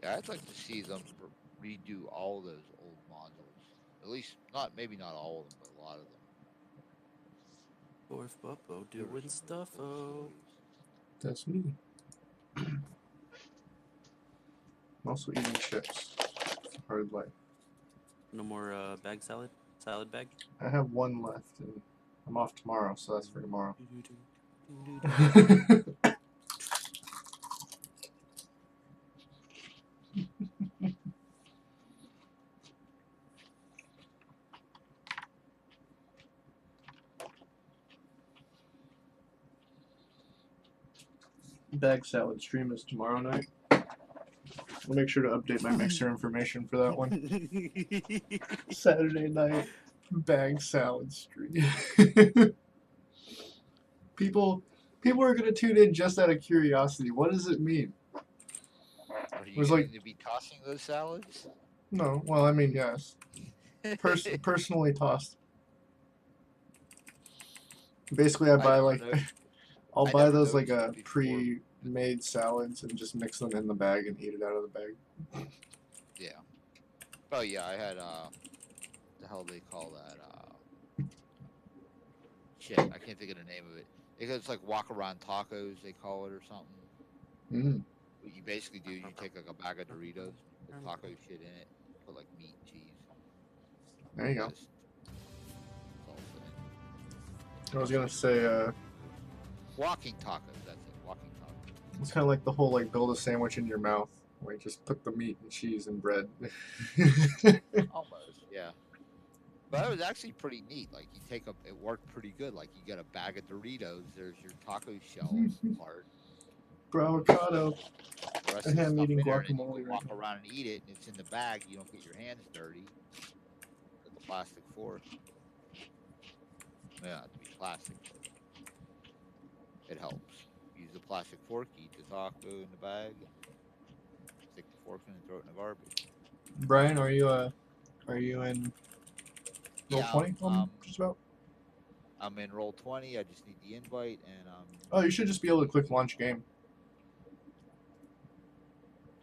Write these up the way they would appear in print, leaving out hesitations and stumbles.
Yeah, I'd like to see them redo all those old modules. At least, not maybe not all of them, but a lot of them. Borf Buppo There were doing some really cool Stuffo. stories. That's me. I'm also eating chips. It's a hard life. No more bag salad? Salad bag? I have one left, and I'm off tomorrow, so that's for tomorrow. Bag salad stream is tomorrow night. I'll make sure to update my mixer information for that one. Saturday night bag salad stream. people are gonna tune in just out of curiosity. What does it mean? Are It you was going like, to be tossing those salads? no, well, I mean, yes. Personally tossed. Basically, I I buy never like, know. I'll I buy never those like noticed it before. pre-made salads and just mix them in the bag and eat it out of the bag. Yeah. Oh yeah, I had the hell they call that? Shit, I can't think of the name of it. It's like walk around tacos, they call it or something. Mm, What you basically do is you take like a bag of Doritos, put taco shit in it, put like meat, cheese, there you go. lettuce, salsa I was in. gonna say, Walking tacos. That's it. Walking tacos. it's kind of like the whole like build a sandwich in your mouth, where you just put the meat and cheese and bread. Almost. Yeah. But it was actually pretty neat. Like you take a, it worked pretty good. Like you get a bag of Doritos. There's your taco shell part. Bravocado. The rest I of the am stuff eating in there, and then you guacamole can right walk now. around and eat it, and it's in the bag. You don't get your hands dirty with the plastic fork. Yeah, to be plastic, but it helps. Use the plastic fork, eat the taco in the bag, and stick the fork in and throw it in the garbage. Brian, are you in roll Yeah, 20? Just about. I'm in roll 20. I just need the invite, and Oh, you should just be able to click launch game.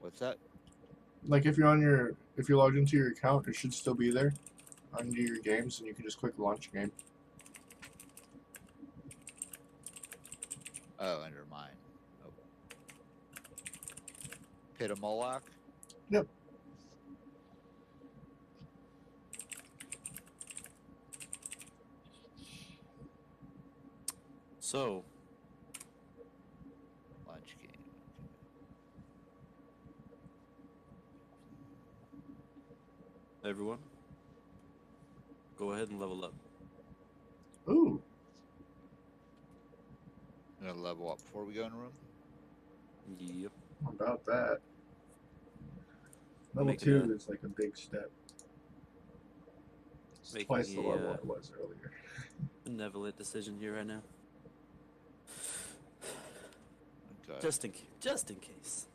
what's that? Like if you're logged into your account, it should still be there under your games, and you can just click launch game. Oh, under mine. Oh, Pit of Moloch. Yep. So, Lunch game. everyone, go ahead and level up. Ooh, I'm gonna level up before we go in the room. Yep. how about that? Level Making 2 is like a big step. It's Making twice the a, level I was earlier. benevolent decision here right now. Okay. Just in case.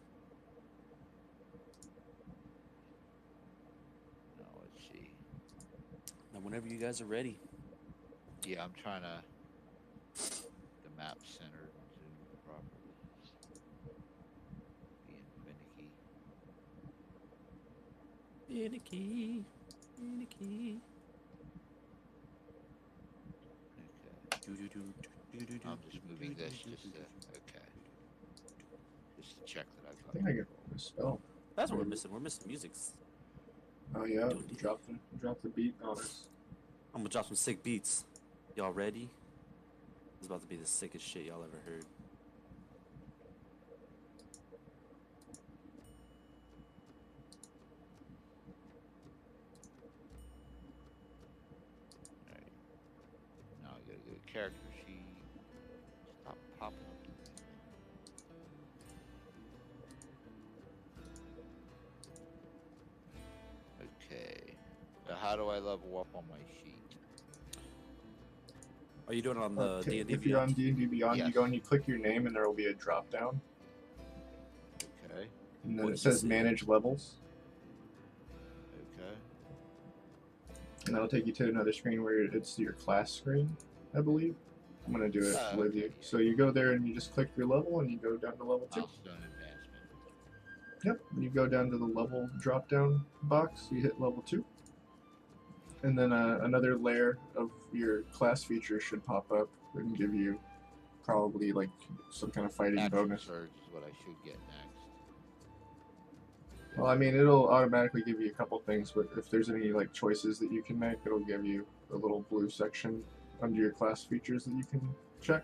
Now let's see. Now, whenever you guys are ready. Yeah, I'm trying to the map centered and zoomed properly. Being finicky. Finicky. Finicky. Okay. I'm just moving this just to okay. Just to check that I've I got. think I get a spell. That's what we're missing. We're missing music. Oh yeah, drop the beat on us. I'm gonna drop some sick beats. Y'all ready? It's about to be the sickest shit y'all ever heard. Alright. Now I gotta go to character sheet. Stop popping up. Okay. So how do I level up on my sheet? Are you doing it on the D&D If you're on Beyond? D&D Beyond, Yes. you go and you click your name, and there will be a drop down, Okay. and then What it says is it? manage levels, Okay. and that'll take you to another screen where it's your class screen, I believe. I'm gonna do it with Okay, you. yeah. So you go there and you just click your level, and you go down to level 2. Milestone advancement. Yep. You go down to the level drop down box. You hit level 2, and then another layer of your class feature should pop up and give you probably like some kind of fighting Action bonus. surge is what I should get next. Well, I mean, it'll automatically give you a couple things, but if there's any like choices that you can make, it'll give you a little blue section under your class features that you can check.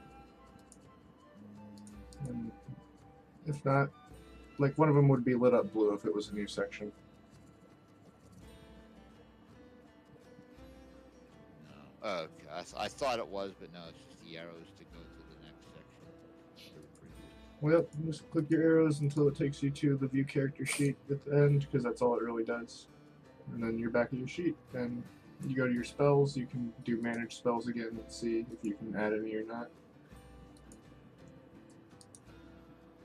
And if not, like one of them would be lit up blue if it was a new section. No. Okay. I thought it was, but no, it's just the arrows to go to the next section. For the previous. Well, just click your arrows until it takes you to the view character sheet at the end, because that's all it really does. And then you're back at your sheet, and you go to your spells. You can do manage spells again and see if you can add any or not.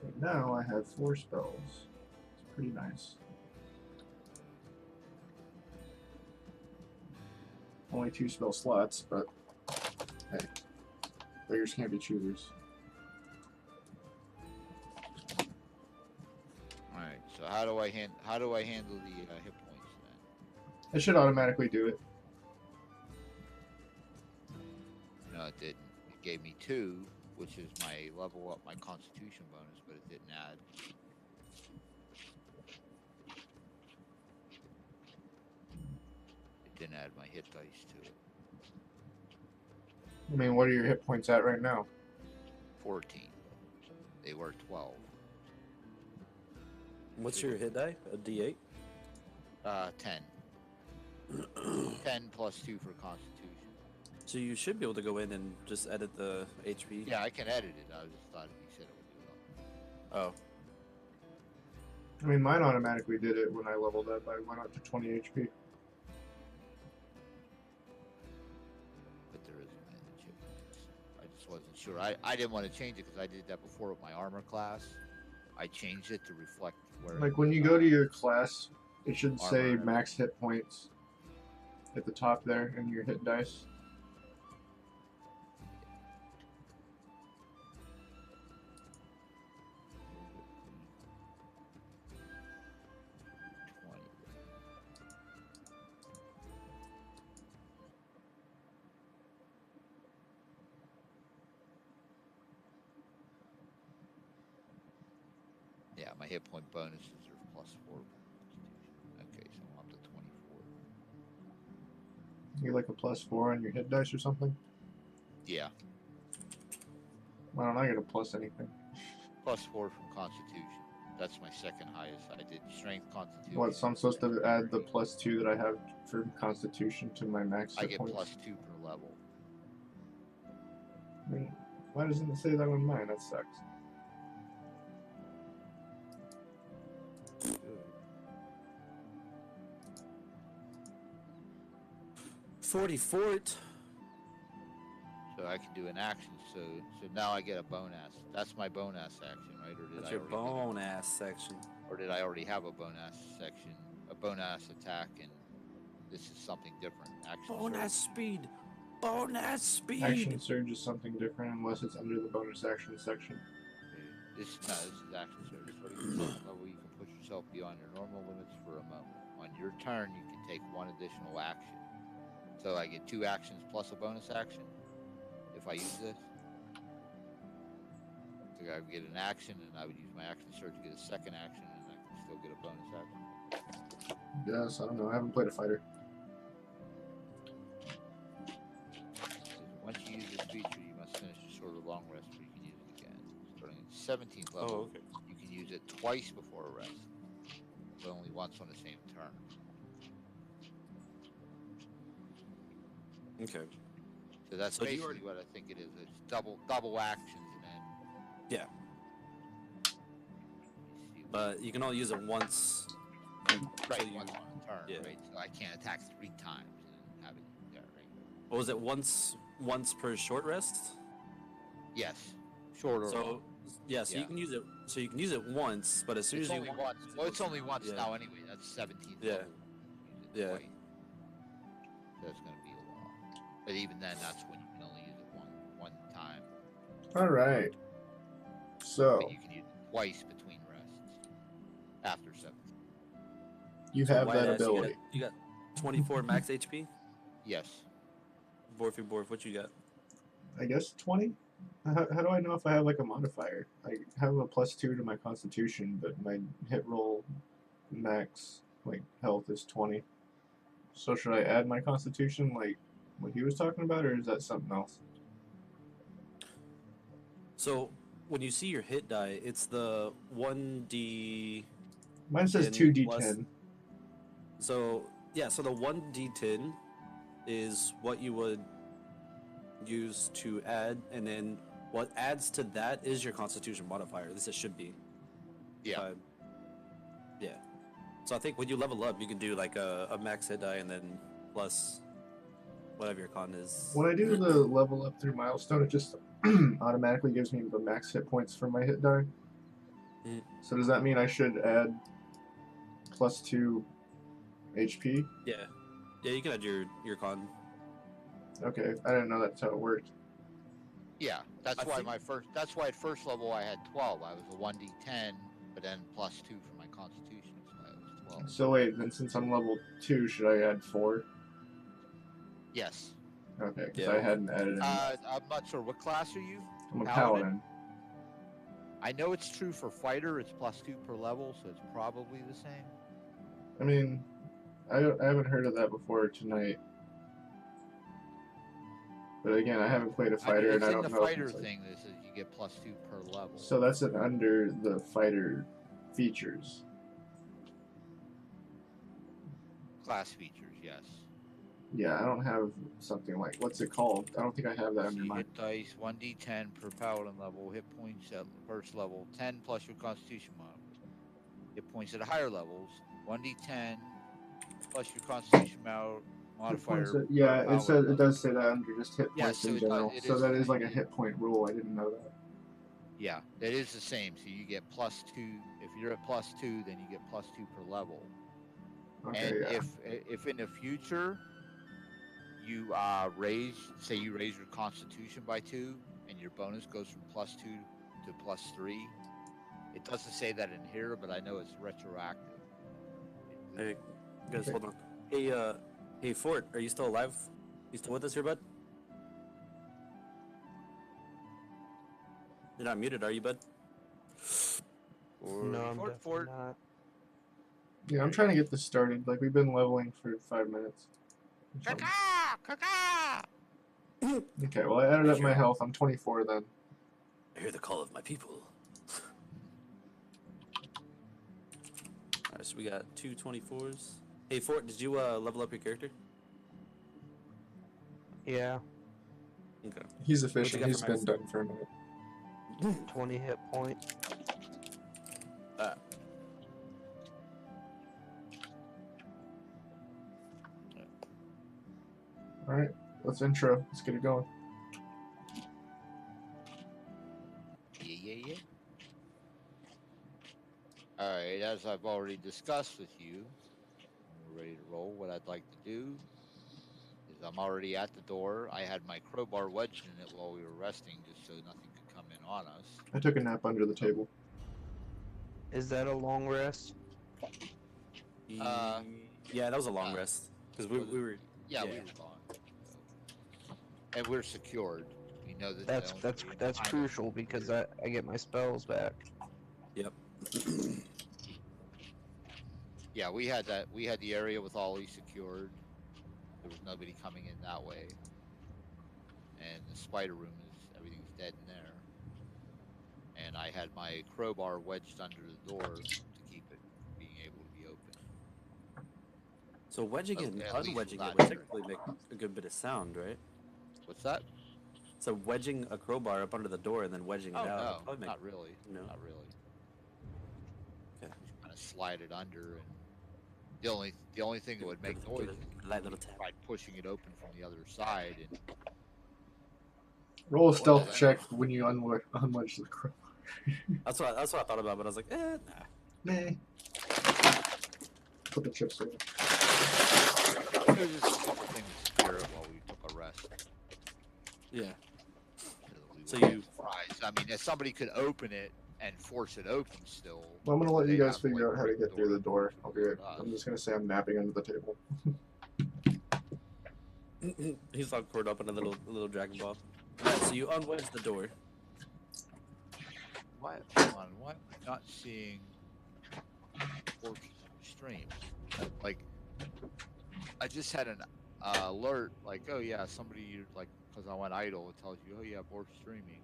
Right now I have 4 spells. It's pretty nice. Only 2 spell slots, but hey, beggars can't be choosers. All right. So how do I handle the hit points then? It should automatically do it. No, it didn't. It gave me 2, which is my level up my Constitution bonus, but it didn't add. It didn't add my hit dice to it. I mean, what are your hit points at right now? 14. They were 12. What's your hit die? A D8? 10. 10 plus 2 for Constitution. So you should be able to go in and just edit the HP. Yeah, I can edit it. I just thought you said it would do it all. Oh. I mean, mine automatically did it when I leveled up. I went up to 20 HP. But there isn't any hit points. I just wasn't sure. I didn't want to change it because I did that before with my armor class. I changed it to reflect where. Like when you go to your class, it should say Armor. max hit points at the top there in your hit dice. Yeah, my hit point bonuses are plus 4. Okay, so I'm up to 24. You like a +4 on your hit dice or something? Yeah, Why don't I get a plus anything? plus 4 from Constitution. That's my second highest. I did Strength, Constitution. What, so I'm supposed to add the +2 that I have for Constitution to my max I hit get points? plus 2 per level. I mean, why doesn't it say that on mine? That sucks. $44. So I can do an action. So now I get a bonus. That's my bonus action, right? Or did That's I your already do bone ass section. or did I already have a bonus section, a bonus attack, and this is something different? Action Bonus surge. speed. Bonus speed. Action Surge is something different unless it's under the bonus action section. This is action surge. So you level you can push yourself beyond your normal limits for a moment. On your turn, you can take 1 additional action. So I get 2 actions plus a bonus action if I use this. So I would get an action, and I would use my action surge to get a second action, and I can still get a bonus action. Yes, I don't know. I haven't played a fighter. Once you use this feature, you must finish a short or long rest before you can use it again. Starting at 17th level, Oh, okay. you can use it twice before a rest, but only once on the same turn. Okay. So that's So do you basically what I think it is. It's double actions, and then Yeah. you see But you can only use it once. right you- once on a turn, yeah. right? So I can't attack 3 times and have it there, right? What was it? Once per short rest? Yes, short or So long. yeah, so Yeah. you can use it. So you can use it once, but as soon It's as you only want, once. Well, it's only once Yeah. now anyway. That's 17th Yeah. level. Use it Yeah. twice. That's gonna be a lot. But even then, that's when you can only use it one time. All right. So, But you can use it twice between rests. after 7th. You So have white that ass, ability. You got 24 max HP. Yes. Borf, what you got? I guess 20. How do I know if I have like a modifier? I have a +2 to my Constitution, but my hit roll max like health is 20. So should I add my Constitution like what he was talking about, or is that something else? So when you see your hit die, it's the 1d. Mine says 10 2d10. So yeah, so the 1d10 is what you would use to add, and then what adds to that is your Constitution modifier. At least it should be. Yeah. Yeah. So I think when you level up, you can do like a max hit die and then plus whatever your con is. When I do the level up through milestone, it just automatically gives me the max hit points for my hit die. Mhm. So does that mean I should add +2 HP? Yeah. Yeah, you can add your con. Okay, I didn't know that's how it worked. Yeah. That's I why think- that's why at first level I had 12. I was a 1d10, but then +2 for my Constitution, so I was 12. So wait, then since I'm level 2, should I add 4? Yes. Okay, because Yeah. I hadn't added any. I'm not sure what class are you. I'm a Paladin? paladin. I know it's true for fighter. It's +2 per level, so it's probably the same. I mean, I haven't heard of that before tonight. But again, I haven't played a fighter, and It's I in don't the know. If fighter it's like, thing that says you get +2 per level. so that's an under the fighter features. Class features, yes. Yeah, I don't have something like what's it called? I don't think I have that under See, mine. hit dice 1d10 per paladin level. Hit points at first level 10 plus your Constitution modifier. Hit points at higher levels 1d10 plus your Constitution modifier. Yeah, per it says paladin it level. does say that under just hit Yeah, points so in it does- general. it So is that the is like a same. hit point rule. I didn't know that. Yeah, it is the same. So you get +2. If you're at +2, then you get +2 per level. Okay, And yeah. if in the future you say you raise your Constitution by 2, and your bonus goes from +2 to +3. It doesn't say that in here, but I know it's retroactive. Hey, guys, Okay. hold on. Hey, Fort, are you still alive? You still with us here, bud? You're not muted, are you, bud? No, I'm Fort, definitely Fort. not. Yeah, I'm trying to get this started. Like we've been leveling for 5 minutes. Caca! Caca! Okay, well I added up my health. I'm 24 then. I hear the call of my people. Alright, so we got 2 24s. Hey, Fort, did you level up your character? Yeah, Okay. He's you efficient. got He's for been max? done for a minute. 20 hit points. All right, let's intro. Let's get it going. Yeah. Alright, as I've already discussed with you, we're ready to roll. What I'd like to do is I'm already at the door. I had my crowbar wedged in it while we were resting just so nothing could come in on us. I took a nap under the table. Is that a long rest? Yeah, that was a long rest. Because we were. Yeah, we Yeah. were gone. So. And we're secured. We know that That's crucial because I get my spells back. Yep. Yeah, we had that. We had the area with Ollie secured. There was nobody coming in that way. And the spider room everything's dead in there. And I had my crowbar wedged under the door to keep it being able to be open. So wedging and at least unwedging without it would hearing. technically make a good bit of sound, right? What's that? So wedging a crowbar up under the door and then wedging it out. would No, probably make- not really. No? Not really. Okay. Just kind of slide it under, and the only thing that would make Give noise it is a light little tap. by pushing it open from the other side. And Roll a stealth that? check when you unwedge the crowbar. That's what I thought about, but I was like, nah. Nah. Put the chips away. it was just a simple thing to secure it while we took a rest. Yeah. So that we So wouldn't you- get surprised. I mean, if somebody could open it and force it open still. Well, I'm gonna let you They'd guys have to, figure like, out how to break get through the door. I'll be right. for us. I'm just gonna say I'm napping under the table. He's all curled up in a little dragon ball. Alright, so you unwedge the door. Why? Hold on. Why am I not seeing Borf's stream? Like, I just had an alert. Like, oh yeah, somebody like because I went idle. It tells you, oh yeah, Borf's streaming.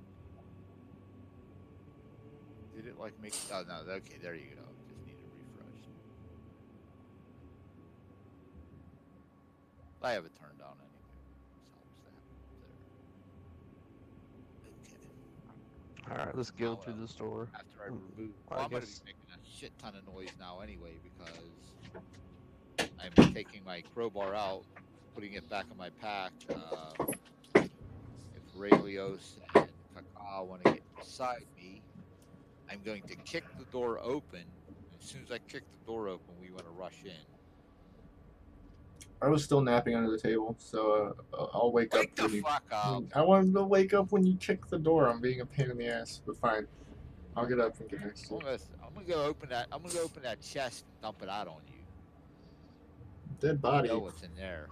Did it like make? Oh no. Okay, there you go. Just need to refresh. I have it turned on anyway. Okay. Alright, let's go Oh, through well. this door. After I remove, I well, I'm going to guess- be making a shit ton of noise now anyway because I'm taking my crowbar out, putting it back in my pack. If Raelios and Kaka want to get beside me, I'm going to kick the door open. And as soon as I kick the door open, we want to rush in. I was still napping under the table, so I'll wake Wake up the when you. fuck up! I wanted to wake up when you kick the door. I'm being a pain in the ass, but fine. I'll get up and get next to you. I'm gonna go open that. I'm gonna go open that chest and dump it out on you. Dead body. You know what's in there.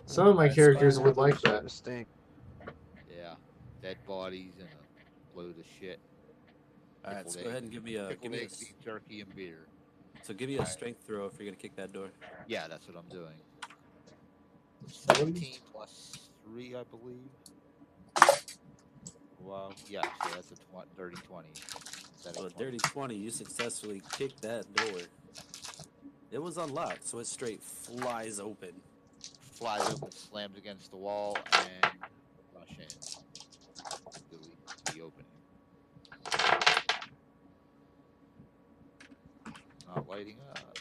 Some of my Alright, characters so- would like Starting that. to stink. Yeah, dead bodies and a load of shit. Alright, Pickled so go ahead and give me a pickled eggs, beef jerky, and beer. a strength throw if you're gonna kick that door. Yeah, that's what I'm doing. 70? 17 plus 3, I believe. Wow. Yeah, so that's a dirty 20. So a dirty 20, you successfully kicked that door. It was unlocked, so it straight flies open. Flies open, slams against the wall, and rush in. Delete the opening. Not lighting up.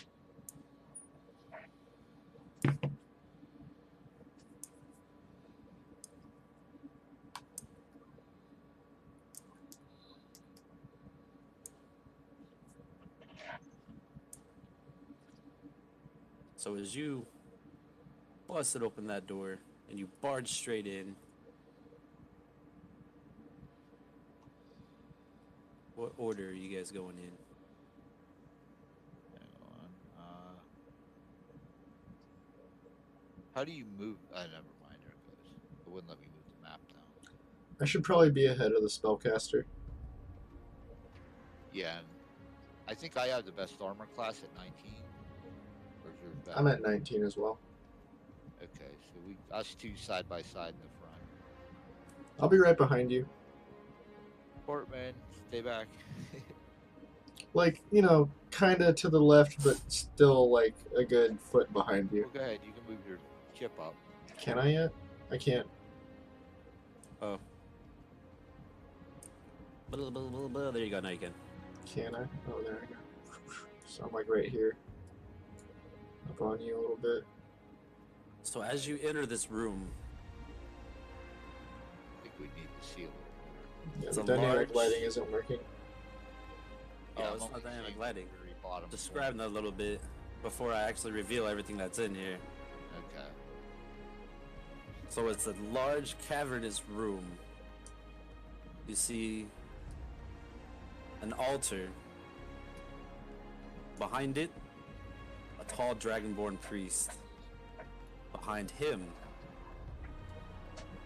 So as you busted open that door and you barge straight in, what order are you guys going in? Hang on. How do you move? Never mind. There it goes. It wouldn't let me move the map down. I should probably be ahead of the spellcaster. Yeah, and I think I have the best armor class at 19. Where's yours better? I'm at 19 as well. Okay, so us two side by side in the front. I'll be right behind you. Portman, stay back. Like, you know, kind of to the left, but still like a good foot behind you. Well, go ahead. You can move your chip up. Can I yet? I can't. Oh. There you go, now you can. Can I? Oh, there I go. So I'm like right here. Up on you a little bit. So as you enter this room, I think we need to seal it. Yeah, It's the a dynamic large- lighting isn't working. Oh, I'm it's not only dynamic seeing lighting. the very bottom describe that a little bit before I actually reveal everything that's in here. corner. Okay. So it's a large cavernous room. You see an altar. Behind it, a tall dragonborn priest. Behind him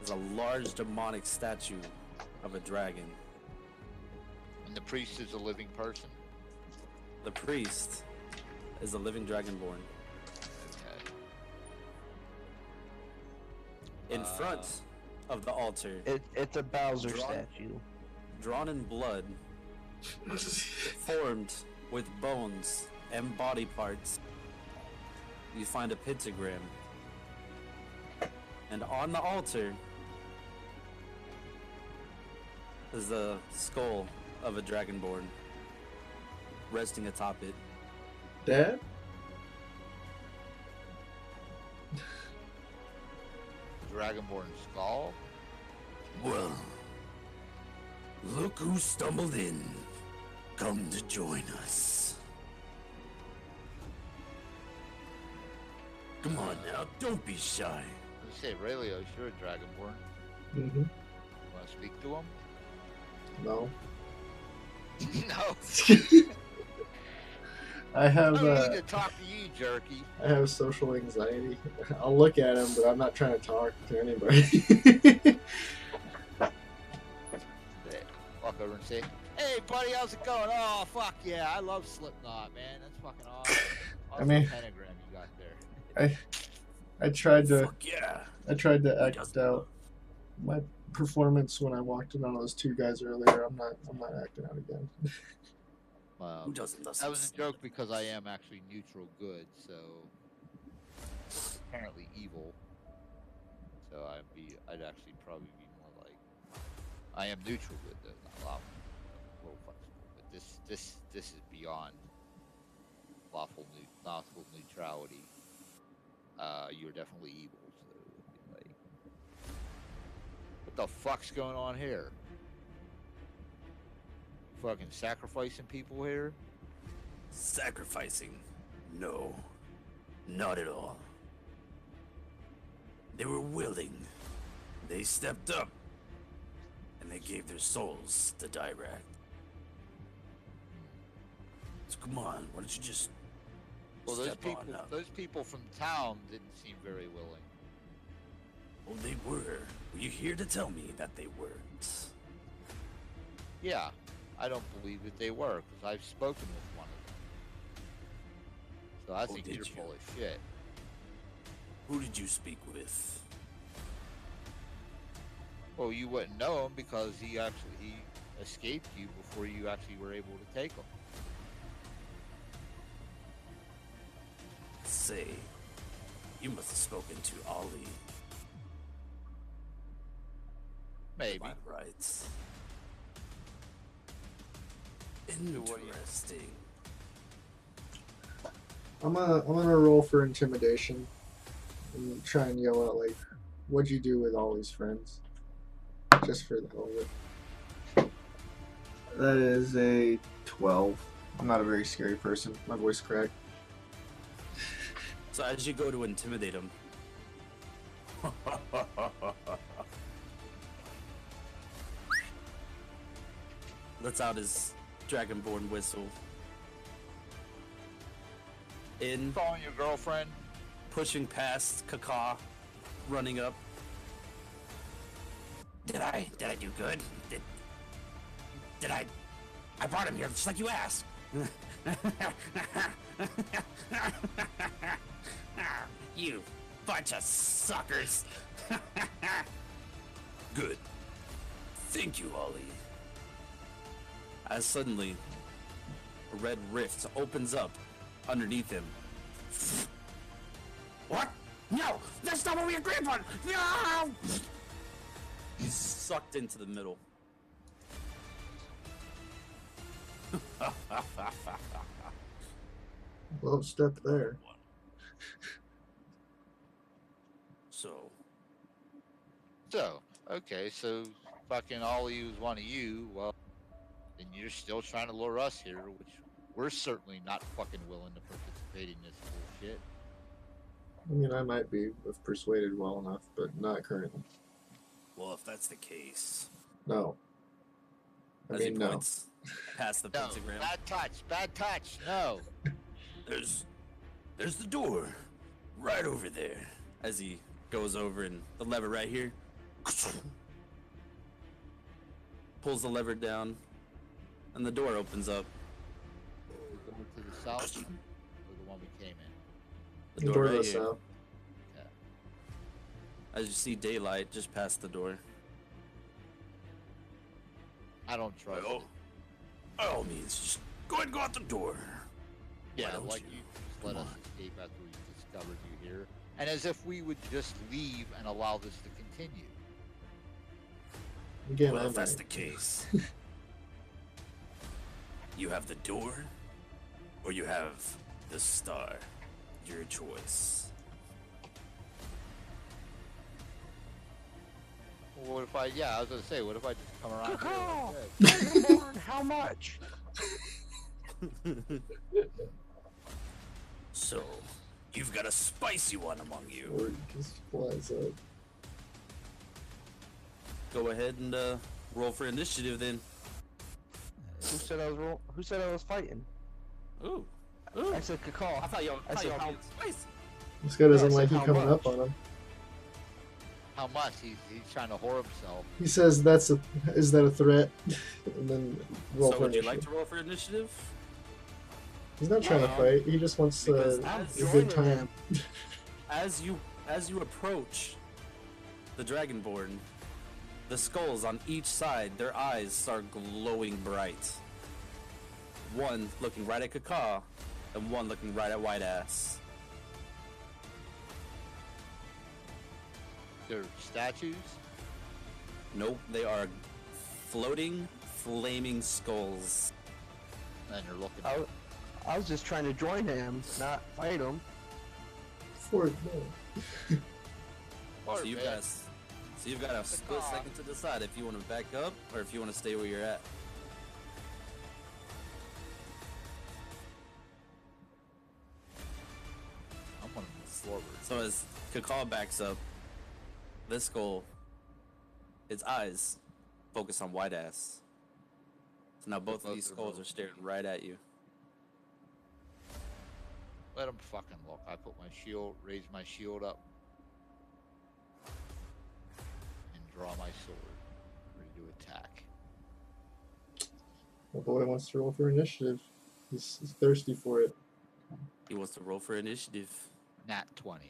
is a large demonic statue of a dragon. And the priest is a living person. The priest is a living dragonborn. Okay. In front of the altar, It's a Bowser Drawn- statue. drawn in blood, formed with bones and body parts, you find a pentagram. And on the altar is the skull of a dragonborn resting atop it. Dad? Dragonborn skull. Well, look who stumbled in. Come to join us. Come on now, don't be shy. Let's say Raelios, you're a dragonborn. Mm-hmm. You want to speak to him? No. No, I I have don't need to talk to you, jerky. I have social anxiety. I'll look at him, but I'm not trying to talk to anybody. Walk over and say, "Hey, buddy, how's it going?" Oh, fuck yeah, I love Slipknot, man. That's fucking awesome. Awesome mean- pentagram you got there. I tried to Fuck yeah. I tried to Who act doesn't? out my performance when I walked in on those two guys earlier. I'm not acting out again. Who doesn't listen? That was a joke because I am actually neutral good, so apparently evil. So I'd actually probably be more like I am neutral good though, not lawful flexible. But this is beyond lawful neutrality. You're definitely evil. So like, what the fuck's going on here? Fucking sacrificing people here? Sacrificing? No, not at all. They were willing. They stepped up, and they gave their souls to Dirac. So come on, why don't you just Well, those step people, on up? those people from town didn't seem very willing. Oh, they were. Were you here to tell me that they weren't? Yeah, I don't believe that they were because I've spoken with one of them. So I think did you're you? full of shit. Who did you speak with? Well, you wouldn't know him because he escaped you before you actually were able to take him. Say, you must have spoken to Ollie. Maybe. Am I right? what do you- Interesting. I'm gonna roll for intimidation and try and yell out like, "What'd you do with all these friends?" Just for the hell of it. That is a 12. I'm not a very scary person. My voice cracked. So as you go to intimidate him, lets out his dragonborn whistle. In, Calling your girlfriend? pushing past Kaka, running up. Did I do good? Did I brought him here just like you asked. You bunch of suckers. Good. Thank you, Ollie. As suddenly, a red rift opens up underneath him. What? No! That's not what we agreed upon! No! He's sucked into the middle. Low step there. So, Okay, so fucking Ollie was one of you. Well, then you're still trying to lure us here, which we're certainly not fucking willing to participate in this bullshit. I mean, I might be if persuaded well enough, but not currently. well, if that's the case, No. I As mean, he no. points past the No, pentagram. bad touch, no. there's the door right over there. As he goes over and the lever right here, pulls the lever down, and the door opens up. The door to the south or the one we came in? The Door door to right the here. south. As you see daylight just past the door. I don't trust Well, it. by all means, just go ahead and go out the door. Yeah, don't like you? you just let Come us on. escape after we discovered you here. And as if we would just leave and allow this to continue. Again, Well, I if that's might. the case, you have the door, or you have the star. Your choice. Well, what if I was gonna say, what if I just come around Caw-caw! here like this? Dragonborn, how much? So, you've got a spicy one among you. Or just flies up. Go ahead and roll for initiative then. Who said I was Who said I was fighting? Ooh. Ooh. I said Kakal. I thought y'all said how, being spicy. This guy doesn't Yeah, I like said you how coming up much? on him. How much? He's trying to whore himself. He says, is that a threat?" And then roll So for would you initiative. like to roll for initiative? He's not trying to No. fight. He just wants Because a as good joining time. him. As you approach the Dragonborn, the skulls on each side, their eyes start glowing bright. One looking right at Kaka, and one looking right at White Ass. They're statues. Nope, they are floating, flaming skulls. And they're looking. I was just trying to join him, not fight him. Ford, no. So you've got a split second to decide if you want to back up or if you want to stay where you're at. I'm gonna move forward. So as Kakal backs up, this skull, its eyes focus on White Ass. So now both of these skulls are staring right at you. Let him fucking look. I put my shield, raise my shield up, and draw my sword, ready to attack. The boy wants to roll for initiative. He's thirsty for it. He wants to roll for initiative. Nat 20.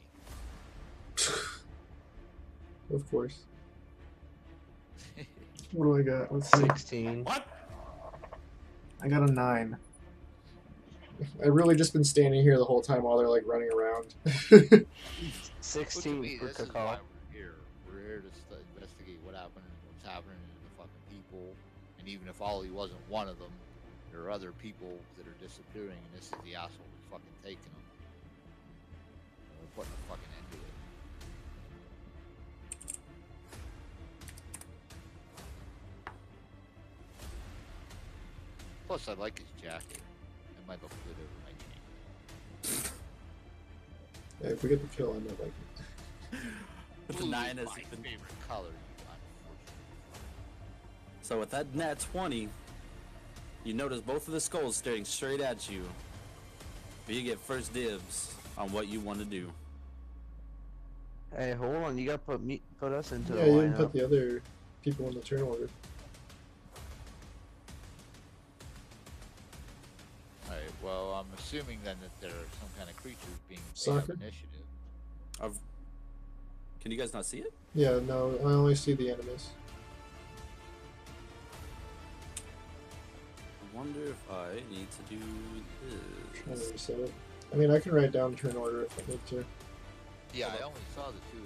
Of course. What do I got? Let's see. 16. What? I got a 9. I've really just been standing here the whole time while they're like running around. 16 Well, to me, for this is why Kakal. we're here. We're here to investigate what happened and what's happening to the fucking people. And even if Ollie wasn't one of them, there are other people that are disappearing, and this is the asshole who's fucking taking them. And we're putting a fucking end to it. Plus, I like his jacket. It might look good over my jeans. Yeah, if we get the kill, I might like it. With the Blue 9 is as my favorite color, you unfortunate. So with that nat 20, you notice both of the skulls staring straight at you. But you get first dibs on what you want to do. Hey, hold on. You gotta put us into Yeah, the you didn't lineup. put the other people in the turn order. Alright, well, I'm assuming then that there are some kind of creatures being made Soccer? of initiative. Can you guys not see it? Yeah, no, I only see the enemies. I wonder if I need to do Trying to this. reset it. I mean, I can write down turn order if I need to. Yeah, I only saw the two.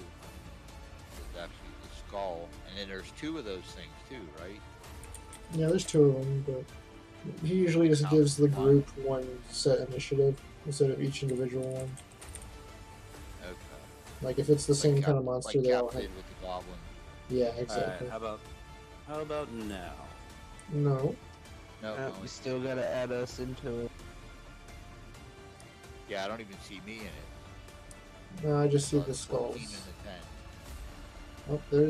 There's actually the skull, and then there's two of those things too, right? Yeah, there's 2 of them, but he usually just gives the group one set initiative instead of each individual one. Okay. Like if it's the same kind of monster, like they all Cap have. did with the goblin. Yeah, Alright, exactly. how about now? No. No, Yep, only you still gotta add us into it. yeah, I don't even see me in it. No, I just see So the it's 14 skulls. and the 10. Oh, there you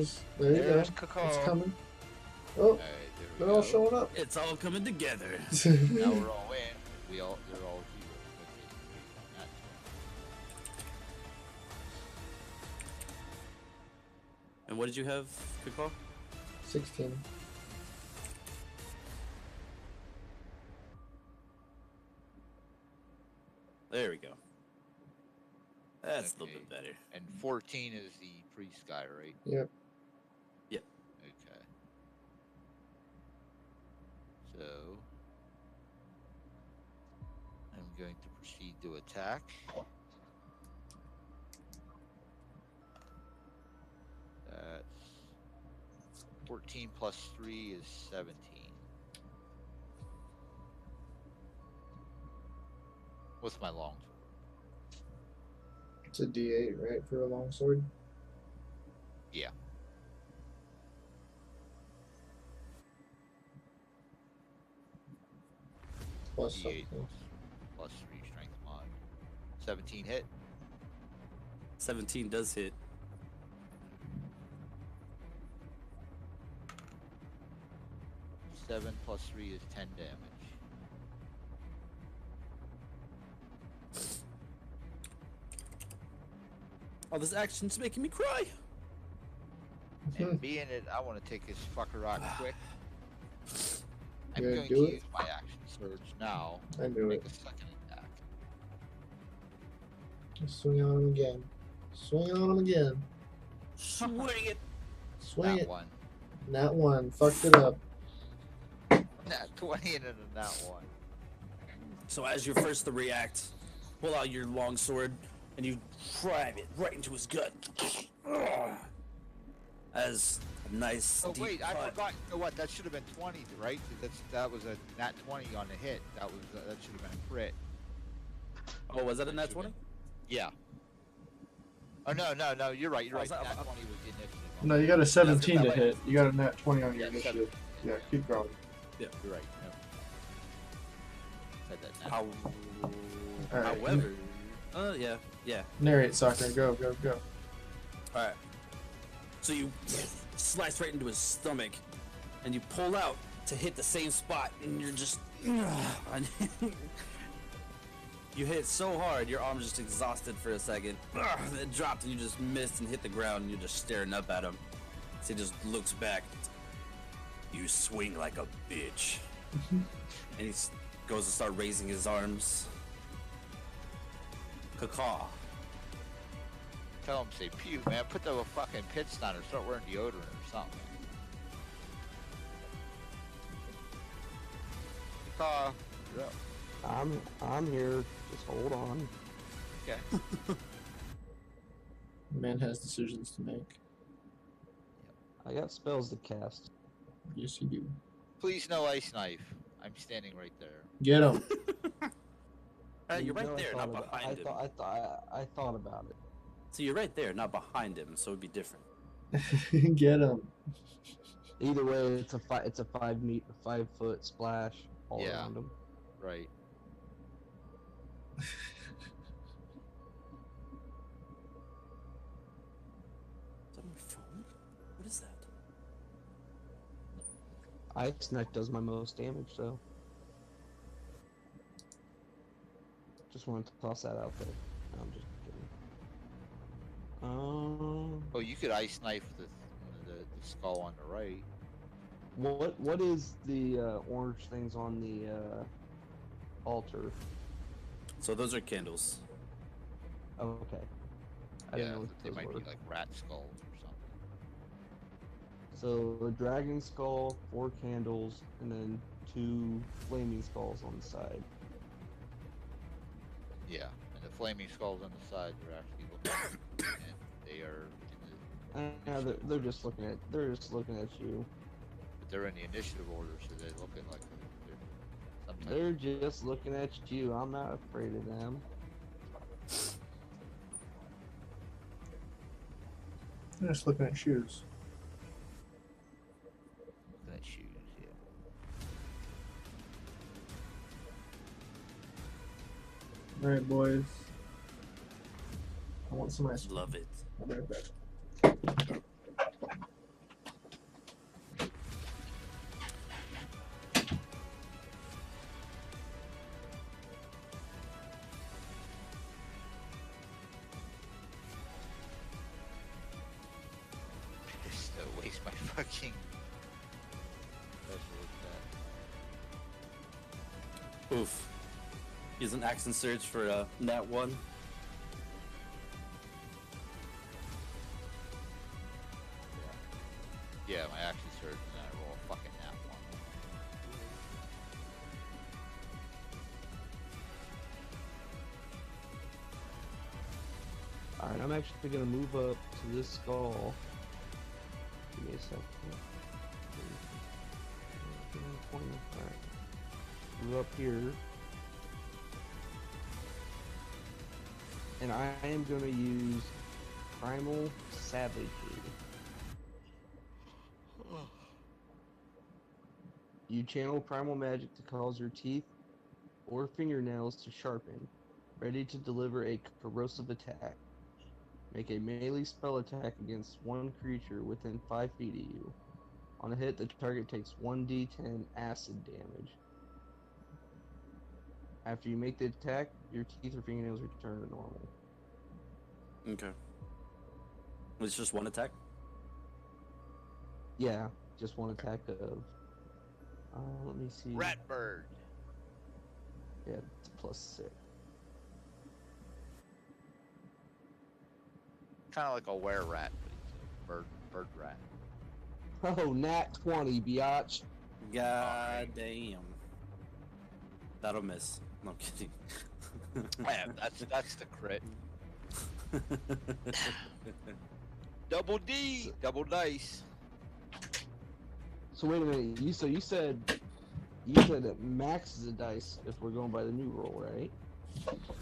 go. There's It's Kakal. coming. Oh, Alright, there we they're go. all showing up. It's all coming together. Now we're all in. They're all here. Okay, Nat 20. And what did you have, Kakal? 16. There we go. That's a little Okay. bit better. And 14 is the priest guy, right? Yep. Yep. Okay. So I'm going to proceed to attack. That's 14 plus 3 is 17. With my longsword. It's a D8, right, for a longsword? Yeah. Plus D8 something. plus 3 strength mod. 17 hit. 17 does hit. 7 plus 3 is 10 damage. Oh, this action's making me cry. And being it, I want to take this fucker out quick. I'm Yeah, going do to it. use my action surge now. I knew Make it. a second attack. Swing on him again. Swing on him again. Swing it. Swing That it. one. Nat 1. Fucked it up. Nat 20 and then a nat 1. So as you're first to react, pull out your long sword and you drive it right into his gut. As a nice. Oh deep wait, I cut. forgot. You know what? That should have been 20, right? 'Cause that was a nat 20 on the hit. That should have been a crit. Oh, was that a nat should've 20? Yeah. Oh no. You're right. You're Oh, right. is that- Nat 20 was the initiative. No, you got a 17 to that way. hit. You got a nat 20 on your Yeah, initiative. 17. Yeah, keep going. You're right. No. Said that. Nat How, 20. Alright. however, yeah. Narrate, Soccer. Go, go, go. All right. So you slice right into his stomach, and you pull out to hit the same spot, and you're just. You hit so hard, your arm's just exhausted for a second. It dropped, and you just missed and hit the ground, and you're just staring up at him. So he just looks back. You swing like a bitch. And he goes to start raising his arms. Caw. Tell him, say, pew, man. Put the fucking pits down or start wearing deodorant or something. You're up. I'm here. Just hold on. Okay. Man has decisions to make. I got spells to cast. Yes, you do. Please, no ice knife. I'm standing right there. Get him. You're You right know I there, thought not about- behind him. I thought about it. So you're right there, not behind him, so it'd be different. Get him. Either way, it's a 5-foot splash all Yeah. around him. Right. Is that on your phone? What is that? Ice Knife does my most damage, though. Just wanted to toss that out there. No, I'm just kidding. Oh, you could ice knife the skull on the right. What is the orange things on the altar? So those are candles. Oh, okay. I didn't know what they those might were. be like rat skulls or something. So a dragon skull, 4 candles, and then 2 flaming skulls on the side. Yeah, and the flaming skulls on the side are actually looking, and they are in the, They're just looking at you. but they're in the initiative order, so they're looking like they're sometimes. They're just looking at you. I'm not afraid of them. I'm just looking at shoes. looking at shoes, yeah. Alright, boys. I want some ice cream. Love it. I'll be right back. Just waste my fucking special attack. Oof. Use an action surge for nat 1. Yeah, my action surge and then I roll a fucking nat 1. Alright, I'm actually gonna move up to this skull. Give me a second. Alright. Move up here. And I am gonna use Primal Savagery. You channel primal magic to cause your teeth or fingernails to sharpen, ready to deliver a corrosive attack. Make a melee spell attack against one creature within 5 feet of you. On a hit, the target takes 1d10 acid damage. After you make the attack, your teeth or fingernails return to normal. Okay. It's just one attack? Yeah, just one attack of. Let me see. Rat bird. Yeah, it's +6. Kind of like a were rat, but it's a bird rat. Oh, nat 20, biatch. God damn. That'll miss. No, I'm kidding. Man, that's the crit. Double D, double dice. So wait a minute. You said that max is a dice if we're going by the new roll, right?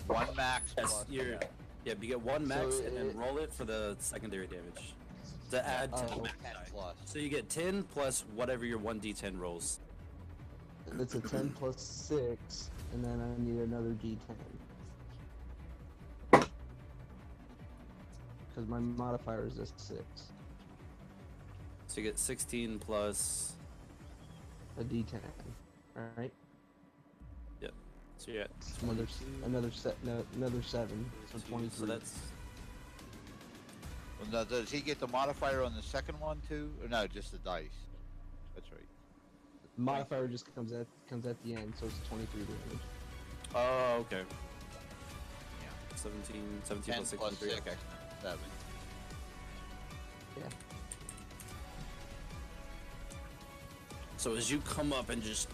One max Yes, plus. you get one max So and then it- roll it for the secondary damage. To add to Oh. the 10 plus. So you get 10 plus whatever your 1d10 rolls. It's a 10 plus 6, and then I need another d10. Because my modifier is a 6. So you get 16 plus. A d10, right? So you're at Another 22. another 7, so 23. So that's. Well, now, does he get the modifier on the second one too, or no? Just the dice. That's right. Modifier just comes at the end, so it's 23 damage. Oh, okay. Yeah. 17 10 plus 6 plus 3. 6, Okay. 7. Yeah. So as you come up and just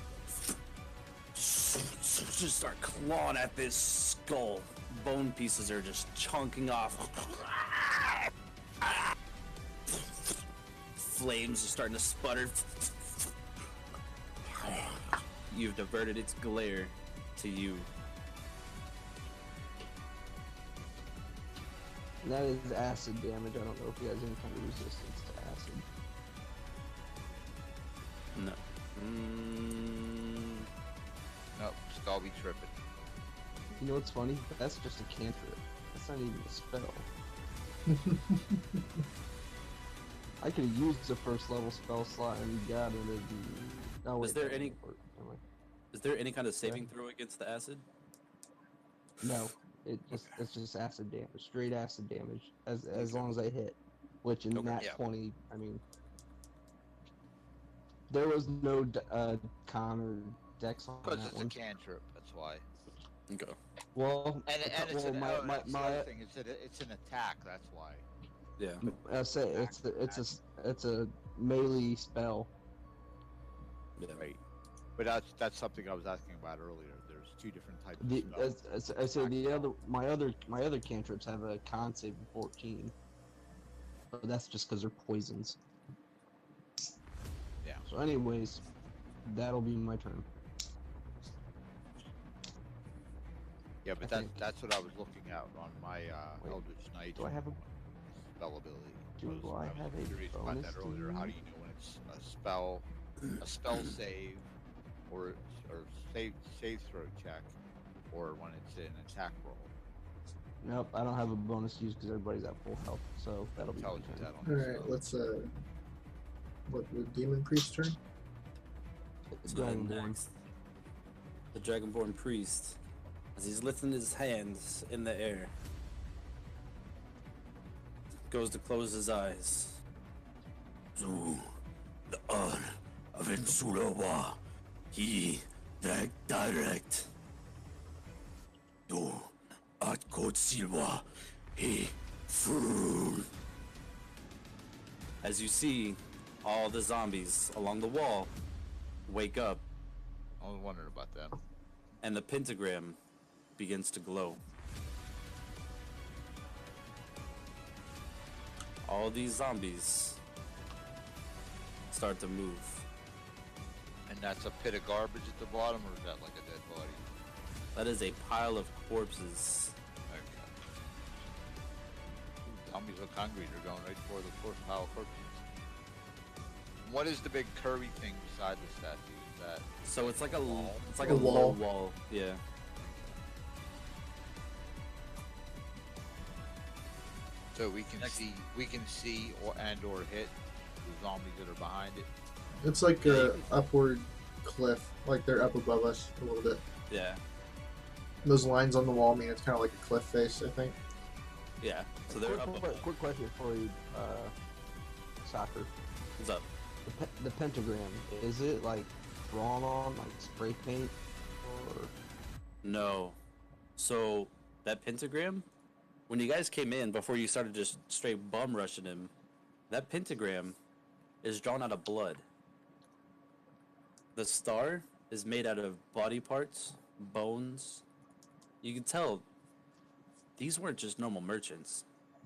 start clawing at this skull, bone pieces are just chunking off. Flames are starting to sputter. You've diverted its glare to you. And that is acid damage. I don't know if he has any kind of resistance to acid. No. Nope, skull be tripping. You know what's funny? That's just a cantrip. That's not even a spell. I could have used the first level spell slot and got it. Oh, Is wait, there that any- didn't work. Never mind. Is there any kind of saving throw against the acid? No, it's just acid damage, straight acid damage. As Okay. long as I hit, which in Okay. that Yeah. 20, I mean, there was no con or dex on Because that it's a one. cantrip, that's why. Okay. Well, And it's well, an, my, oh, my, that's the my, other thing. It's an attack, that's why. Yeah. I say it's a melee spell. Yeah. Right. But that's something I was asking about earlier. There's two different types The, of spells. I say the Attack other my other cantrips have a con save of 14, but that's just because they're poisons. Yeah. So, anyways, that'll be my turn. Yeah, but I that's think. that's what I was looking at on my Wait, Eldritch Knight Do I have a? spell ability. Do I was have a curious about that bonus to earlier. How do use? you know when it's a spell save, or save throw check, or when it's an attack roll? Nope, I don't have a bonus to use because everybody's at full health, so that'll be my Tells you turn. that on the Alright, spell. let's what the demon priest turn? It's So then Dragonborn. next, the Dragonborn priest, as he's lifting his hands in the air, goes to close his eyes. To the earth of Insulawa, he direct. To at Court Silva, he fool. As you see all the zombies along the wall wake up, I was wondering about that. and the pentagram begins to glow. All these zombies start to move. And that's a pit of garbage at the bottom, or is that like a dead body? That is a pile of corpses. Okay. Zombies look hungry. They're going right for the pile of corpses. What is the big curvy thing beside the statue? Is that So it's like a wall? it's like A a low wall. wall. Yeah. so we can Next- see or hit the zombies that are behind it? It's like Yeah, a you upward cliff, like they're up above us a little bit. Yeah, Those lines on the wall mean it's kind of like a cliff face, I think. yeah. So they're up above. Quick question for you, Soccer. What's up? The pentagram, is it like drawn on, like spray paint, or No. So that pentagram, when you guys came in before you started just straight bum rushing him, that pentagram is drawn out of blood. The star is made out of body parts, bones. You can tell these weren't just normal merchants.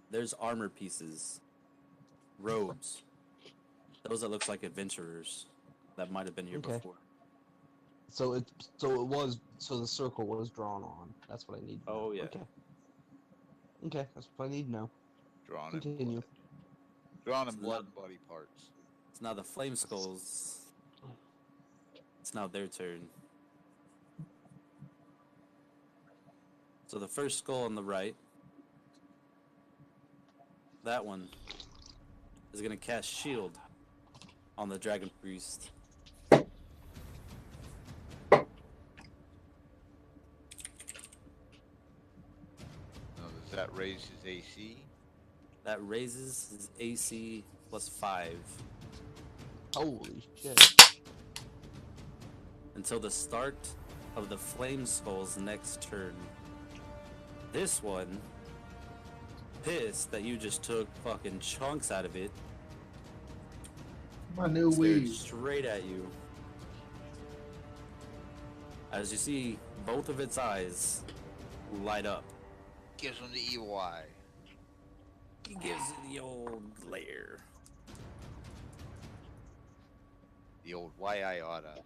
There's armor pieces, robes. Those that looks like adventurers that might have been here Okay. before. so the circle was drawn on. That's what I need. To know. Oh, yeah. Okay. Okay, that's what I need to know. Drawn in Continue. blood. Drawn in It's blood not- and body parts. It's now the Flame Skulls. It's now their turn. So the first skull on the right, that one is going to cast Shield on the Dragon Priest. Now, does that raise his AC? That raises his AC plus 5 Holy shit! until the start of the Flame Skull's next turn. This one, pissed that you just took fucking chunks out of it, My new stared weed. straight at you. As you see both of its eyes light up. Gives him the evil eye. He gives it the old glare. The old why I oughta.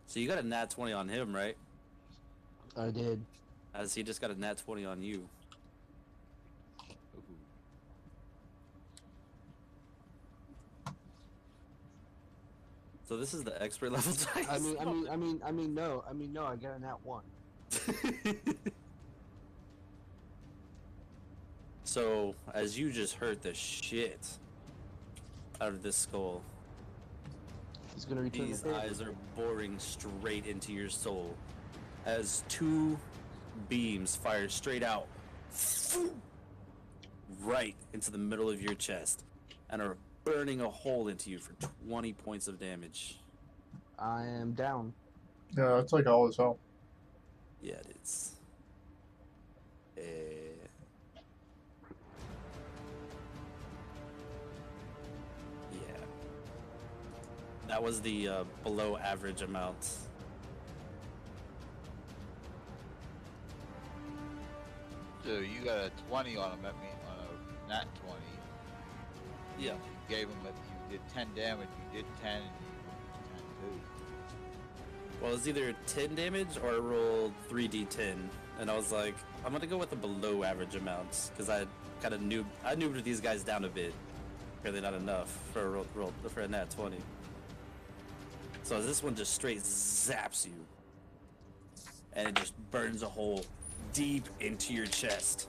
So you got a nat 20 on him, right? I did. As he just got a nat 20 on you. Ooh. So this is the expert level dice. I mean, no. I got a nat 1. So, as you just hurt the shit out of this skull, He's gonna return the these favor. eyes are boring straight into your soul as two beams fire straight out right into the middle of your chest and are burning a hole into you for 20 points of damage. I am down. Yeah, it's like all his health. Yeah, it is. Yeah. That was the below average amount. So you got a 20 on him, that mean on a nat 20. Yeah. You gave him you did 10 damage, you did 10 and you 10 too. Well, it's either 10 damage or I rolled 3d10, and I was like, I'm gonna go with the below average amounts because I kind of noobed these guys down a bit. Apparently not enough for for a nat 20. So this one just straight zaps you, and it just burns a hole deep into your chest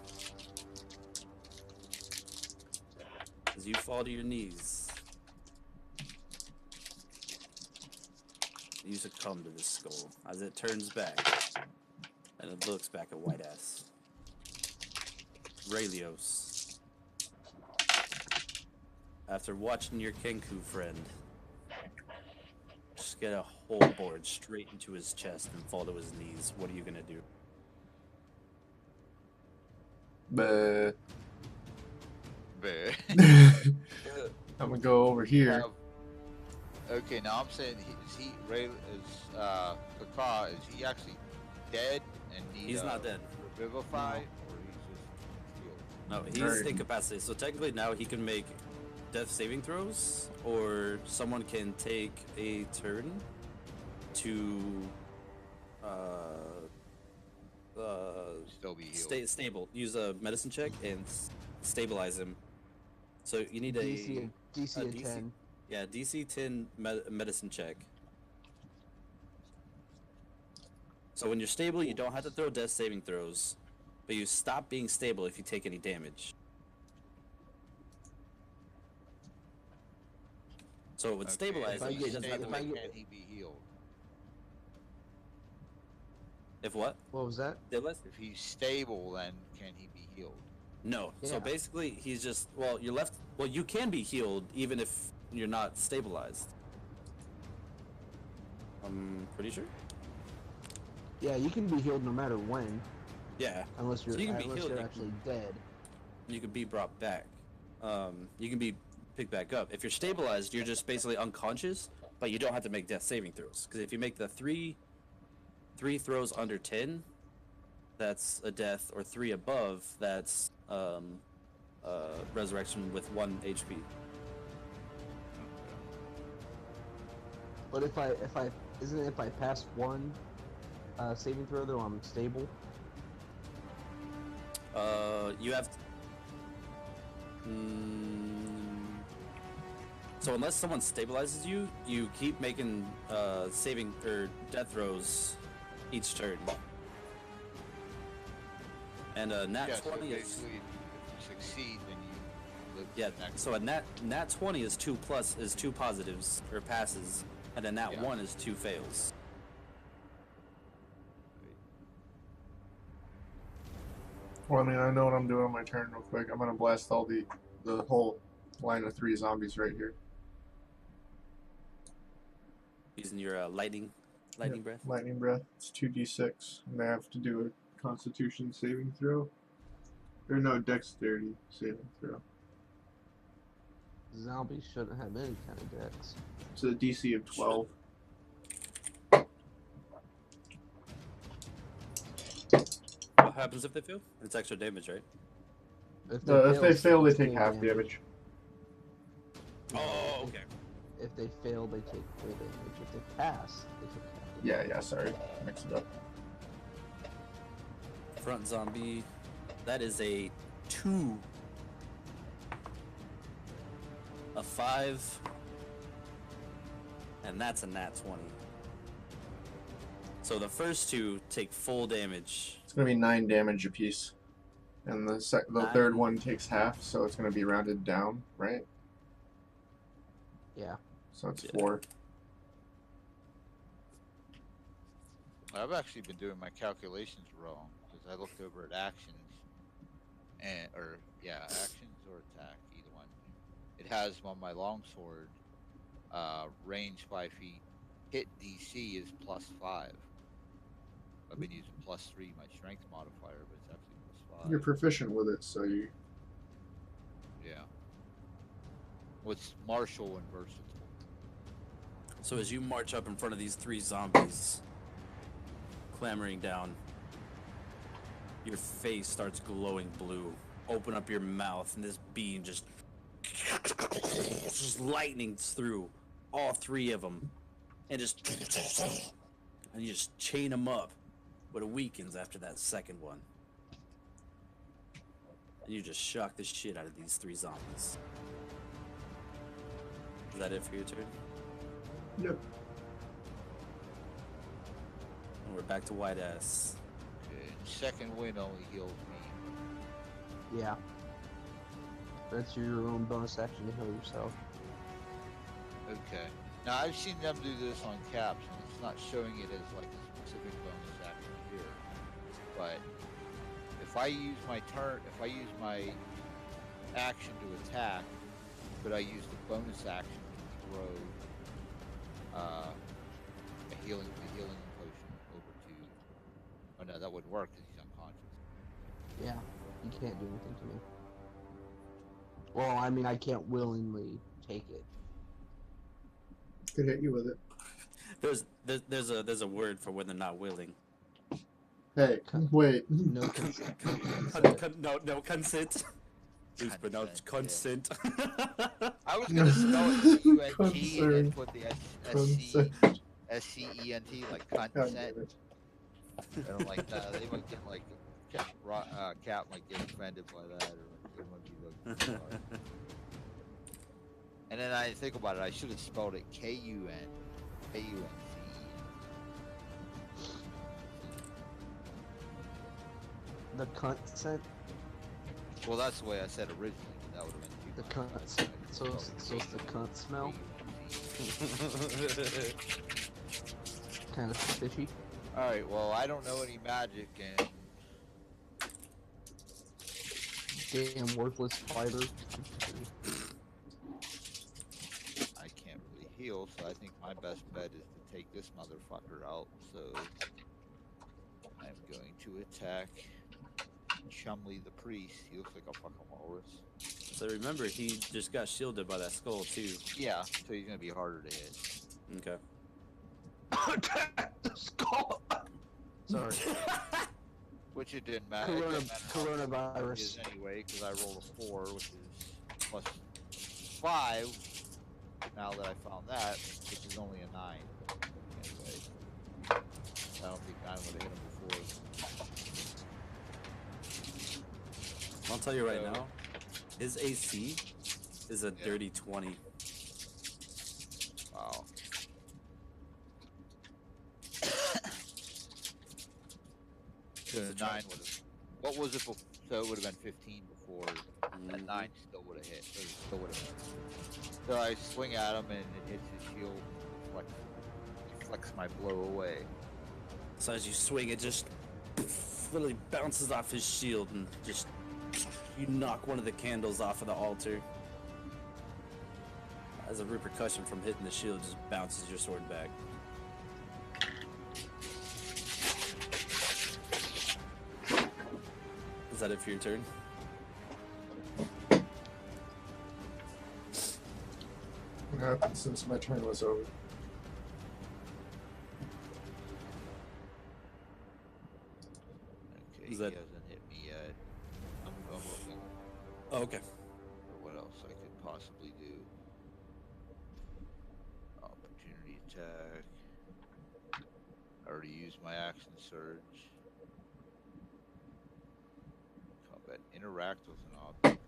as you fall to your knees. You succumb to this skull as it turns back and it looks back at White Ass. Raelios, after watching your Kenku friend just get a hole bored straight into his chest and fall to his knees, what are you gonna do? But Bleh. I'm gonna go over here. Okay, now I'm saying Kaka, is he actually dead and need He's not dead. revivify, or he's just healed? No, he's Alright. incapacitated. So technically now he can make death saving throws, or someone can take a turn to Still be healed. stay stable. Use a medicine check and stabilize him. So you need DC a a DC 10. Yeah, DC 10 medicine check. So when you're stable, you don't have to throw death saving throws, but you stop being stable if you take any damage. So it would stabilize If I him. get- He doesn't have to if I make. get- Can he be healed? If what? What was that? Stabilize? If he's stable, then can he be healed? No. So Yeah. basically, he's just well. You're left. Well, you can be healed even if you're not stabilized. I'm pretty sure. Yeah, you can be healed no matter when, Yeah. unless you're So you can be unless healed, you're you actually dead. You can be brought back. You can be picked back up. If you're stabilized, you're just basically unconscious, but you don't have to make death saving throws. Because if you make the three throws under 10, that's a death, or 3 above, that's resurrection with 1 HP. But if I pass one saving throw though, I'm stable. You have. So unless someone stabilizes you, you keep making saving or death throws each turn. And nat Yeah, so 20 is basically, if you succeed, then you live. yeah. to the next So a nat 20 is 2 plus is 2 positives or passes, and a nat Yeah. 1 is 2 fails. Well, I mean, I know what I'm doing on my turn real quick. I'm gonna blast all the whole line of 3 zombies right here. Using your lightning Yep, breath. Lightning breath. It's 2d6, and they have to do a Constitution saving throw. Or no, Dexterity saving throw. Zombies shouldn't have any kind of dex. It's a DC of 12. What happens if they fail? It's extra damage, right? If they fail, they it's take full half damage. Oh, okay. If they fail, they take full damage. If they pass, they take half damage. Yeah, sorry. Mix it up. Front zombie. That is a 2. A 5. And that's a nat 20. So the first 2 take full damage. It's gonna be 9 damage apiece. And the Nine. third one takes half, so it's gonna be rounded down, right? Yeah. So it's Yeah. 4. I've actually been doing my calculations wrong because I looked over at actions, actions or attack, either one. It has on my longsword, range 5 feet, hit DC is +5. I've been using +3 my strength modifier, but it's actually +5. You're proficient with it, so you. Yeah. What's martial and versatile? So as you march up in front of these 3 zombies, clamoring down, your face starts glowing blue. Open up your mouth, and this beam just lightnings through all 3 of them, and you just chain them up, but it weakens after that second one, and you just shock the shit out of these 3 zombies. Is that it for your turn? Yep. And we're back to white ass. Okay. Second wind only heals me. Yeah. That's your own bonus action to heal yourself. Okay. Now I've seen them do this on caps, and it's not showing it as like a specific bonus action here. But if I use my action to attack, could I use the bonus action to throw a healing potion over to? Oh no, that wouldn't work because he's unconscious. Yeah. You can't do anything to me. Well, I mean, I can't willingly take it. Could hit you with it. There's a word for when they're not willing. Hey, wait. No consent. No consent. Please pronounce consent. I was gonna spell it C-U-N-T and then Concern. put the Consent. S-C-E-N-T, like God consent. damn it. And like they might get like Cap might get offended by that, or it might be like. And then I think about it, I should have spelled it K-U-N-C-E. The consent. Well, that's the way I said originally, but that would have been too The much. cunt. So it's the cunt smell. K-U-N-C-E. Kind of fishy. All right. Well, I don't know any magic, and Damn worthless fighter. I can't really heal. So I think my best bet is to take this motherfucker out. So I'm going to attack Chumley the priest. He looks like a fucking walrus. So remember, he just got shielded by that skull too. Yeah. So he's gonna be harder to hit. Okay. Attack the skull! Sorry. Which it didn't matter. Corona- It didn't matter how good it coronavirus. is anyway, because I rolled a 4, which is plus 5. Now that I found that, which is only a 9. Anyway, I don't think 9 would have hit him before. I'll tell you right So- now, his AC is a dirty 20. Wow. So It's a 9 try. would have. What was it before? So it would have been 15 before. That Mhm. 9 still would have hit. So it still would have hit. So I swing at him and it hits his shield. Deflects my blow away. So as you swing, it just literally bounces off his shield and just you knock one of the candles off of the altar. As a repercussion from hitting the shield, just bounces your sword back. Is that it for your turn? What happened since my turn was over? Okay, Is he that- hasn't hit me yet. I'm looking Oh, okay. for what else I could possibly do. Opportunity attack. I already used my action surge. Combat. Interact with an object.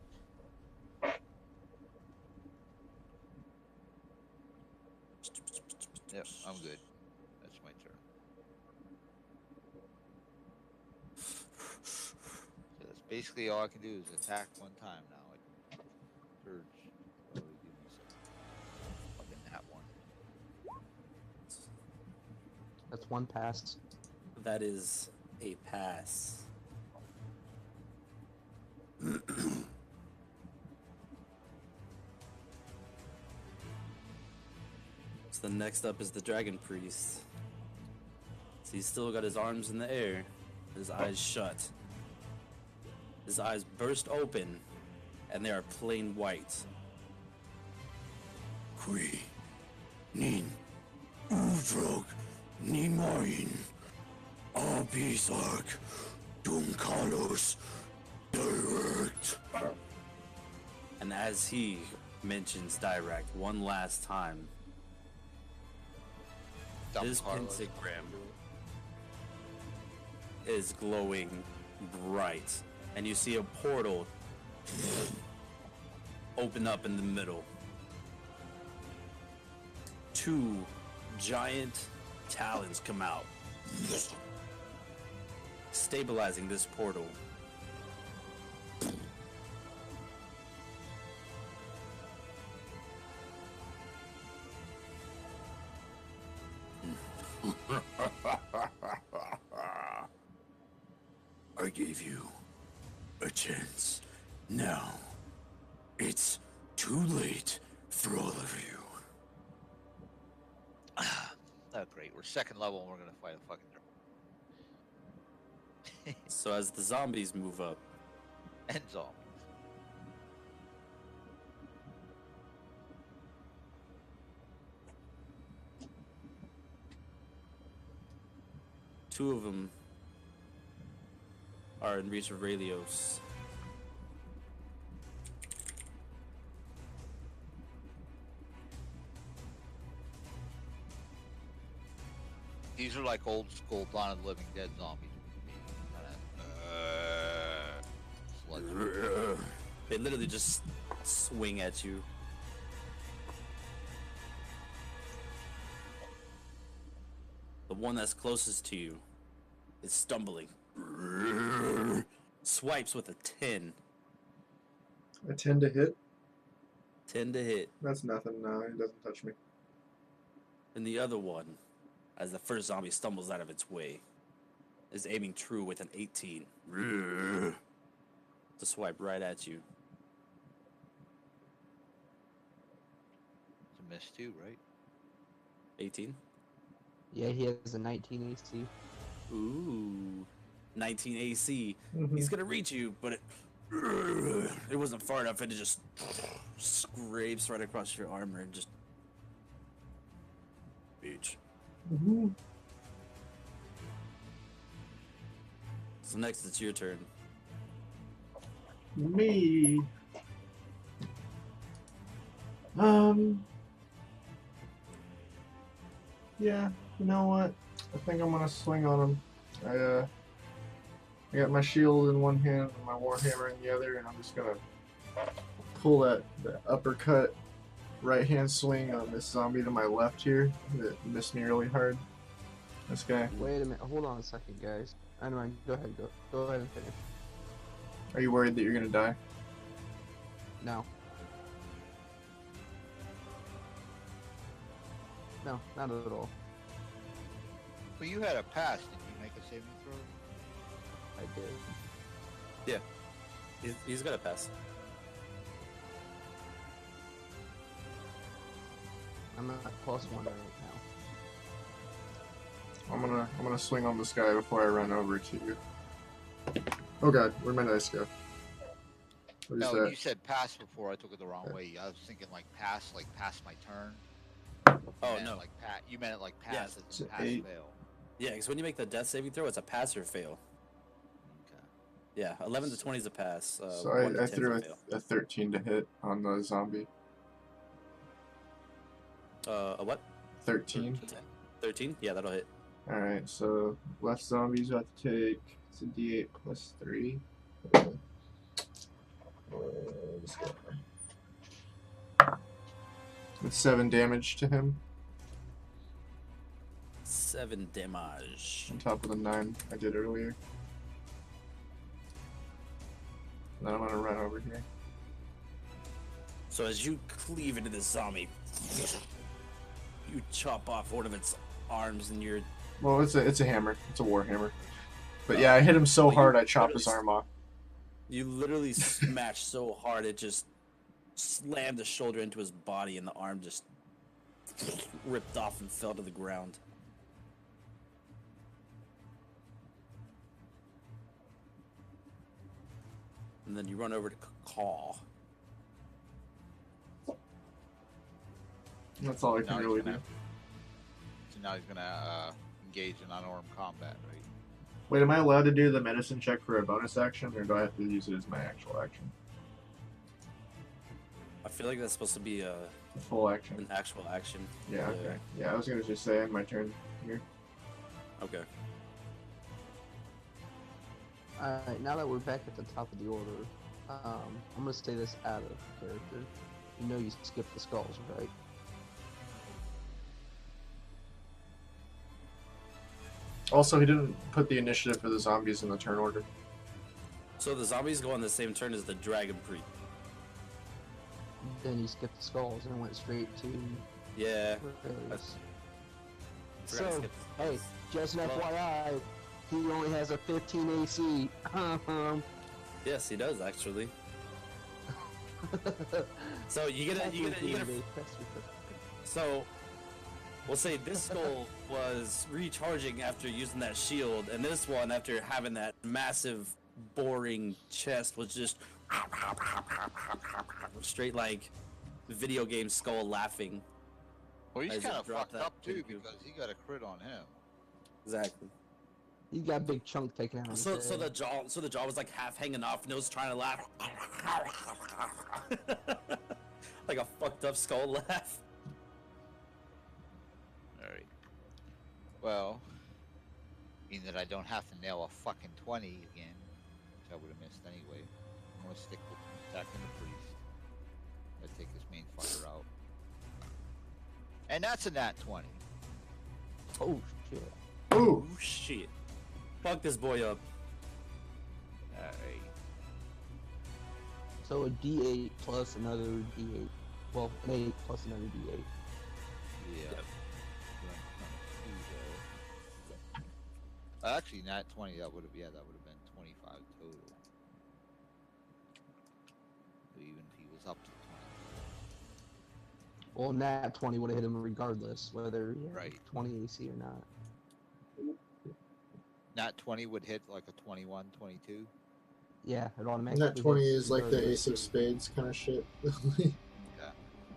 Yep, I'm good. That's my turn. So that's basically all I can do is attack one time now. Like, surge. Already give me some. Fucking that one. That's one pass. That is a pass. So next up is the Dragon Priest. So he's still got his arms in the air, his eyes shut. His eyes burst open, and they are plain white. Qui, nin, udrog, ni moin, abisark, dunkalos, direct. And as he mentions direct one last time, Dumb his Carlos. pentagram is glowing bright, and you see a portal open up in the middle. Two giant talons come out, stabilizing this portal. I gave you a chance. Now, it's too late for all of you. Oh, great. We're second level and we're gonna fight a fucking dragon. So as the zombies move up, And zombies. two of them are in reach of Raylios. These are like old school Dawn of the Living Dead zombies. Sludge. They literally just swing at you. The one that's closest to you is stumbling. Swipes with a 10. I tend to hit. 10 to hit. That's nothing. No, he doesn't touch me. And the other one, as the first zombie stumbles out of its way, is aiming true with an 18 to swipe right at you. It's a miss too, right? 18? Yeah, he has a 19 AC. Ooh. 19 AC. Mhm. He's gonna reach you, but it wasn't far enough, and it just scrapes right across your armor and just. Bitch. Mhm. So next, it's your turn. Me. Yeah, you know what? I think I'm gonna swing on him. I got my shield in one hand and my warhammer in the other, and I'm just gonna pull that uppercut right hand swing on this zombie to my left here that missed me really hard. This guy. Wait a minute. Hold on a second, guys. I know. Go ahead. Go ahead and finish. Are you worried that you're gonna die? No. No, not at all. Well, you had a pass. Did you make a saving throw? I did. He's gonna pass. I'm at +1 right now. I'm gonna swing on this guy before I run over to you. Oh god, where'd my dice go? What is No, that? you said pass before. I took it the wrong way. I was thinking like pass my turn. Oh, meant no. Like you meant it like Yeah, pass it's as in pass 8. fail. Yeah, because when you make the death saving throw, it's a pass or fail. Okay. Yeah, 11 to 20 is a pass. So 1 to I 10 is threw a fail. a 13 to hit on the zombie. A what? 13. 13? Yeah, that'll hit. Alright, so left zombie's about to take it's a d8 plus 3. It's 7 damage to him 7 damage. on top of the 9 I did earlier. And then I'm gonna run over here. So as you cleave into this zombie, you chop off one of its arms and you're... Well, it's a hammer. It's a war hammer. But yeah, I hit him so Well, you hard I chopped his literally- arm off. You literally smashed so hard it just slammed the shoulder into his body and the arm just ripped off and fell to the ground. And then you run over to Caw. That's all I can Now he's really gonna- do. So now he's gonna engage in unarmed combat, right? Wait, am I allowed to do the medicine check for a bonus action, or do I have to use it as my actual action? I feel like that's supposed to be Full action. an actual action. Yeah, okay. Yeah, I was gonna just say my turn here. Okay. Alright, now that we're back at the top of the order, I'm gonna say this out of character. You know you skipped the skulls, right? Also, he didn't put the initiative for the zombies in the turn order. So the zombies go on the same turn as the dragon priest. Then you skipped the skulls and went straight to Yeah. repairs. Forgot to So, skip the hey, skulls. just an Well- FYI, he only has a 15 AC. Yes, he does actually. So you get a So, we'll say this skull was recharging after using that shield, and this one, after having that massive, boring chest, was just straight like video game skull laughing. Well, he's As it kind of dropped fucked that up too big- because he got a crit on him. Exactly. He got a big chunk taken out of his So head. the jaw was like half hanging off, and it was trying to laugh, like a fucked up skull laugh. All right. Well, mean that I don't have to nail a fucking 20 again, which I would have missed anyway. I'm gonna stick with attacking the priest. Let's take this main fucker out. And that's a nat 20. Oh shit. Ooh! Oh shit! Fuck this boy up. Alright. So a D8 plus another D8. Well, an 8 plus another D8. Yeah. Yep. Actually, nat 20. That would have been 25 total. So even if he was up to 20. Well, nat 20 would have hit him regardless, whether he had Right. 20 AC or not. Nat 20 would hit like a 21, 22. Yeah, it automatically. Nat 20 hits is like the regardless. Ace of Spades kind of shit.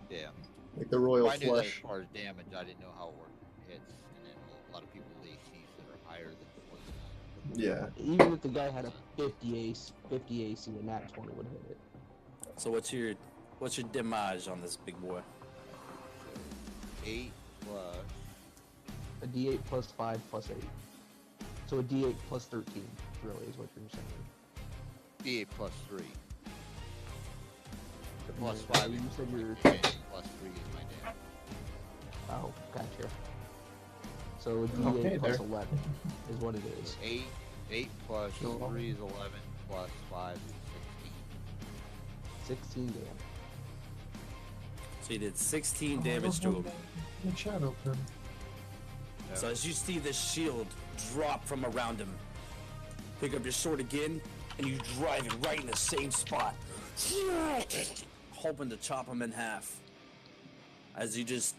Yeah. Like the Royal Well, I knew that as Flush. far as damage, I didn't know how it worked in hits, and then a lot of people with ACs that are higher than 20. Yeah. Even if the guy had a 50 AC, a nat 20 would hit it. So what's your damage on this big boy? 8 plus. A D8 plus 5 plus 8. So a D8 plus 13, really, is what you're saying. D8 plus 3. The plus Yeah, 5 you is said my you're- damage, plus 3 is my damage. Oh, gotcha. So a D8 Okay, plus there. 11 is what it is. 8 plus So- 3 is 11, plus 5 is 16 damage. So you did 16 damage to him. The chat open. 16. So as you see this shield drop from around him, pick up your sword again, and you drive it right in the same spot, hoping to chop him in half. As you just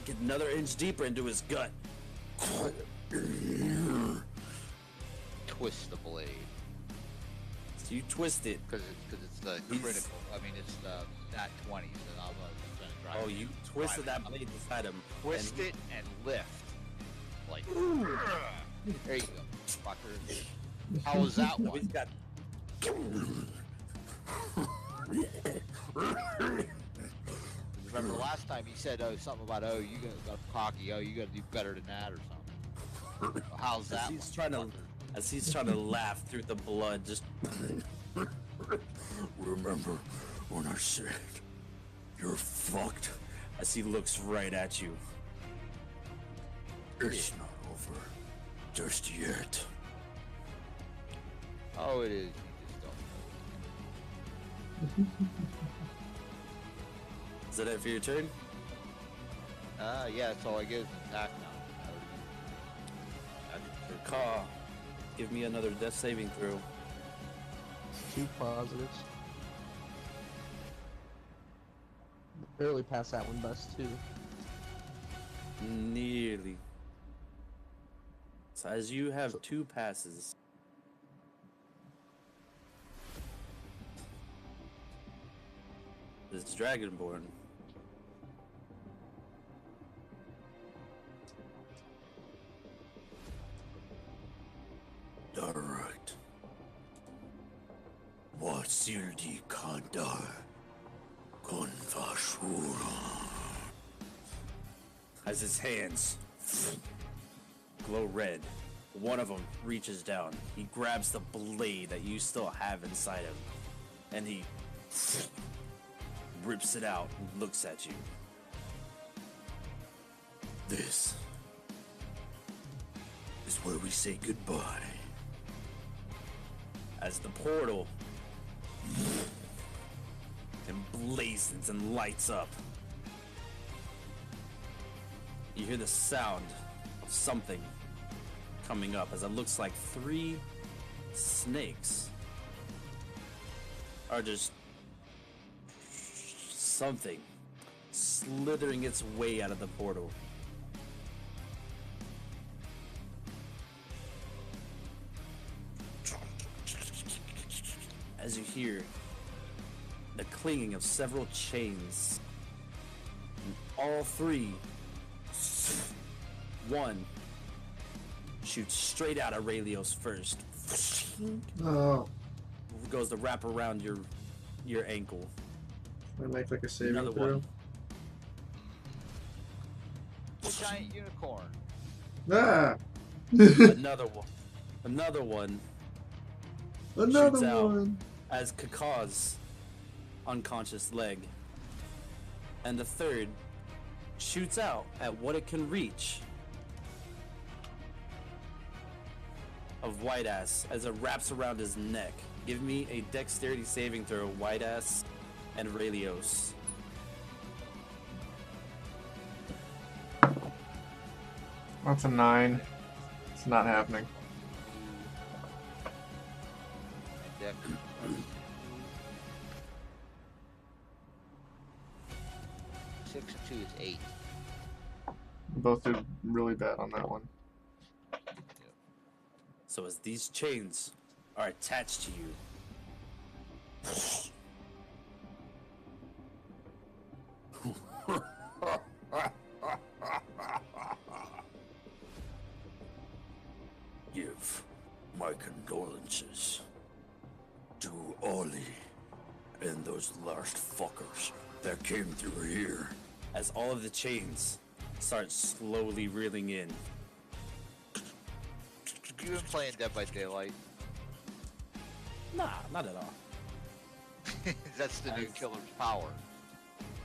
get another inch deeper into his gut. Twist the blade. So you twist it. Because it's the He's- critical. I mean, it's the nat 20, so I'm going to drive Oh, it. you twisted that blade inside him. Twist and it and lift. Like, there you go, fucker. How was that He's one? got Remember last time he said, something about, you got cocky, you got to do better than that or something. Well, how's that as he's one, trying to fucker? as he's trying to laugh through the blood, just Remember when I said you're fucked? as he looks right at you. It's not over just yet. Oh, it is. You just don't know. Is that it for your turn? Yeah, that's all I get is an attack now. Caw, give me another death saving throw. 2 positives. Barely passed that one best, too. Nearly. So as you have 2 passes, this Dragonborn Alright. Wasildi Kandar Konvashura. as his hands glow red, one of them reaches down. He grabs the blade that you still have inside him, and he rips it out and looks at you. This is where we say goodbye. As the portal emblazons and lights up, you hear the sound of something coming up as it looks like 3 snakes are just something slithering its way out of the portal. As you hear the clinging of several chains, and all 3, one shoots straight out of Raelios first, Oh, goes to wrap around your ankle. I make like a saving Another throw. one. The giant unicorn. Ah! Another one Another Shoots out. one! as Kaka's unconscious leg, and the third shoots out at what it can reach of White Ass as it wraps around his neck. Give me a dexterity saving throw, White Ass and Raelios. That's a 9. It's not happening. Deck. 6 and 2 is 8. Both did really bad on that one. So as these chains are attached to you, Give my condolences to Ollie and those last fuckers that came through here. as all of the chains start slowly reeling in. You been playing Dead by Daylight? Nah, not at all. That's the new As- killer's power.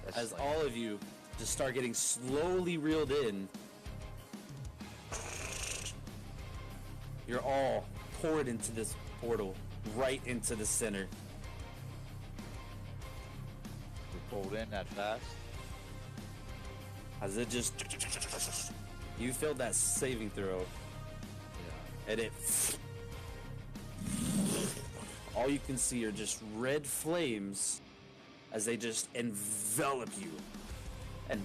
That's As like- all of you just start getting slowly reeled in, you're all poured into this portal, right into the center. we're pulled in that fast. As it just, you feel that saving throw, Yeah. and it, all you can see are just red flames as they just envelop you, and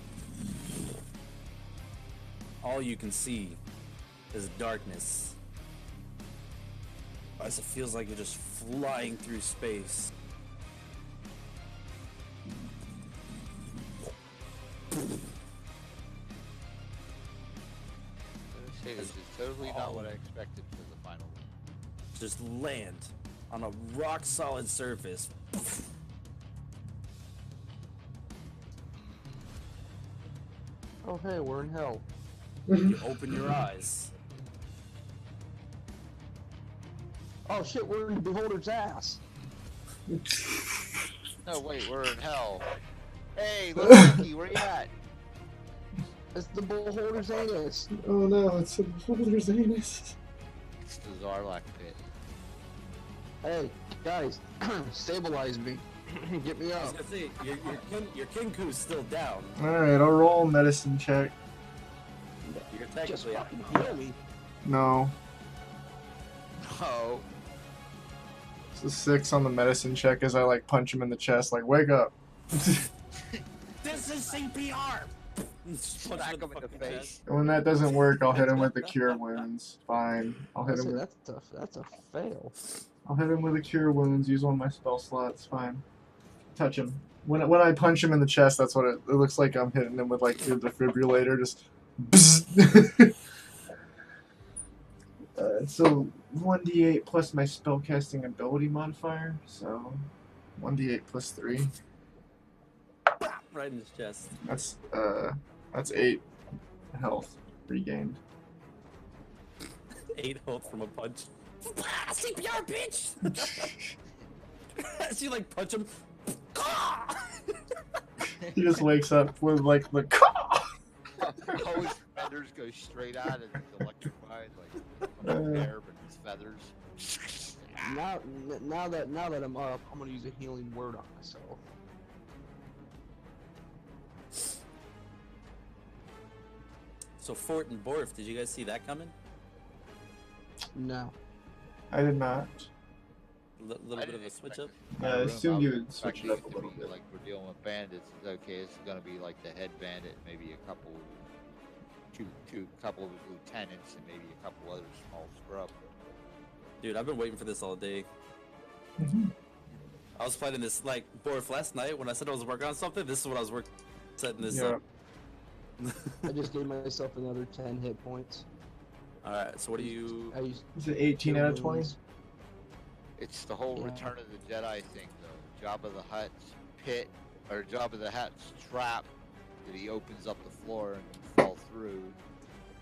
all you can see is darkness, as it feels like you're just flying through space. This is totally not what I expected for the final one. Just land on a rock solid surface. Oh hey, we're in hell. You open your eyes. Oh shit, we're in the beholder's ass. No, wait, we're in hell. Hey, little monkey, where you at? It's the beholder's anus. Oh no, it's a beholder's anus. It's the Zarlak pit. Hey, guys, stabilize me. Get me I was up. gonna say, your Kinku's still down. Alright, I'll roll a medicine check. You're Just technically fucking heal me. No. Oh, It's a 6 on the medicine check as I like punch him in the chest, like, wake up. This is CPR. Just punch smack him him in the fucking face. chest. And when that doesn't work, I'll hit him with the cure wounds. Fine. I'll hit him with That's a fail. I'll hit him with a cure wounds, use one of my spell slots, fine. Touch him. When I punch him in the chest, that's what it looks like. I'm hitting him with like the defibrillator, just bzzz. So 1d8 plus my spellcasting ability modifier, so 1d8 plus 3. Right in his chest. That's 8 health regained. 8 health from a punch. CPR, bitch! As you like punch him. He just wakes up with like the Always feathers go straight out and it's electrified like hair, but it's feathers. Now that I'm up, I'm gonna use a healing word on myself. So Fort and Borf, did you guys see that coming? No. I did not. Little bit of a switch up. I assumed you would switch it up a to little be bit. Like we're dealing with bandits. It's okay. It's gonna be like the head bandit, maybe a couple, two couple of lieutenants, and maybe a couple other small scrub. Dude, I've been waiting for this all day. Mhm. I was planning this like Borf last night when I said I was working on something. This is what I was setting this Yeah. up. I just gave myself another 10 hit points. All right. So what do you? I used Is it 18 out of 20? wounds. It's the whole Yeah. Return of the Jedi thing, though. Jabba the Hutt's pit, or Jabba the Hutt's trap that he opens up the floor and you fall through.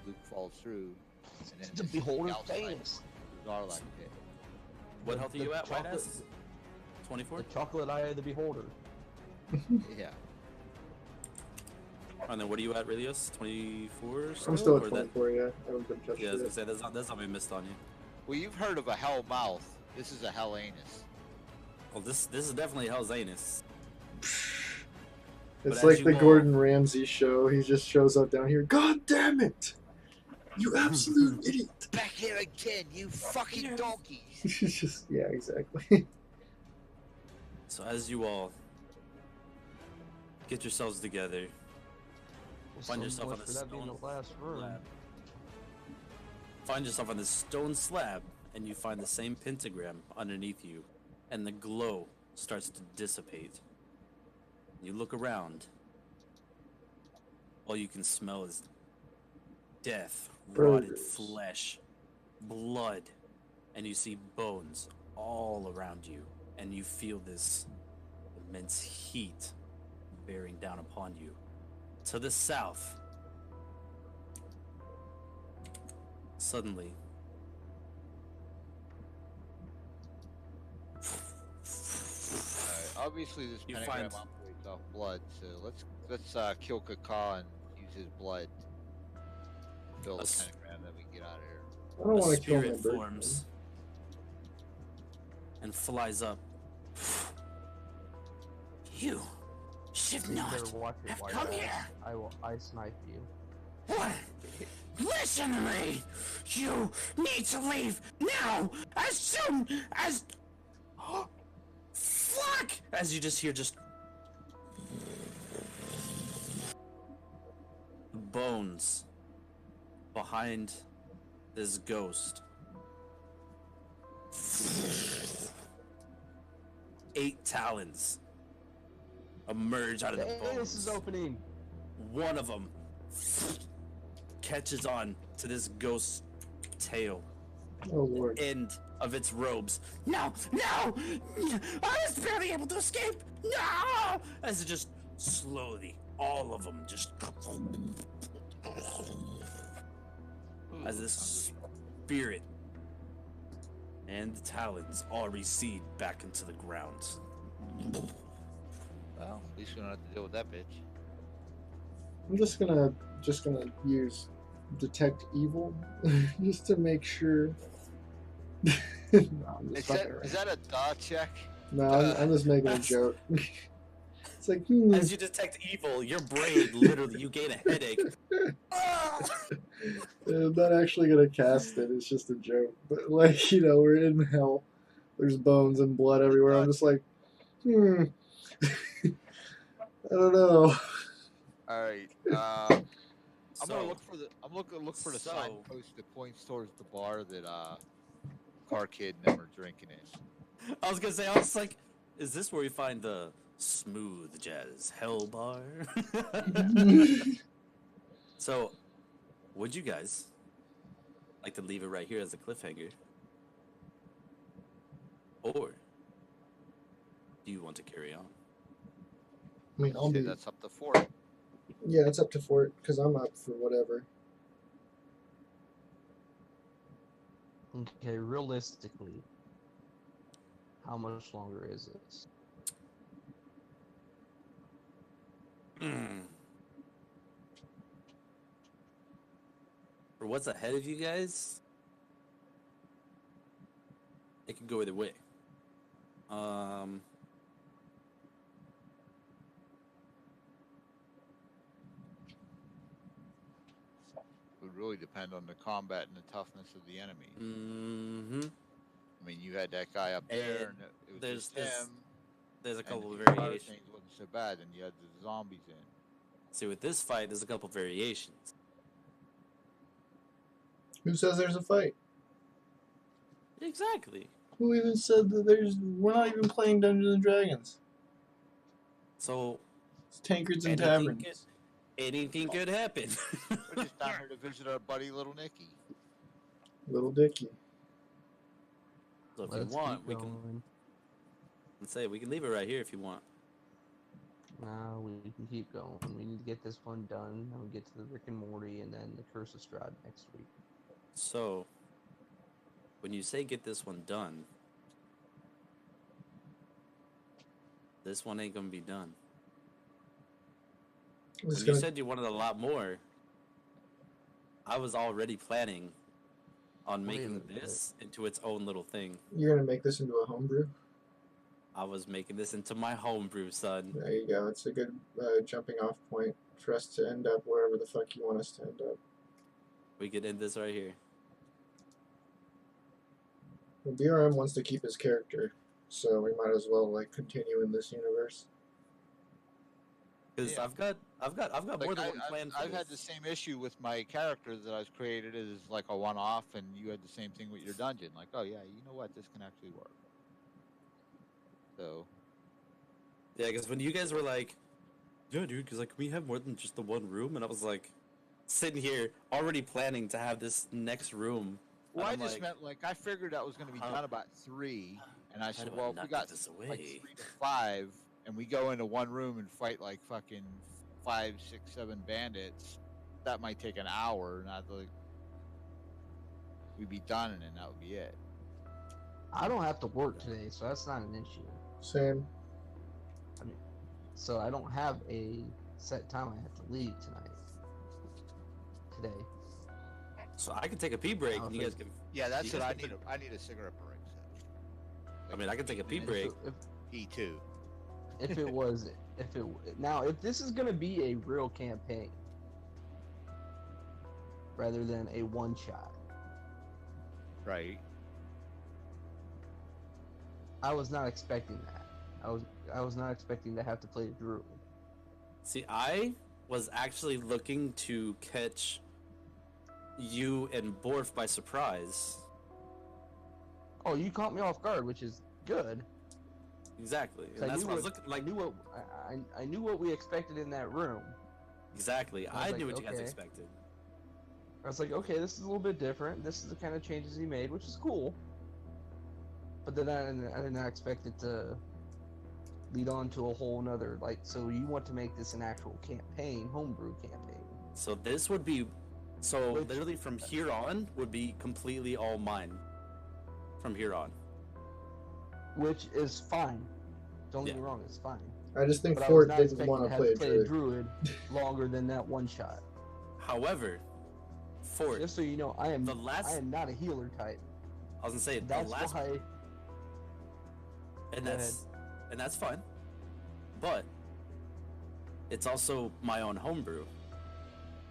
Luke falls through, and then The this is beholder's outside anus. the Zarlak pit. What health are The you at, White chocolate- Ass? 24. The chocolate eye of the beholder. Yeah. And then what are you at, Rilios? 24. I'm still at or 24, yeah. I haven't been touched Yeah, I was yet. gonna say that's not been missed on you. Well, you've heard of a hell mouth. This is a hell anus. Well, this is definitely Hell's Anus. It's as like you the all- Gordon Ramsay show. He just shows up down here. God damn it! You absolute idiot! Back here again, you fucking donkeys. It's just, yeah, exactly. So as you all get yourselves together, Well, find so yourself much on for the that being stone the last room. slab. Find yourself on this stone slab, and you find the same pentagram underneath you, and the glow starts to dissipate. You look around. All you can smell is death, rotted Burgers. flesh, blood, and you see bones all around you, and you feel this immense heat bearing down upon you. To the south, suddenly, Obviously, this You pentagram find- operates off blood, so let's kill Kaka and use his blood. Build a Us- pentagram, then we can get out of here. I don't a want to kill my spirit bird. forms and flies up. You should You not better watch it, have white come ass. here. I will eye snipe you. What? Listen to me. You need to leave now, as soon as. Fuck! As you just hear bones behind this ghost. 8 talons emerge out of the Hey, bones. this is opening. One of them catches on to this ghost's tail, Oh lord. end of its robes. No! No! I was barely able to escape! No! As it just slowly, all of them just as this spirit and the talons all recede back into the ground. Well, at least we don't have to deal with that bitch. I'm just gonna use detect evil just to make sure. No, I'm just fucking around. Is that a dot check? No, I'm just making a That's- joke. It's like, As you detect evil, your brain literally, you gain a headache. I'm not actually gonna cast it. It's just a joke. But like, we're in hell. There's bones and blood everywhere. I'm just like, I don't know. All right. I'm So, gonna look for the. I'm looking look for the So- signpost that points towards the bar that Car Kid and them are drinking in. I was gonna say, I was like, is this where we find the smooth jazz hell bar? So, would you guys like to leave it right here as a cliffhanger? Or do you want to carry on? I mean, I'll Shit, be. that's up to 4. Yeah, it's up to Fort because I'm up for whatever. Okay, realistically, how much longer is this? For what's ahead of you guys, it can go either way. It would really depend on the combat and the toughness of the enemy. Mm-hmm. I mean, you had that guy up there, and it was there's just this- him. There's a And couple of the fire variations. things wasn't so bad, and you had the zombies in. See, with this fight, there's a couple variations. Who says there's a fight? Exactly. Who even said that we're not even playing Dungeons and Dragons? So It's tankards and anything taverns. anything could happen. We're just down here to visit our buddy Little Nicky. Little Dicky. So if Let's you want, keep we can. going. Let's say we can leave it right here if you want. No, we can keep going. We need to get this one done. Then we get to the Rick and Morty, and then the Curse of Strahd next week. So, when you say get this one done, this one ain't gonna be done. I'm When just you gonna- said you wanted a lot more, I was already planning on Wait a making minute. this into its own little thing. You're gonna make this into a homebrew? I was making this into my homebrew, son. There you go. It's a good jumping off point for us to end up wherever the fuck you want us to end up. We could end this right here. Well, BRM wants to keep his character, so we might as well like continue in this universe. Because Yeah. I've got more than one plan for I've had the this. same issue with my character that I was created as like a one-off, and you had the same thing with your dungeon. Like, oh yeah, you know what? This can actually work. So Yeah, because when you guys were like, yeah, dude, because like we have more than just the one room, and I was like, sitting here already planning to have this next room. well, and I I'm just like, meant like I figured that was going to be How- done about 3, and I said, do I well, if not we give got this like away? 3 to 5, and we go into one room and fight like fucking 5, 6, 7 bandits, that might take an hour. Not like we'd be done, and then that would be it. I don't have to work today, so that's not an issue. Same. So I don't have a set time I have to leave tonight. Today. So I can take a pee break, and you guys can. Yeah, that's You it. guys I can need I need a cigarette break. So. I mean, I can take a pee If break. it- E2. if it was if this is gonna be a real campaign rather than a one shot, Right. I was not expecting that. I was not expecting to have to play a druid. See, I was actually looking to catch you and Borf by surprise. Oh, you caught me off guard, which is good. Exactly, 'Cause and I that's knew what I was what- looking like. I knew what we expected in that room. Exactly, I was I like, knew what you guys okay. expected. I was like, okay, this is a little bit different. This is the kind of changes he made, which is cool. But then I did not expect it to lead on to a whole nother, like, so you want to make this an actual campaign, homebrew campaign. So this would be, so Which- literally from here on would be completely all mine. From here on. Which is fine. Don't get Yeah. me wrong, it's fine. I just think But I was Fort not didn't expecting want to to have play to play a druid longer than that one shot. However, Fort, Just so you know, I am The last- I am not a healer type. I was gonna say the That's last, why. and Go that's fine, but it's also my own homebrew,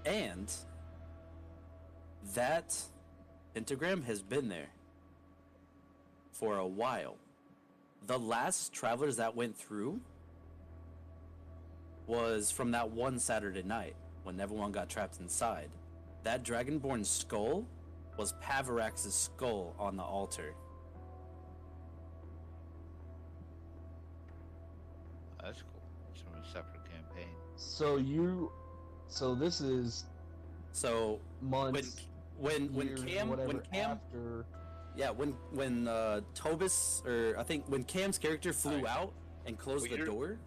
and that pentagram has been there for a while. The last travelers that went through was from that one Saturday night when everyone got trapped inside. That dragonborn skull was Pavarax's skull on the altar. That's cool. It's from a separate campaign. So this is So months, when years, Cam whatever Cam after. yeah when Tobis, or I think when Cam's character flew Alright. out and closed Well, the you're- door.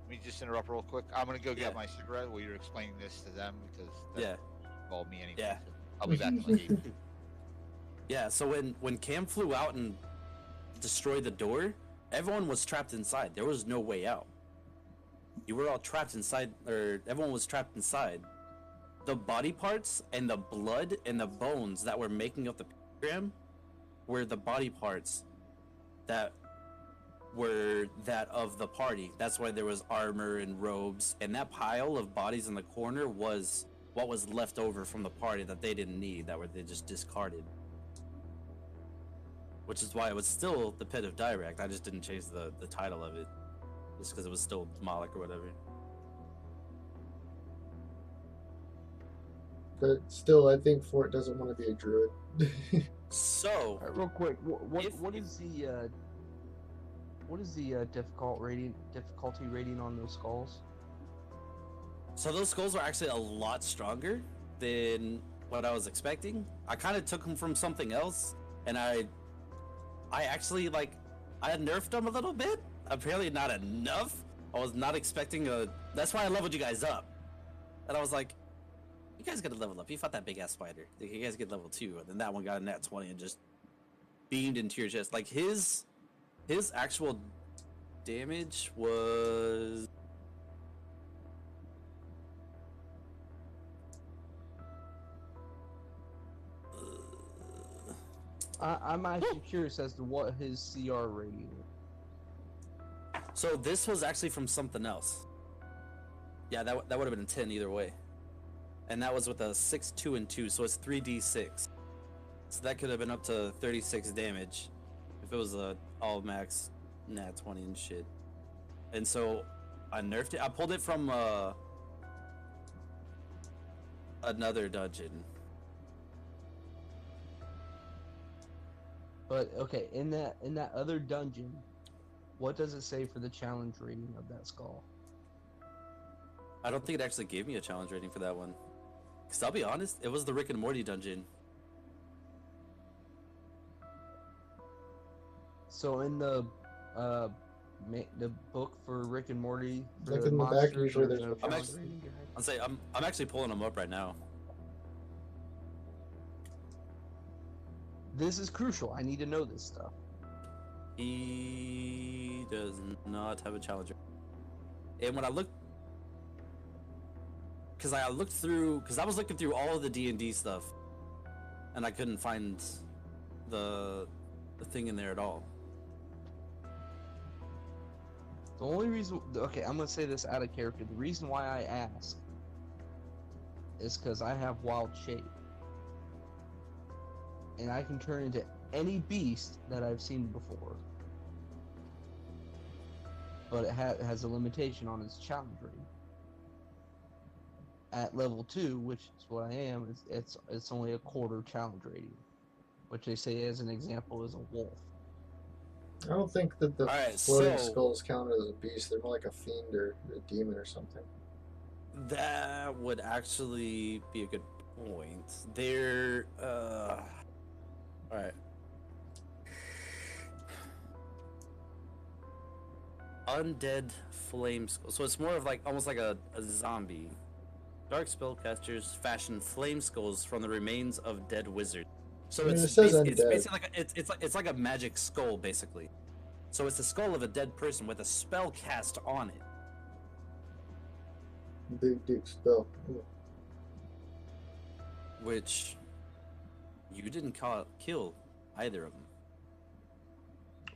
Let me just interrupt real quick. I'm gonna go Yeah. get my cigarette while you're explaining this to them because that Yeah. involved me anyway. Yeah. So I'll be back in like 8. Yeah, so when Cam flew out and destroyed the door, everyone was trapped inside. There was no way out. You were all trapped inside, or everyone was trapped inside. The body parts and the blood and the bones that were making up the pentagram were the body parts that were that of the party. That's why there was armor and robes, and that pile of bodies in the corner was what was left over from the party that they didn't need, that were they just discarded. Which is why it was still the Pit of Direct. I just didn't change the title of it, just because it was still Moloch or whatever. But still, I think Fort doesn't want to be a druid. So, All right, real quick, what If- what is the difficulty rating on those skulls? so those skulls were actually a lot stronger than what I was expecting. I kind of took them from something else, and I actually I had nerfed them a little bit. Apparently not enough. I was not expecting a. That's why I leveled you guys up, and I was like, "You guys gotta level up. You fought that big ass spider. You guys get level 2." And then that one got a nat 20 and just beamed into your chest. Like his actual damage was. I'm actually curious as to what his CR rating is. So this was actually from something else. Yeah, that would have been a 10 either way. and that was with a 6, 2, and 2, so it's 3d6. So that could have been up to 36 damage if it was a all max nat 20 and shit. And so I nerfed it. I pulled it from another dungeon. But okay, in that other dungeon, what does it say for the challenge rating of that skull? I don't think it actually gave me a challenge rating for that one. Because I'll be honest, it was the Rick and Morty dungeon. So in the book for Rick and Morty, for Like the in the back, monsters, usually there's there's no a challenge box. rating guide. I'm actually pulling them up right now. This is crucial. I need to know this stuff. He does not have a challenge rating. And when I looked, because I was looking through all of the D&D stuff, and I couldn't find the thing in there at all. The only reason, okay, I'm gonna say this out of character. The reason why I ask is because I have wild shape, and I can turn into any beast that I've seen before. But it has a limitation on its challenge rating. At level 2, which is what I am, it's only a quarter challenge rating, which they say as an example is a wolf. I don't think that the Alright, floating so- skulls count as a beast. They're more like a fiend or a demon or something. That would actually be a good point. They're alright. Undead flame skull. So it's more of like almost like a zombie. Dark spellcasters fashion flame skulls from the remains of dead wizards. So I mean, it's it says it's undead. basically like it's like a magic skull basically. So it's the skull of a dead person with a spell cast on it. Big dick spell. Which you didn't kill either of them.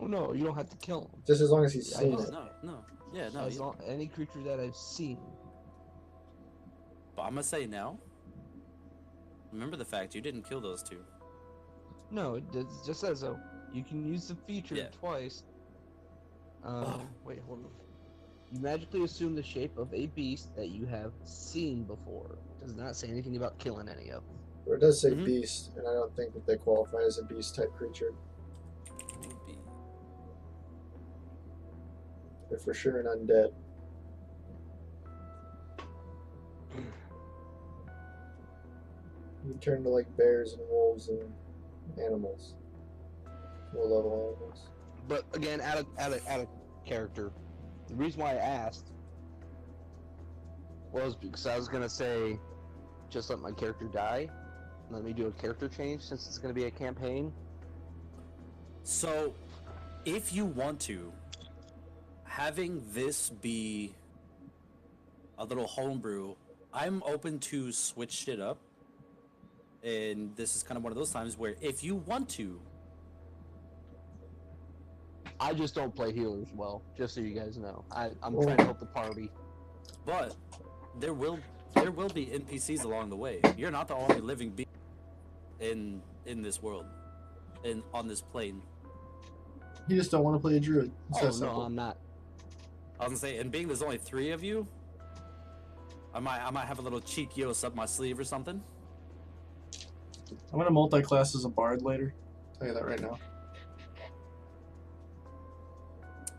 Oh no, you don't have to kill them. Just as long as he's I seen just- it. No. Yeah, no. As long, any creature that I've seen. But I'm gonna say now. Remember the fact you didn't kill those two. No, it just says so. You can use the feature Yeah. twice. Wait, hold on. You magically assume the shape of a beast that you have seen before. Does not say anything about killing any of them. Or it does say Mhm. beast, and I don't think that they qualify as a beast type creature. Would be. They're for sure an undead. You turn to like bears and wolves and animals. Low level animals. But again, out of character. The reason why I asked was because I was gonna say, just let my character die. Let me do a character change since it's gonna be a campaign. So, if you want to, having this be a little homebrew, I'm open to switch shit up. And this is kind of one of those times where if you want to, I just don't play healers well, just so you guys know. I'm Well- trying to help the party. but there will be NPCs along the way. You're not the only living being in this world, on this plane. You just don't want to play a druid. It's Oh that no, simple. I'm not. I was gonna say, and being there's only 3 of you, I might have a little cheek yos up my sleeve or something. I'm gonna multi-class as a bard later. Tell you that right now.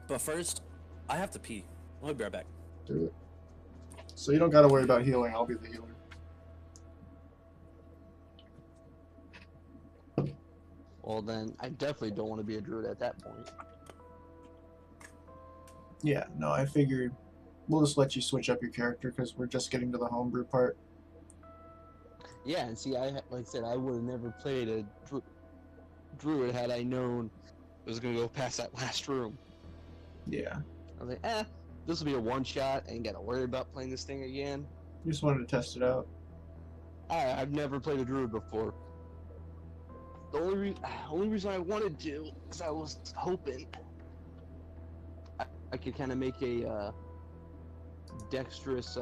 But first, I have to pee. I'll be right back. Do it. So you don't gotta worry about healing. I'll be the healer. Well then, I definitely don't want to be a druid at that point. Yeah, no, I figured we'll just let you switch up your character because we're just getting to the homebrew part. Yeah, and see, like I said, I would have never played a druid had I known it was gonna go past that last room. Yeah. I was like, this will be a one shot. I ain't gotta worry about playing this thing again. You just wanted to test it out. I've never played a druid before. The only reason I wanted to is I was hoping I could kind of make a dexterous,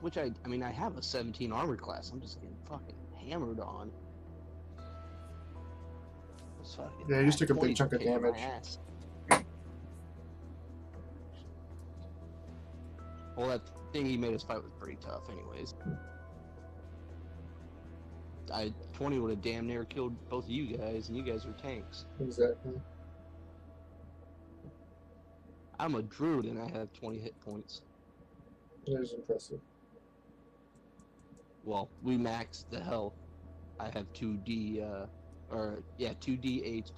which I mean, I have a 17 armor class. I'm just getting fucking hammered on. It's fucking Yeah, you just that took a big 20's chunk of kicking my damage. ass. Well, that thing he made us fight was pretty tough, anyways. 20 would have damn near killed both of you guys, and you guys are tanks. Exactly. I'm a druid, and I have 20 hit points. It was impressive. Well, we maxed the health. I have 2d8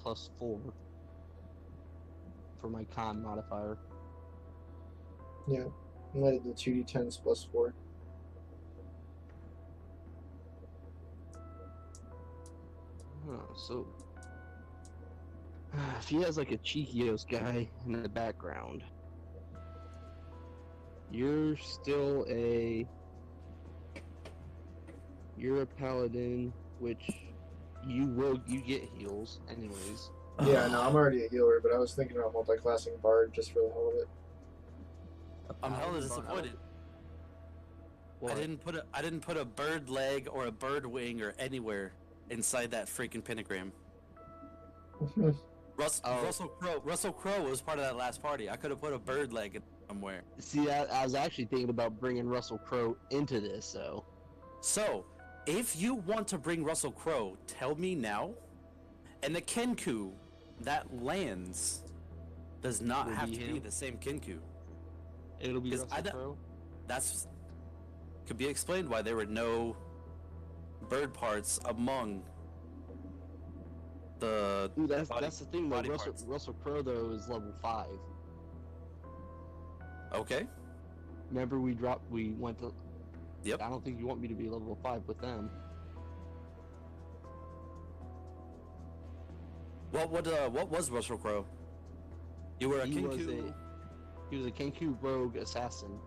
plus 4 for my con modifier. Yeah. I did the 2d10s plus 4. So if he has like a Cheekios guy in the background, you're a paladin, which you get heals anyways. Yeah, no, I'm already a healer, but I was thinking about multi-classing Bard just for the hell of it. I'm hella Paladin, disappointed. What? I didn't put a bird leg or a bird wing or anywhere inside that freaking pentagram. Russell Crowe was part of that last party. I could have put a bird leg in somewhere. See, I was actually thinking about bringing Russell Crowe into this, though. So, if you want to bring Russell Crowe, tell me now. And the Kenku that lands does not Will have be to him? be the same Kenku. It'll be 'Cause Russell Crowe. That's could be explained why there were no bird parts among the Ooh, that's body- the thing though. body parts. Russell Crowe though is level 5. Okay. Remember we went to. Yep. I don't think you want me to be level 5 with them. What was Russell Crowe? You were a He was Kenku. He was a Kenku rogue assassin.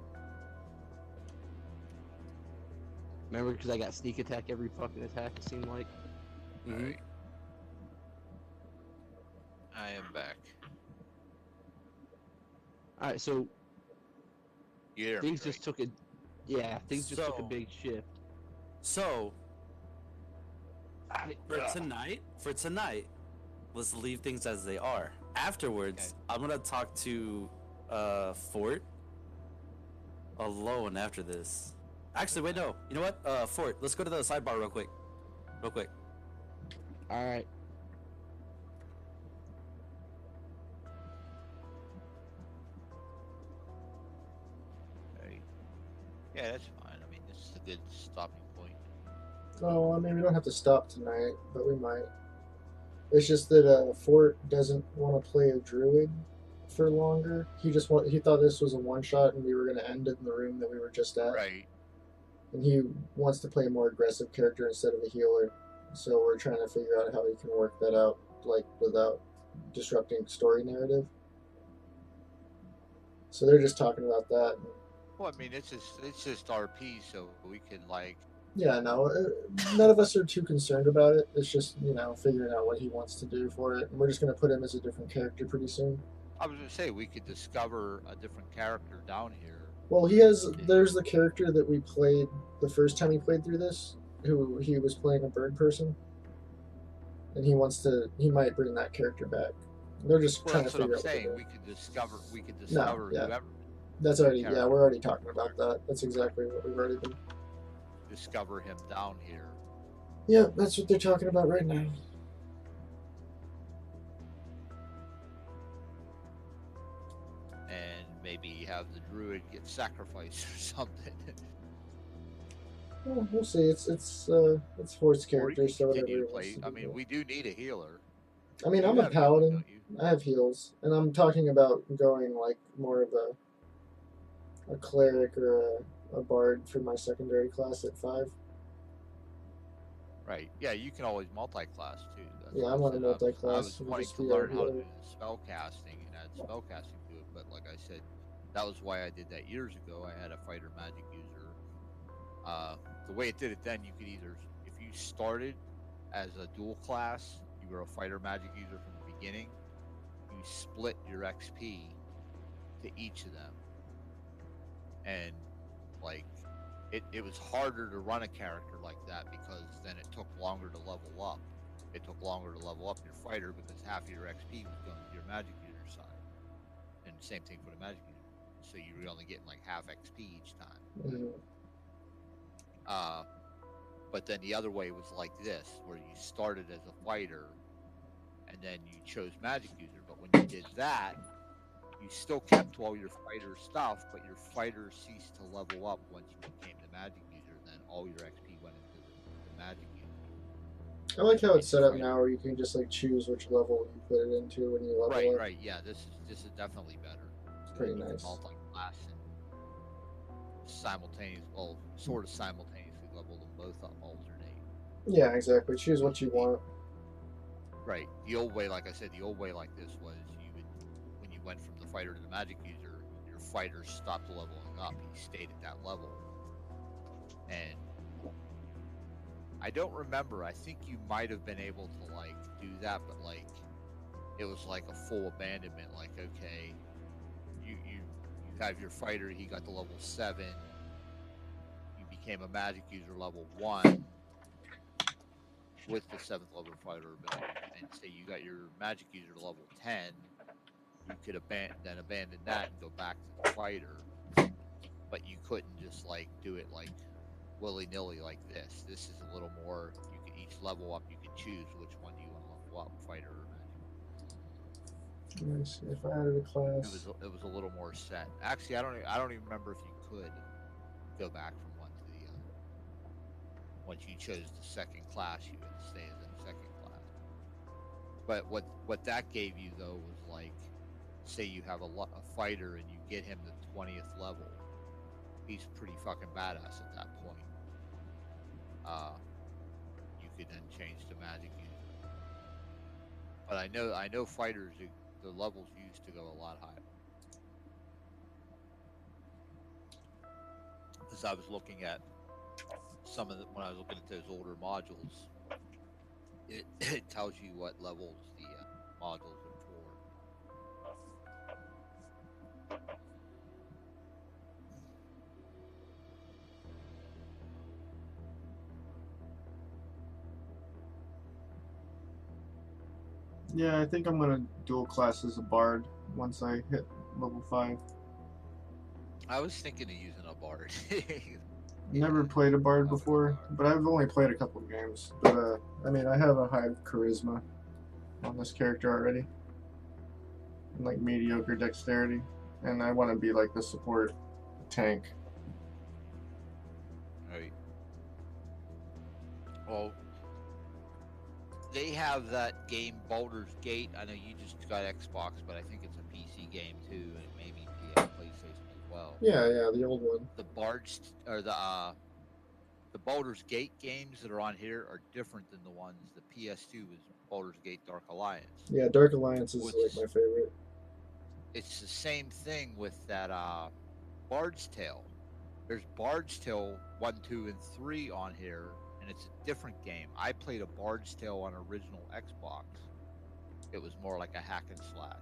Remember, because I got sneak attack every fucking attack. It seemed like. Mhm. Alright. I am back. All right, so You hear me, things just took a. Yeah, things just took a So- big shift. So for tonight, let's leave things as they are. Afterwards, I'm gonna talk to Fort alone after this. Actually, wait, no. You know what? Fort, let's go to the sidebar real quick. Real quick. All right. Right. Yeah, that's fine. I mean, this is a good stopping point. Oh, I mean, we don't have to stop tonight, but we might. It's just that Fort doesn't want to play a druid for longer. He thought this was a one shot and we were going to end it in the room that we were just at. Right. And he wants to play a more aggressive character instead of a healer. So we're trying to figure out how we can work that out, like without disrupting story narrative. So they're just talking about that. Well, I mean, it's just RP, so we can like. Yeah, no, none of us are too concerned about it. It's just, figuring out what he wants to do for it. And we're just going to put him as a different character pretty soon. I was gonna say we could discover a different character down here. Well, there's the character that we played the first time he played through this, who he was playing a bird person. And he might bring that character back. They're just Well, trying that's to what figure I'm out what to saying. do. We could discover yeah. whoever. That's already, character. we're already talking about that. That's exactly what we've already been. Discover him down here. Yeah, that's what they're talking about right now. And maybe have the druid get sacrificed or something. Well, we'll see. It's Fort's Or you character, can so whatever continue he to wants play. to I do. mean, we do need a healer. I mean, You I'm a have healing, paladin. don't you? I have heals, and I'm talking about going like more of a cleric or a bard for my secondary class at 5. Right. Yeah, you can always multi-class too. That's Yeah, what I'm I on a said. multi-class. I was We'll wanting just to be learn a how to do healer. the spell casting and add spell casting to it, but like I said, that was why I did that years ago. I had a fighter magic user. The way it did it then, you could either, if you started as a dual class, you were a fighter magic user from the beginning, you split your XP to each of them. And Like, it was harder to run a character like that because then it took longer to level up. It took longer to level up your fighter because half of your XP was going to your magic user side. And same thing for the magic user. So you were only getting like half XP each time. Mhm. But then the other way was like this, where you started as a fighter and then you chose magic user. But when you did that, you still kept all your fighter stuff, but your fighter ceased to level up once you became the magic user. Then all your XP went into the magic user. I like how it's set up Right. now, where you can just like choose which level you put it into when you level Right, up. right, yeah. This is definitely better. It's pretty You can nice. multi-class and sort of simultaneously level them both up, alternate. Yeah, exactly. Choose what you want. Right. The old way, like I said, the old way like this was you would, when you went from the fighter to the magic user, your fighter stopped leveling up. He stayed at that level. And I don't remember. I think you might have been able to like do that, but like it was like a full abandonment. Like, okay, you have your fighter. He got to level 7. You became a magic user level 1 with the 7th level fighter ability, and say you got your magic user to level 10. You could abandon that and go back to the fighter, but you couldn't just like do it like willy-nilly like this. This is a little more. You can each level up. You can choose which one do you want to level up, fighter or magic. Let me see if I added a class. It was a little more set. Actually, I don't even remember if you could go back from one to the other. Once you chose the second class, you had to stay as that second class. But what that gave you though was like, say you have a fighter and you get him to 20th level, he's pretty fucking badass at that point. You could then change to magic user. But I know fighters, the levels used to go a lot higher. Because I was looking at when I was looking at those older modules, it tells you what levels the modules are for. Yeah, I think I'm gonna dual class as a bard once I hit level 5. I was thinking of using a bard. Never played a bard I would before, bard. but I've only played a couple of games. But I mean, I have a high charisma on this character already, and like mediocre dexterity, and I want to be like the support tank. Right. Well, they have that game Baldur's Gate. I know you just got Xbox, but I think it's a PC game too, and it may be PlayStation as well. Yeah, the old one. The Bards or the Baldur's Gate games that are on here are different than the ones. The PS2 was Baldur's Gate Dark Alliance. Yeah, Dark Alliance is Which like my favorite. It's the same thing with that Bard's Tale. There's Bard's Tale 1, 2, and 3 on here, and it's a different game. I played a Bard's Tale on original Xbox. It was more like a hack and slash.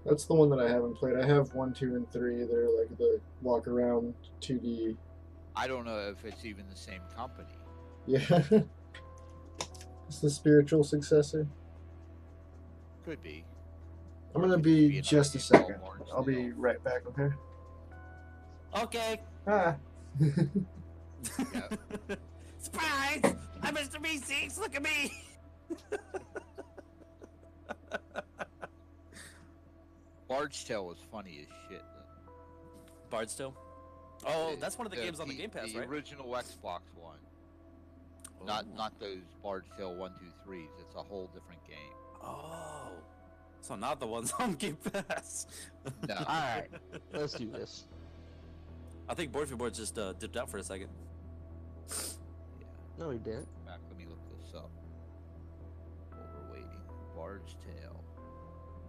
That's the one that I haven't played. I have 1, 2, and 3. They're like the walk around 2D. I don't know if it's even the same company. Yeah. It's the spiritual successor. Could be. I'm Or gonna it could just be another just a game called second. Bard's I'll be Tale. right back, okay? Okay. Ah. Yeah. Surprise! I'm Mr. B6. Look at me. Bard's Tale was funny as shit. Though. Bard's Tale. Oh, The- that's one of the games on the Game Pass, the right? original Xbox one. Not those Bard's Tale 1, 2, 3s. It's a whole different game. Oh, so not the ones on Game Pass. No. All right, let's do this. I think Borf Buppo just dipped out for a second. No, he didn't. Back, let me look this up. While we're waiting. Bard's Tale.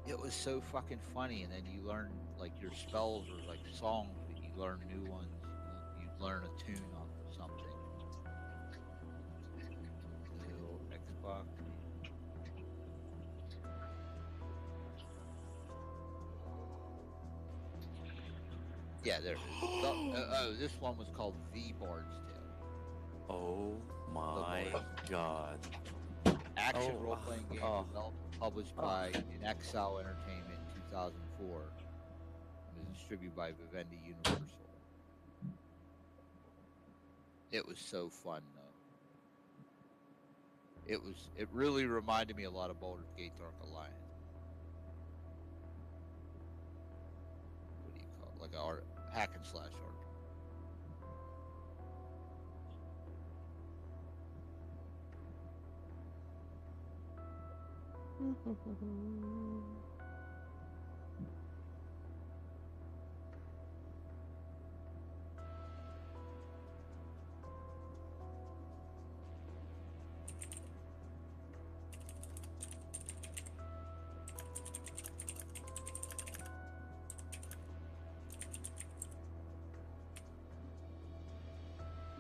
It was so fucking funny, and then you learn like your spells or like songs, but you learn new ones. You learn a tune on something. Little Xbox. Yeah, there it is. Oh, this one was called The Bard's Tale. Oh my god. Action Oh, role-playing game developed and published by In Exile Entertainment in 2004. It was distributed by Vivendi Universal. It was so fun, though. It really reminded me a lot of Baldur's Gate Dark Alliance. What do you call it? Like a hack and slash art.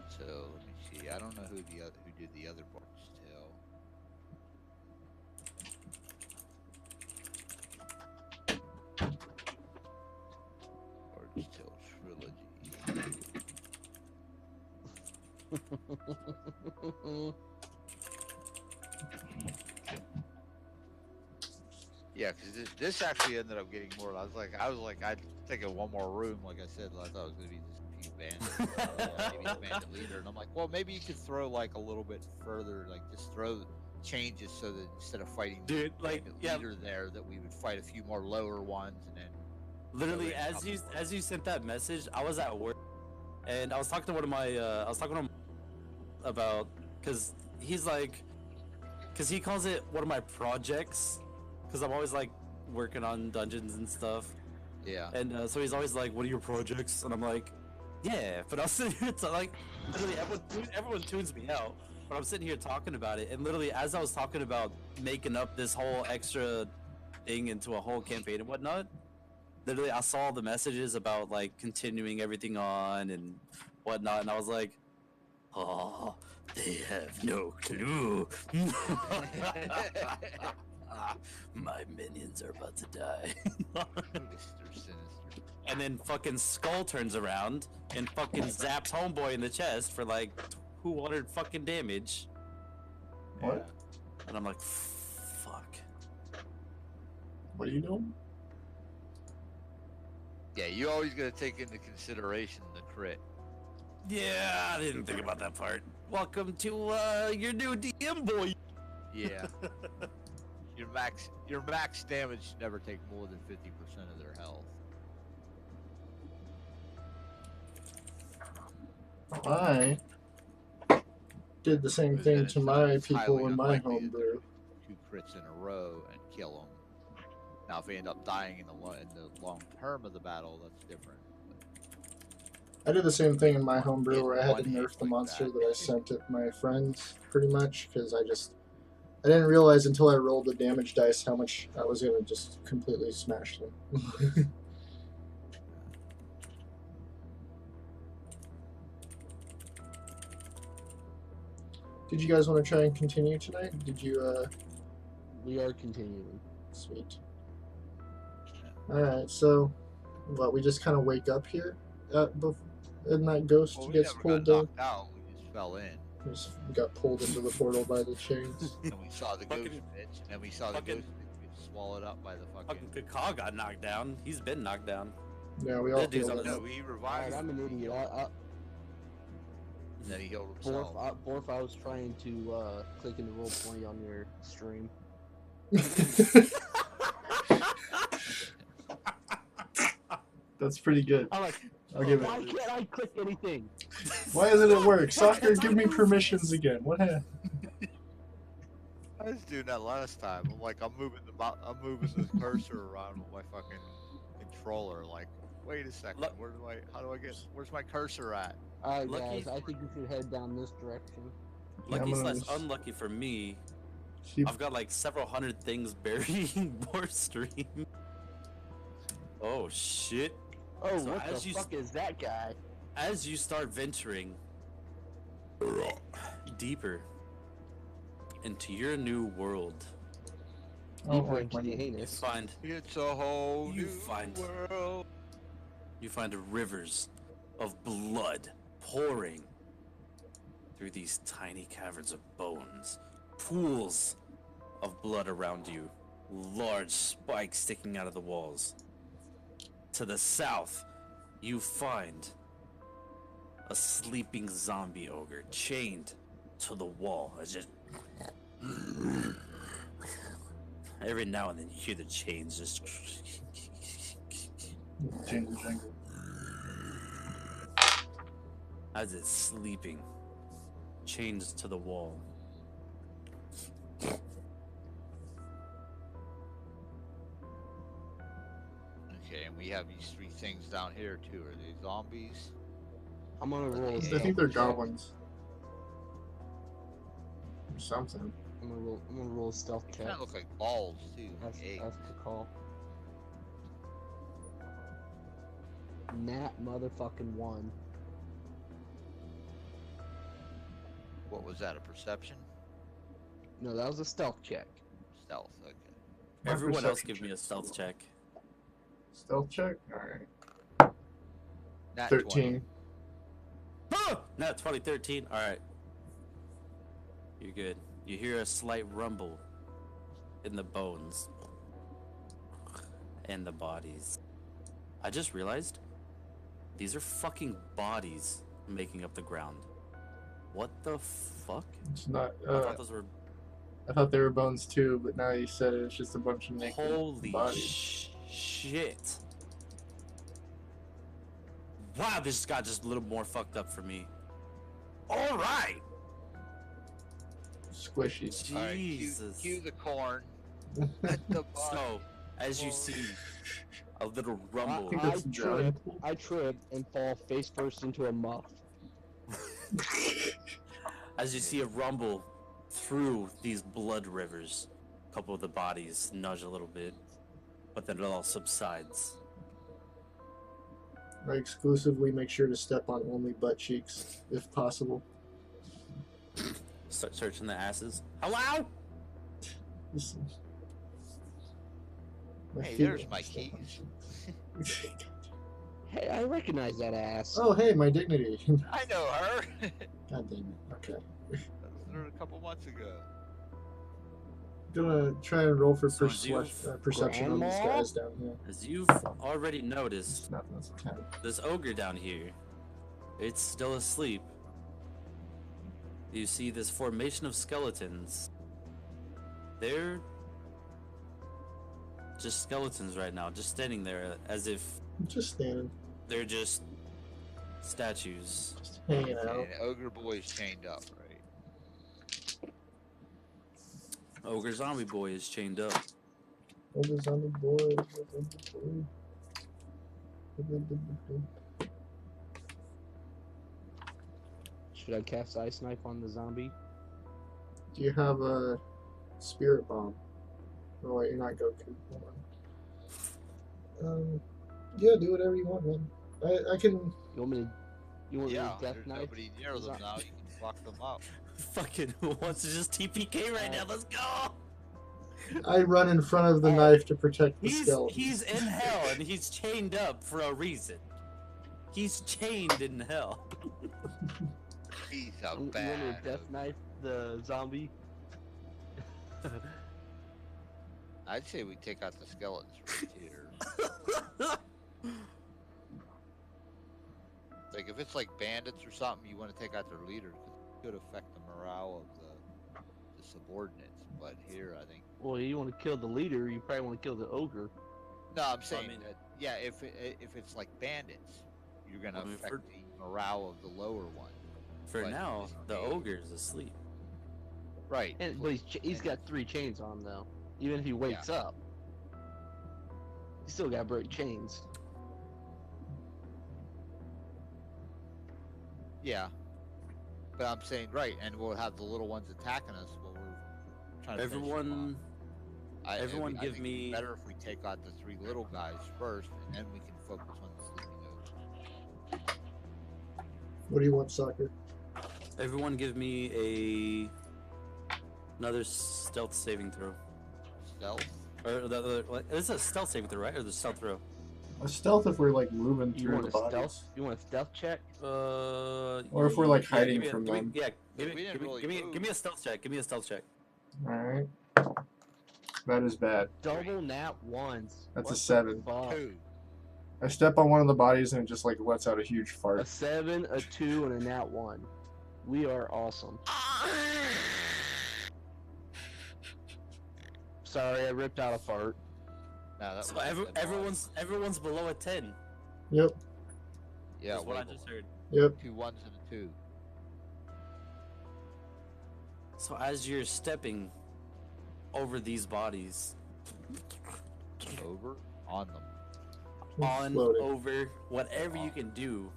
So let me see. I don't know who did the other Bard's Tale. Bard's Tale trilogy. Yeah, because this actually ended up getting more. I was like, I'd take one more room. Like I said, I thought it was gonna be just a few bandits, maybe the bandit leader, and I'm like, well, maybe you could throw like a little bit further, like just throw changes so that instead of fighting Dude, the like, bandit yeah. leader there, that we would fight a few more lower ones, and then Literally, Go ahead, as you sent that message, I was at work, and I was talking to one of my, about, cause he's like, cause he calls it one of my projects, cause I'm always like working on dungeons and stuff, yeah, and so he's always like, "What are your projects?" And I'm like, "Yeah," but I'm sitting here to like, literally everyone tunes me out, but I'm sitting here talking about it, and literally as I was talking about making up this whole extra thing into a whole campaign and whatnot. Literally, I saw the messages about like continuing everything on and whatnot, and I was like, "Oh, they have no clue. My minions are about to die." Mr. Sinister. And then fucking Skull turns around and fucking zaps Homeboy in the chest for like 200 fucking damage, What? and I'm like, "Fuck." What are you doing? Yeah, you always got to take into consideration the crit. Yeah, I didn't think about that part. Welcome to your new DM, boy. Yeah. Your max damage should never take more than 50% of their health. I did the same Because thing then to it's my highly people in my unlikely that homebrew. they're gonna do 2 crits in a row and kill them. Now, if they end up dying in the long term of the battle, that's different. I did the same thing in my One homebrew hit- where I had one to hit nerf the like monster that. that I sent at my friends, pretty much, because I didn't realize until I rolled the damage dice how much I was gonna just completely smash them. Did you guys want to try and continue tonight? Did you, We are continuing. Sweet. Alright, so, what, we just kind of wake up here? And that ghost Well, we gets never pulled got down? knocked out. We just fell in. We just got pulled into the portal by the chains. And we saw the ghost Fucking- bitch. And then we saw the fucking- ghost bitch get swallowed up by the Fucking fucking... Kakal got knocked down. He's been knocked down. Yeah, we all That dude's feel on that. No, he Alright, revived I'm him. an idiot. And then he healed himself. Borf, I was trying to click into roll 20 on your stream. That's pretty good. I'm like, I'll give why it. can't I click anything? Why doesn't it work? Soccer, give me permissions again. What happened? I was doing that last time. I'm like, I'm moving the cursor around with my fucking controller. Like, wait a second, Look- where's my cursor at? Alright, Lucky- guys, I think we should head down this direction. Yeah, Lucky I'm gonna slash just- unlucky for me, Keep- I've got like several hundred things buried in Borf stream. Oh shit. Oh, So what as the you fuck is that guy? As you start venturing deeper into your new world, Oh, Deeper wait, into my the name. you anus. find It's a whole You new find- world. You find rivers of blood pouring through these tiny caverns of bones, pools of blood around you, large spikes sticking out of the walls. To the south, you find a sleeping zombie ogre chained to the wall. It's just every now and then you hear the chains just Jingle jangle. as it's sleeping, chains to the wall. Okay, and we have these three things down here too. Are they zombies? I'm gonna roll. I a think they're stealth check. goblins. Or something. I'm gonna roll a stealth They check. kind of look like balls too. That's Like eggs. the call. Nat motherfucking 1. What was that? A perception? No, that was a stealth check. Stealth. Okay. My Everyone else perception give me a stealth check. Stealth check? Alright. Nat 13. Ah! Nat 20, 13. Alright. You're good. You hear a slight rumble in the bones and the bodies. I just realized these are fucking bodies making up the ground. What the fuck? It's not. I thought those were. I thought they were bones too, but now you said it, it's just a bunch of naked Holy bodies. shit. Wow, this got just a little more fucked up for me. Alright! Squishy. All right, Jesus. cue the corn. Let the body. So, as you see, a little rumble. think I that's trip. I trip and fall face first into a muff. As you see a rumble through these blood rivers, a couple of the bodies nudge a little bit, but then it all subsides. I exclusively make sure to step on only butt cheeks, if possible. Start searching the asses. Hello? This- Hey, feet there's are my step on keys. cheeks. Hey, I recognize that ass. Oh, hey, my dignity. I know her. God damn it. Okay. That was her a couple months ago. Gonna try and roll for So as you've- perception on these Grandma? guys down here. As you've already noticed, That's a 10. this ogre down here, it's still asleep. You see this formation of skeletons. They're just skeletons right now, just standing there as if Just standing, they're just statues. just hanging out. And Ogre Boy's chained up, right? Ogre Zombie Boy is chained up. Oh, the zombie boy. Should I cast Ice Knife on the zombie? Do you have a spirit bomb? Oh wait, you're not Goku. Hold on. Yeah, do whatever you want, man. I can. You want me to? You want me Yeah, to death there's knife? nobody near them now. You can fuck them up. Fucking who wants to just TPK right now? Let's go! I run in front of the knife to protect the skeleton. He's in hell and he's chained up for a reason. He's chained in hell. He's a You want me bad. to death knife the zombie? I'd say we take out the skeletons right here. Like if it's like bandits or something, you want to take out their leader because it could affect the morale of the subordinates. But here, I think. Well, you want to kill the leader, you probably want to kill the ogre. No, I'm saying mean- that, yeah, if it's like bandits, you're gonna I mean, affect for- the morale of the lower one. For But now, it's the chained. ogre is asleep. Right. And but he's got 3 chains on though. Even if he wakes up, he still got break chains. Yeah. But I'm saying right, and we'll have the little ones attacking us while we're trying to finish them Everyone, off. everyone I give think me- it's better if we take out the 3 little guys first, and then we can focus on the sleeping ogre. What do you want, soccer? everyone give me another stealth saving throw. Stealth. Or what, it's a stealth saving throw, right? Or the stealth throw? A stealth if we're like moving You through want the a bodies. stealth? You want a stealth check? Or if we're, like, hiding from them. We didn't really give me move. a stealth check. Give me a stealth check. Alright. That is bad. Double nat ones. That's What a the 7. fuck? 2. I step on one of the bodies and it just like lets out a huge A fart. 7, a 2, and a nat 1. We are awesome. Sorry, I ripped out a fart. No, that So was everyone's below a 10. Yep. yeah, Is what I way just below. heard. Yep. 2 1s and a 2. So as you're stepping over these bodies, Over on them. on, Floating. over, whatever you can do,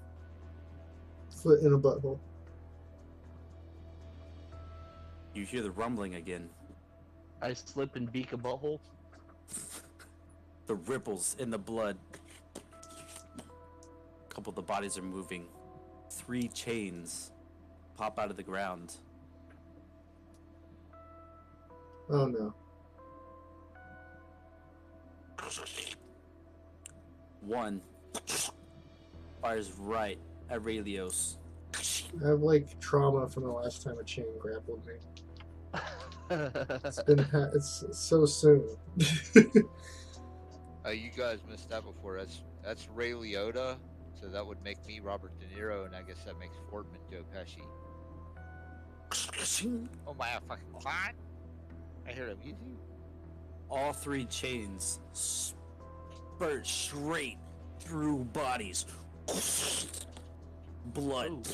Foot in a butthole. you hear the rumbling again. I slip and beak a butthole. The ripples in the blood. A couple of the bodies are moving. 3 chains pop out of the ground. Oh no. One fires right at Raylios. I have like trauma from the last time a chain grappled me. It's so soon. You guys missed that before. That's Ray Liotta, so that would make me Robert De Niro, and I guess that makes Fordman Joe Pesci. Oh my fucking god! I hear the music. All 3 chains spurt straight through bodies. Blood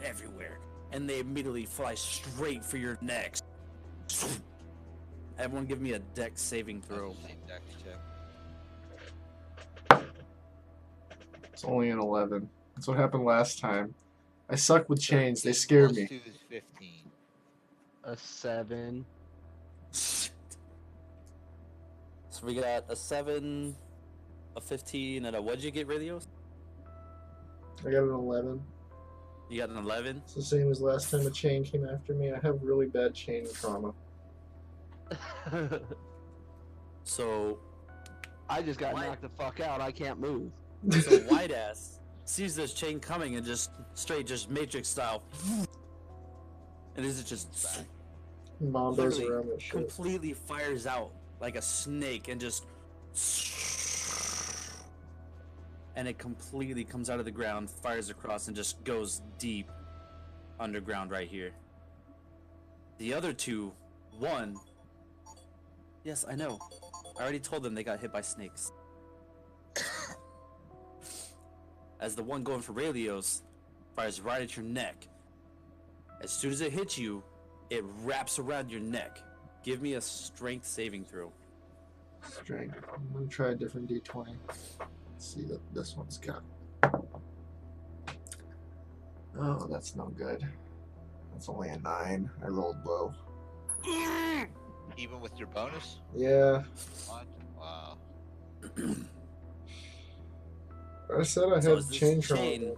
everywhere. And they immediately fly straight for your necks. Everyone give me a dex saving throw. That's the same dex check. It's only an 11. That's what happened last time. I suck with chains. They scare Plus me. 2 is 15. A 7. So we got a 7, a 15, and a what'd you get, Radios? I got an 11. You got an 11? It's the same as last time a chain came after me. I have really bad chain trauma. So I just got What? knocked the fuck out. I can't move. White ass sees this chain coming and just straight just Matrix style. And is it just Mom goes literally around that shit. completely fires out like a snake and just and it completely comes out of the ground, fires across, and just goes deep underground right here. The other 2, one, yes, I know. I already told them they got hit by snakes. As the one going for Raylios fires right at your neck. As soon as it hits you, it wraps around your neck. Give me a strength saving throw. Strength. I'm gonna try a different D20. Let's see what this one's got. Oh, that's no good. That's only a 9. I rolled low. Even with your bonus? Yeah. What? Wow. I said I So had is this chain chain- trauma.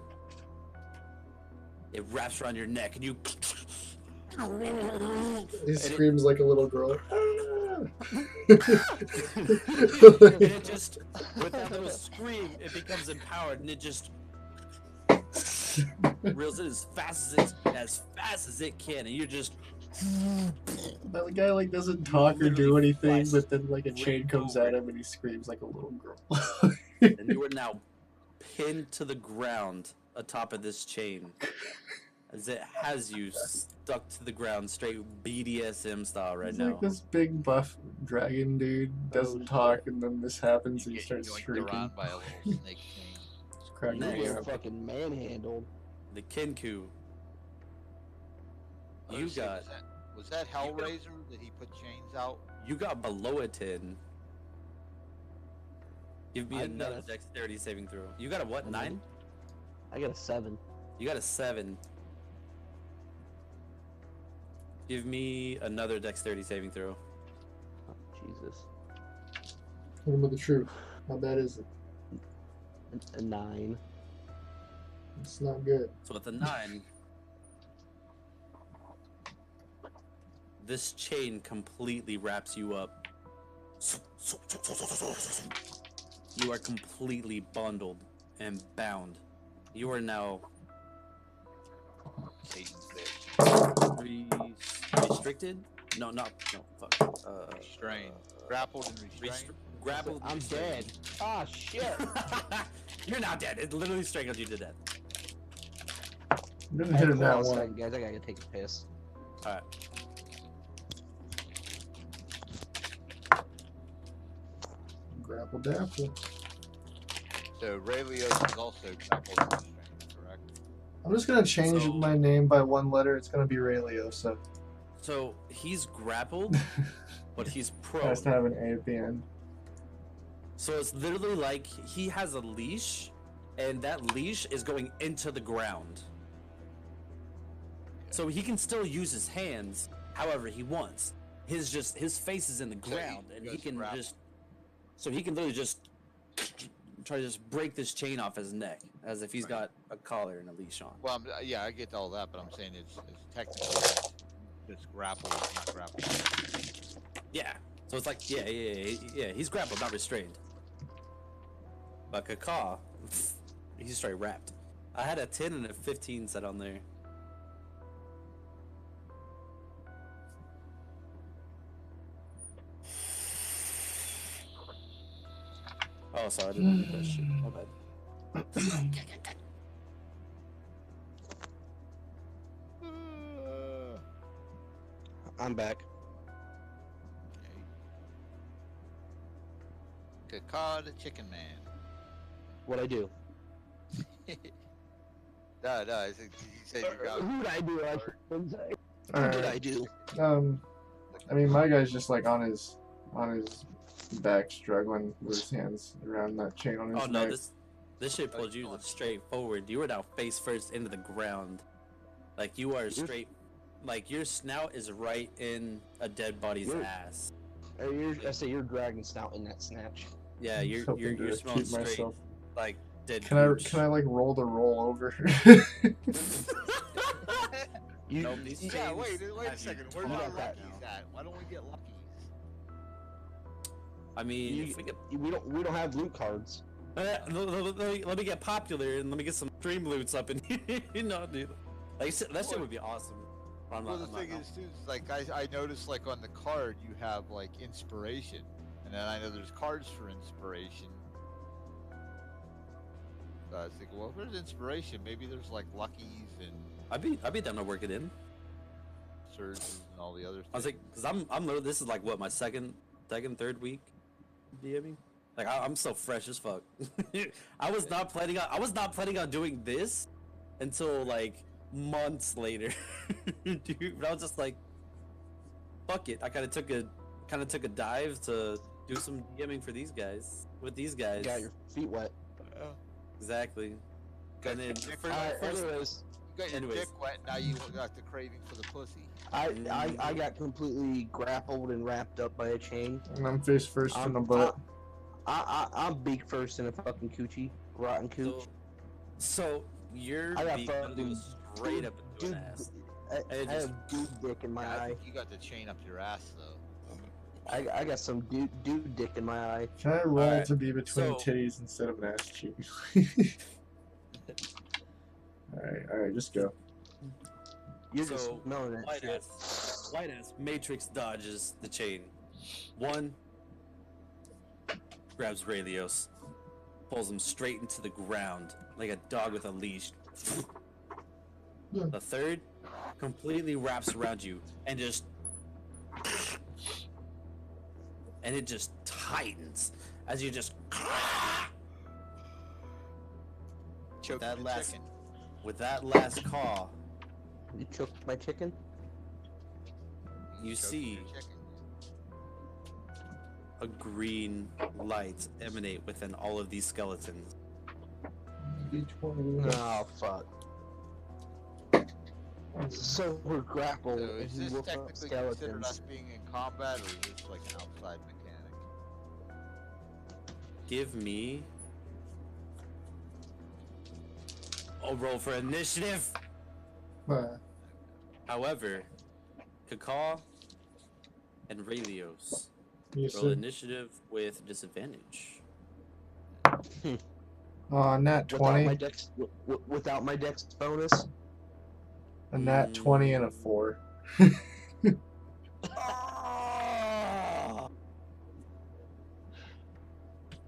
It wraps around your neck and you He screams like a little girl. and it just with that little scream it becomes empowered and it just reels it as fast as it can and you're just That guy like doesn't talk or do literally anything, flies but then like a chain straight comes over. at him and he screams like a little girl. and you are now pinned to the ground atop of this chain as it has you stuck to the ground straight BDSM style right He's now. like this big buff dragon dude doesn't talk, and then this happens and he starts yoinked shrieking. around by a little snake chain. It's cracking Nice. me You're up. fucking manhandled. The Kinku. I You was gonna say, got was that Hellraiser that he put chains out? you got below a 10. Give me I got another a- dexterity saving throw. You got a what? 9? I got a 7. You got a 7. Give me another dexterity saving throw. Oh, Jesus. Remember the truth. How bad is it? A 9. It's not good. So with a 9, this chain completely wraps you up. you are completely bundled and bound. You are now Satan's bitch. restricted. No, fuck. Restrained. Grappled and restrained. Grappled. I'm dead. Ah, shit. You're not dead. It literally strangled you to death. I'm gonna hit him Hold on that a one. second, guys. I gotta take a piss. All right. Grapple dapple. So Ray Leos is also grappled and restrained, correct? I'm just gonna change So- my name by one letter. It's gonna be Ray Liosa. So he's grappled, but he's Has to prone. have an A at the end. So it's literally like he has a leash, and that leash is going into the ground. So he can still use his hands however he wants. His face is in the So he ground, and he goes can grapple. just. So he can literally just try to just break this chain off his neck, as if he's Right. got a collar and a leash on. Well, yeah, I get all that, but I'm saying it's technically it's grappled, it's not grappled. Yeah. So it's like, yeah. He's grappled, not restrained. But Kaka, he's straight wrapped. I had a 10 and a 15 set on there. Oh, sorry, I didn't read that shit. My bad. I'm back. Kaka the Chicken Man. What'd I do? No, I think you said you got. Who'd I do? I shouldn't say. All What did right. I do? I mean, my guy's just like on his back, struggling with his hands around that chain on his Oh no, neck. this shit pulled you straight forward. You are now face first into the ground. Like you are straight, like your snout is right in a dead body's You're- ass. I say you're dragging snout in that snatch. Yeah, you're Hoping you're, to you're smelling keep straight myself. like dead. Can I gooch. like roll the roll over? You, Nope, these Yeah, chains wait a have you second. Where's caught our got that luckies now. at? Why don't we get luckies? I mean, You- if we get, we don't have loot cards. let me get popular and let me get some stream loots up in here. You know, dude. Like that shit would be awesome. I'm Well, not- the I'm thing not- is, too, is like I noticed like on the card you have like inspiration, and then I know there's cards for inspiration. So I was thinking, well, if there's inspiration, maybe there's like luckies and I'd be down to work it in. surges and all the other. I was like, cause I'm literally, this is like what, my second, third week DMing. Like I'm so fresh as fuck. I was not planning on doing this until like months later, dude. But I was just like, fuck it. I kind of took a dive to do some DMing for these guys with these guys. You got your feet wet. Exactly. Got And then your dick for- wet. first- Anyways, You got your anyways. dick wet. Now you got the craving for the pussy. I got completely grappled and wrapped up by a chain. And I'm face first in the butt. I'm beak first in a fucking coochie, rotten cooch. So your I got beak fucking goes straight up into dude, an ass. I It have just- dude dick in my Yeah, I eye. think you got the chain up your ass though. I got some dude dick in my eye. Can I roll Alright, to be between so- titties instead of an ass cheek? Alright, just go. You're So, just smelling that White shit. ass Matrix dodges the chain. One grabs Raylios, pulls him straight into the ground like a dog with a leash. The third completely wraps around you and just it just tightens as you just Choking that the last- chicken. with that last caw. You choked my chicken? You Choking see your chicken. a green light emanate within all of these skeletons. D20. Oh fuck. So we're grappled. So and is he this woke up technically considered skeletons. us being in combat, or is this like an outside mechanic? Give me a roll for initiative. However, Kaka and Raylios You roll said initiative with disadvantage. Nat Without 20, my dex, without my dex bonus. a nat 20, and a 4. Ah!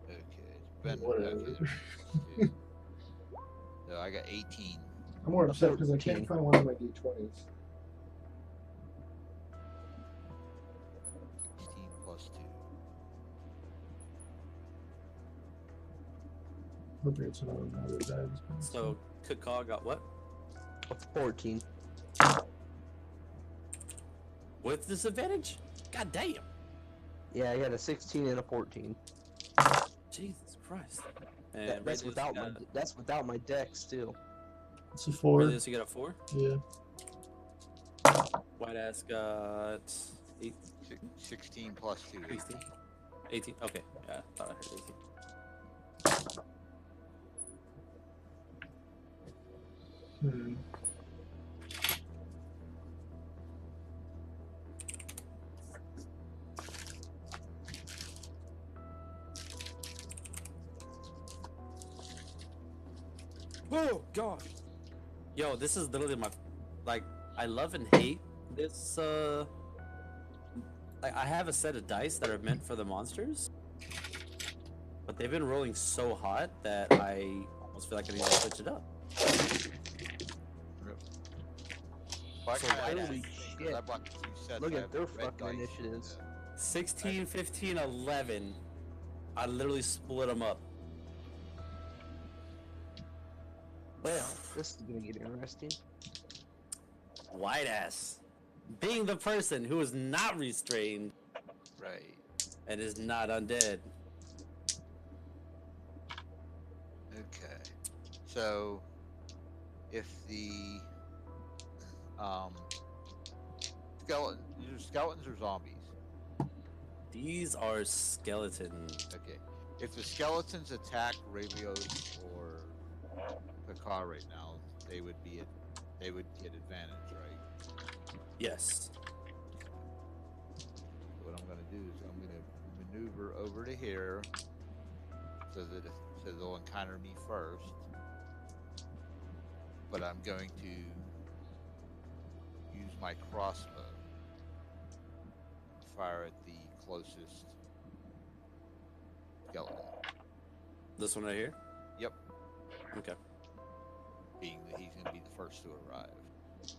Okay, it's been Whatever. okay. So I got 18. I'm more upset because I 14. can't find one of my d20s. 16 plus 2. Hopefully it's another one that dies. So Kaka got what? A 14. With disadvantage? God damn. Yeah, I got a 16 and a 14. Jesus Christ. And That's Radius without my dex too. It's a 4. Radius, you got a 4? Yeah. White ass got 8, 16 plus 2. 18. 18. Okay. Yeah, I thought I heard 18. Hmm. Oh gosh. Yo, this is literally my I love and hate this like I have a set of dice that are meant for the monsters. But they've been rolling so hot that I almost feel like I need to switch it up. Well, I So kinda why had don't the we- same thing, 'cause shit. I bought the 2 sets. Look I at have their the red fucking dice, initiatives. 16, 15, 11. I literally split them up. Well, this is gonna get interesting. White ass. Being the person who is not restrained Right. and is not undead. Okay. So, if the skeletons or zombies? These are skeletons. Okay. If the skeletons attack Ravios or Picard right now, they would get advantage, right? Yes. What I'm gonna do is I'm gonna maneuver over to here so they'll encounter me first. But I'm going to use my crossbow and fire at the closest skeleton. This one right here? Yep. Okay. Being that he's gonna be the first to arrive. Switch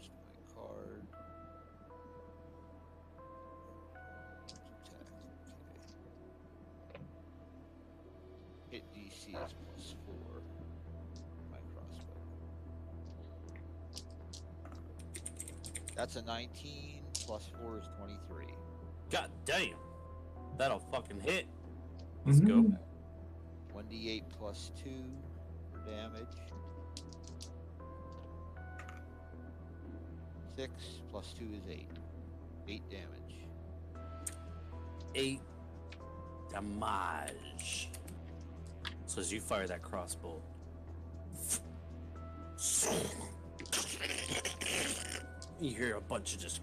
to my card. Attack. Okay. Hit DC is +4. My crossbow. That's a 19 plus 4 is 23. God damn. That'll fucking hit. Let's go. 1d8 plus 2 for damage. 6 plus 2 is 8. 8 damage. 8 damage. So as you fire that crossbow, you hear a bunch of just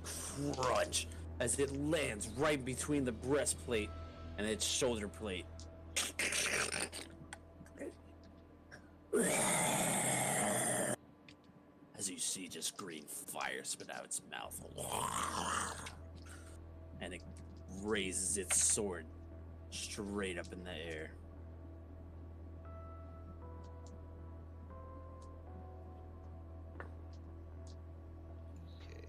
crunch as it lands right between the breastplate and its shoulder plate. As you see just green fire spit out its mouth. And it raises its sword straight up in the air. Okay.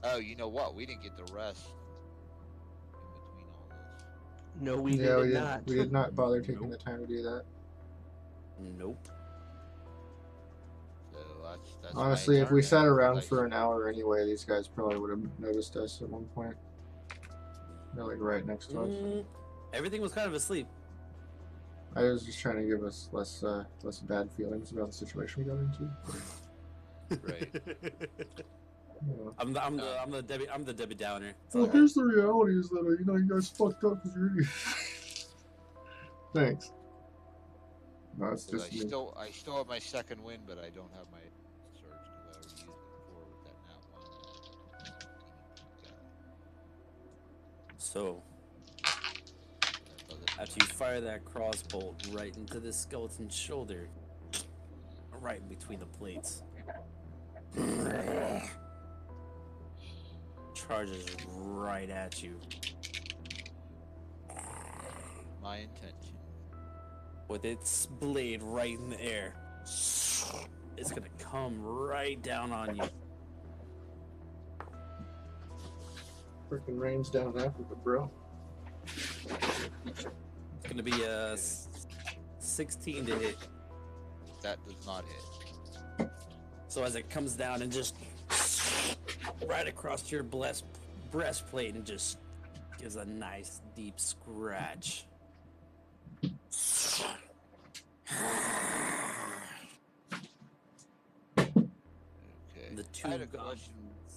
Oh, you know what? We didn't get the rest in between all this. No, we Yeah, did not. we did not bother taking the time to do that. Nope. So that's my Honestly, if turn we then, sat 'cause around I- for an hour anyway, these guys probably would have noticed us at one point. They're like right next to us. Everything was kind of asleep. I was just trying to give us less bad feelings about the situation we got into. Right. Yeah. I'm the Debbie Downer. It's Well, all right. here's the reality: is that you guys fucked up because you're idiots. Thanks. No, it's 'Cause just me. I still have my second win, but I don't have my surge because I already used it before with that nat one. So That's after you fire that crossbow right into the skeleton's shoulder, right in between the plates. Charges right at you My intention. with its blade right in the air. It's gonna come right down on you. Freaking rains down Africa, bro. It's gonna be a 16 to hit. That does not hit. So as it comes down and just right across your breastplate and just gives a nice deep scratch. Okay. The two I had a goblins-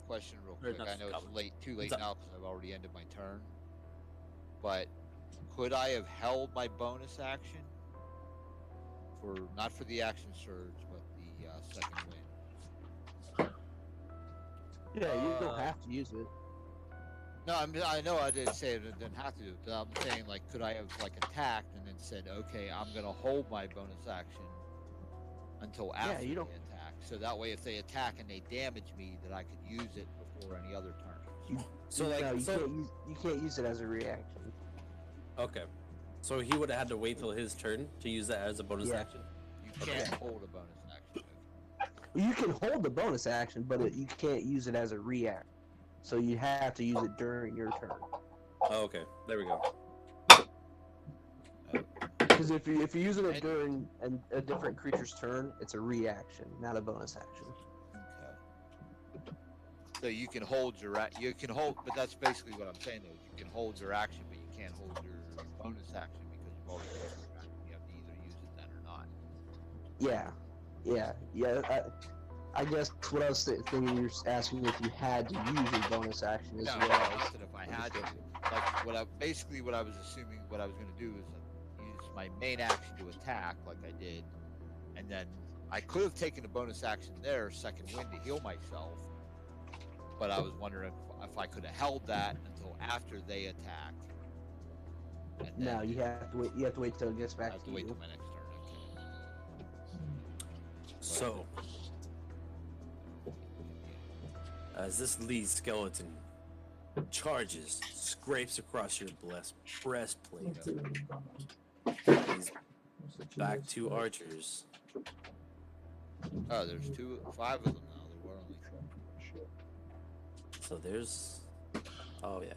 question real or quick. not I know it's goblins. too late What's up? now because I've already ended my turn. But could I have held my bonus action for not for the action surge, but the second wind? Yeah, you don't have to use it. No, I know I didn't say it. I didn't have to do it. But I'm saying, like, could I have like attacked and then said, okay, I'm gonna hold my bonus action until after you they don't- attack. So that way, if they attack and they damage me, that I could use it before any other turn. So like, No, so you can't use it as a reaction. okay. So he would have had to wait till his turn to use that as a bonus Yeah. action. You can't hold a bonus action. You can hold the bonus action, but you can't use it as a react. So you have to use it during your turn. Oh, okay. There we go. Because if you're using it during a different creature's turn, it's a reaction, not a bonus action. Okay. So you can hold you can hold, but that's basically what I'm saying. Though is you can hold your action, but you can't hold your bonus action because you've already used your action. You have to either use it then or not. Yeah. I guess what I was thinking, you're asking if you had to use your bonus action as No, well. I said if I had to, like what I was assuming what I was going to do is use my main action to attack, like I did, and then I could have taken a bonus action there, second wind, to heal myself. But I was wondering if I could have held that until after they attack. And No, then you have to wait. You have to wait till it gets I back have to to wait you. till my next turn. Okay. So, as this lead skeleton charges, scrapes across your breastplate, these back two archers. Oh, there's 5 of them now. There were only 4. So there's, oh yeah.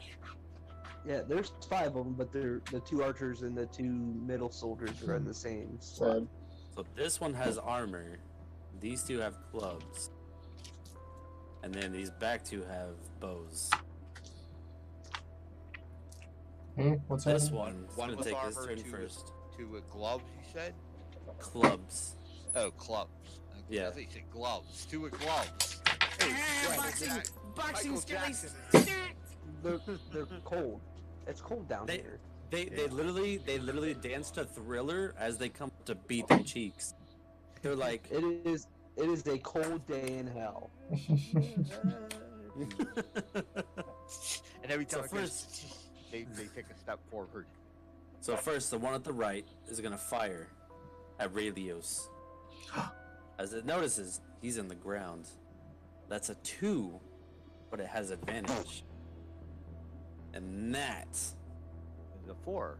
Yeah, there's 5 of them, but the 2 archers and the 2 middle soldiers are in the same slot. Sad. So this one has armor. These 2 have clubs. And then these back 2 have bows. What's This happening? one's One gonna with take his armor, turn 2 first. 2 with gloves, you said? Clubs. Oh, clubs. Okay, Yeah. I thought you said gloves. 2 with gloves. Hey, Boxing Michael skellies. Jackson. They're cold. It's cold down They- here. They literally dance to Thriller as they come to beat their cheeks. They're like, It is a cold day in hell. And every time So it goes, they take a step forward. so first, the one at the right is gonna fire at Raylios. As it notices, he's in the ground. That's a 2, but it has advantage. And that The 4.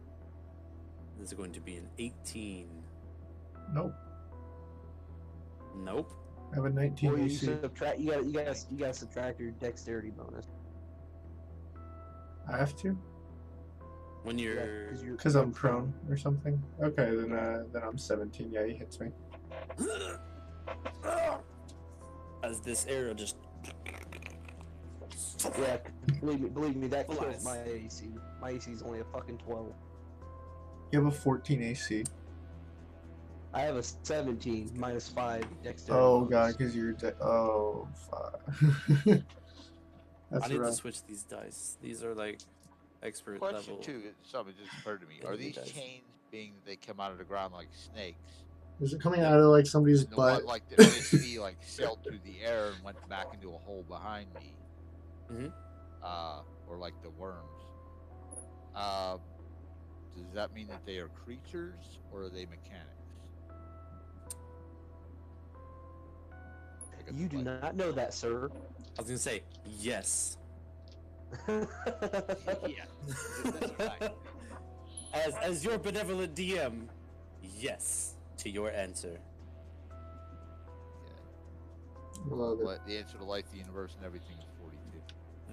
is going to be an 18. Nope. Nope. I have a 19 Or you AC. subtract. You gotta subtract your dexterity bonus. I have to? When you're Because I'm prone or something? Okay, then I'm 17. Yeah, he hits me. as this arrow just Yeah, believe me, that kills Flies. my AC. My AC is only a fucking 12. You have a 14 AC. I have a 17 minus 5 dexterity. Oh bonus. god, because you're oh fuck. I That's need to rough. switch these dice. These are like expert Question level. 2, something just occurred to me. Are Enemy these dice. chains being they come out of the ground like snakes? Is it coming out of like somebody's And the butt? one like the misty like sailed through the air and went back into a hole behind me. Mhm. Or like the worms. does that mean that they are creatures or are they mechanics? Like a You do device. not know that, sir. I was gonna say yes. Yeah. That's right. As your benevolent DM, yes to your answer. Love it. But the answer to life, the universe, and everything is 42.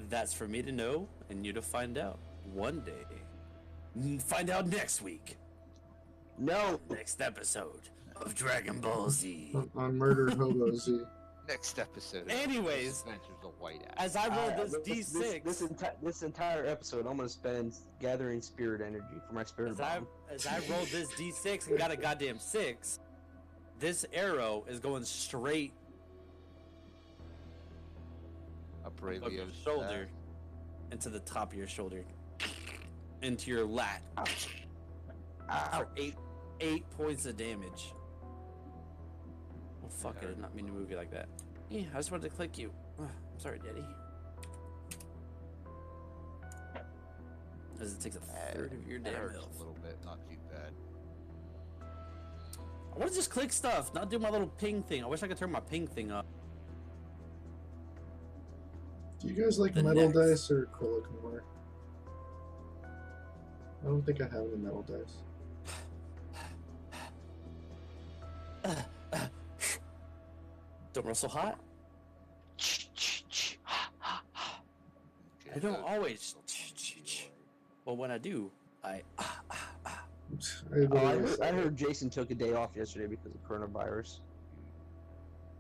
That's for me to know and you to find out one day. Find out next week. No. Next episode of Dragon Ball Z. On Murder Hobo Z. Next episode. of Anyways, Adventures of White Ass. as I roll this D6, This entire episode, I'm gonna spend gathering spirit energy for my spirit bomb. as I rolled this D6 and got a goddamn 6, this arrow is going straight Up above your Rayleo's shoulder into the top of your shoulder, into your lat. For 8 points of damage. Oh fuck! I did not mean to move you like that. Yeah, I just wanted to click you. I'm sorry, Daddy. As it takes a third of your That damn hurts health. a little bit, not too bad. I want to just click stuff, not do my little ping thing. I wish I could turn my ping thing up. Do you guys like The metal next. dice or acrylic more? I don't think I have any metal dice. Don't rustle hot. Okay, I don't so- always. Well, when I do, I. I heard Jason took a day off yesterday because of coronavirus.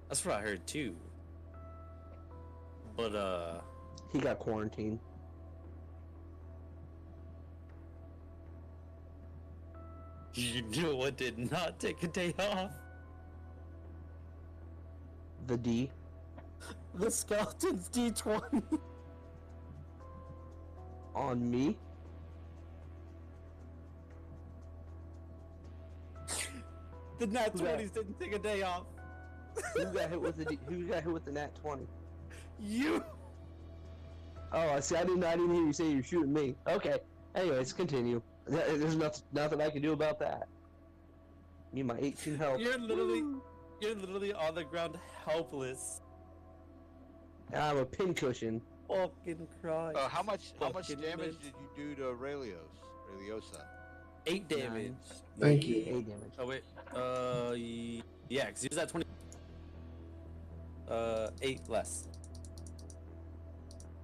That's what I heard too. But He got quarantined. you know what did not take a day off? The D. The skeleton's D20. On me. The nat Who that? 20s didn't take a day off. Who got hit with the D? Who got hit with the nat 20? You. Oh, I see. I didn't hear you say you were shooting me. Okay. Anyways, continue. There's nothing I can do about that. Need my 18 health. You're literally on the ground helpless. And I'm a pincushion. Fucking Christ. how much Fucking damage bitch. did you do to Rayliosa? 8 damage. Thank you. 8 damage. Oh wait. Yeah, because he was at 20. 8 less.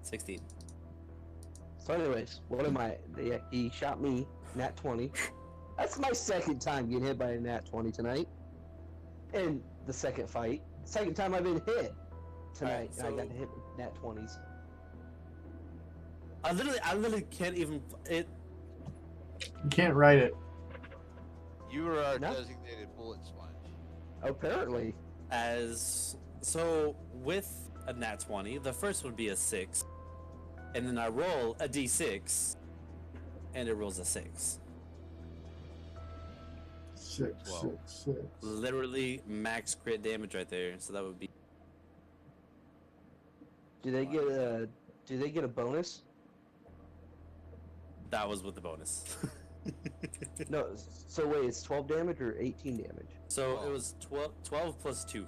16. So, anyways, what am I? Yeah, he shot me. Nat 20. That's my second time getting hit by a nat 20 tonight. In the second fight. Second time I've been hit tonight. Alright, and I got so- hit with nat 20s. I literally can't even. It. You can't write it. You were our No. designated bullet sponge. Apparently. As so with a nat 20, the first would be a 6, and then I roll a d6, and it rolls a 6. 6, 12. 6, 6. Literally max crit damage right there. So that would be. Do they get a bonus? That was with the bonus. No. So wait, it's 12 damage or 18 damage? So Oh. it was 12 plus 2.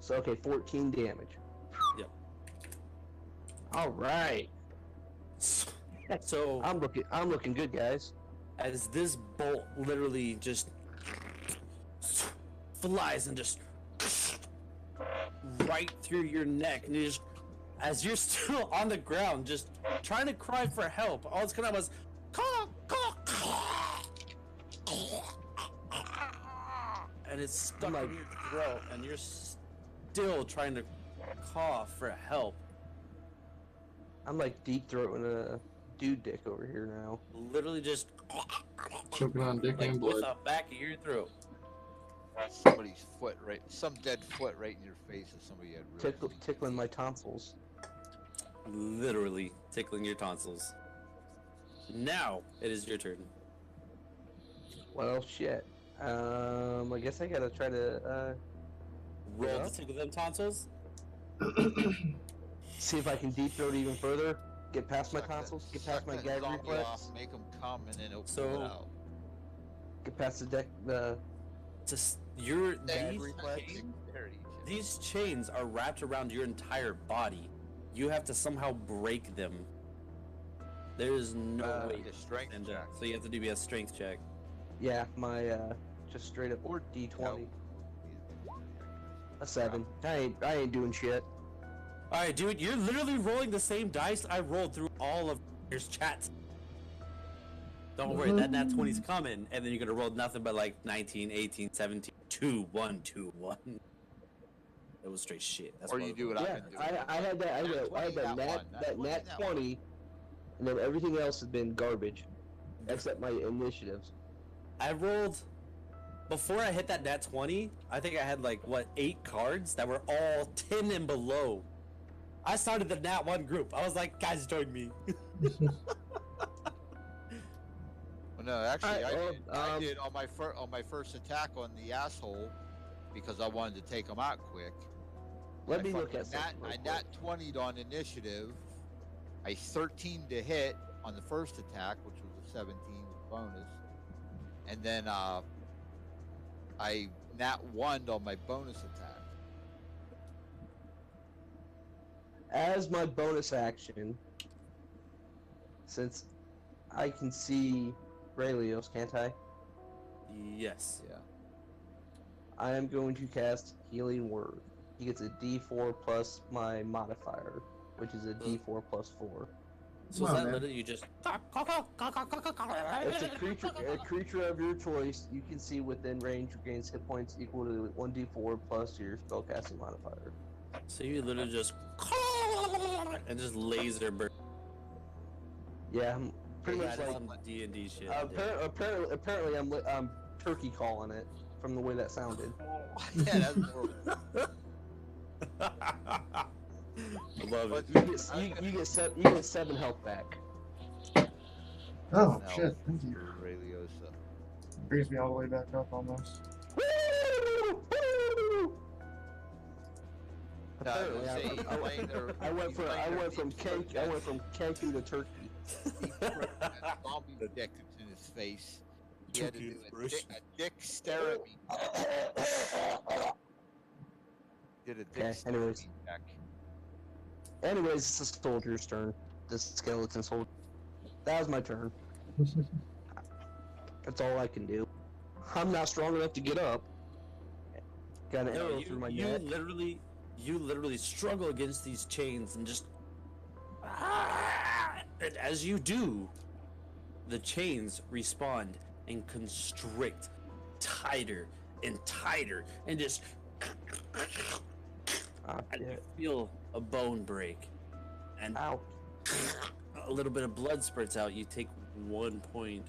So okay, 14 damage. Yep. All right. So I'm looking good, guys. as this bolt literally just flies and just right through your neck, and you just, as you're still on the ground, just trying to cry for help, all it's coming out was, caw, caw, caw. And it's stuck in your throat, and you're still trying to cough for help. I'm like deep throating a dude dick over here now. Literally just Choking on dick like and with blood. the back of your throat. Somebody's foot some dead foot right in your face if somebody had really Tickling my tonsils. Literally tickling your tonsils. Now it is your turn. Well, shit. I guess I gotta try to Roll Yeah. to tickle them tonsils. see if I can deep throat even further. Get past my Suck that- tonsils. Get suck past my that gag zombie reflex. off, make them come, and then it'll So- pull it out. Get past the deck. The Just your Gag these reflex, chains, dexterity check. these chains are wrapped around your entire body. You have to somehow break them. There is no way. Like a strength And check. so you have to do a strength check. yeah, my just straight up Or D20. No. A 7. I ain't doing shit. All right, dude, you're literally rolling the same dice I rolled through all of your chats. Don't worry, that nat 20's coming, and then you're gonna roll nothing but like 19, 18, 17, 2, 1, 2, 1. It was straight shit. That's Or what you it do was. what Yeah, I've been doing. I had that. I had that nat 20, and then everything else has been garbage, except my initiatives. I rolled before I hit that nat 20. I think I had like what 8 cards that were all 10 and below. I started the nat 1 group. I was like, guys, join me. Well, no, actually, Alright, I did on my first attack on the asshole because I wanted to take him out quick. Let I me look fucking at something. I real nat 20'd on initiative. I 13 to hit on the first attack, which was a 17 with bonus, and then I nat 1'd on my bonus attack. As my bonus action, since I can see Raelios, can't I? Yes. Yeah. I am going to cast Healing Word. He gets a D4 plus my modifier, which is a D4 plus 4. So is Wow, that man. literally you just? It's a creature of your choice you can see within range regains hit points equal to 1d4 plus your spellcasting modifier. So you literally just and just laser burn. Yeah, I'm pretty much That is like. some D&D shit. Apparently, I'm turkey calling it from the way that sounded. Yeah, that's horrible. I love it. You get 7 health back. Oh No, shit! Thank you. for Raeliosa. Brings me all the way back up almost. No, I was Apparently, saying, he's playing their- I went he's from playing their canking to turkey. He threw that zombie dick in his face. He had to do a dick stare at me. Did a dick Okay, stare at anyways. me check. Anyways, it's the soldier's turn. The skeleton soldier. That was my turn. That's all I can do. I'm not strong enough to get up. Got an No, arrow through my you neck. literally struggle against these chains and just and as you do, the chains respond and constrict tighter and tighter and just Ah, and you shit. feel a bone break and Ow. a little bit of blood spurts out. You take 1 point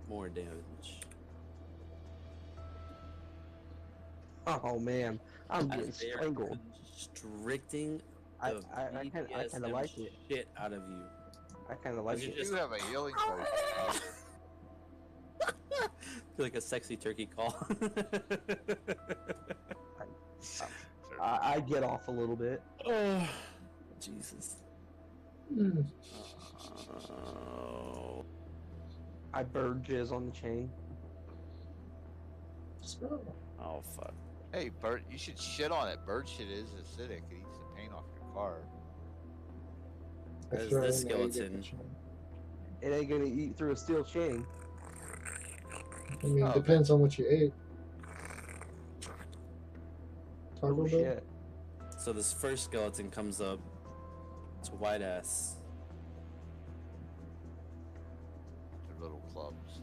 more damage. Oh man, I'm getting As they are strangled. constricting I the kind of BDSM like it. shit out of you. I kind of like You it. You have a healing potion. Feel like a sexy turkey call. I get off a little bit. Oh, Jesus. Mm. Oh. I bird jizz on the chain. Oh, fuck. Hey, Bert, you should shit on it. Bird shit is acidic. It eats the paint off your car. As That's right, this I get skeleton- the chain. It ain't gonna eat through a steel chain. I mean, Oh, depends on what you ate. Taco Oh Bell? shit. So this first skeleton comes up. It's a white ass. They're little clubs.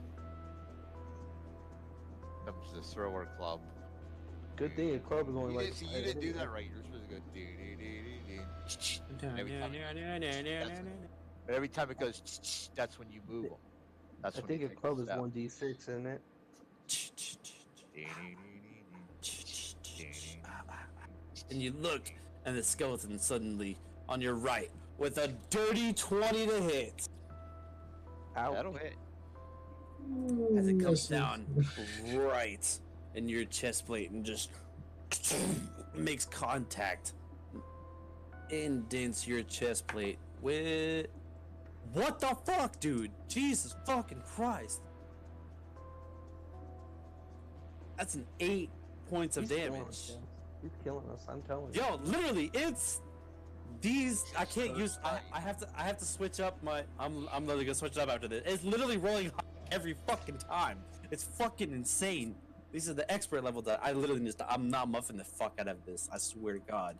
Comes the thrower club. Good thing a club is only You like. didn't, see, you didn't do that right. You're supposed to go do do do do. But every time it goes, that's when you move them. That's I when think you a take club the is step. 1d6, isn't it? And you look, and the skeleton suddenly on your right with a dirty 20 to hit Ow. That'll hit. as it comes Misses. down right in your chest plate and just makes contact, indents your chest plate with What the fuck, dude? Jesus fucking Christ. That's an 8 points of He's killing damage. us, guys. He's killing us. I'm telling you. Yo, literally, it's these. I can't use. I have to switch up my. I'm literally gonna switch it up after this. It's literally rolling every fucking time. It's fucking insane. These are the expert level that I literally just. I'm not muffing the fuck out of this. I swear to God.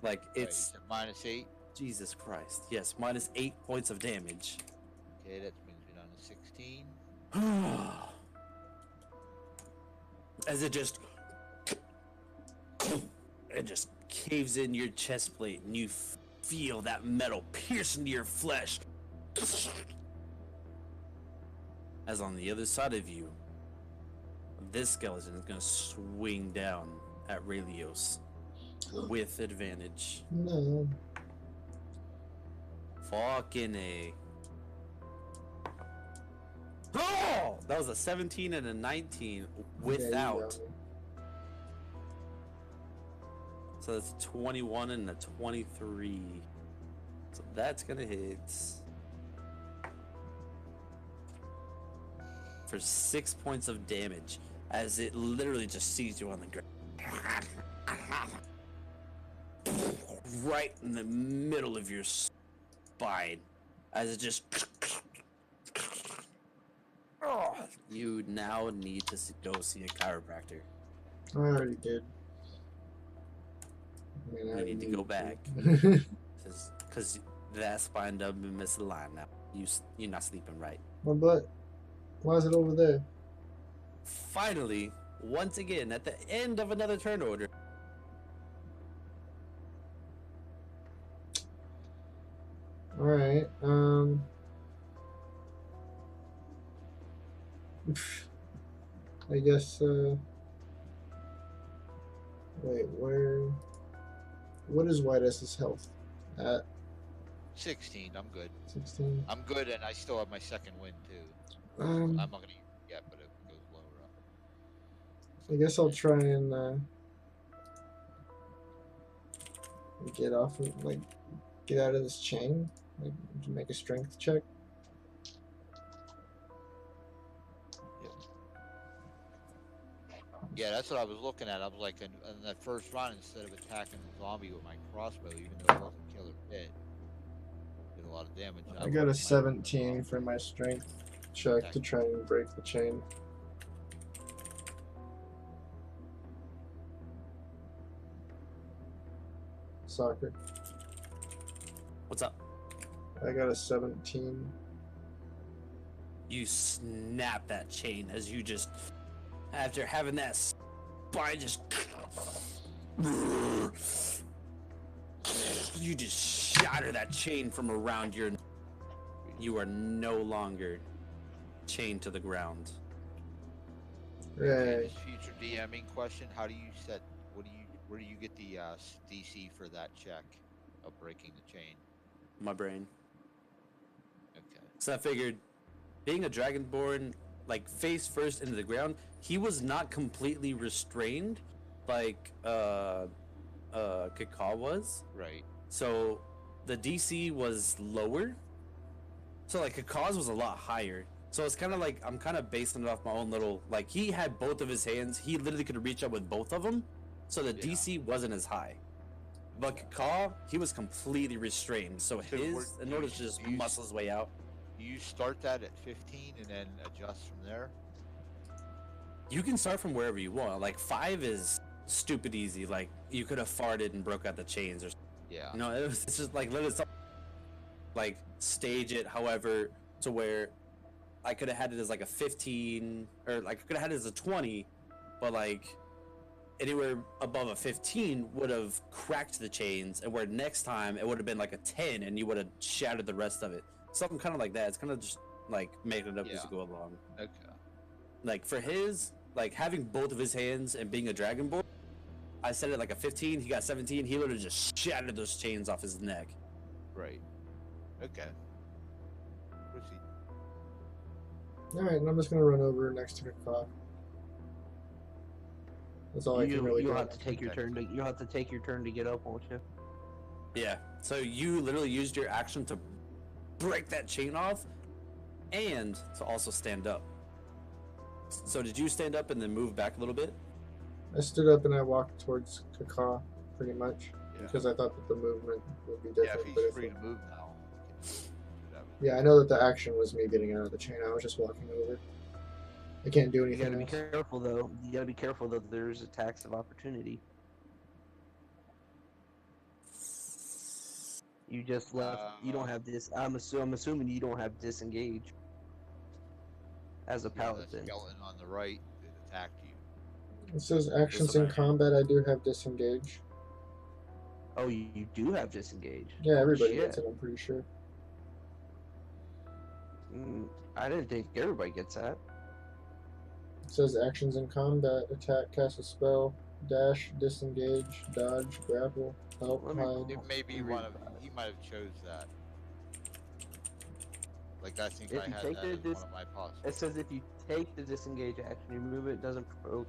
Like it's -8. Jesus Christ. Yes, -8 points of damage. Okay, that brings me down to 16. As it just caves in your chest plate, and you feel that metal pierce into your flesh. As on the other side of you, this skeleton is gonna swing down at Raelios with advantage. No. Fucking A. Oh! That was a 17 and a 19 without. So that's 21 and a 23. So that's gonna hit for 6 points of damage as it literally just sees you on the ground. Right in the middle of your spine as it just. You now need to go see a chiropractor. I already did. You need to go back. Because that spine doesn't be misaligned now. You're not sleeping right. My butt. Why is it over there? Finally, once again, at the end of another turn order. Alright, I guess, wait, what is White S's health? At 16. I'm good. 16? I'm good, and I still have my second win too. I'm not gonna use it yet, but it goes lower up. I guess I'll try and, get off of, like, get out of this chain. Like, make a strength check. Yeah, that's what I was looking at. I was like, in that first round, instead of attacking the zombie with my crossbow, even though it wasn't kill or hit, did a lot of damage. I got a 17 for my strength check to try and break the chain. Soccer. What's up? I got a 17. You snap that chain as you just, after having that spine just, you just shatter that chain from around your. You are no longer chained to the ground. Right. This future DMing question: how do you set? Where do you get the DC for that check of breaking the chain? My brain. Okay. So I figured, being a dragonborn, like face first into the ground, he was not completely restrained, like Kaka was. Right. So the DC was lower. So like Kaka's was a lot higher. So it's kind of like I'm kind of basing it off my own little, like he had both of his hands. He literally could reach up with both of them. So the DC wasn't as high. But Kaka, he was completely restrained. So his, in order to just muscle his way out. You start that at 15 and then adjust from there. You can start from wherever you want. Like 5 is stupid easy. Like you could have farted and broke out the chains or something. Yeah. You know, it's just like literally like stage it however to where I could have had it as like a 15 or like I could have had it as a 20, but like anywhere above a 15 would have cracked the chains, and where next time it would have been like a 10 and you would have shattered the rest of it. Something kind of like that. It's kind of just like making it up as you go along. Okay. Like for his, like having both of his hands and being a dragonborn, I set it like a 15. He got 17. He literally just shattered those chains off his neck. Right. Okay. Proceed. Alright, and I'm just gonna run over next to Kaka. That's all I can really do. You'll have to take your turn. You'll have to take your turn to get up, won't you? Yeah. So you literally used your action to break that chain off, and to also stand up. So did you stand up and then move back a little bit? I stood up and I walked towards Kaka, pretty much, Yeah. because I thought that the movement would be Yeah, different. if but he's if free to move now, he can do that. yeah, I know that the action was me getting out of the chain. I was just walking over. I can't do You anything gotta be else. careful though. You gotta be careful though. There's attacks of opportunity. You just left. You don't have this. I'm assuming you don't have disengage as a Yeah, the paladin. skeleton on the right that attacked you. It says actions in combat. I do have disengage. Oh, you do have disengage. Yeah, Holy everybody shit. gets it. I'm pretty sure. I didn't think everybody gets that. It says actions in combat: attack, cast a spell, dash, disengage, dodge, grapple, help, Let me- hide. It may be Let me one read of about he might have chose that. Like I think If I you had take that as this- one of my possible. It says if you take the disengage action, your movement doesn't provoke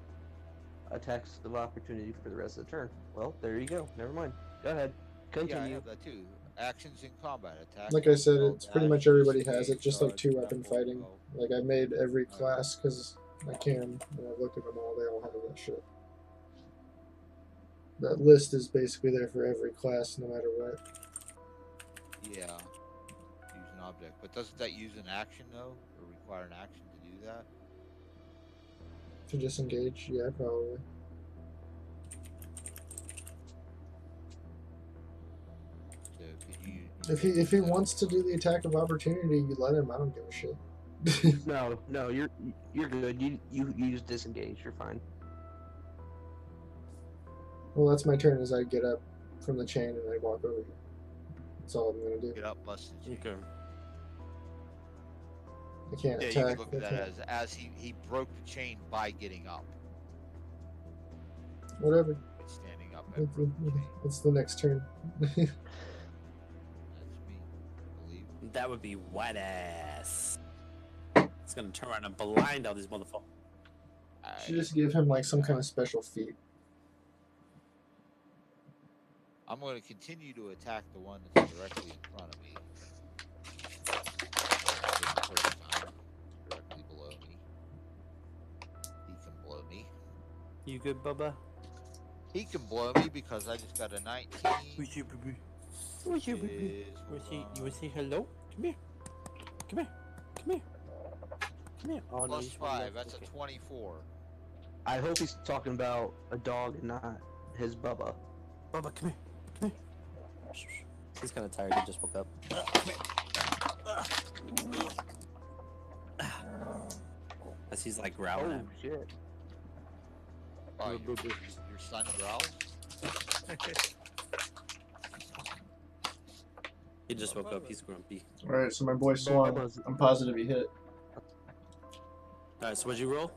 attacks of opportunity for the rest of the turn. Well, there you go. Never mind. Go ahead. Yeah, I Continue. have that too. Actions in combat, attack. Like I said, spell, it's pretty dash, much everybody has it, disengage, just like dodge, 2-weapon grapple, fighting. help. Like I made every Alright. class because I can, and I've looked at them all. They all have that shit. That list is basically there for every class, no matter what. Yeah. Use an object, but doesn't that use an action though, or require an action to do that? To disengage, yeah, probably. So could you? If he wants to do the attack of opportunity, you let him. I don't give a shit. No, you're good. You use disengage. You're fine. Well, that's my turn as I get up from the chain and I walk over here. That's all I'm gonna do. Get up, bust the chain. Okay. I can't Yeah, you attack. can look at I that can't- as he broke the chain by getting up. Whatever. It's standing up and broke the chain. It's the next turn. That's me, I believe. That would be white ass. It's gonna turn around and blind all these motherfuckers. Should just give him like some kind of special feat. I'm going to continue to attack the one that's directly in front of me. For the first time, directly below me. He can blow me. You good, Bubba? He can blow me because I just got a 19. Where's your baby? Which You wanna say hello? Come here. Come here. Come here. Come here. Oh, no, plus he's one 5. left. That's Okay. a 24. I hope he's talking about a dog and not his Bubba. Bubba, come here. Come here. He's kind of tired. He just woke up. As he's like growling at Oh me. shit! Oh, your son growls? He just woke up. He's grumpy. Alright, so my boy Swan, I'm positive he hit. Alright, so what'd you roll?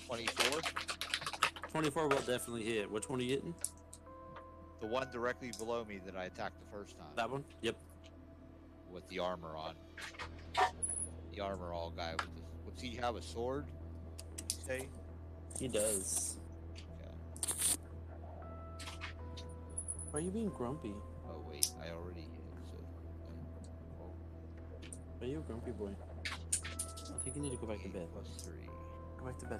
24. 24 will definitely hit. Which one are you hitting? The one directly below me that I attacked the first time. That one? Yep. With the armor on. The armor all guy with this. Would he have a sword? Did you say? He does. Okay. Why are you being grumpy? Oh wait, I already hit. So. Oh, Why are you a grumpy boy? I think you need to go back to bed. plus 3. Go back to bed.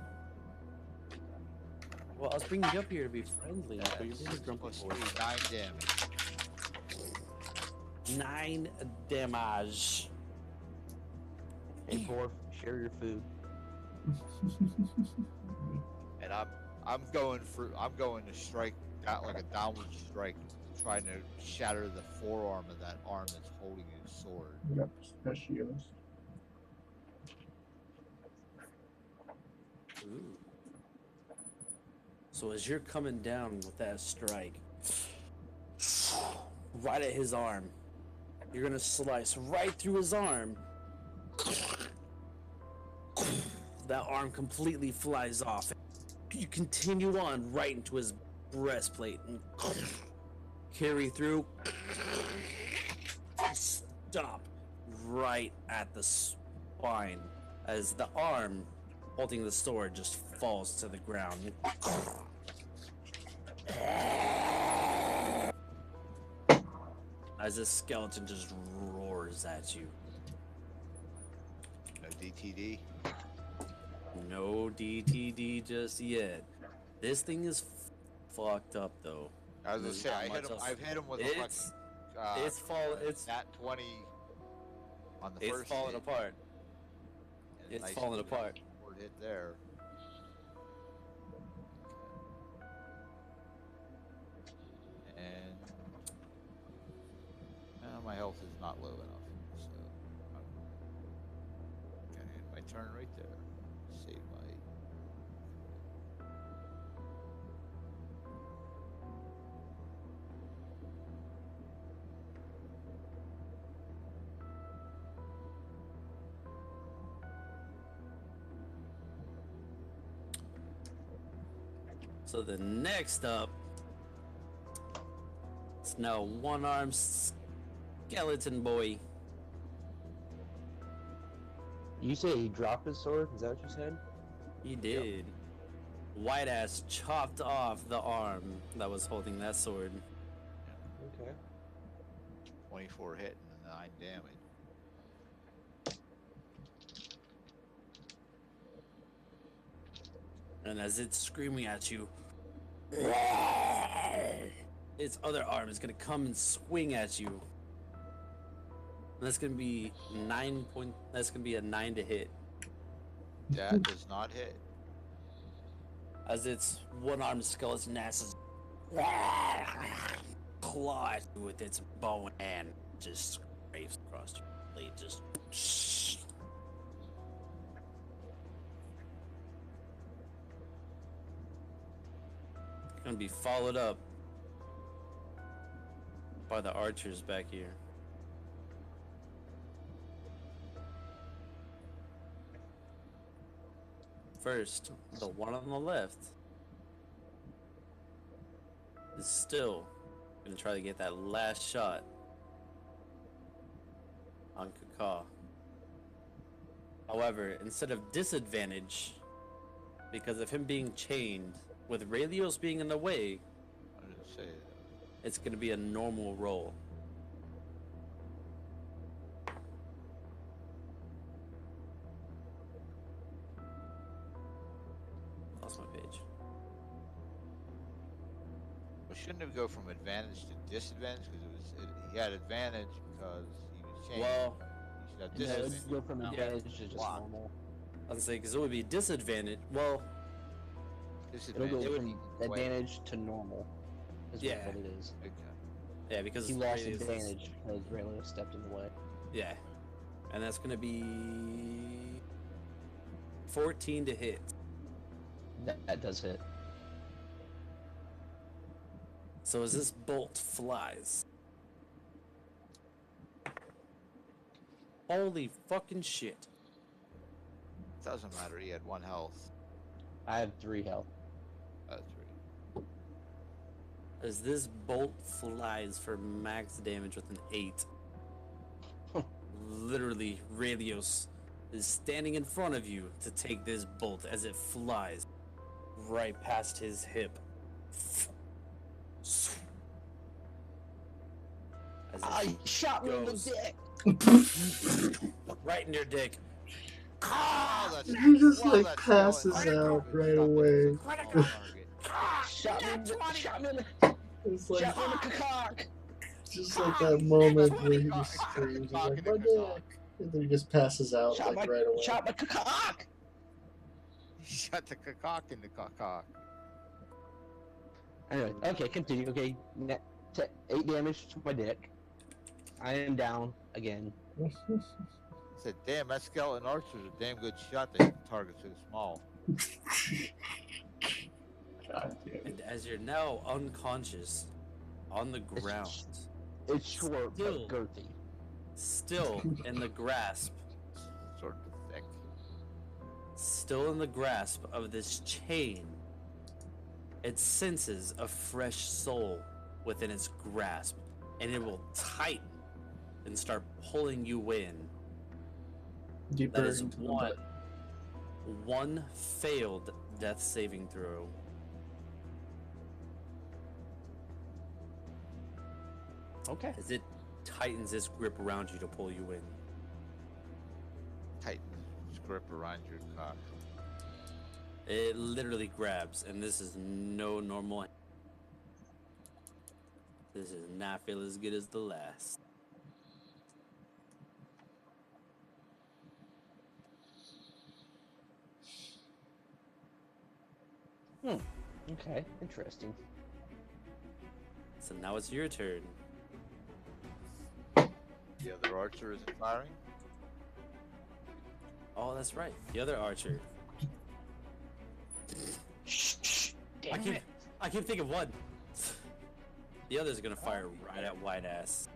Well, I was bringing you up here to be friendly, but you're being a grumpy Plus boy. 3, 9 damage. 9 damage. Hey, Borf, share your food. And I'm going to strike that like a downward strike, trying to shatter the forearm of that arm that's holding his sword. Yep, Specios. Ooh. So as you're coming down with that strike, right at his arm, you're gonna slice right through his arm. That arm completely flies off. You continue on right into his breastplate and carry through. Stop right at the spine as the arm holding the sword just falls to the ground. as this skeleton just roars at you. No DTD. No DTD just yet. This thing is fucked up though. I was gonna There's say not I hit much him. else. I've hit him with a It's fucking. it's fall. It's nat 20 on the it's first falling hit, apart. and a It's nice falling little apart. forward hit there. And my health is not low enough, so I'm gonna end my turn right there. Save my. So the next up, it's now one-armed skeleton boy. You say he dropped his sword? Is that what you said? He did. White ass chopped off the arm that was holding that sword. Okay. 24 hit and 9 damage. And as it's screaming at you, its other arm is gonna come and swing at you. And that's gonna be 9 point. That's gonna be a 9 to hit. That does not hit. As its one-armed skeleton ass is clawed with its bow and just scrapes across your blade. Just. Gonna be followed up by the archers back here. First, the one on the left is still gonna try to get that last shot on Kaka. However, instead of disadvantage, because of him being chained, with Raylios being in the way, I didn't say that. it's gonna be a normal roll. Lost my page. Well, shouldn't it go from advantage to disadvantage? Because he had advantage because he was changed. Well, You should have No, disadvantage. it'd go from now. advantage to just Block. normal. I was saying because it would be disadvantage. Well, It'll Disadvantage. go would- from advantage to normal. Is Yeah. what it is. Okay. yeah, because He lost Raylios is- advantage because Raylo stepped in the way. Yeah, and that's gonna be 14 to hit. That does hit. So as this bolt flies, holy fucking shit! Doesn't matter. He had 1 health. I have 3 health. 3. As this bolt flies for max damage with an 8, literally Raylios is standing in front of you to take this bolt as it flies right past his hip. As it shot me in the goes. dick! right in your dick. Oh, that's He just well, like that's passes skeleton. out right Shot away. the target. Shot me in the It's like shot me in the cock! just like that moment where he just screams, he's like, my dick, and then he just passes out Shot like my right away. shot my cock! He shot the cock in the cock. Anyway, okay, continue. Okay, 8 damage to my dick. I am down again. I said, damn, that skeleton archer's a damn good shot. They target so small. God damn it. And as you're now unconscious on the ground, It's short Still. but girthy. still in the grasp, Sort of thick. still in the grasp of this chain, it senses a fresh soul within its grasp, and it will tighten and start pulling you in. Deeper That is into the one, butt. one failed death saving throw. Okay. As it tightens its grip around you to pull you in. Tighten its grip around your cock. It literally grabs, and this is no normal. This does not feel as good as the last. Okay, interesting. So now it's your turn. The other archer isn't firing. Oh, that's right. The other archer. Shh, I damn keep, it. I keep thinking one. The other's gonna fire right at White Ass.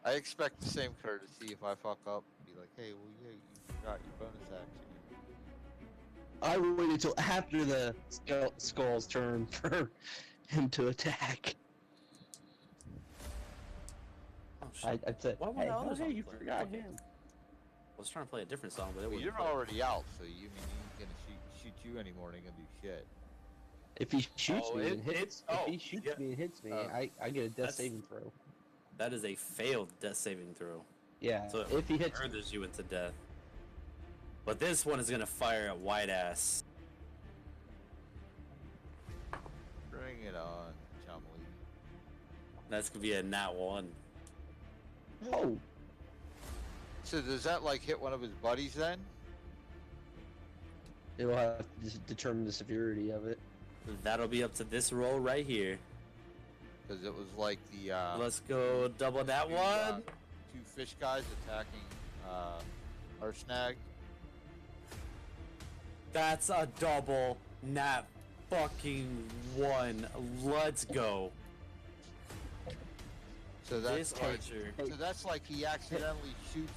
I expect the same courtesy if I fuck up. Be like, hey, well, yeah, you forgot your bonus action. I waited until after the skull's turn for him to attack. Oh shit! I'd say, Why would hey, the other hey, song you play? forgot Okay. him. I was trying to play a different song, but it Well, wouldn't you're play. already out, so you mean he ain't gonna shoot you anymore. And ain't gonna do shit. If he shoots Oh, me it- and hits, it's- if oh, he shoots yeah. me and hits me, Oh. I get a death That's- saving throw. That is a failed death saving throw. Yeah, So if he hits, murders you into death. But this one is gonna fire at White Ass. Bring it on, Chumley. That's gonna be a nat 1. oh, So does that like hit one of his buddies then? it'll have to just determine the severity of it. That'll be up to this roll right here. Because it was like the Let's go double that two, one. two fish guys attacking our snag. That's a double nat fucking 1. Let's go. So that's This like, archer. so that's like he accidentally shoots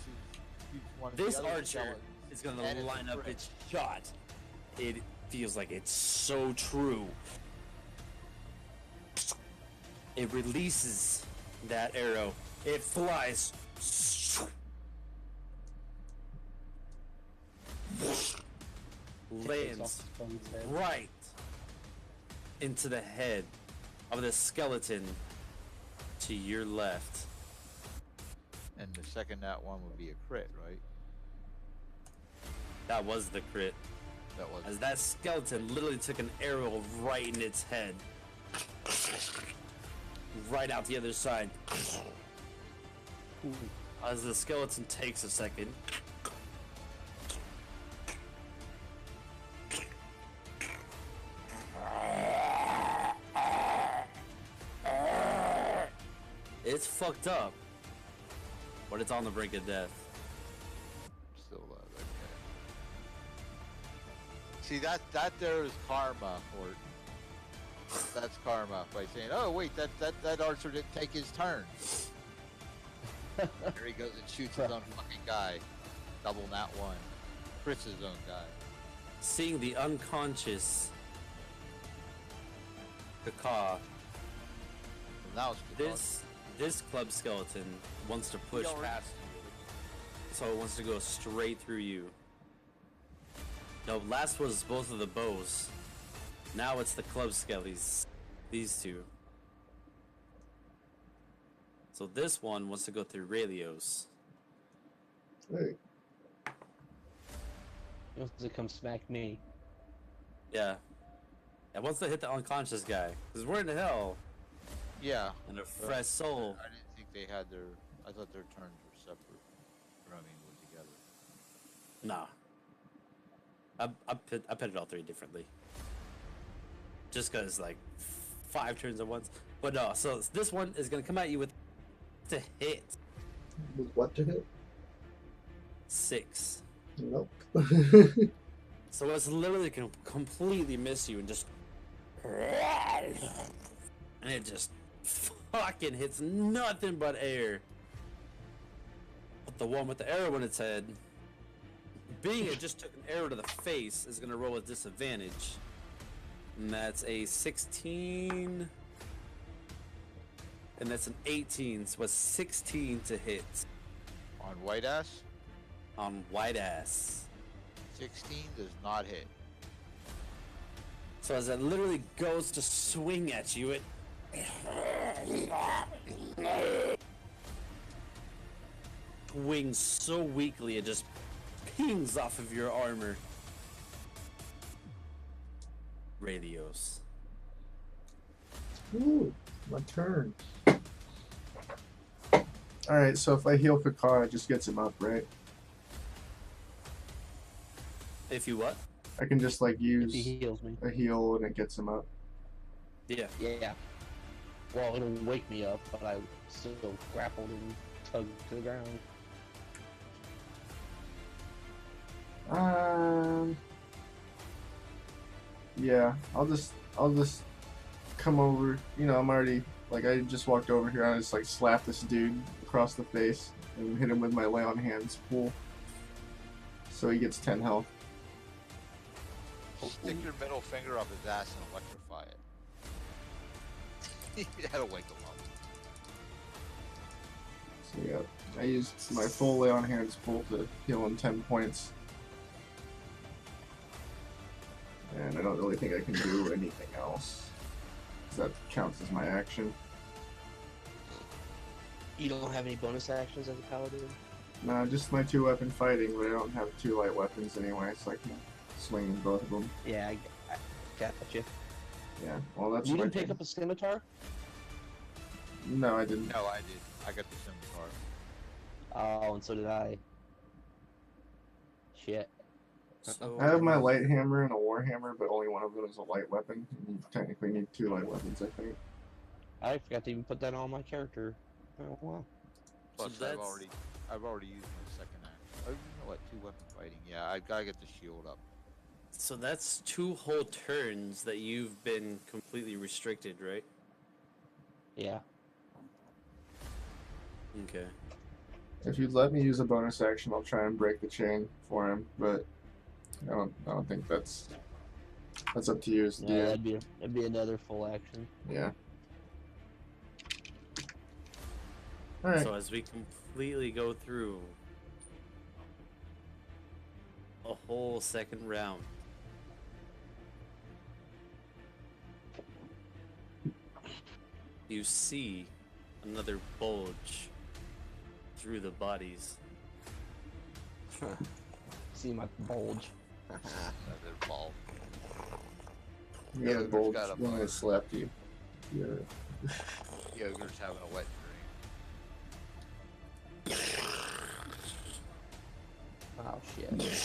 one of This the other archer skeletons. is gonna and it's a line up crit. its shot. It feels like it's so true. It releases that arrow. It flies. Lands right into the head of the skeleton to your left. And the second that one would be a crit, right? That was the crit. That was As that skeleton literally took an arrow right in its head. Right out the other side. As the skeleton takes a second. It's fucked up. But it's on the brink of death. still alive. Okay. See that there is karma, or that's karma by saying, "Oh wait, that archer didn't take his turn." There he goes and shoots his own fucking guy. Double nat 1. Crits his own guy. Seeing the unconscious Kaka, And that was this club skeleton wants to push past you, so it wants to go straight through you. No, last was both of the bows. Now it's the club skellies. These two. So this one wants to go through Raelios. Hey, He wants to come smack me. Yeah. It wants to hit the unconscious guy. Because we're in hell. Yeah. And a fresh soul. I didn't think they had their. I thought their turns were separate. Or I mean, were together. Nah. I put it all three differently. Just because, like, 5 turns at once. But no, so this one is going to come at you with to hit with what to hit? 6. Nope. So it's literally can completely miss you and just. And it just fucking hits nothing but air. But the one with the arrow in its head, being it just took an arrow to the face, is going to roll with disadvantage. And that's a 16. And that's an 18, so a 16 to hit On white ass, on White Ass. 16 does not hit. So as it literally goes to swing at you, it wings so weakly it just pings off of your armor. Radios. Ooh, my turn. Alright, so if I heal Kakar, it just gets him up, right? If you what? I can just like If he use heals me. a heal and it gets him up. Yeah. Yeah. Well, it'll wake me up, but I still grappled and tugged to the ground. Yeah, I'll just come over. You know, I'm already like I just walked over here. I just like slap this dude across the face and hit him with my lay on hands pull. So he gets 10 health. Stick your middle finger up his ass and electrify it. That'll wake him up. So yeah, I used my full lay on hands pull to heal him 10 points. And I don't really think I can do anything else. 'Cause that counts as my action. You don't have any bonus actions as a paladin? Nah, just my 2-weapon fighting, but I don't have 2 light weapons anyway, so I can swing in both of them. Yeah, I got you. Yeah, well that's You my didn't pick turn. up a scimitar? No, I didn't. No, I did. I got the scimitar. Oh, and so did I. Shit. So I have my light hammer and a war hammer, but only one of them is a light weapon. You technically need 2 light weapons, I think. I forgot to even put that on my character. Oh, wow. Plus, that's- I've already used my second action. Oh, you know what? 2-weapon fighting. Yeah, I gotta get the shield up. So that's 2 whole turns that you've been completely restricted, right? Yeah. Okay. If you'd let me use a bonus action, I'll try and break the chain for him, but I don't think that's up to you as the Yeah, DM. that'd be another full action. Yeah. Alright. So as we completely go through a whole second round, you see another bulge through the bodies. See my bulge. Another ball. You got a Yoger's bulge got a when I bug. slapped you. Yeah. Yoger's having a wet dream. Oh shit.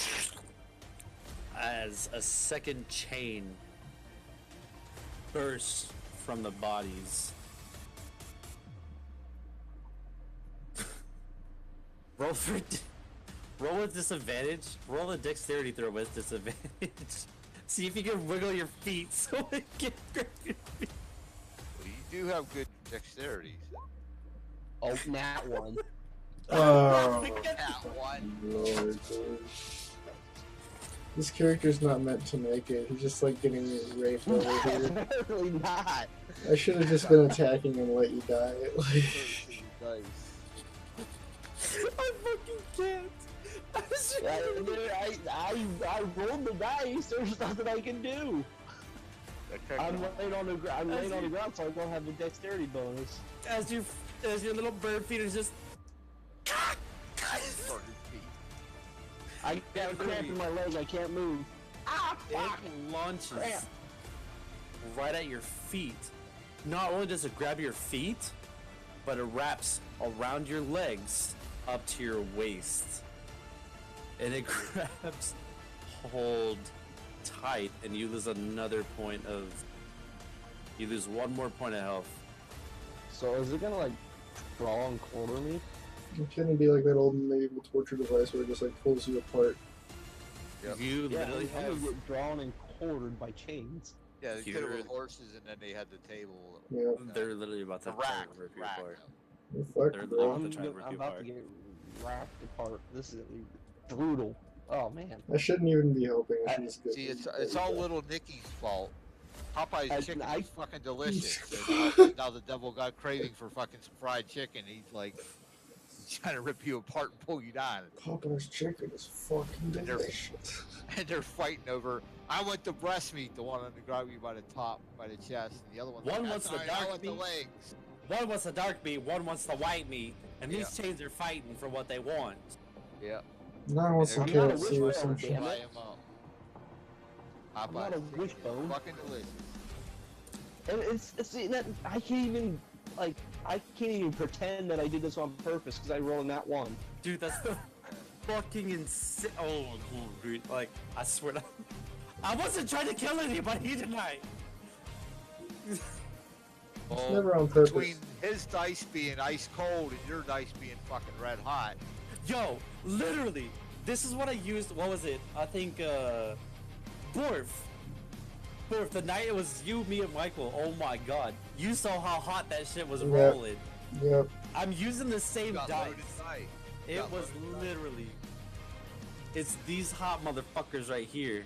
As a second chain bursts from the bodies. Roll for roll with disadvantage. Roll a dexterity throw with disadvantage. See if you can wiggle your feet so it can grab your feet. Well, you do have good dexterity. Oh, nat one. Oh, Cat one. Lord. This character's not meant to make it. He's just like getting raped over here. Apparently not. I should have just been attacking and let you die. Like, I fucking can't. I rolled the dice. There's nothing I can do. I'm laying on the ground. I'm laying on the ground, so I don't have the dexterity bonus. As your little bird feet is just I got a cramp in my leg. I can't move. Ah, fuck! it launches Crap. right at your feet. Not only does it grab your feet, but it wraps around your legs up to your waist. And it grabs hold tight, and you lose another point of. You lose 1 more point of health. So is it gonna like draw and quarter me? it shouldn't be like that old medieval torture device where it just like pulls you apart. Yep. You Yeah, literally I'm have. gonna get drawn and quartered by chains. Yeah, they could have You're- with horses, and then they had the table. Yeah. They're literally about to The rack. rip you Rack. apart. Well, fuck, They're bro. the- try to rip I'm you about apart. to get racked apart. This is brutal. Oh man. I shouldn't even be helping. I should I- just get See, it's all little Nicky's fault. Popeye's chicken I- is fucking delicious. Now the devil got craving for fucking fried chicken. He's like trying to rip you apart and pull you down. Popeye's chicken is fucking And they're- delicious. And they're fighting over. I want the breast meat, the one on the grab you by the top, by the chest, and the other one's One like, wants "That's the all right, I dark want the meat." legs. one wants the dark meat, one wants the white meat, and these Yeah. chains are fighting for what they want. Yep. No one wants some They're not a KFC or wishbone, some damn shit. it. Fry 'em up. I'm not a wishbone. Fucking delicious. And it's that I can't even like I can't even pretend that I did this on purpose because I rolled in that one. Dude, that's fucking insane. Oh, dude, like, I swear to... I wasn't trying to kill anybody tonight. Well, never on purpose. Between his dice being ice cold and your dice being fucking red hot. Yo, literally, this is what I used. What was it? I think, Borf. Borf, the night it was you, me, and Michael. Oh my god. You saw how hot that shit was Yep. rolling. Yep. I'm using the same Got dice. loaded dice. It Got was loaded dice. literally... It's these hot motherfuckers right here.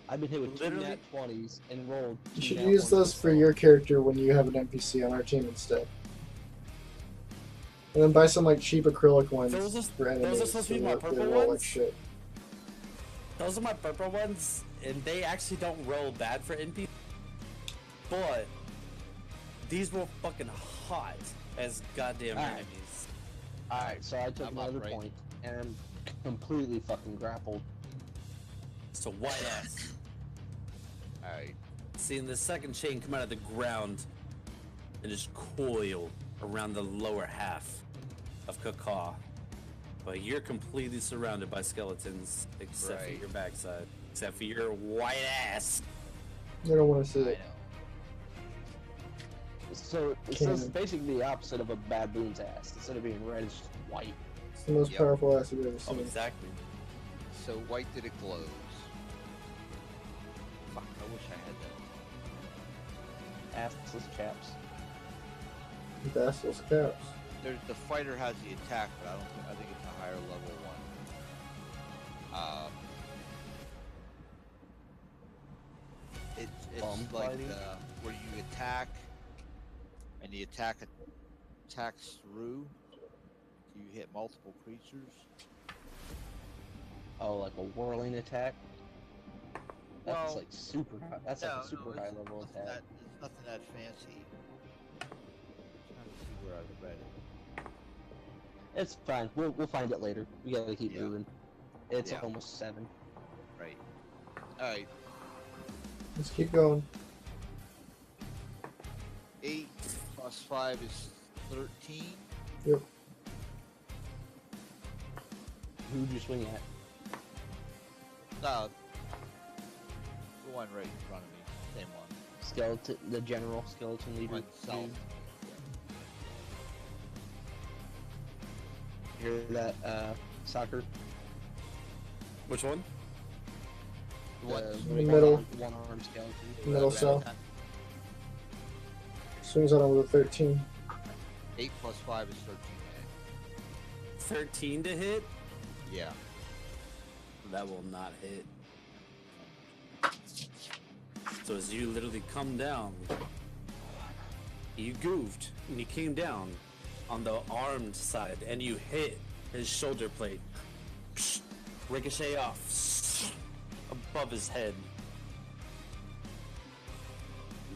I've been hit with two Literally? nat 20s and rolled. You two should nat use 20s those for myself. your character when you have an NPC on our team instead. And then buy some like cheap acrylic ones Those are- for those are enemies. supposed to be so my they purple roll like ones? shit. Those are my purple ones, and they actually don't roll bad for NP. But these were fucking hot as goddamn Alright. enemies. Alright, so I took I'm another upright. point and I'm completely fucking grappled. So white ass. Alright. Seeing the second chain come out of the ground and just coil around the lower half of Kaka. But you're completely surrounded by skeletons, except for Right. your backside. Except for your white ass. They don't want to see I know. it. So it's Cannon. just basically the opposite of a baboon's ass. Instead of being red, it's just white. It's the most Yep. powerful ass you've ever Oh, seen. exactly. So white that it glows. Fuck, I wish I had that. Assless chaps. With assless caps. There's the fighter has the attack, but I think it's a higher level one. It's Bomb like fighting? where you attack, and the attack attacks through. You hit multiple creatures. Oh, like a whirling attack? That's Well, like super high. That's like a super high level nothing attack. it's nothing that fancy. I'm trying to see where I read it. It's fine. We'll find it later. We gotta keep Yeah. moving. It's Yeah. almost 7. Right. Alright. Let's keep going. 8 plus 5 is 13. Yep. Who'd you swing at? No. The one right in front of me. Same one. Skeleton, the general skeleton leader. One south. dude. Hear that, soccer? Which one? The one The middle. one-armed skeleton. Middle cell. Swings on him with a 13. 8 plus 5 is 13. 13 to hit? Yeah. That will not hit. So as you literally come down, you goofed and you came down on the armed side and you hit his shoulder plate. Ricochet off above his head.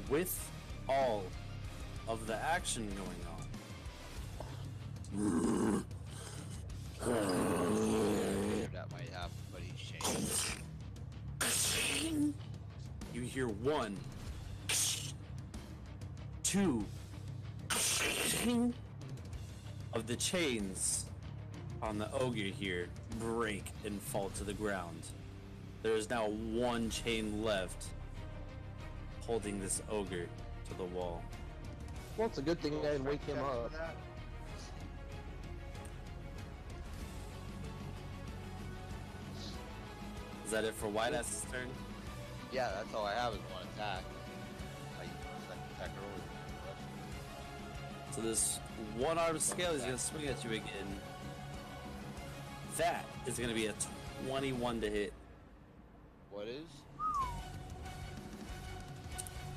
With all of the action going on. That might happen, but he's changed. You hear 1, 2 of the chains on the ogre here break and fall to the ground. There is now 1 chain left holding this ogre to the wall. Well, it's a good thing I didn't wake him up. Is that it for White Ass's turn? Yeah, that's all I have is one attack. I used my second attack earlier. So this one-armed scale is going to swing at you again. That is going to be a 21 to hit. What is?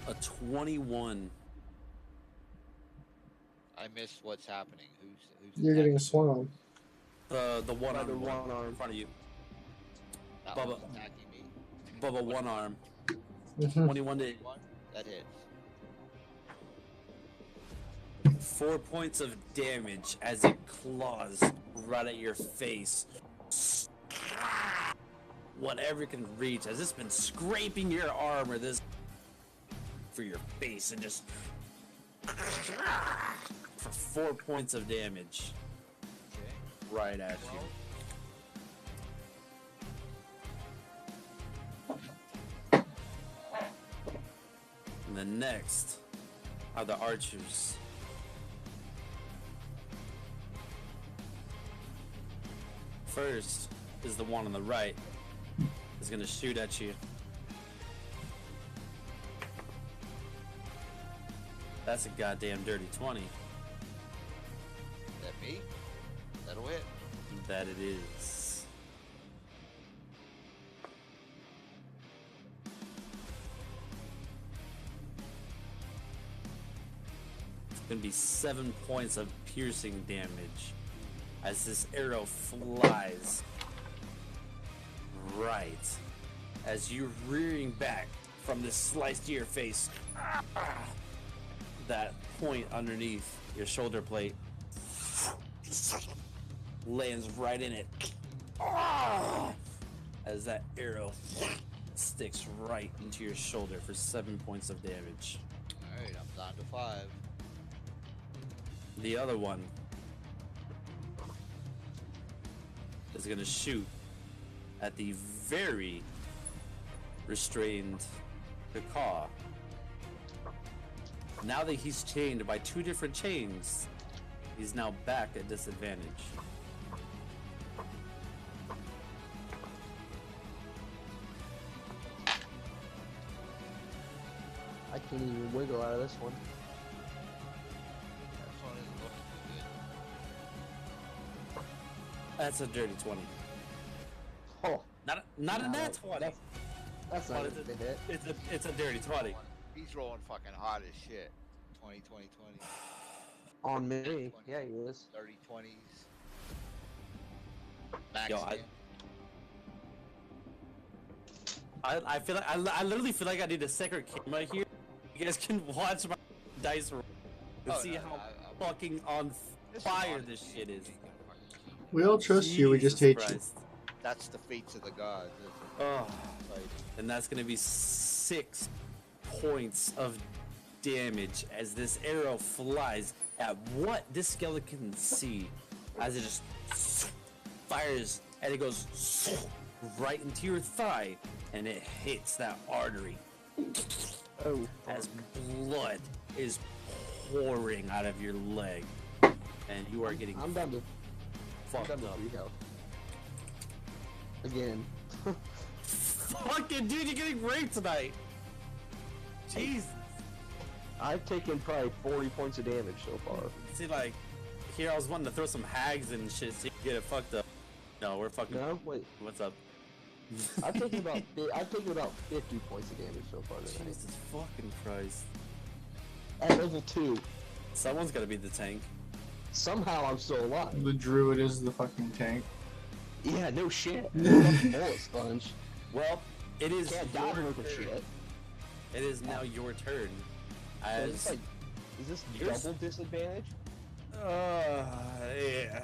A 21. I missed what's happening. Who's You're getting attacking? swung on. The one By arm, the one one arm. in front of you. That Bubba. one's attacking me. Bubba, one arm. Mhm. 21 to hit. That hits. 4 points of damage as it claws right at your face. Whatever it can reach, as it's been scraping your arm or this for your face and just for 4 points of damage Okay. right at you. And then next are the archers. First is the one on the right. Is gonna shoot at you. That's a goddamn dirty 20. That me? That'll hit. That it is. It's gonna be 7 points of piercing damage as this arrow flies right as you're rearing back from this slice to your face. That point underneath your shoulder plate lands right in it as that arrow sticks right into your shoulder for 7 points of damage. Alright, I'm down to 5. The other one is going to shoot at the very restrained Kaka. Now that he's chained by 2 different chains, he's now back at disadvantage. I can't even wiggle out of this one. This one isn't looking too good. That's a dirty 20. Oh, Not a no, nat 20. that's not What a is it? hit. It's a dirty 20. He's rolling fucking hot as shit. 20, 20, 20. On me. Yeah, he is. 30, 20s. Max Yo, I feel like I literally feel like I need a second camera here. You guys can watch my dice roll and Oh, see no, how I- fucking on This is fire honest. this shit is. We all trust you, we just Jesus hate you. Christ. That's the fates of the gods. Isn't it? Oh, Like, and that's gonna be 6 points of damage as this arrow flies at what this skeleton can see as it just fires and it goes right into your thigh and it hits that artery Oh, as blood is pouring out of your leg and you are getting I'm down to fucked up. 3 health. Again. Fucking dude, you're getting raped tonight. Jeez. I've taken probably 40 points of damage so far. See, like, here I was wanting to throw some hags and shit so you can get it fucked up. No, we're fucking. No, wait. What's up? I've taken about 50 points of damage so far tonight. Jesus fucking Christ. At level 2. Someone's gotta be the tank. Somehow I'm still alive. The druid is the fucking tank. Yeah, no shit. Bullet sponge. Well, it is. Can't your die with a turn. shit. It is now your turn. So As. is this Yours- double disadvantage? Yeah.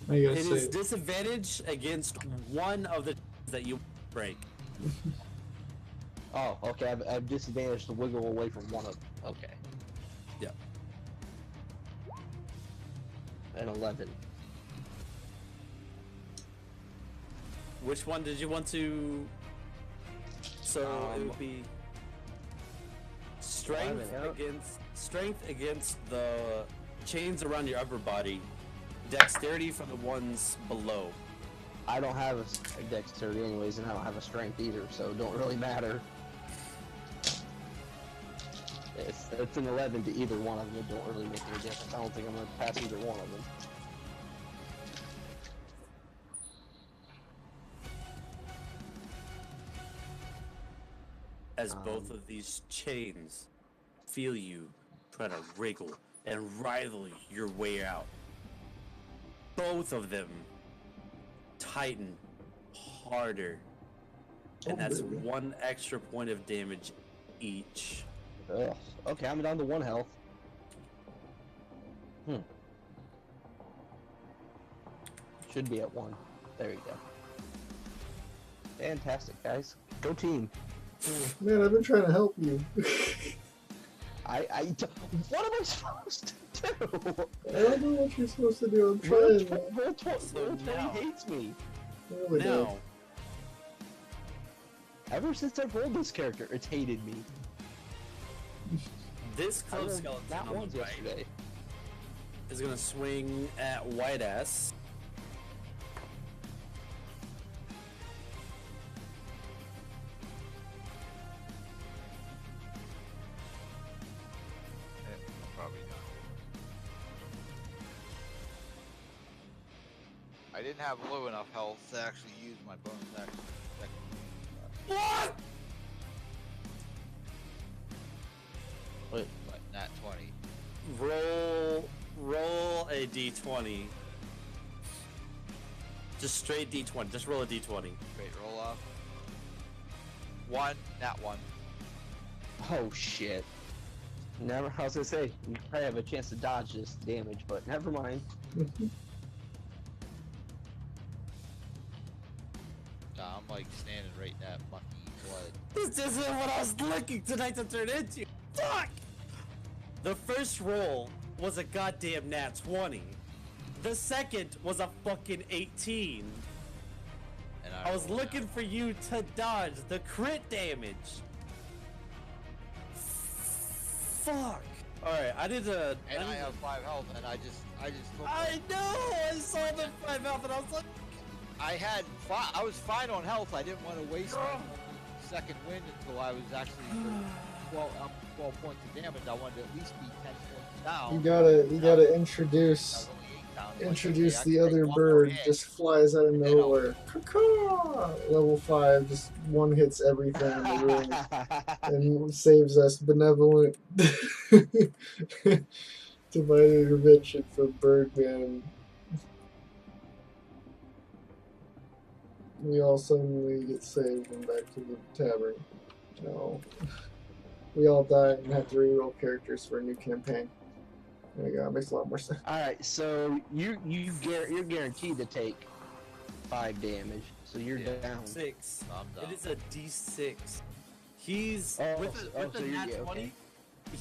I gotta It say, is disadvantage against one of the that you break. Oh, okay. I've disadvantaged to wiggle away from one of them. Okay. Yep. And 11. Which one did you want to? So it would be strength Eleven, yeah. strength against the chains around your upper body, dexterity for the ones below. I don't have a dexterity anyways, and I don't have a strength either, so it don't really matter. It's an 11 to either one of them. It don't really make any difference. I don't think I'm going to pass either one of them. As both of these chains feel you try to wriggle and writhe your way out. Both of them tighten harder. And that's baby. 1 extra point of damage each. Ugh. Okay, I'm down to 1 health. Should be at 1. There you go. Fantastic, guys. Go team. Man, I've been trying to help you. What am I supposed to do? I don't know what you're supposed to do. I'm trying. Roll 20 hates me. Really Now, does. Ever since I've rolled this character, it's hated me. this I clone rolled skeleton that on once the right yesterday. is gonna swing at white ass. Probably not. I didn't have low enough health to actually use my bonus action. What? What? Nat 20. Roll a d20. Just straight d20. Just roll a d20. Straight roll off. 1, nat 1. Oh shit. Never. I was gonna say you probably have a chance to dodge this damage, but never mind. Nah, I'm like standing right in that mucky blood. This isn't what I was looking tonight to turn into. Fuck! The first roll was a goddamn nat 20. The second was a fucking 18. And I was rolled looking out. for you to dodge the crit damage. Fuck. Alright, I did a... And I did have 5 health, and I just took I know! I saw the 5 health and I was like... I was fine on health. I didn't want to waste my second wind until I was actually 12 points of damage. I wanted to at least be 10 points down. You gotta I introduce was only 8 down. Like, introduce okay, the I can other take one more bird. hit. Just flies out of and then I'll- nowhere. Caw-caw! Level 5, just one hits everything in the room and saves us benevolent divided intervention from Birdman. We all suddenly get saved and back to the tavern. No. We all die and have to reroll characters for a new campaign. There you go, it makes a lot more sense. All right, so you're guaranteed to take 5 damage, so you're Yeah. down. 6. I'm down. It is a d6. He's... Oh, with the so you're- nat yeah, 20, okay.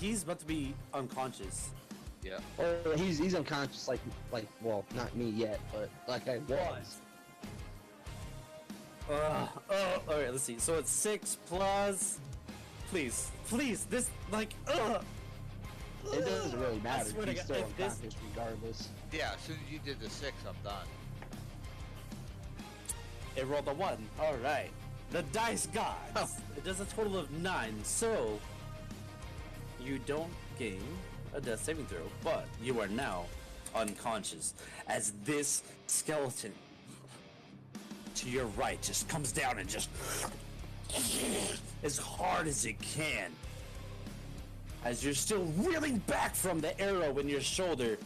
he's about to be unconscious. Yeah. Oh, he's unconscious, like well, not me yet, but like I was. Alright, let's see. So it's 6 plus... Please, this, like, It doesn't really matter. swear to He's God, still if this- unconscious regardless. Yeah, as soon as you did the 6, I'm done. It rolled a 1. Alright. The dice gods. It does a total of 9. So, you don't gain a death saving throw, but you are now unconscious as this skeleton to your right just comes down and just as hard as it can. As you're still reeling back from the arrow in your shoulder,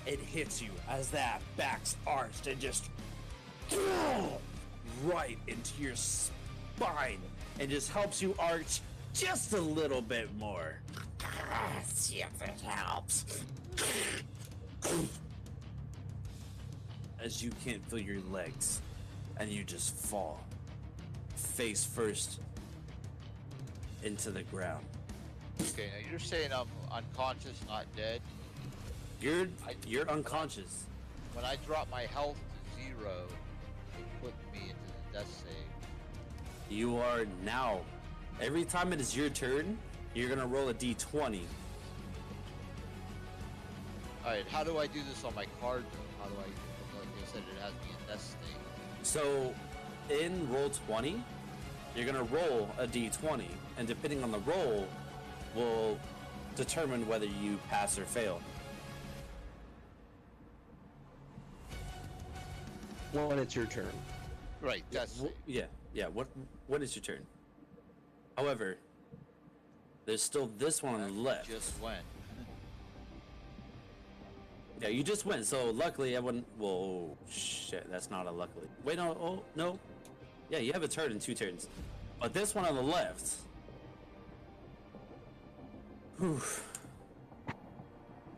it hits you as that back's arched and just right into your spine and just helps you arch just a little bit more. See if it helps. As you can't feel your legs and you just fall face first into the ground. Okay, now you're saying I'm unconscious, not dead. You're unconscious. When I drop my health to 0, it put me into the death save. You are now. Every time it is your turn, you're gonna roll a d20. Alright, how do I do this on my card though? How do I, like I said, it has me in death state. So, in roll 20, you're gonna roll a d20, and depending on the roll, will determine whether you pass or fail. When it's your turn. Right, death save. Yeah. What is your turn? However, there's still this one on the left. Just went. Yeah, you just went. So luckily, I wouldn't. Whoa, shit! That's not a luckily. Wait, no. Oh, no. Yeah, you have a turn in 2 turns, but this one on the left. Whew.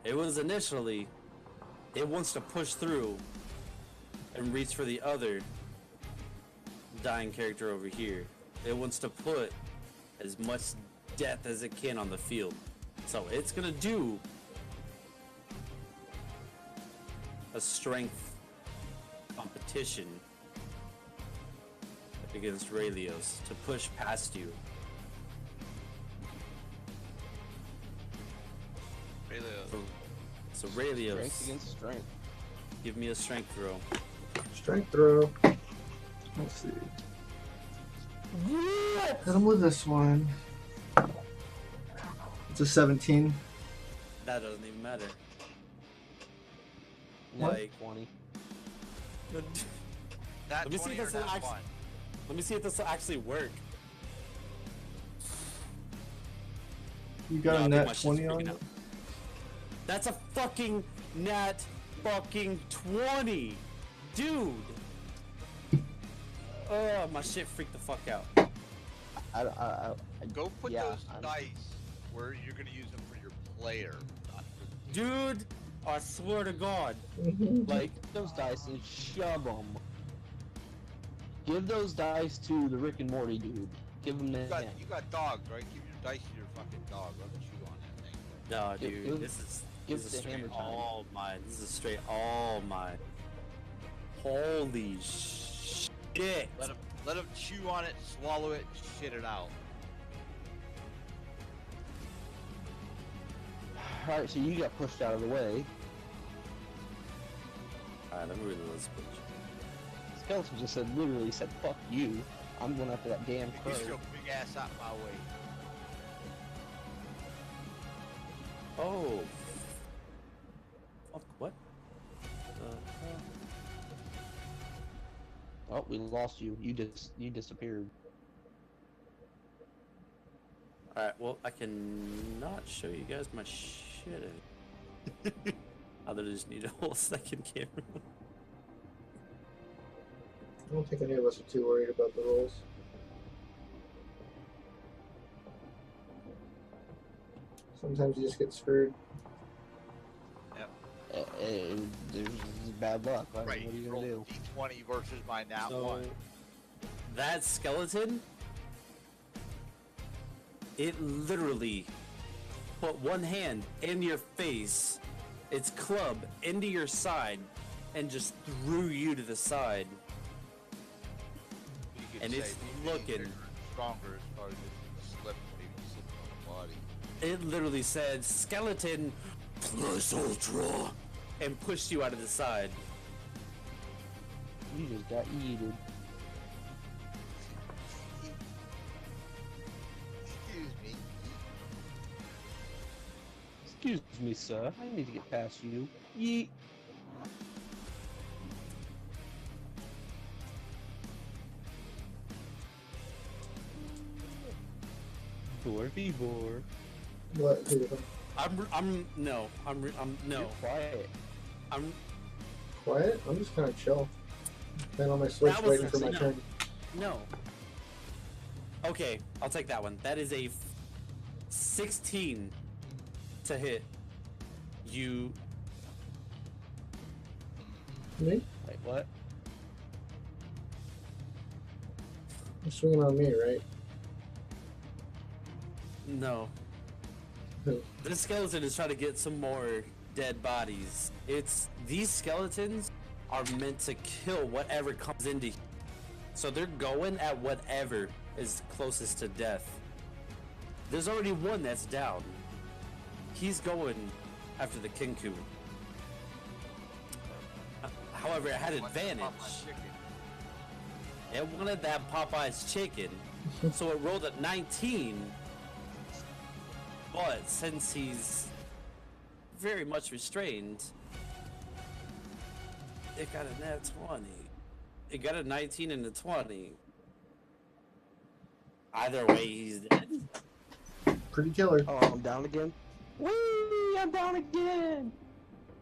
It was initially, it wants to push through and reach for the other dying character over here. It wants to put as much death as it can on the field. So it's gonna do a strength competition against Raelios to push past you. So Raelios, Strength against strength. give me a strength throw. Strength throw. Let's see. Hit him with this one. It's a 17. That doesn't even matter. Net Like 20. That Let me see 20 if or this will nat actually- one. Let me see if this will actually work. You got No, I a think net my shit's 20 on freaking it? out. That's a fucking nat fucking 20, dude. Oh, my shit freaked the fuck out. Go put yeah, those I'm- dice where you're gonna use them for your player, not for Dude, I swear to God, like, those dice and shove them. Give those dice to the Rick and Morty dude. Give him that. you got dogs, right? Give your dice to your fucking dog. Let him chew on that thing. no, Give- dude, give- this give is the straight hammer time. all mine. This is straight all mine. Holy shit! Let him chew on it, swallow it, shit it out. Alright, so you got pushed out of the way. Alright, let me read this page. Skeleton just said, literally said, fuck you. I'm going after that damn crow. Get your big ass out my way. Oh. Fuck, what? Oh, we lost you. You disappeared. Alright, well, I can not show you guys my shit. I literally just need a whole second camera. I don't think any of us are too worried about the rolls. Sometimes you just get screwed. There's bad luck. Right? Right. What are you Roll gonna do? D20 versus my nat So, one. that skeleton, it literally put one hand in your face, its club into your side, and just threw you to the side. You could and say it's maybe looking- bigger and stronger as far as it slip, maybe slipping on the body. It literally said, skeleton, Plus Ultra. and pushed you out of the side. You just got yeeted. Excuse me. Excuse me, sir. I need to get past you. Yeet. Borfy bor. What? Who? No. You're quiet. I'm, Quiet? I'm just kind of chill. Playing on my Switch That was waiting for my no. turn. no. Okay, I'll take that one. That is a 16 to hit. You, Me? Wait, what? You're swinging on me, right? no. Who? This skeleton is trying to get some more dead bodies. These skeletons are meant to kill whatever comes into. So they're going at whatever is closest to death. There's already one that's down. He's going after the Kinku. However, it had advantage. It wanted that Popeye's chicken, so it rolled at 19. But since he's very much restrained, it got a nat 20. It got a 19 and a 20. Either way, he's dead. Pretty killer. Oh, I'm down again? Whee! I'm down again!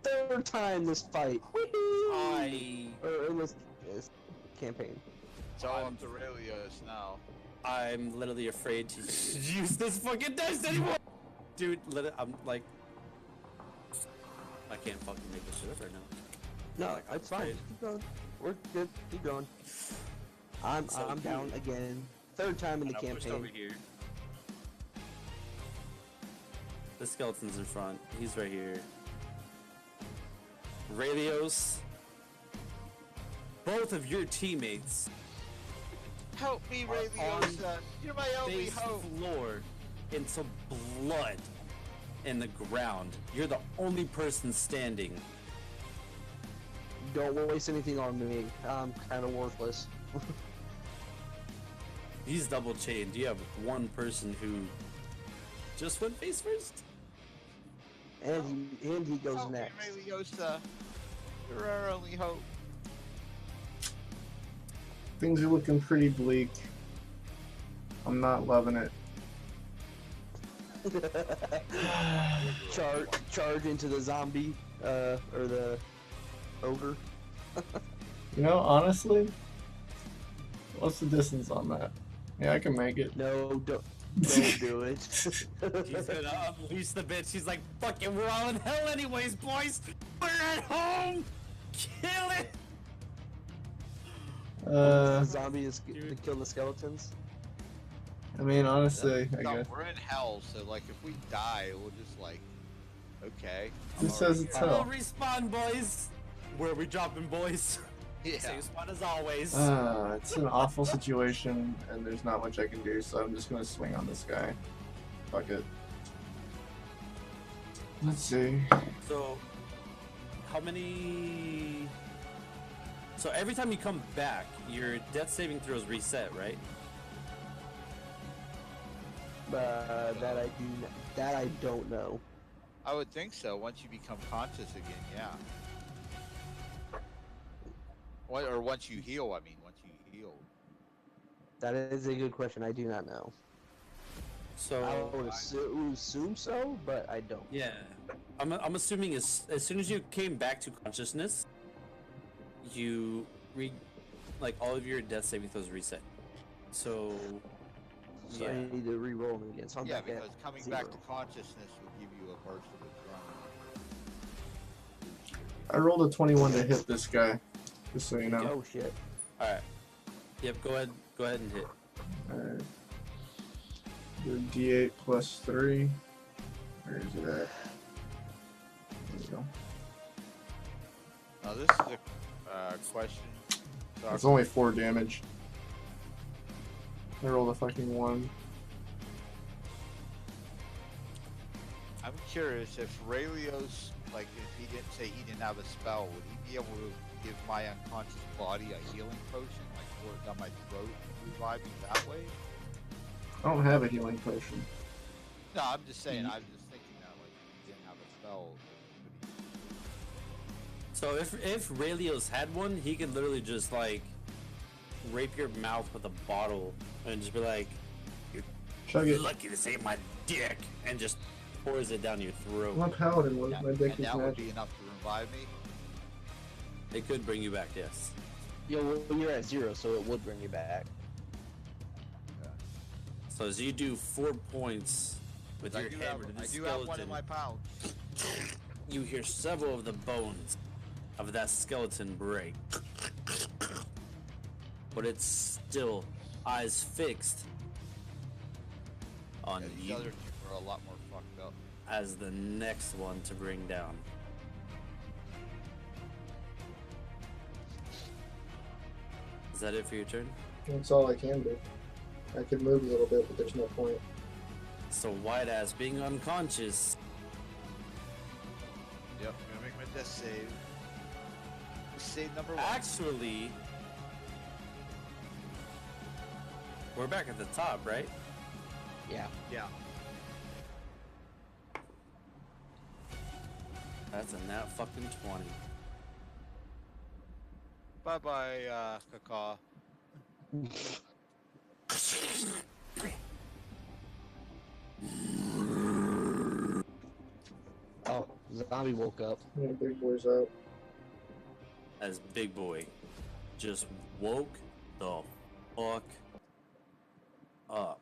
Third time this fight. Whee! Or in this campaign. It's all up to Aurelius now. I'm literally afraid to use this fucking dice anymore. Dude, I'm like, I can't fucking make this shit up right now. No, Like, it's I'm fine. afraid. Keep going. We're good. Keep going. I'm So down again. Third time in the I pushed over campaign. here. The skeleton's in front. He's right here. Radios. Both of your teammates Help me, on Rayleigh. You're my only face hope. floor into blood in the ground. You're the only person standing. Don't waste anything on me. I'm kind of worthless. He's double chained. You have one person who just went face first. And he goes Help next. me, Rayleigh. You're our only hope. Things are looking pretty bleak. I'm not loving it. Charge into the zombie, or the ogre. You know, honestly, what's the distance on that? Yeah, I can make it. No, don't do it. She's gonna unleash the bitch. She's like, fuck it, we're all in hell anyways, boys. We're at home. Kill it. The zombie is to kill the skeletons. I mean, honestly, I No, guess. we're in hell, so like if we die, we'll just like, okay. It says it's We'll hell. respawn, boys. Where are we dropping, boys? Yeah. Same spot as always. It's an awful situation, and there's not much I can do, so I'm just gonna swing on this guy. Fuck it. Let's see. So, how many? So every time you come back, your death saving throws reset, right? That I don't know. I would think so. Once you become conscious again, yeah. Or once you heal, I mean, once you heal. That is a good question. I do not know. So I would assume so, but I don't. yeah, I'm assuming as soon as you came back to consciousness, you like all of your death saving throws reset. So So I need to re-roll them again. So I'm Yeah, back at because coming 0. back to consciousness will give you a burst of adrenaline. I rolled a 21 to hit this guy, just so you know. Oh shit. all right, yep, go ahead and hit. Alright. Do D8 plus 3. Where is it at? There we go. Now this is a question. It's only 4 damage. I rolled a fucking 1. I'm curious if Raelios, like if he didn't say he didn't have a spell, would he be able to give my unconscious body a healing potion, like pour it down my throat and revive me that way? I don't have a healing potion. No, I'm just saying. I'm just thinking that like if he didn't have a spell. So if Raelios had one, he could literally just like rape your mouth with a bottle and just be like, Chug "You're it. lucky this ain't my dick," and just pours it down your throat. I'm a paladin. What Yeah, my dick and is that would be magic. enough to revive me. It could bring you back, yes. Yo, well, you're at 0, so it would bring you back. So as you do 4 points with I your do hammer have, to I the do have one in skeleton, my pouch. you hear several of the bones of that skeleton break. But it's still eyes fixed on Yeah, these you other two are a lot more fucked up. as the next one to bring down. Is that it for your turn? That's all I can do. I could move a little bit, but there's no point. So White Ass being unconscious. Yep, I'm gonna make my death save. Save number 1. Actually, we're back at the top, right? Yeah. Yeah. That's a nat fucking 20. Bye bye, Kaka. Oh, zombie woke up. Yeah, big boy's out. As Big Boy just woke the fuck up.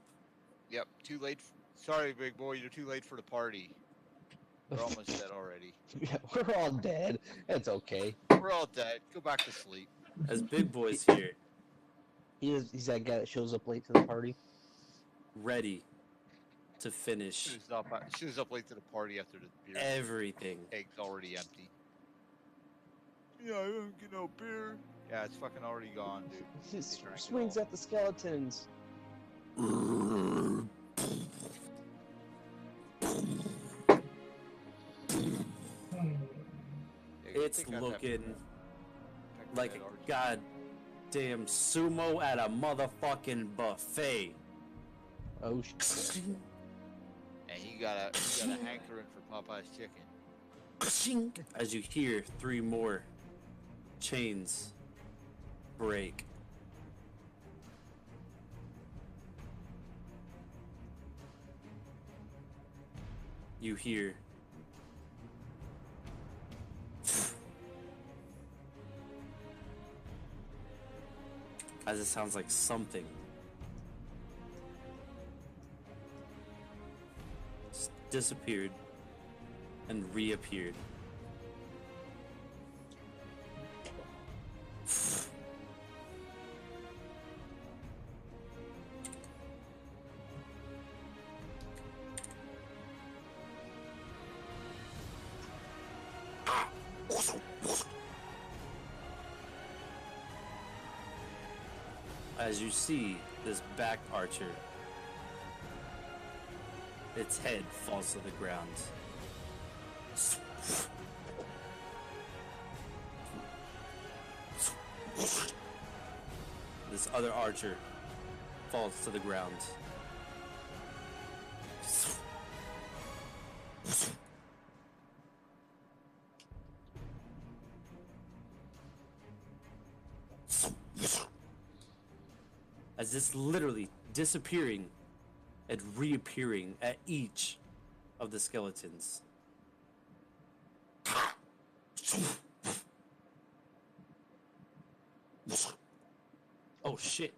Yep, too late. Sorry, big boy, you're too late for the party. We're almost dead already. Yeah, we're all dead. It's okay. We're all dead. Go back to sleep. As Big Boy's here, He's that guy that shows up late to the party. ready to finish Shows up late to the party after the beer everything. keg's already empty. Yeah, I don't get no beer. Yeah, it's fucking already gone, dude. He They drank it swings all. at the skeletons. Yeah, It's take out that- looking take like that a arch. goddamn sumo at a motherfucking buffet. Oh shit. And you got a hankering for Popeye's chicken. As you hear 3 more chains break. You hear as it sounds like something disappeared and reappeared. As you see this back archer, its head falls to the ground. This other archer falls to the ground. As it's literally disappearing and reappearing at each of the skeletons. Oh shit.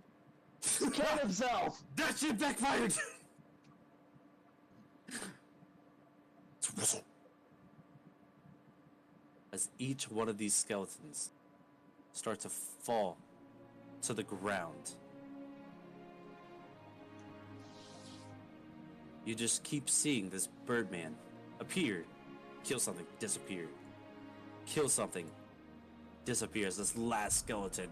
Killed himself! That shit backfired! As each one of these skeletons start to fall to the ground, you just keep seeing this Birdman appear, kill something, disappear, kill something, disappears. This last skeleton,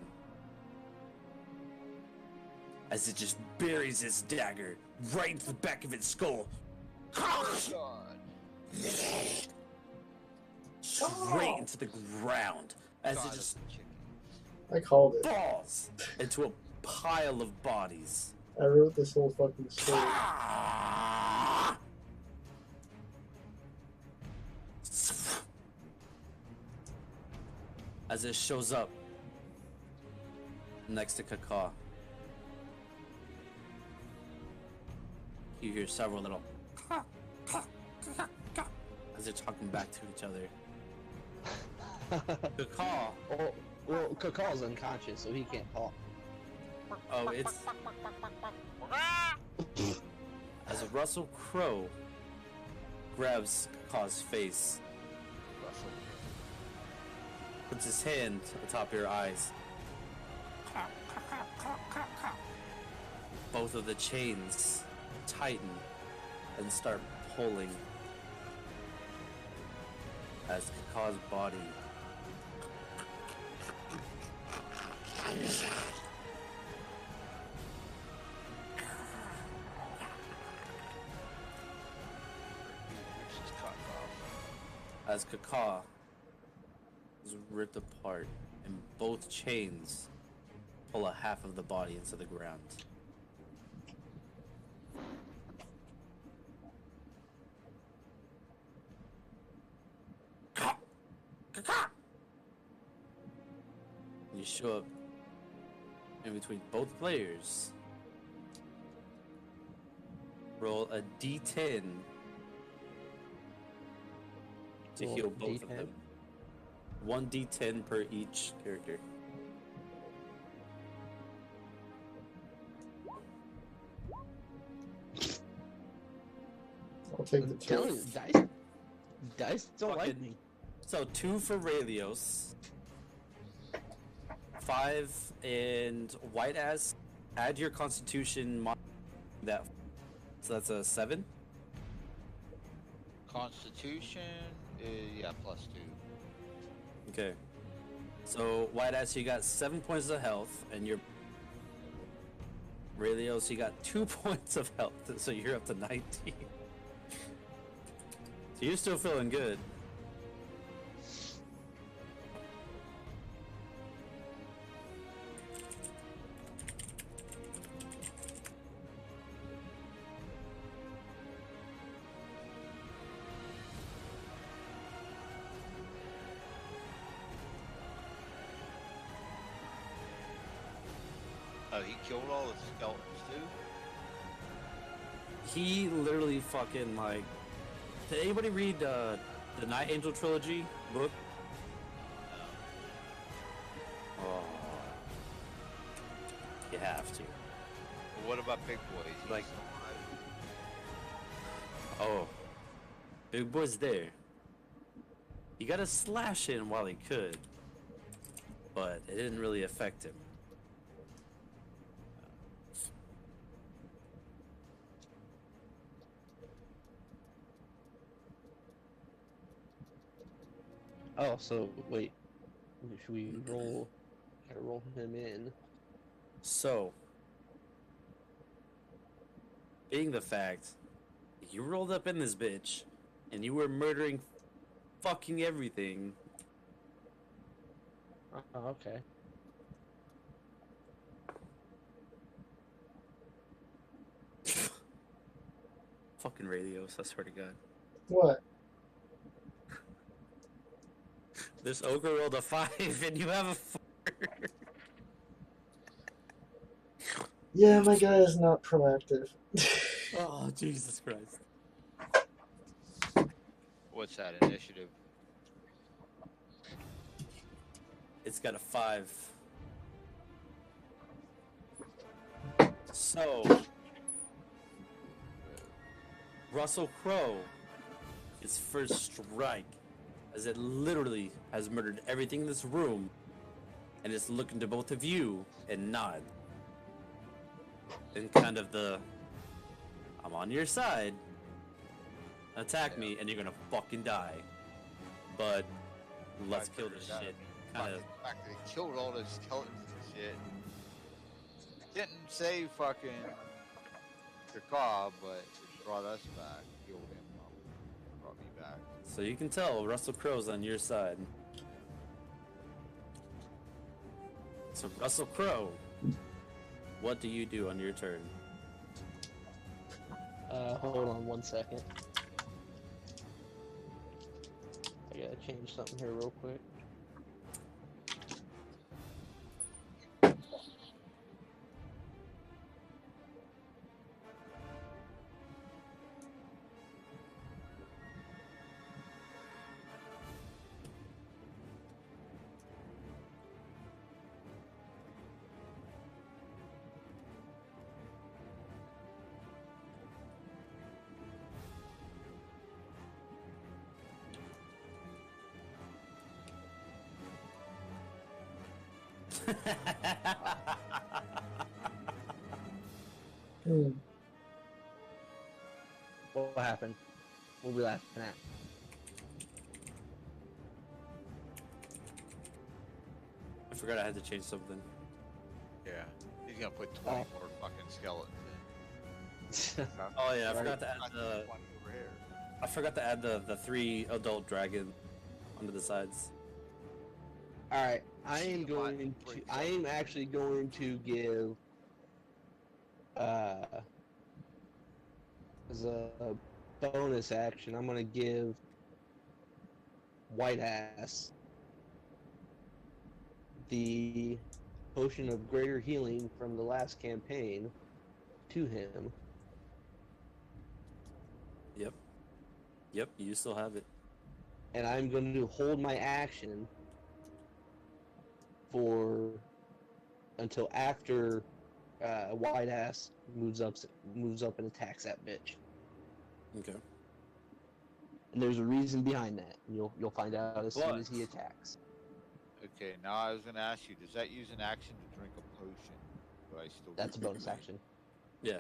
as it just buries its dagger right into the back of its skull, God. straight into the ground, as God it of just the chicken. I called it. falls into a pile of bodies. I wrote this whole fucking story. As it shows up next to Kaka, you hear several little as they're talking back to each other. Kaka, Well, Kakal's unconscious, so he can't talk. oh, it's as Russell Crowe grabs Kaka's face, Russell. puts his hand atop your eyes. Both of the chains tighten and start pulling as Kaka's body She's cut off. as Kaka is ripped apart and both chains pull a half of the body into the ground. You show up in between both players. Roll a d10 to Roll heal a both of D10? them. 1d10 per each character. I'll take the I'm telling two. you, Dice don't like Fucking- me. So 2 for Raylios, 5 and white ass. Add your Constitution that. So that's a 7. Constitution is yeah +2. Okay. So white ass, you got 7 points of health, and your Raylios, you got 2 points of health, so you're up to 19. So you're still feeling good. Oh, he killed all the skeletons too. He literally fucking like. Did anybody read the Night Angel trilogy book? Oh, you have to. Well, what about Big Boy? Is he Like- still Oh, alive? Big Boy's there. He got a slash in while he could, but it didn't really affect him. Oh, so wait. Should we roll? Gotta roll him in. So, being the fact you rolled up in this bitch and you were murdering fucking everything, Oh, okay. fucking Radios, I swear to God. What? This ogre rolled a 5 and you have a 4. Yeah, my guy is not proactive. Oh, Jesus Christ. What's that initiative? It's got a 5. So, Russell Crowe, his first strike, as it literally has murdered everything in this room, and it's looking to both of you and nod. And kind of the, I'm on your side, attack me and you're gonna fucking die. But let's kill this shit. Kind of. The fact that he killed all those skeletons and shit. Didn't say fucking Jakar, but it brought us back. Killed him. Brought me back. So you can tell Russell Crowe's on your side. So Russell Crowe, what do you do on your turn? Hold on 1 second. I gotta change something here real quick. Hmm. What happened? What we laughing at? I forgot I had to change something. Yeah. He's gonna put 20 Oh. more fucking skeletons in. Oh yeah, I Right. forgot to add Not the. 20 over here. I forgot to add the 3 adult dragon onto the sides. All right, I am Come going on, to. break I am actually going to give. As a bonus action, I'm gonna give White Ass the potion of greater healing from the last campaign to him. Yep. Yep, you still have it. And I'm going to hold my action for until after White Ass moves up and attacks that bitch. Okay. and there's a reason behind that. And you'll find out as soon as he attacks. Okay, now I was going to ask you, does that use an action to drink a potion? Do I still That's a get bonus action. Yeah.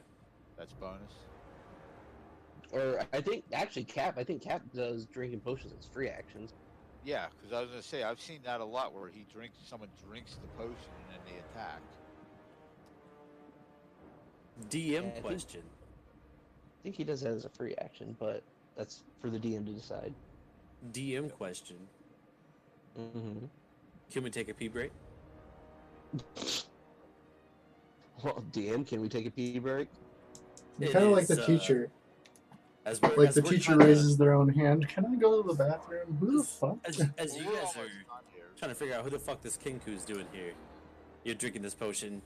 That's bonus? Or I think Cap does drinking potions as free actions. Yeah, because I was going to say, I've seen that a lot where someone drinks the potion and then they attack. DM I question. think he does that as a free action, but that's for the DM to decide. DM question. Mm-hmm. Can we take a pee break? Well, DM, can we take a pee break? It Kind of like is, the teacher. As we're, Like as the we're teacher kinda- raises their own hand. Can I go to the bathroom? Who the fuck? As you We're guys almost are done here. trying to figure out who the fuck this Kinku's doing here, you're drinking this potion.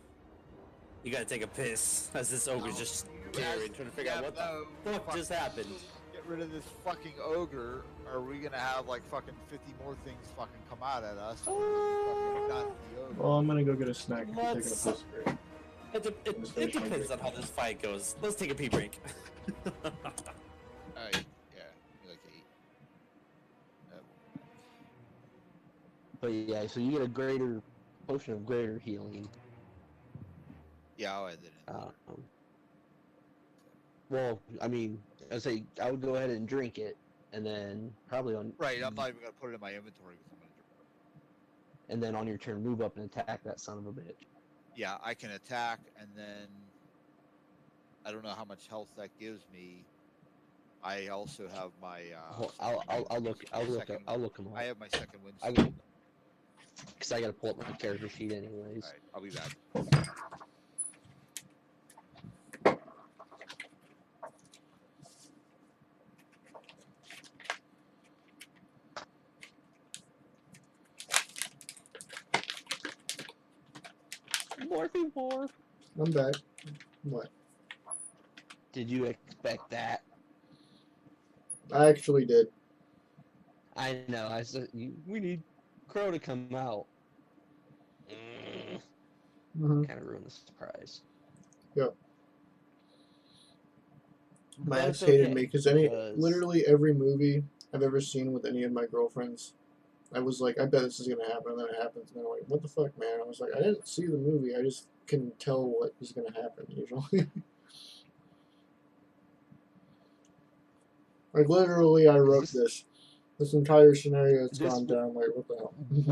You gotta take a piss as this ogre's just staring, trying to figure out what the fuck just happened. Get rid of this fucking ogre. Are we gonna have like fucking 50 more things fucking come out at us? Fucking not the ogre. Well, I'm gonna go get a snack. If you're taking a Let's- piss break. It depends on how this fight goes. Let's take a pee break. Yeah, maybe like 8. But yeah, so you get a greater potion of greater healing. Yeah, I'll add that in. Well, I mean, I would go ahead and drink it, and then probably Right, I'm not even gonna put it in my inventory because I'm gonna drink it. and then on your turn move up and attack that son of a bitch. Yeah, I can attack, and then I don't know how much health that gives me. I also have my. I'll look him I up have my second wind. I got- because I gotta pull up my character sheet anyways. Alright, I'll be back. Morphy Borf. I'm back. What? Did you expect that? I actually did. I know. I said we need Crow to come out. Mm-hmm. Kind of ruined the surprise. My But ex it's hated okay, me because because- literally every movie I've ever seen with any of my girlfriends, I was like, I bet this is gonna happen, and then it happens, and they're like, what the fuck, man? I was like, I didn't see the movie, I just can tell what is gonna happen usually. Like literally, I wrote this entire scenario. It's This gone down. Like what the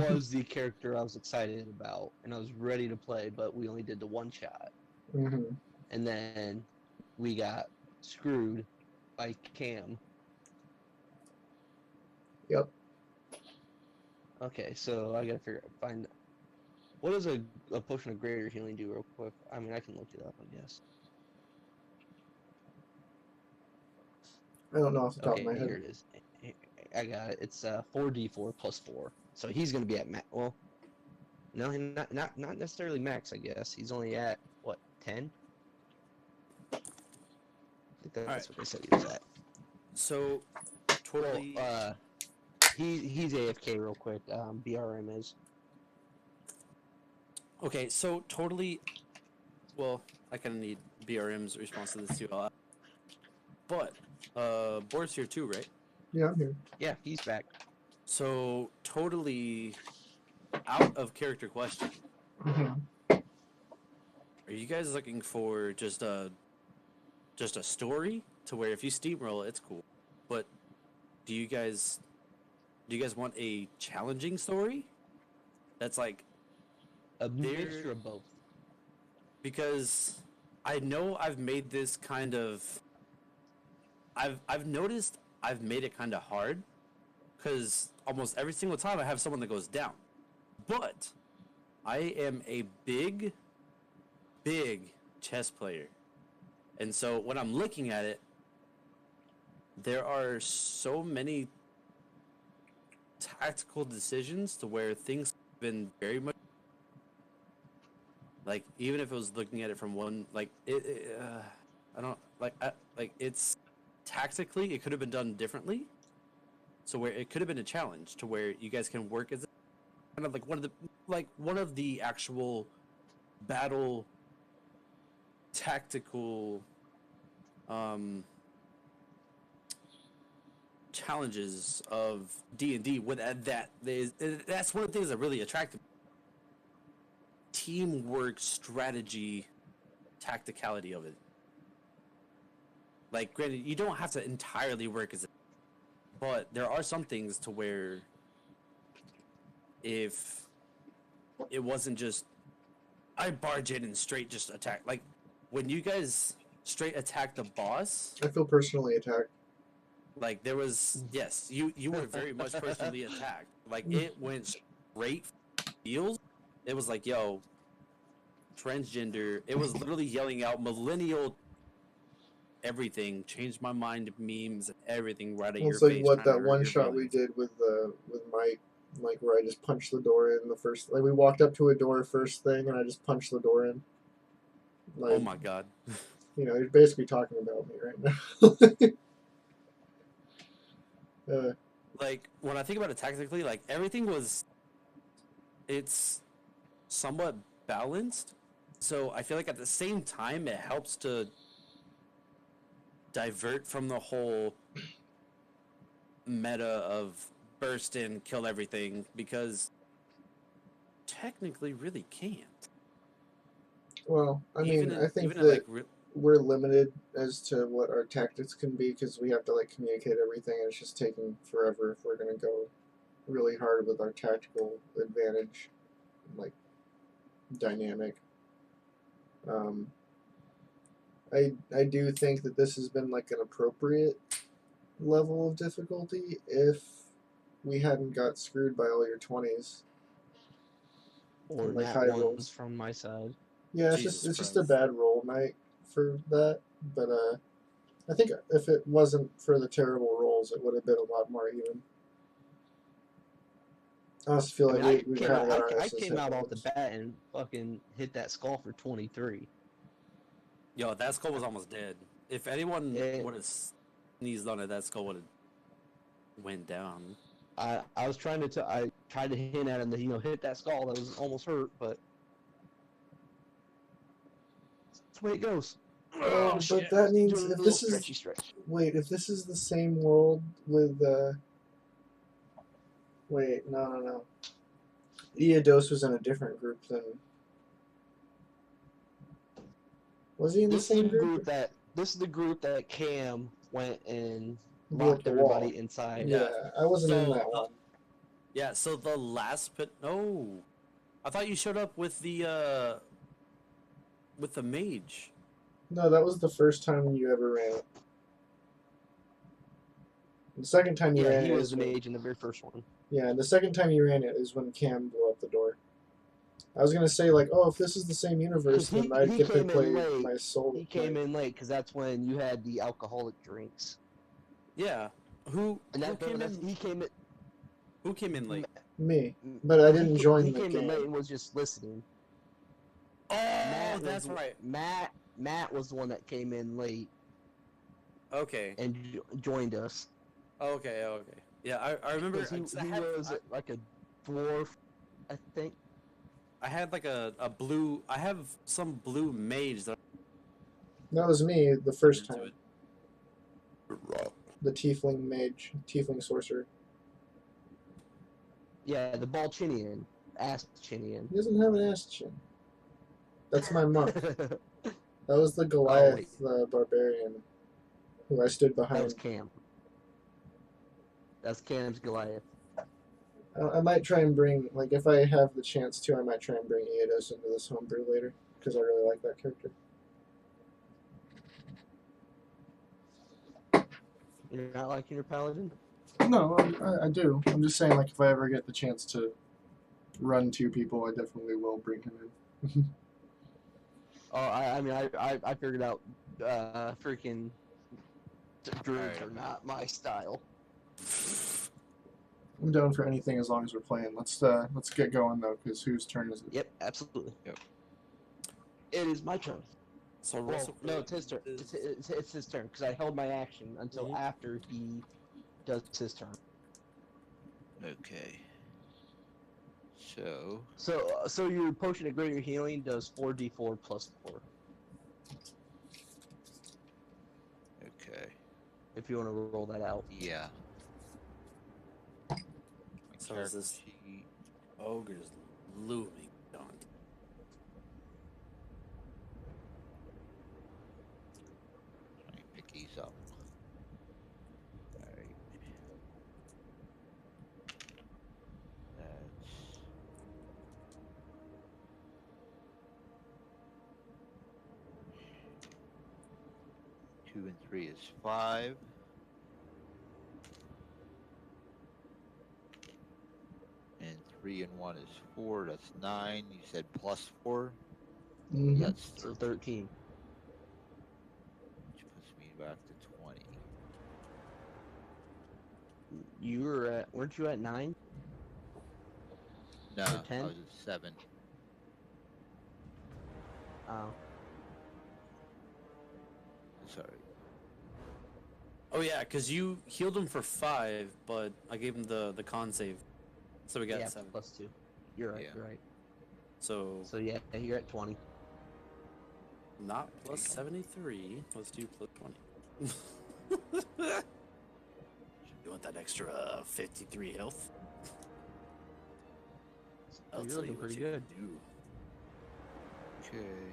hell? was the character I was excited about, and I was ready to play, but we only did the one shot, Mm-hmm. and then we got screwed by Cam. Yep. Okay, so I gotta find what does a potion of greater healing do real quick. I mean, I can look it up, I guess. I don't know off the top Okay, of my here head. it is. I got it. It's 4d4 plus 4. So he's gonna be at max. Well, no, not necessarily max. I guess he's only at what 10. I think that's what they said he was at. So, totally. Well, he's AFK real quick. BRM is. Okay, so totally. Well, I kind of need BRM's response to this too. But Borf's here too, right? Yeah, I'm here. Yeah, he's back. So totally out of character question. Mhm. Are you guys looking for just a story to where if you steamroll it, it's cool? But do you guys want a challenging story? That's like A mixture of both. because I know I've made this kind of. I've noticed I've made it kind of hard because almost every single time I have someone that goes down. But I am a big chess player. And so when I'm looking at it, there are so many tactical decisions to where things have been very much like even if it was looking at it from one like I don't like it's tactically it could have been done differently. So where it could have been a challenge to where you guys can work as kind of like one of the actual battle tactical challenges of D&D with that's one of the things that really attracted me. Teamwork, strategy, tacticality of it. Like, granted, you don't have to entirely work as a, but there are some things to where if it wasn't just I barge in and straight just attack. Like when you guys straight attack the boss, I feel personally attacked. like there was yes, you were very much personally attacked. Like it went straight feels. It was like, yo, transgender. It was literally yelling out millennial everything, changed my mind, memes, everything right at Well, your it's like face. what trying to that hurt one your shot we feelings. did with Mike, like where I just punched the door in the first. Like we walked up to a door first thing, and I just punched the door in. Like, Oh my god. you know, you're basically talking about me right now. Like when I think about it tactically, like everything was it's somewhat balanced. So I feel like at the same time it helps to divert from the whole meta of burst in, kill everything, because technically really can't. Well, I mean, I think even that like we're limited as to what our tactics can be because we have to like communicate everything, and it's just taking forever if we're gonna go really hard with our tactical advantage, like dynamic. I do think that this has been like an appropriate level of difficulty if we hadn't got screwed by all your 20s. Or Like nat high ones rolls. from my side. Yeah, Jesus it's just a Christ. bad roll night for that. But I think if it wasn't for the terrible rolls, it would have been a lot more even. I also feel I like mean, we kind of got our I asses came hit out off the once. bat and fucking hit that skull for 23. yo, that skull was almost dead. If anyone Yeah. would have sneezed on it, that skull would have went down. I was trying to I tried to hint at him that hit that skull that was almost hurt, but that's the way it goes. But that means Doing a if little this is stretchy stretch. wait, if this is the same world with wait, no. Eodos was in a different group than. Was he in the This is same the group? this is the group that Cam went and Blew up locked the everybody wall. inside. Yeah, I wasn't in So, that one. Yeah, so the last pit. No, I thought you showed up with the mage. No, that was the first time you ever ran it. The second time you Yeah, ran he it was is the when, mage in the very first one. yeah, and the second time you ran it is when Cam blew up the door. I was gonna say like, oh, if this is the same universe, then I He get to came in play late. my soul. He came in late because that's when you had the alcoholic drinks. Yeah, who came in? He came in. Who came in late? Me, but I didn't join He the came in late game. and was just listening. Oh, that's right. Matt was the one that came in late Okay. and joined us. Okay. Yeah, I remember. Because he was like a dwarf, I think. I had like a blue. I have some blue mage that. That was me the first into time. it. The tiefling mage, tiefling sorcerer. Yeah, the Balchinian, Ass-Chinian. He doesn't have an ass chin. That's my monk. That was the Oh, Goliath barbarian who I stood that was behind. Cam. That's Cam's Goliath. I might try and bring, like, if I have the chance to, I might try and bring Eodos into this homebrew later because I really like that character. You're not liking your paladin? No, I do. I'm just saying, like, if I ever get the chance to run two people, I definitely will bring him in. Oh, I figured out freaking druids are not my style. I'm down for anything as long as we're playing. Let's get going though, because whose turn is it? Yep, absolutely. Yep. It is my turn. So Well, Russell no, it's his turn. It's his turn because I held my action until after he does his turn. Okay. So your potion of greater healing does 4d4 plus 4. Okay. If you want to roll that out. Yeah. So is character this sheet. ogre's looming on? Let me pick these up. Alright. That's 2 and 3 is 5. And 3 and 1 is 4. That's 9. You said plus 4. Mhm. That's So 13, 13. which puts me back to 20. You were at, weren't you at 9? No, I 10? was at 7. Oh. Sorry. Oh yeah, because you healed him for 5, but I gave him the con save, so we got Yeah, 7. plus 2. You're right, Yeah. you're right. So So yeah, you're at 20. not plus 73. Let's do plus 20. You want that extra 53 health? Oh, I'll you're tell looking you what pretty you good. can do. Okay.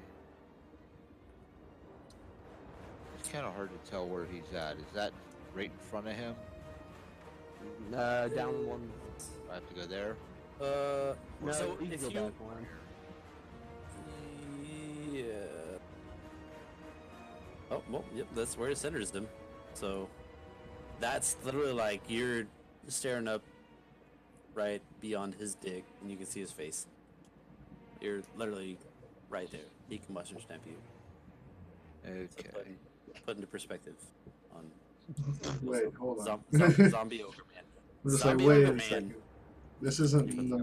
It's kind of hard to tell where he's at. Is that right in front of him? Down one. I have to go there? No, so you can if go you back one. yeah. Oh well, yep, that's where it centers them. So that's literally like you're staring up right beyond his dick, and you can see his face. You're literally right there. He can mushroom stamp you. So Okay. put into perspective on Wait, hold on. zombie ogre man. I'm just like, Zombie wait ogre a man. second. This isn't the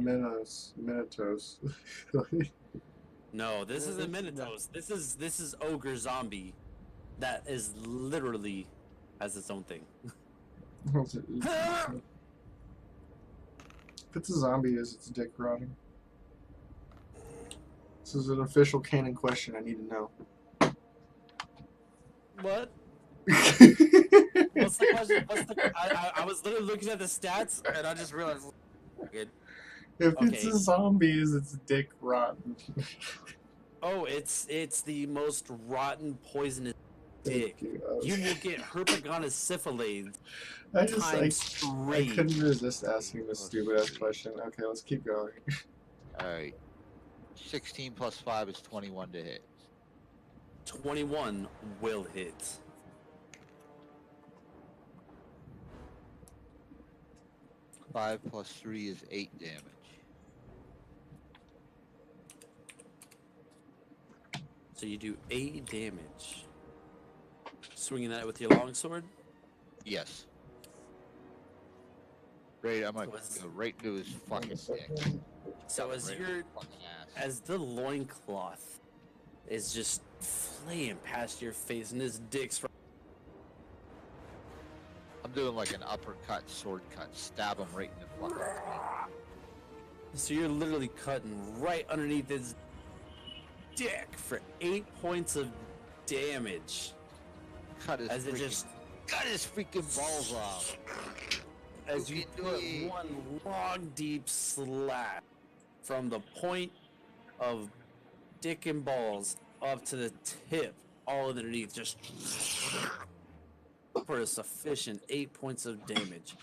Minotaurs. No, this isn't This- Minotaurs. This is ogre zombie. That is literally has its own thing. If it's a zombie, is its dick rotting? This is an official canon question I need to know. What? What's the question? I was literally looking at the stats and I just realized. It, If it's Okay. a zombie, is its dick rotten? oh, it's the most rotten, poisonous dick. Thank you. You will get herpetogonosyphilis I times I 3. couldn't resist asking this stupid ass question. Okay, let's keep going. Alright. 16 plus 5 is 21 to hit. 21 will hit. Five plus 3 is 8 damage. So you do 8 damage. Swinging that with your longsword. Yes. Great, I'm gonna So it's- go right into his fucking dick. So as Right in you're his fucking ass. as the loincloth is just flaying past your face and his dick's I'm doing like an uppercut, sword cut, stab him right in the fucking tween. so you're literally cutting right underneath his dick for 8 points of damage. Cut his As it freaking, just cut his freaking balls off. as you Look at put me. one long deep slap from the point of dick and balls up to the tip, all underneath, just for a sufficient 8 points of damage.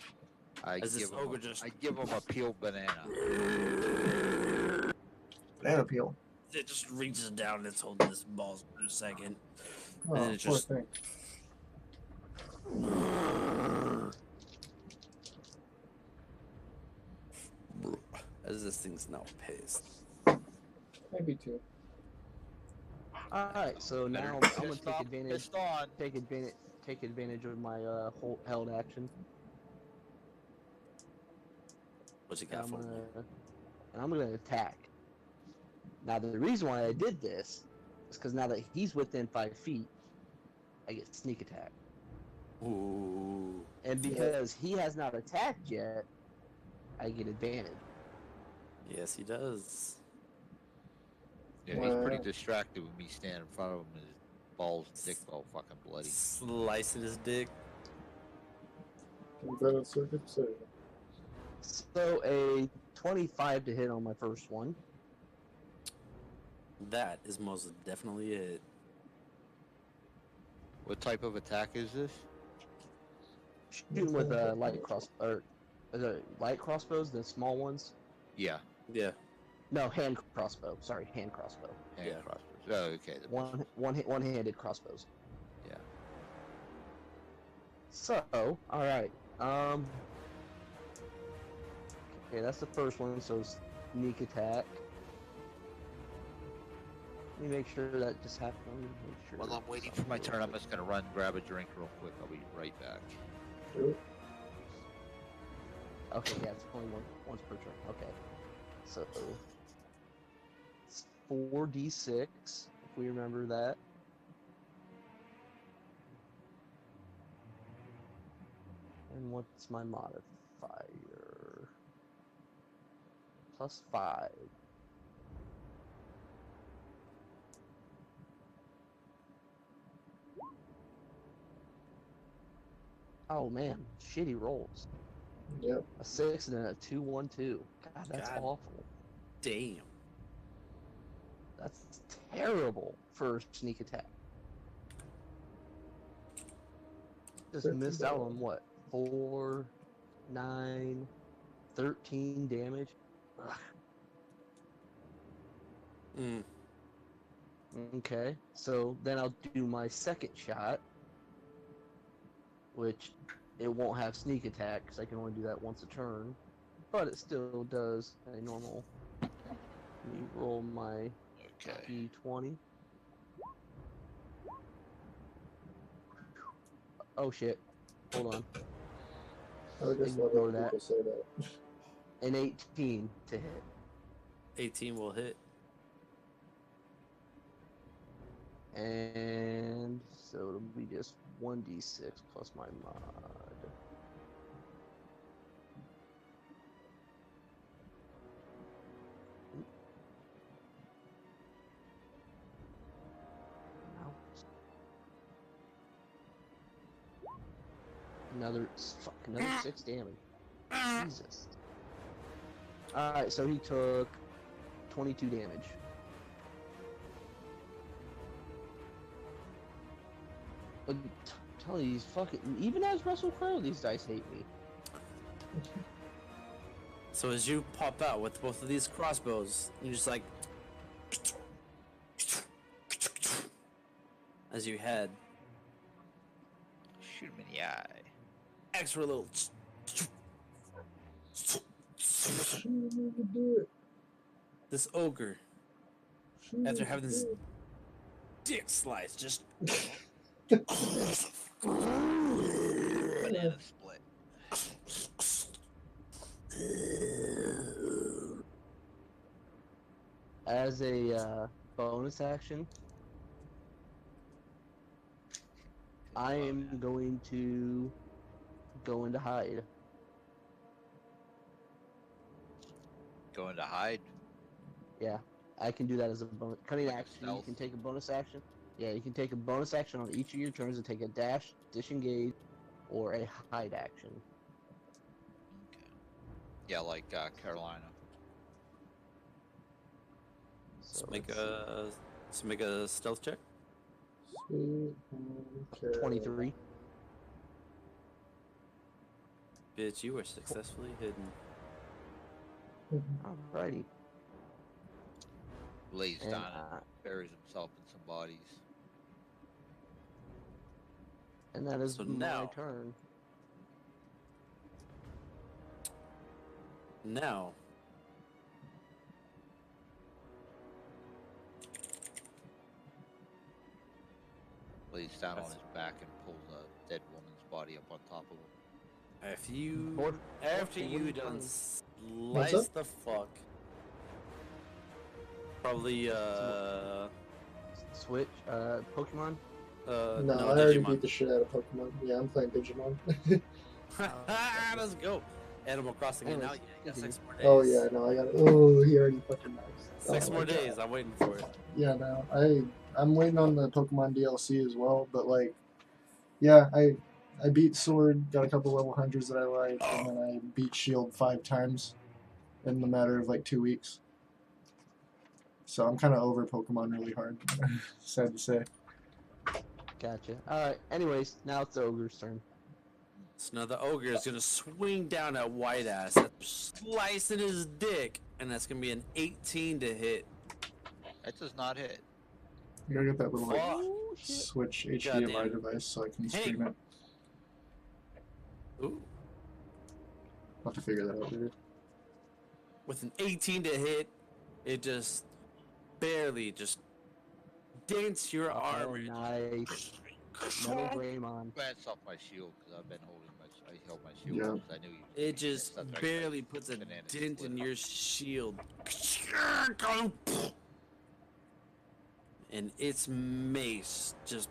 I As this give, ogre just I give him a peeled banana. Banana peel. it just reaches down and it's holding his balls for a second. Oh, And it poor just- thing. As this thing's now pissed. Maybe two. Alright, so now I'm gonna Pissed take off, advantage. pissed on. Take advantage of my held action. What's he And got for me? I'm gonna attack. Now the reason why I did this is because now that he's within 5 feet, I get sneak attack. Ooh. And because he has not attacked yet, I get advantage. Yes, he does. Yeah, he's pretty distracted with me standing in front of him and his balls, dick all fucking bloody. Slicing his dick. Is that a circumcision? So a 25 to hit on my first one. That is most definitely it. What type of attack is this? Shooting with a light light crossbows, the small ones. Yeah. Yeah. No, hand crossbow. Sorry, hand crossbow. Hand Yeah. crossbows. Oh, okay. The One-handed crossbows. Yeah. So, all right. Okay, that's the first one. So sneak attack. Let me make sure that just happened. Make sure While I'm waiting for my turn, I'm just gonna run, grab a drink real quick. I'll be right back. Okay, yeah, it's only once per turn. Okay, so it's 4d6 if we remember that. And what's my modifier? +5. Oh man, shitty rolls. Yep. A 6 and then a 2, 1, 2. God, that's God. awful. Damn. That's terrible for sneak attack. Just missed out on what? 4, 9, 13 damage. Ugh. Mm. Okay, so then I'll do my second shot, which it won't have sneak attack because I can only do that once a turn, but it still does a normal. Let me roll my Okay. d20. Oh shit! Hold on. I would just Ignore love it when that. people say that. An 18 to hit. 18 will hit. And so it'll be just 1d6 plus my mod. Another 6 damage. Jesus. Alright, so he took 22 damage. But tell you, these fucking, even as Russell Crowe, these dice hate me. So as you pop out with both of these crossbows, you're just like, as you head, Shoot him in the eye. extra little. Shouldn't even do it. This ogre, Shouldn't after even having do this it. dick slice, just Banana split. As a bonus action, I am going to go into hide. Going to hide. Yeah, I can do that as a bonus cutting Like a action. You stealth? can take a bonus action. Yeah, you can take a bonus action on each of your turns and take a dash, disengage, or a hide action. Okay. Yeah, like Carolina. So make let's see. a stealth check. Sweet. Okay. 23. Bitch, you were successfully hidden. Alrighty. Lays And, down and buries himself in some bodies. and that is So my now- turn. Now, Lays down on That's- his back and pulls a dead woman's body up on top of him. if you Borf- after Borf, you what are done you What's slice up? the fuck, probably Switch. Pokemon. No, no, I already Digimon. beat the shit out of Pokemon. Yeah, I'm playing Digimon. Let's go. Animal Crossing it now. Anyways, You got 6 more days. Oh yeah, no, I got. Oh, he already fucking knows. 6 Oh, more my God. days. I'm waiting for it. Yeah, no, I'm waiting on the Pokemon DLC as well. But like, yeah, I beat sword, got a couple level 100s that I like, and then I beat shield 5 times in the matter of like 2 weeks. So I'm kind of over Pokemon really hard. Sad to say. Gotcha. Alright, anyways, now it's the ogre's turn. So now the ogre is gonna swing down at White Ass, slicing his dick, and that's gonna be an 18 to hit. That does not hit. You gotta get that little like Fuck. Oh, shit. switch Goddamn. HDMI device so I can Hey. stream it. Ooh. I'll have to figure that out later. With an 18 to hit, it just barely just dents your arm. Okay, nice. Metal Greymon. Glance off my shield because I've been holding my. I held my shield Yeah. because I knew you. It just That's right, barely like puts a banana dent split in up. your shield. And its mace just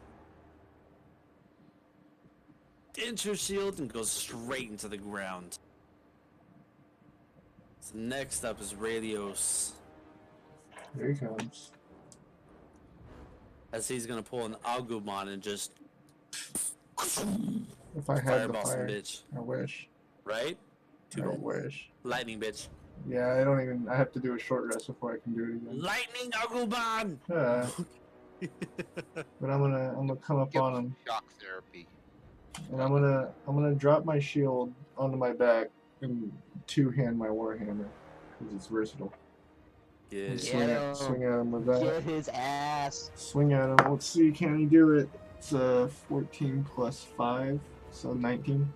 dents your shield and goes straight into the ground. So next up is Radios, Here he comes. as he's gonna pull an Agumon and just If I had the fireball some fire, bitch. I wish. Right? I wish. Lightning bitch. Yeah, I don't even. I have to do a short rest before I can do it again. Lightning Agumon! But I'm gonna come up Give on him him, shock therapy. and I'm gonna drop my shield onto my back and two-hand my warhammer because it's versatile. Yeah. And Yeah. swing at him with that. Get his ass. Swing at him. Let's see, can he do it? It's 14 plus 5, so 19.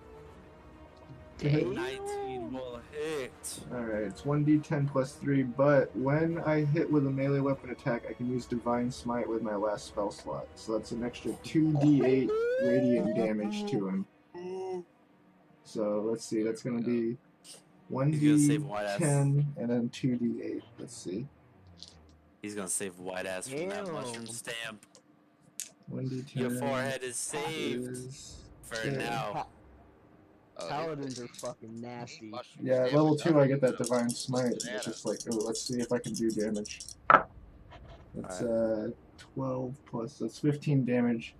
To hit. 19 will hit. Alright, it's 1d10 plus 3, but when I hit with a melee weapon attack, I can use Divine Smite with my last spell slot. So that's an extra 2d8 radiant damage to him. So let's see, that's going to be He's gonna save White Ass. 1d10 and then 2d8. Let's see. He's gonna save White Ass from that Damn. mushroom stamp. 1d10 Your forehead is saved is for 10. now. Paladins are fucking nasty. Yeah, at level 2 I get that Divine Smite. It's just like, oh, let's see if I can do damage. That's 12 plus, that's 15 damage.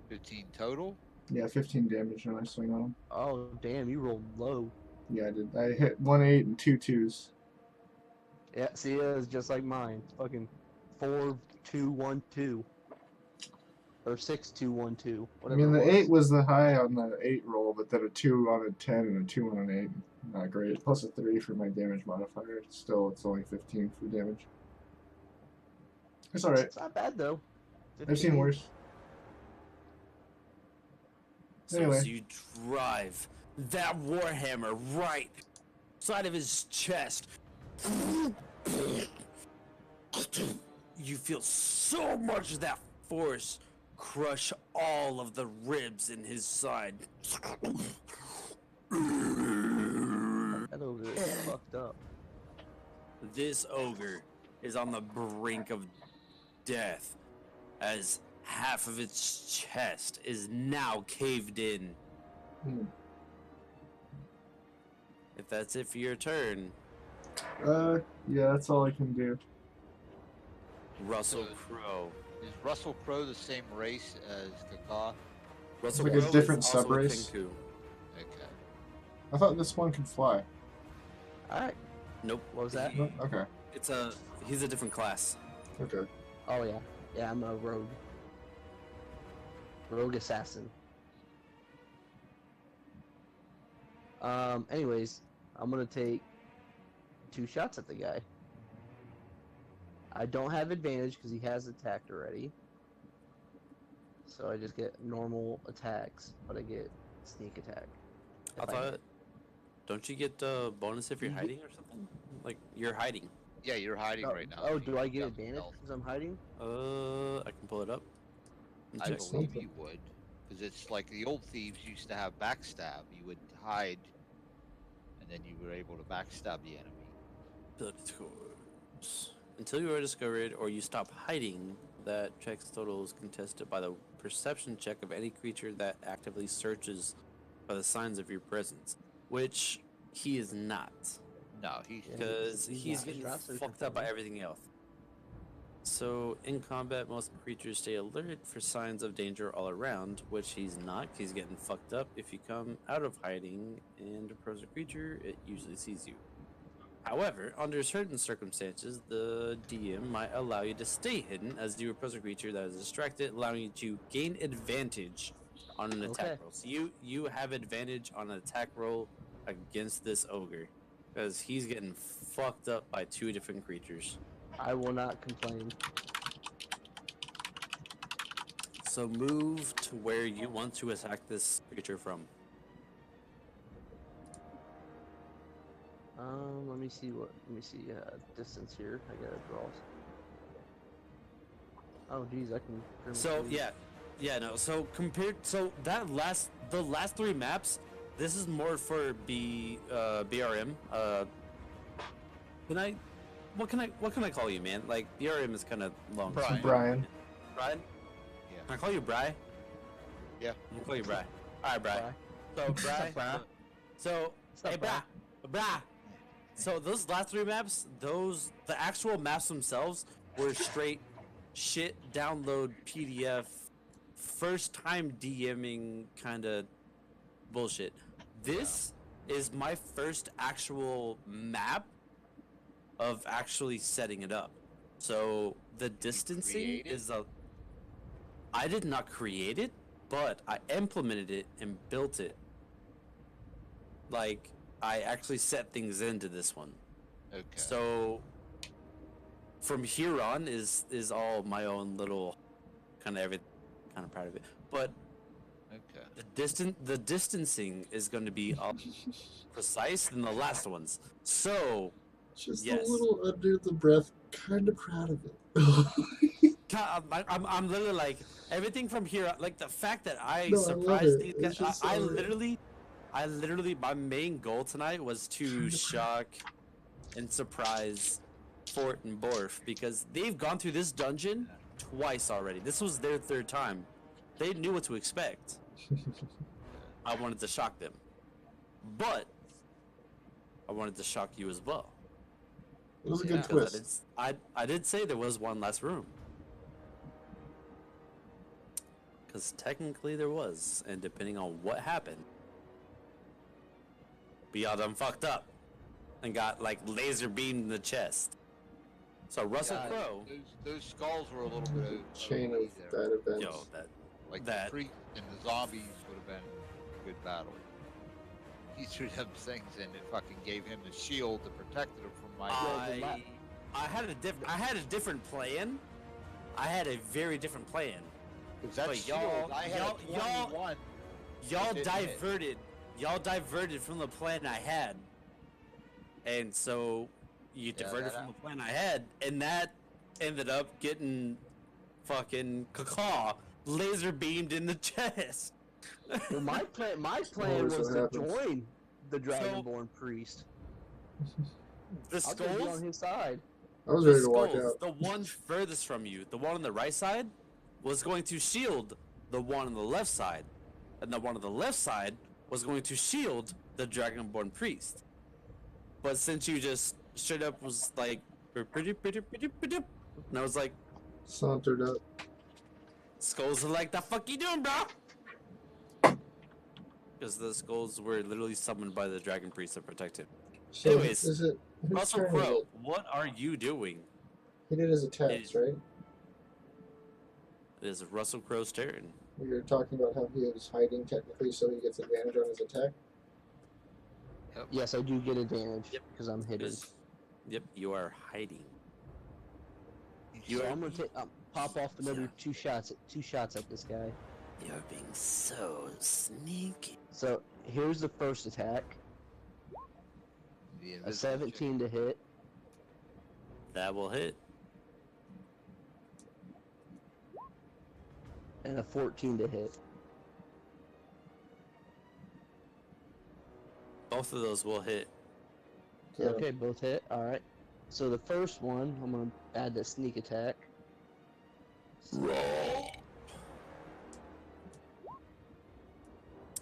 15 total. Yeah, 15 damage when I swing on him. Oh, damn, you rolled low. Yeah, I did. I hit 1 8 and 2 2s. Yeah, see, it was just like mine. Fucking 4 2 1 2. Or 6 2 1 2. I Whatever mean, the it was. 8 was the high on the 8 roll, but then a 2 on a 10 and a 2 on an 8. Not great. Plus a 3 for my damage modifier. Still, it's only 15 for damage. It's alright. It's not bad, though. I've seen 15. worse. So Anyway. as you drive that warhammer right side of his chest, you feel so much of that force crush all of the ribs in his side. That ogre is fucked up. This ogre is on the brink of death as half of its chest is now caved in. Hmm. If that's it for your turn, Yeah, that's all I can do. Russell Crowe. Is Russell Crowe the same race as Kaka? Russell like a Crowe different is also a subrace. Kenku. Okay. I thought this one could fly. Alright, Nope. what was that? No? Okay. He's a different class. Okay. Oh, yeah. Yeah, I'm a rogue. Rogue assassin. Anyways, I'm gonna take 2 shots at the guy. I don't have advantage because he has attacked already. So I just get normal attacks, but I get sneak attack. I if thought. Don't you get bonus if you're hiding or something? Like you're hiding. Yeah, you're hiding Oh, right now. oh, so do you I get got advantage stealth. because I'm hiding? I can pull it up. and I check. believe you would, because it's like the old thieves used to have backstab. You would hide, and then you were able to backstab the enemy. Ability scores. Until you are discovered or you stop hiding, that check's total is contested by the perception check of any creature that actively searches for the signs of your presence, which he is not, No, he's Yeah. because he's he's not. getting He's not searching fucked for up by me. everything else. So in combat, most creatures stay alert for signs of danger all around, which he's not. He's getting fucked up. If you come out of hiding and approach a creature, it usually sees you. However, under certain circumstances, the DM might allow you to stay hidden as you approach a creature that is distracted, allowing you to gain advantage on an attack Okay. roll. So you have advantage on an attack roll against this ogre because he's getting fucked up by 2 different creatures. I will not complain. So move to where you want to attack this creature from. Let me see distance here. I gotta draw. Oh geez, I can. pretty So much no. So the last 3 maps, this is more for BRM. What can I call you, man? Like BRM is kind of long. Brian. Brian. Brian? Yeah. Can I call you Bri? Yeah. I'll call you Bri. All right, Bri. Bri. So Bri. So up, hey, Bri. So those last 3 maps, the actual maps themselves were straight shit download PDF, first time DMing kind of bullshit. This is my first actual map of actually setting it up. So the distancing create it? is I did not create it, but I implemented it and built it. Like I actually set things into this one. Okay. So from here on is all my own little kind of everything. Kind of proud of it, but Okay. the distancing is going to be precise than the last ones. So Just yes. a little under the breath, kind of proud of it. I'm literally like everything from here, like the fact that I No, I love surprised it. these It's guys. just I so- literally, my main goal tonight was to shock and surprise Fort and Borf because they've gone through this dungeon twice already. This was their 3rd time. They knew what to expect. I wanted to shock them, but I wanted to shock you as well. It was a Yeah. good Because twist. I did say there was one last room. Because technically there was, and depending on what happened, we all done fucked up and got like laser beamed in the chest. So Russell Yeah, Crowe, those skulls were a little bit Chain OP of there. bad events. yo, that Like that- the priest and the zombies would have been a good battle. He threw them things and it fucking gave him the shield that protected him from my. I had a different plan. I had a very different plan. Because that but shield, I had y'all- a 21. Y'all It didn't hit. diverted. Y'all diverted from the plan I had, and so you Yeah, diverted that from the plan I had, and that ended up getting fucking cacaw laser beamed in the chest. Well, my plan Always was what to happens. join the Dragonborn priest. The I was gonna be on skulls, his side. I was the ready to walk skulls, out. the one furthest from you, the one on the right side, was going to shield the one on the left side, and the one on the left side was going to shield the Dragonborn priest. But since you just straight up was like, and I was like, Sauntered up. skulls are like, the fuck you doing, bro? Because the skulls were literally summoned by the dragon priest to protect him. So Anyways, is it whose Russell turn is Crowe, it? what are you doing? He did his attacks, right? It is Russell Crowe's turn. We were talking about how he was hiding technically, so he gets advantage on his attack. Yes, I do get advantage Yep. because I'm hidden. Yep, you are hiding. So I'm gonna pop off another two shots at this guy. You're being so sneaky. So here's the first attack. The A invisible 17 to hit. That will hit. And a 14 to hit. Both of those will hit. So, Okay, both hit. Alright. So the first one, I'm gonna add the sneak attack.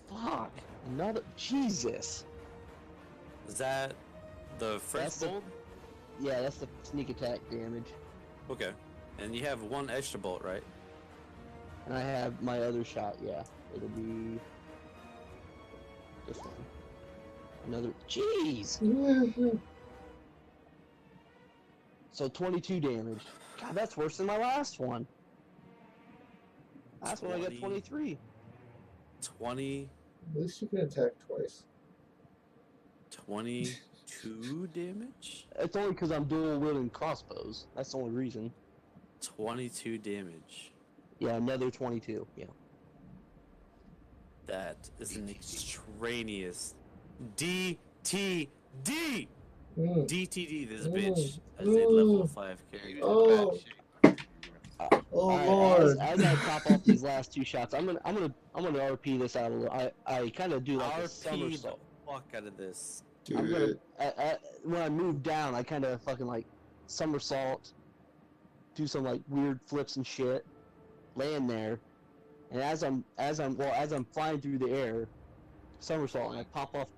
Fuck! Another. Jesus! Is that the first That's the- bolt? Yeah, that's the sneak attack damage. Okay. And you have one extra bolt, right? And I have my other shot, yeah. It'll be this one. Another. Jeez! So 22 damage. God, that's worse than my last one. Last one I got 20. 23. 20, At least you can attack twice. 22 damage? It's only because I'm dual wielding crossbows. That's the only reason. 22 damage. Yeah, another 22. Yeah. That is an extraneous DTD! Mm. DTD this Mm. bitch as a level 5 character. Oh. Oh Lord! As I top off these last two shots, I'm gonna RP this out a little. I kind of do like a RP the somersault. fuck out of this. I'm Dude. gonna when I move down, I kind of fucking like somersault, do some like weird flips and shit, land there, and as I'm flying through the air, somersault, and I pop off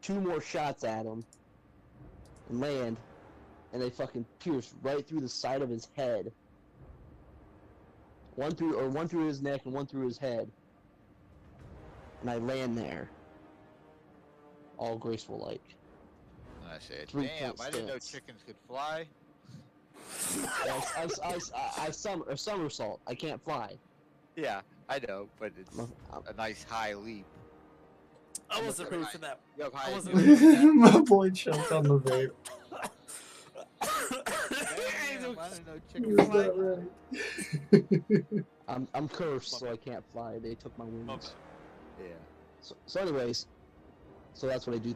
two more shots at him, and land, and they fucking pierce right through the side of his head. One through his neck and one through his head, and I land there, all graceful like. And I said, 3 damn, point I didn't know stance. chickens could fly. I somersault. I can't fly. Yeah, I know, but it's I'm a nice high leap. I wasn't ready for that. You have high I leap. wasn't ready for that. My boy choked on the vape. Damn, I didn't know He chickens was fly. not ready. I'm cursed, so I can't fly. They took my wings. Yeah. So anyways, so that's what I do.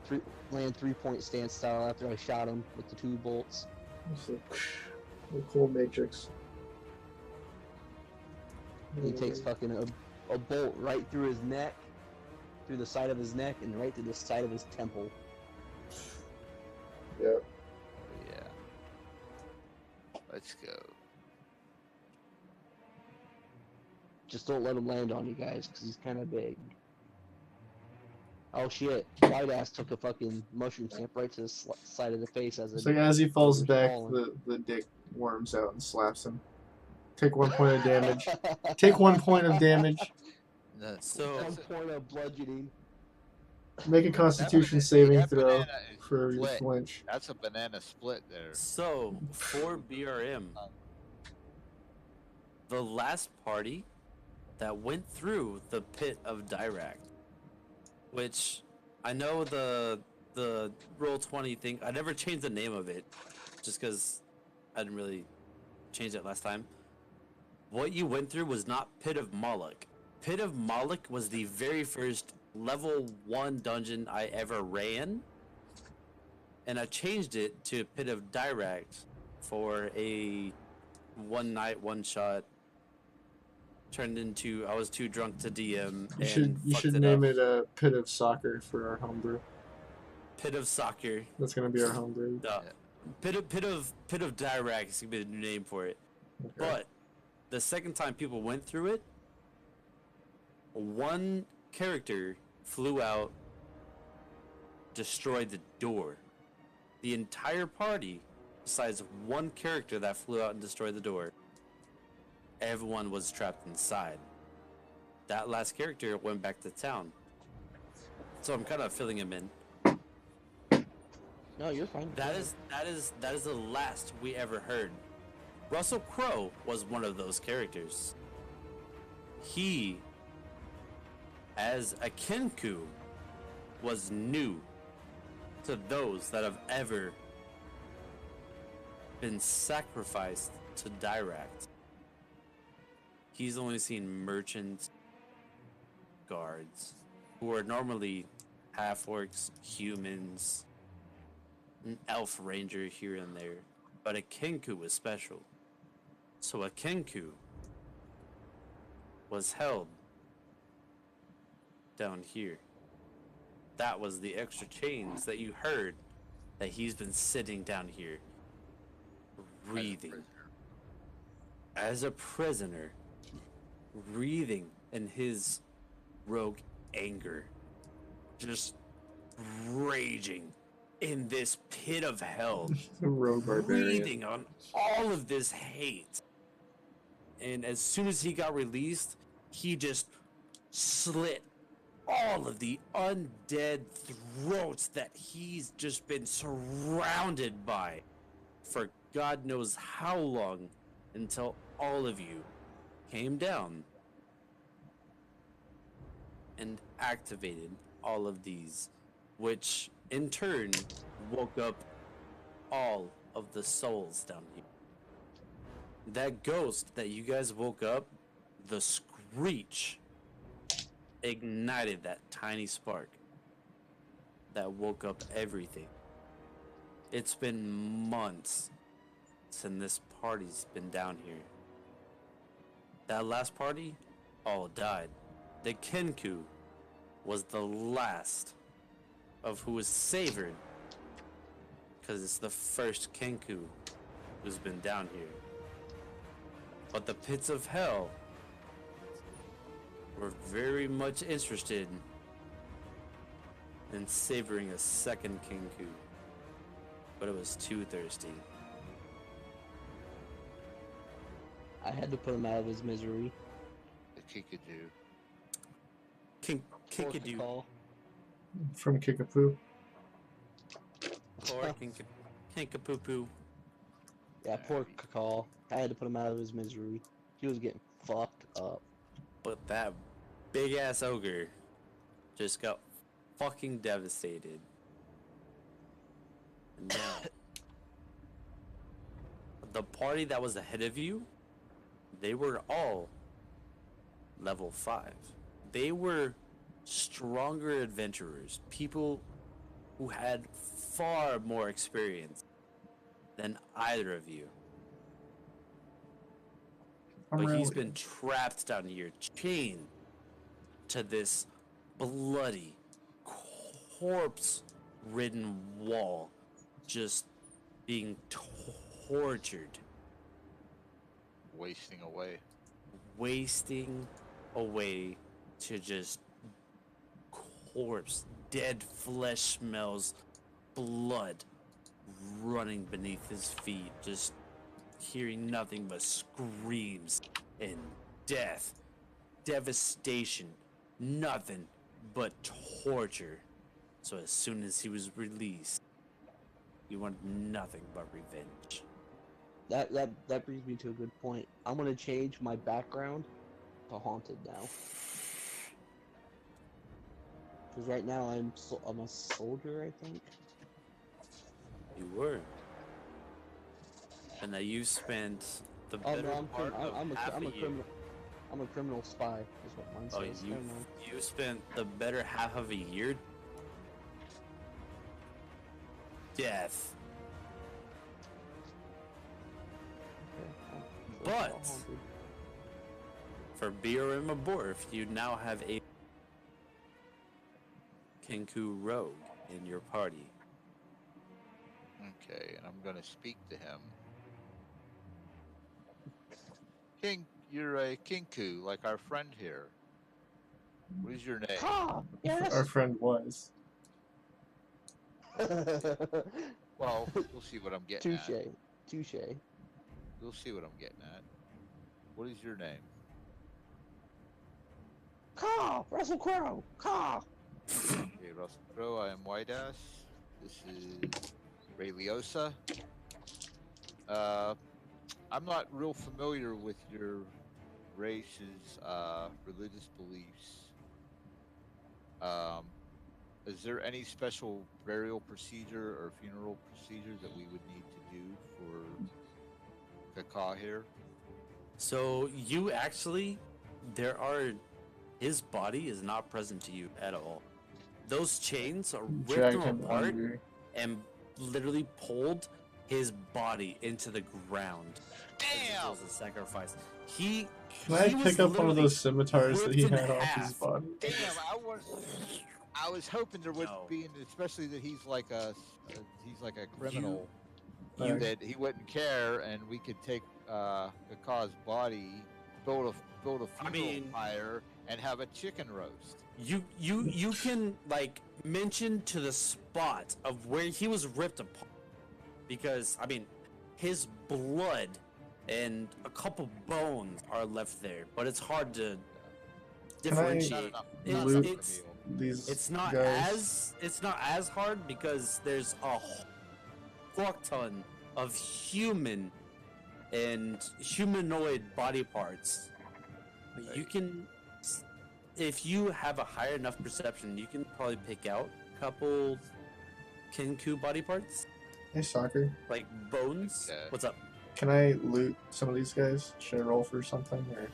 Land 3-point stance style after I shot him with the 2 bolts. It's like, the cool matrix. He takes fucking a bolt right through his neck, through the side of his neck, and right through the side of his temple. Yep. Yeah. Let's go. Just don't let him land on you guys, because he's kind of big. Oh shit! White ass took a fucking mushroom stamp right to the side of the face as So as he falls was back, falling. the dick worms out and slaps him. Take 1 point of damage. Take 1 point of damage. So, 1 point of bludgeoning. Make a Constitution saving that throw banana is for your split. flinch. That's a banana split there. so for BRM, the last party that went through the pit of Dirac, which I know the Roll20 thing, I never changed the name of it just because I didn't really change it last time. What you went through was not Pit of Moloch. Pit of Moloch was the very first level 1 dungeon I ever ran, and I changed it to Pit of Dirac for a one night, one shot. Turned into I was too drunk to DM. You should name it a Pit of Soccer for our homebrew. Pit of Soccer. That's gonna be our homebrew. Pit of Dirac is gonna be the new name for it. Okay. But the second time people went through it, one character flew out, destroyed the door. The entire party, besides one character that flew out and destroyed the door, everyone was trapped inside. That last character went back to town. So I'm kind of filling him in. No, you're fine. That is the last we ever heard. Russell Crowe was one of those characters. He, as a Kenku, was new to those that have ever been sacrificed to Dirac. He's only seen merchants, guards, who are normally half-orcs, humans, an elf ranger here and there. But a Kenku was special. So a Kenku was held down here. That was the extra chains that you heard that he's been sitting down here, breathing. As a prisoner, breathing in his rogue anger, just raging in this pit of hell, Rogue barbarian. breathing on all of this hate. And as soon as he got released, he just slit all of the undead throats that he's just been surrounded by for God knows how long, until all of you came down and activated all of these, which in turn woke up all of the souls down here. That ghost that you guys woke up, the screech ignited that tiny spark that woke up everything. It's been months since this party's been down here. That last party all died. The Kenku was the last of who was savored, because it's the first Kenku who's been down here. But the pits of hell were very much interested in savoring a second Kenku, but it was too thirsty. I had to put him out of his misery. The Kikadu. Kinkadu. Call. From Kickapoo. Or Kinkapoo. Yeah, poor Kakal. I had to put him out of his misery. He was getting fucked up. But that big ass ogre just got fucking devastated. And now, the party that was ahead of you, they were all level 5. They were stronger adventurers, people who had far more experience than either of you. But he's been trapped down here, chained to this bloody, corpse-ridden wall, just being tortured. Wasting away to just corpse, dead flesh smells, blood running beneath his feet, just hearing nothing but screams and death, devastation, nothing but torture. So as soon as he was released, he wanted nothing but revenge. That brings me to a good point. I'm gonna change my background to haunted now. Because right now I'm a soldier, I think. You were. And that you spent the Oh better no, part of half I'm a a year. criminal. I'm a criminal spy. Is what mine Oh, says. Never mind. you spent the better half of a year. Death. Okay, But haunted. for BRM or Borf, you now have a Kenku rogue in your party. Okay, and I'm gonna speak to him. King, you're a Kinku, like our friend here. What is your name? Ah, yes. Our friend was. Well, we'll see what I'm getting at. Touche. We'll see what I'm getting at. What is your name? Caw, Russell Crowe. Caw. Okay, Russell Crowe, I am White Ass. This is Ray Liosa. I'm not real familiar with your race's religious beliefs. Is there any special burial procedure or funeral procedure that we would need to do for Kaka here? So you actually, his body is not present to you at all. Those chains are ripped Drag him him apart under. and literally pulled his body into the ground. Damn! As a sacrifice. He Can I was pick up one of literally those scimitars that he ripped in had off his half. body? Damn! I was hoping there wouldn't No. be, especially that he's like a criminal. You- That he wouldn't care, and we could take Kaka's body, build a funeral pyre, and have a chicken roast. You can like mention to the spot of where he was ripped apart, because I mean his blood and a couple bones are left there, but it's hard to Can I differentiate. loot It's these it's not guys? as hard because there's a fuck ton of human and humanoid body parts. You can, if you have a high enough perception, you can probably pick out a couple Kinku body parts, Hey, soccer. like bones. Okay. What's up? Can I loot some of these guys? Should I roll for something or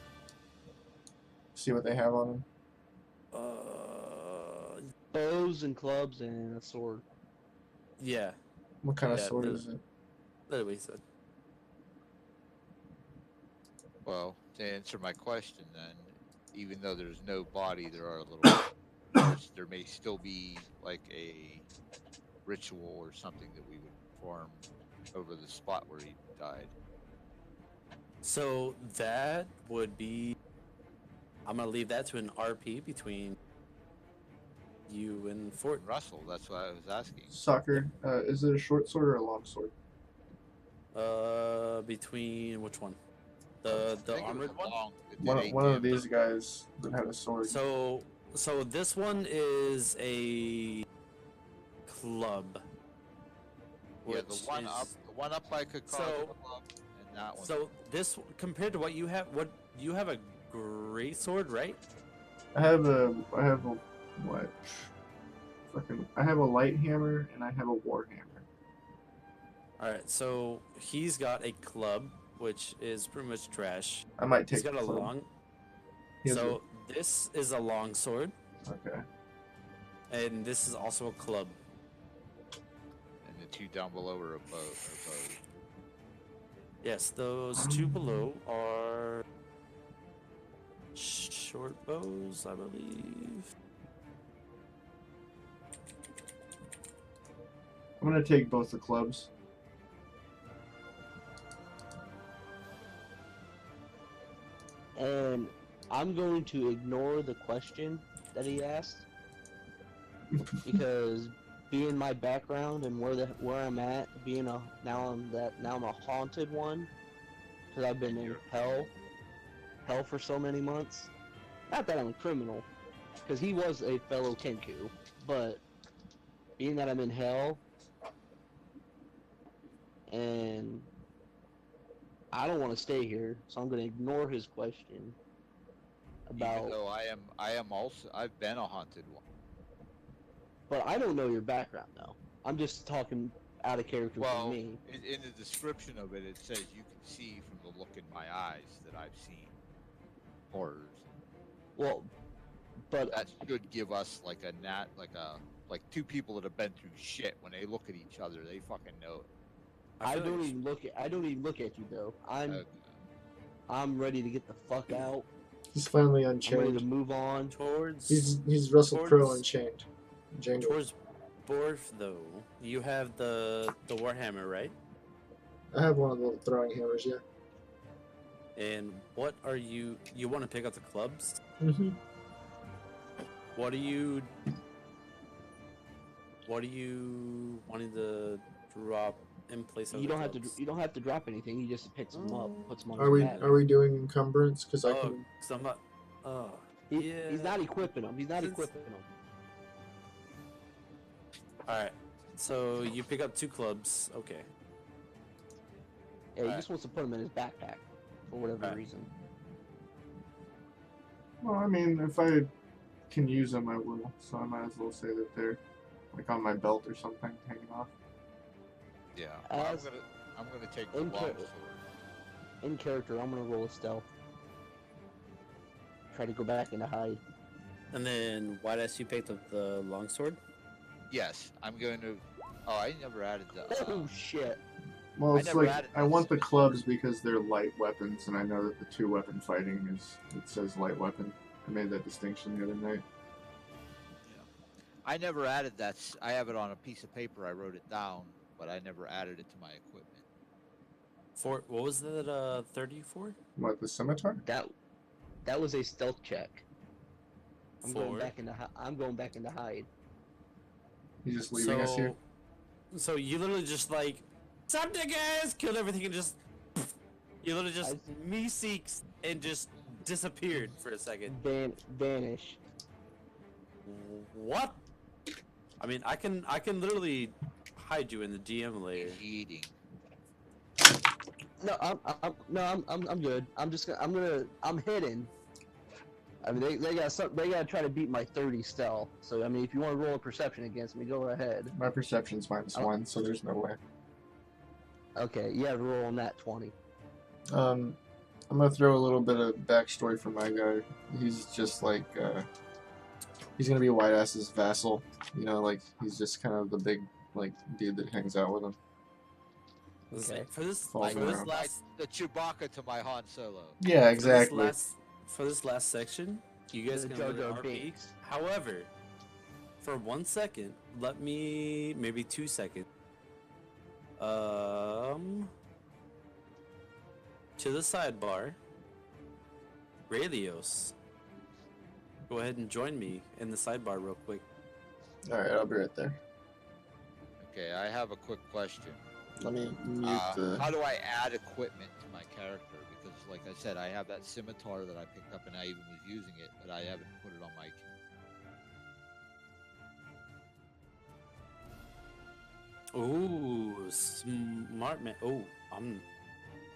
see what they have on them? Bows and clubs and a sword. Yeah, What kind of Yeah, sword the- is it? that's what he said. Well, to answer my question, then, even though there's no body, there are little. There may still be like a ritual or something that we would perform over the spot where he died. So that would be. I'm gonna leave that to an RP between you and Fort. Russell, that's what I was asking. Soccer. Is it a short sword or a long sword? Between which one? I The think it was armored a one. long- it did One 8 of damage. these guys that had a sword. So this one is a club. Yeah, the which one is- up, the one up I could call So- the club, and that one. So this compared to what you have a great sword, right? I have a what? I have a light hammer and I have a war hammer. All right, so he's got a club, which is pretty much trash. I might take He's got the a club. long. He has So this is a long sword, okay. and this is also a club. And the two down below are a bow. Yes, those two below are short bows, I believe. I'm gonna take both the clubs. And I'm going to ignore the question that he asked because being my background and where I'm at, being now I'm a haunted one because I've been in hell for so many months. Not that I'm a criminal, because he was a fellow Kenku, but being that I'm in hell and I don't want to stay here, so I'm going to ignore his question about. Even though I am also, I've been a haunted one. But I don't know your background though. I'm just talking out of character Well, for me. in the description of it, it says you can see from the look in my eyes that I've seen horrors. Well, but That should give us like like two people that have been through shit. When they look at each other, they fucking know it. I feel don't like- even look at you though. Okay. I'm ready to get the fuck out. He's finally I'm ready to unchained. move on. Towards He's Russell Crowe towards- unchained. Django. towards Borf though, you have the warhammer, right? I have one of the throwing hammers. Yeah. And what are you want to pick up the clubs? Mm-hmm. What are you wanting to drop in place of You the don't have to. clubs? You don't have to drop anything. You just picks them up, puts them on. Are his we back. are we doing encumbrance? Because I Oh, can. 'cause I'm not. Oh, He's yeah. not equipping them. He's not Since- equipping them. All right. So you pick up two clubs. Okay. Yeah, he Alright. just wants to put them in his backpack for whatever Alright. reason. Well, I mean, if I can use them, I will. So I might as well say that they're like on my belt or something, hanging off. Yeah, well, As- I'm gonna take the in long ca- sword. In character, I'm gonna roll a stealth. Try to go back into hide. And then why did you pick up the longsword? Yes, I'm going to. Oh, I never added the. Oh shit! Well, I it's never like added I this. want the clubs because they're light weapons, and I know that the 2-weapon fighting is it says light weapon. I made that distinction the other night. I never added that. I have it on a piece of paper. I wrote it down, but I never added it to my equipment. For what was that? 34? What, the scimitar? That was a stealth check. I'm going Four. back into. I'm going back into hide. He's just leaving us here. So you literally just like, "Sup, niggas!" Killed everything and just You literally just I- me seeks and just disappeared for a second. Vanish. What? I mean, I can literally hide you in the DM layer. He's eating. No, I'm good. I'm hidden. I mean, they gotta try to beat my 30 stealth. So I mean, if you want to roll a perception against me, go ahead. My perception's -1, so there's no way. Okay, you have to roll on that 20. I'm gonna throw a little bit of backstory for my guy. He's just like, he's gonna be White Ass's vassal. You know, like he's just kind of the big like dude that hangs out with him. Okay. For this Falls around. last The Chewbacca to my Han Solo. Yeah, exactly. For this last section, you guys The can let it JoJo RP. Binks. However, for 1 second, let me maybe 2 seconds. To the sidebar, Raylios. Go ahead and join me in the sidebar real quick. All right, I'll be right there. Okay, I have a quick question. Let me mute the. How do I add equipment to my character? Because, like I said, I have that scimitar that I picked up and I even was using it, but I haven't put it on my. Ooh, smart man. Oh,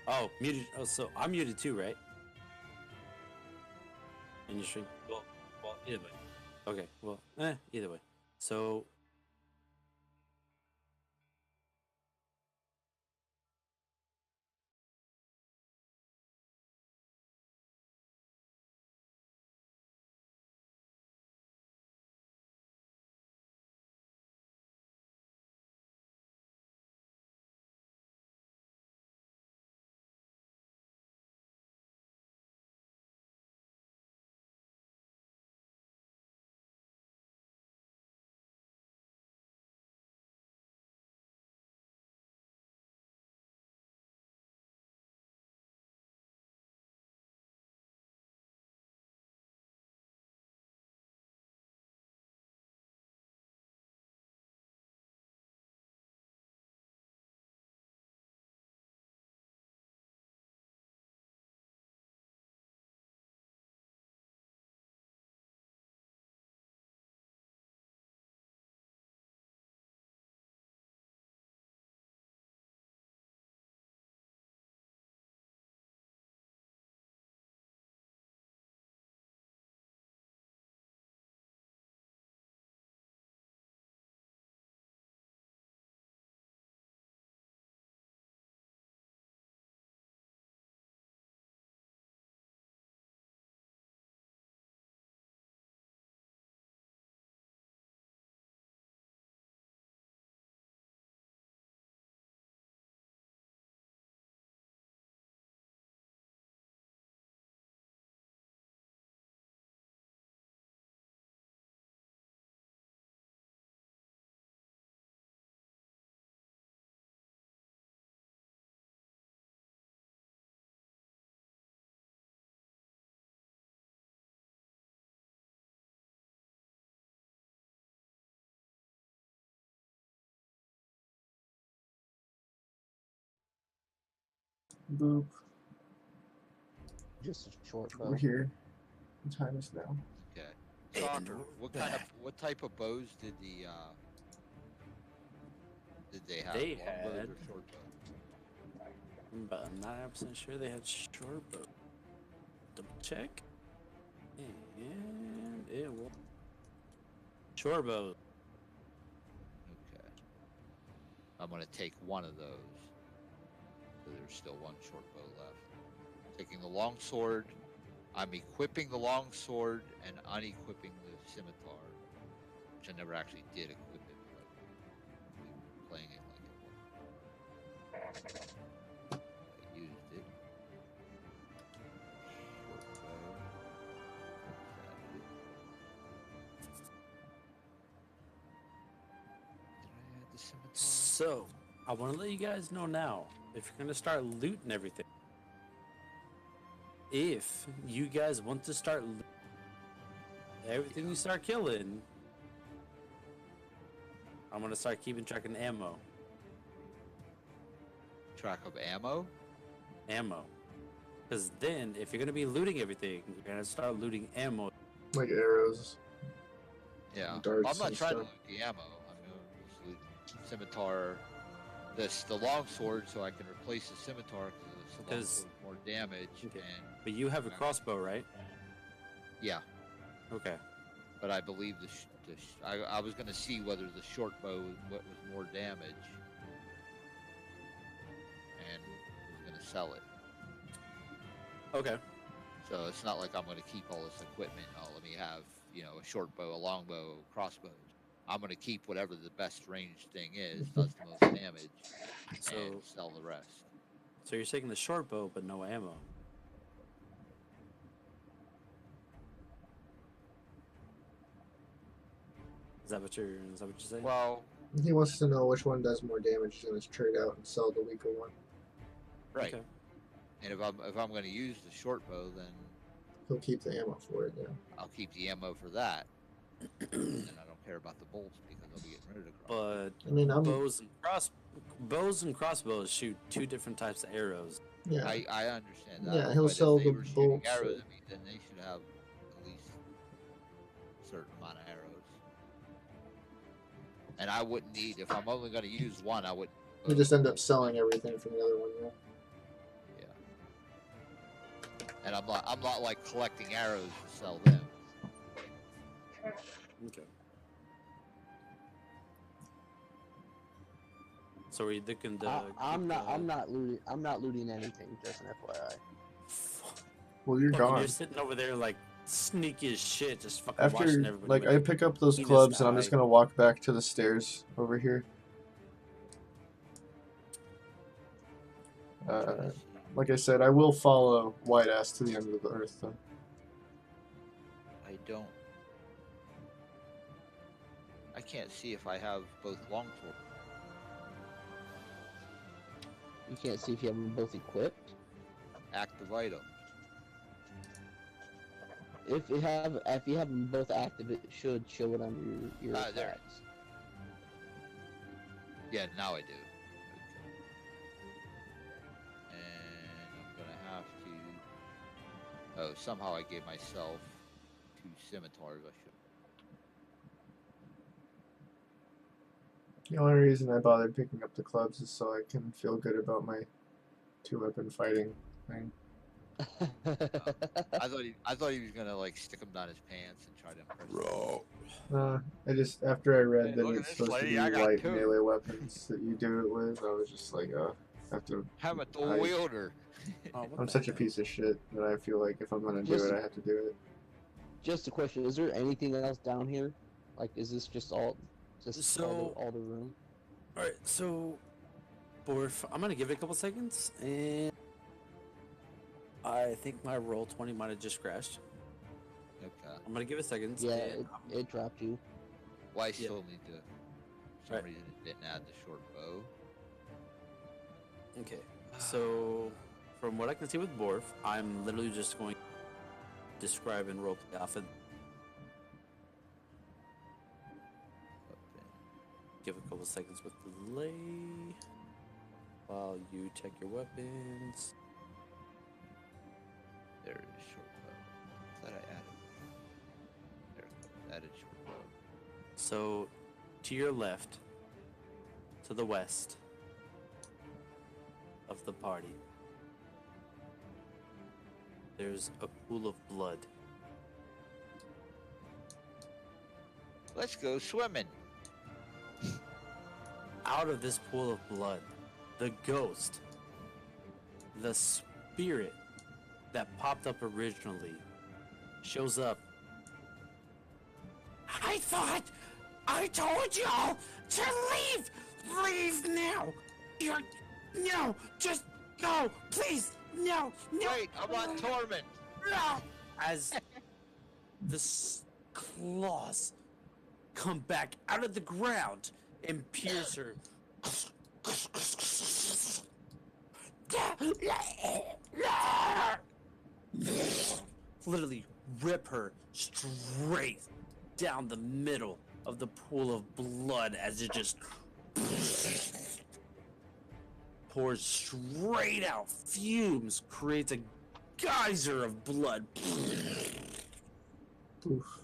Oh, muted. Oh, so I'm muted too, right? Industry. Well, either way. Okay. Well, either way. So. Boop. Just a short bow. We're here. The time is now. Okay. Soccer. What type of bows did they have? They Long bows had- or short bows? But I'm not 100% sure they had short bow. Double check. And it will. Short bow. Okay. I'm gonna take one of those. So there's still one short bow left. Taking the long sword. I'm equipping the long sword and unequipping the scimitar, which I never actually did equip it, but I'm playing it like it was. I used it. Short bow. Did I add the scimitar? So, I want to let you guys know now, if you're going to start looting everything, if you guys want to start looting everything you start killing, I'm going to start keeping track of ammo. Track of ammo? Ammo. Because then, if you're gonna be looting everything, you're gonna start looting ammo. Like arrows. Yeah. Darts I'm not and trying to stuff. loot the ammo. I'm just loot scimitar, the long sword, so I can replace the scimitar because the long 'Cause- sword more damage. Okay. And But you have a crossbow, right? yeah, Okay. but I believe I was gonna see whether the short bow was more damage, and was gonna sell it. Okay. So it's not like I'm going to keep all this equipment. Oh, let me have, a short bow, a long bow, crossbows. I'm going to keep whatever the best range thing is, does the most damage, So, and sell the rest. so you're taking the short bow, but no ammo. Is that what you're saying? Well, He wants to know which one does more damage. He's gonna trade out and sell the weaker one. right. Okay. And if I'm going to use the short bow, then He'll keep the ammo for it. Yeah. I'll keep the ammo for that, and I don't care about the bolts because I'll be getting rid of the crossbow. But I mean, bows and crossbows shoot two different types of arrows. yeah. I understand that. Yeah, he'll but if sell they the were shooting bolts, arrows so- at me, then they should have at least a certain amount of arrows. And I wouldn't need, if I'm only going to use one, I would. You just end up selling everything from the other one. Yeah. And I'm not like collecting arrows to sell them. Okay. So are you looking to? I'm not looting anything. Just an FYI. Well, you're Fucking, gone. You're sitting over there like sneaky as shit, just fucking After, watching everybody. like, I pick up those penis clubs and I'm just die. gonna walk back to the stairs over here. Like I said, I will follow White Ass to the end of the earth, though. I can't see if I have both longsword. You can't see if you have them both equipped. Active item. If you have them both active, it should show it under your There. attacks. Yeah, now I do. Okay. And I'm gonna have to. Oh, somehow I gave myself 2 scimitars. I should. The only reason I bothered picking up the clubs is so I can feel good about my 2-weapon fighting thing. I thought he was gonna like stick them down his pants and try to impress. Bro. I just, after I read Hey, that look at it's this supposed to lady, be I got light 2. melee weapons that you do it with, I was just like, I have to. I'm a dual I- wielder. Oh, what I'm the such a hell? piece of shit that I feel like if I'm gonna do Just- it, I have to do it. Just a question: is there anything else down here? Like, is this just all the room? All right, so Borf, I'm gonna give it a couple seconds, and I think my roll 20 might have just crashed. Okay. I'm gonna give it seconds. Yeah, and it dropped you. Well, I Yeah. still need to. For some Right. reason, it didn't add the short bow. Okay, so from what I can see with Borf, I'm literally just going to describe and roll play off and give a couple seconds with delay while you check your weapons. There it is, short bow. Thought I added. There it goes. Added short bow. So, to your left, to the west of the party, there's a pool of blood. Let's go swimming. Out of this pool of blood, the ghost, the spirit that popped up originally, shows up. I thought I told y'all to leave! Leave now! No! Just go! Please! No! Wait, I'm on torment. No! As the claws come back out of the ground and pierce her. Literally rip her straight down the middle of the pool of blood as it just pours straight out. Fumes creates a geyser of blood. Oof.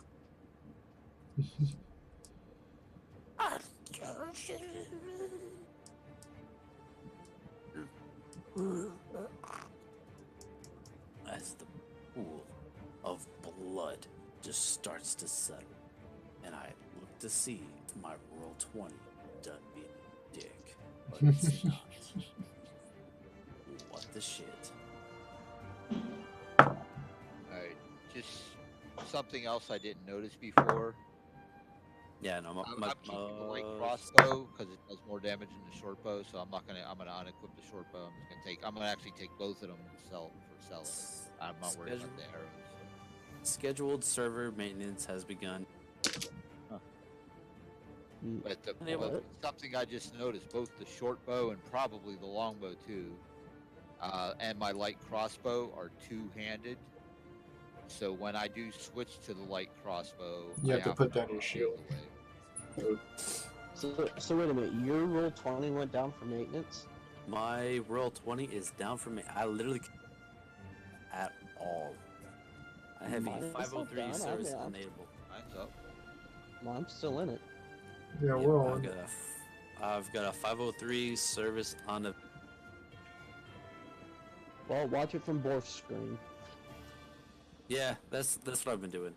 As the pool of blood just starts to settle, and I look to see if my roll 20 done being a dick, but it's not. What the shit? Alright, just something else I didn't notice before. Yeah, no, I'm keeping the light crossbow because it does more damage than the short bow, so I'm gonna unequip the short bow. I'm gonna actually take both of them for selling. I'm not worried about the arrows. Scheduled server maintenance has begun. But something I just noticed, both the short bow and probably the long bow too, and my light crossbow are two-handed. So when I do switch to the light crossbow, You I have to put down your shield. So wait a minute. Your roll 20 went down for maintenance. My roll 20 is down for me. I literally can't at all. I have Mine a is 503 down. service I'm- unable. Mine's up. Well, I'm still in it. Yeah, Yep, we're on. I've got a 503 service on a. Well, watch it from Borf's screen. Yeah, that's what I've been doing.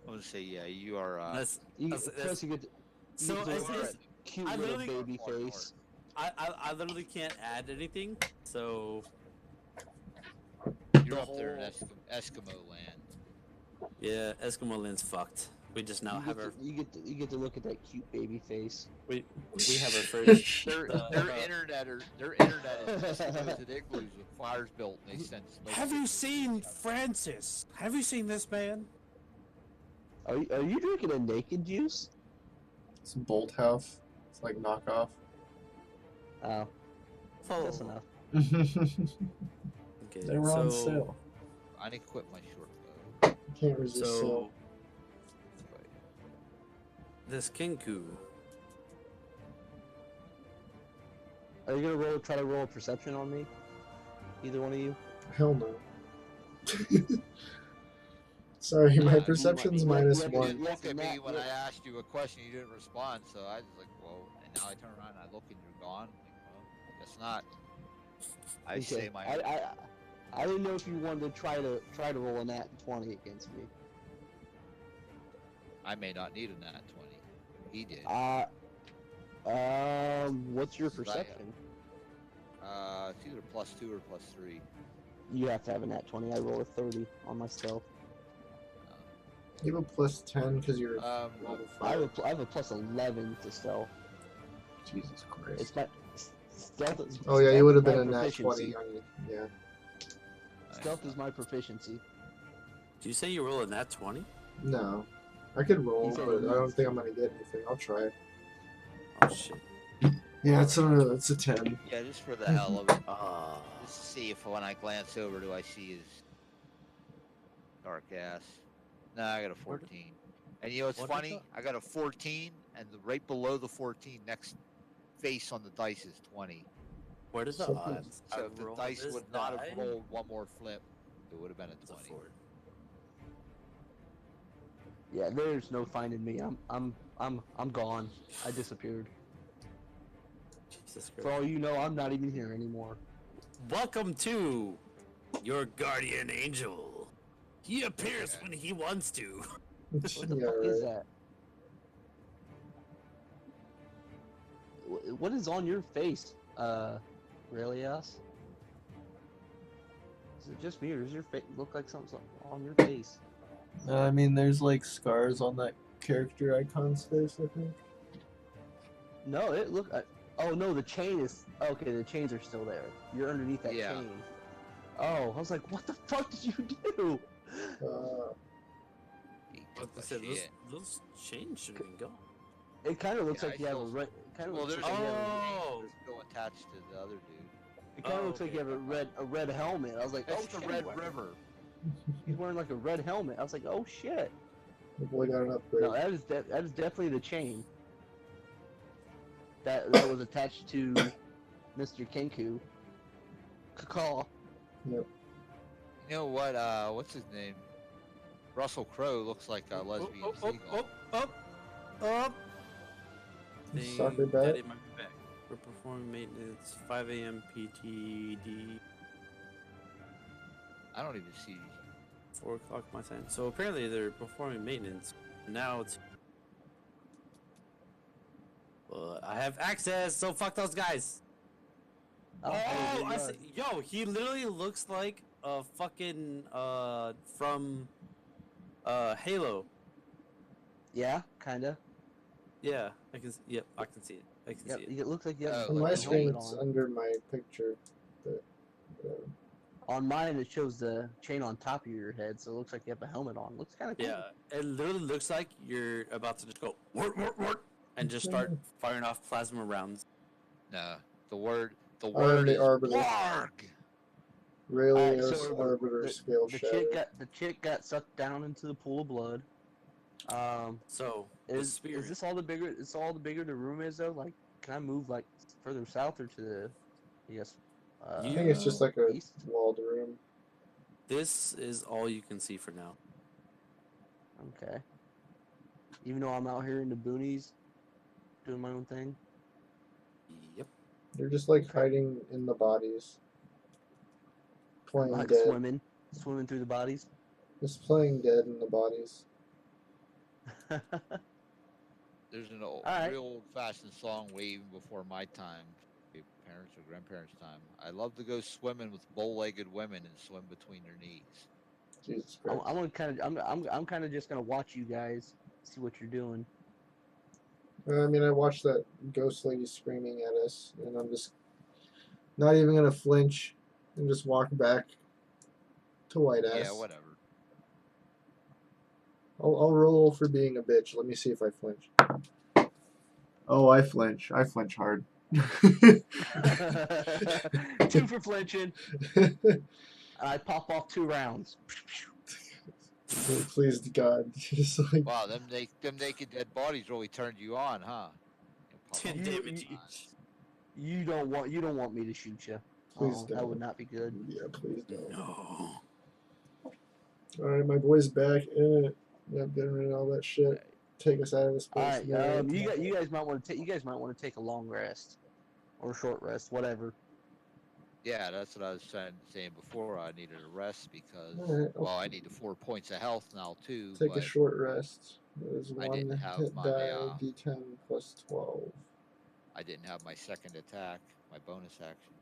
I want to say, yeah, you are. That's You, That's- plus you get to, so you get to it's look at just- that cute I little literally- baby face. I literally can't add anything. So You're the up there in whole- Eskimo land. yeah, Eskimo Land's fucked. We just now have our You get to look at that cute baby face. we have our first. Their the- internet is Eskimos and igloos with fires built, and they send smoke. Have you seen Francis? Have you seen this man? Are you drinking a naked juice? Some Bolt House. It's like knockoff. Oh, that's enough. Okay, They were on sale. I didn't quit my short bow. Can't resist So sale. this Kinku. Are you gonna try to roll a perception on me? Either one of you? Hell no. Sorry, my Yeah, perception's you might- minus you You one. didn't look at me Nat- when I asked you a question. You didn't respond, so I was like, "Whoa!" And now I turn around and I look, and you're gone. I'm like, well, guess not. I say my. I didn't know if you wanted to try to roll a nat 20 against me. I may not need a nat 20. He did. What's your So I- perception? It's either +2 or +3. You have to have a nat 20. I roll a 30 on my stealth. You have a +10 because you're Um, level I 5. have a plus 11 to stealth. Jesus Christ. It's my stealth. Oh yeah, stealth you would have is been my a nat proficiency. 20 on you. Yeah. Stealth is my proficiency. Did you say you roll a nat 20? No. I could roll, He said but it I don't needs think I'm gonna get anything. I'll try. Oh shit. Yeah, it's a 10. yeah, just for the hell of it. Ah. Just to see if when I glance over, do I see his dark ass? No, I got a 14. And you know what's what funny? is I got a 14, and right below the 14, next face on the dice is 20. What is the So- odds? So I if the roll dice this would not die? have rolled one more flip, it would have been a It's a 20. 4. Yeah, there's no finding me. I'm gone. I disappeared. Jesus For Christ. all you know, I'm not even here anymore. Welcome to your guardian angel. He appears when he wants to. What the Yeah, fuck is right. that? What is on your face, Relias? Is it just me, or does your face look like something on your face? I mean, there's like scars on that character icon's face, I think. No, it look. Oh no, the chain is okay. The chains are still there. You're underneath that Yeah. chain. Oh, I was like, what the fuck did you do? He I took my said, shit. those chains should have been gone. It kind of looks Yeah, like I you have a still- red. Kind of Well, looks there's like you have a, Oh. They're still attached to the other dude. it kind of Oh, looks like okay. you have a red helmet. I was like, That's oh the shit. Red River. He's wearing like a red helmet. I was like, oh shit. The boy got an upgrade. No, that is definitely the chain. That was attached to Mr. Kenku. Caw. Yep. You know what? What's his name? Russell Crowe looks like a lesbian seagull. Up. Soccer Thing bat. Daddy might be back. We're performing maintenance. 5 a.m. PTD. I don't even see. 4 o'clock my time. So apparently they're performing maintenance. Now it's. I have access, so fuck those guys. Oh, Oh, there I you see. Yo, he literally looks like a fucking from Halo. Yeah, kinda. Yeah, I can. Yep, I can see it. I can Yep, see it. it looks like you have Oh, a On like my the screen, helmet it's on. under my picture. But, On mine, it shows the chain on top of your head, so it looks like you have a helmet on. Looks kind of cool. Yeah, it literally looks like you're about to just go wort, and just start firing off plasma rounds. No, the word the is arbiter. blarg. Really, Alright, us so arbiter scale the shatter. chick got sucked down into the pool of blood. So the Is spirit. this all the bigger? It's all the bigger the room is though. Like, can I move like further south or to the? Yes. I think it's just like a east. walled room. This is all you can see for now. Okay. Even though I'm out here in the boonies, doing my own thing. Yep. They're just like hiding in the bodies. Playing Like dead. swimming through the bodies. Just playing dead in the bodies. There's an Alright. real old-fashioned song way even before my time, parents or grandparents' time. I love to go swimming with bow-legged women and swim between their knees. Jesus I'm Christ. I'm kind of just gonna watch you guys, see what you're doing. I mean, I watched that ghost lady screaming at us, and I'm just not even gonna flinch and just walk back to white ass. Yeah, whatever. I'll roll for being a bitch. Let me see if I flinch. Oh, I flinch. I flinch hard. 2 for flinching. I pop off 2 rounds. Please to God. Just like, Wow, them naked dead bodies really turned you on, huh? Ten You- damage you- each. You don't want me to shoot you. please That don't. would not be good. Yeah, please don't. No. Alright, my boy's back in it. Yep, getting rid of all that shit. Take us out of this All place. right, you guys might want to take a long rest or a short rest, whatever. Yeah, that's what I was saying before. I needed a rest because, Alright, well, I need the 4 points of health now too. take but a short rest. There's I one didn't have hit my, die, D10 plus 12. I didn't have my second attack, my bonus action.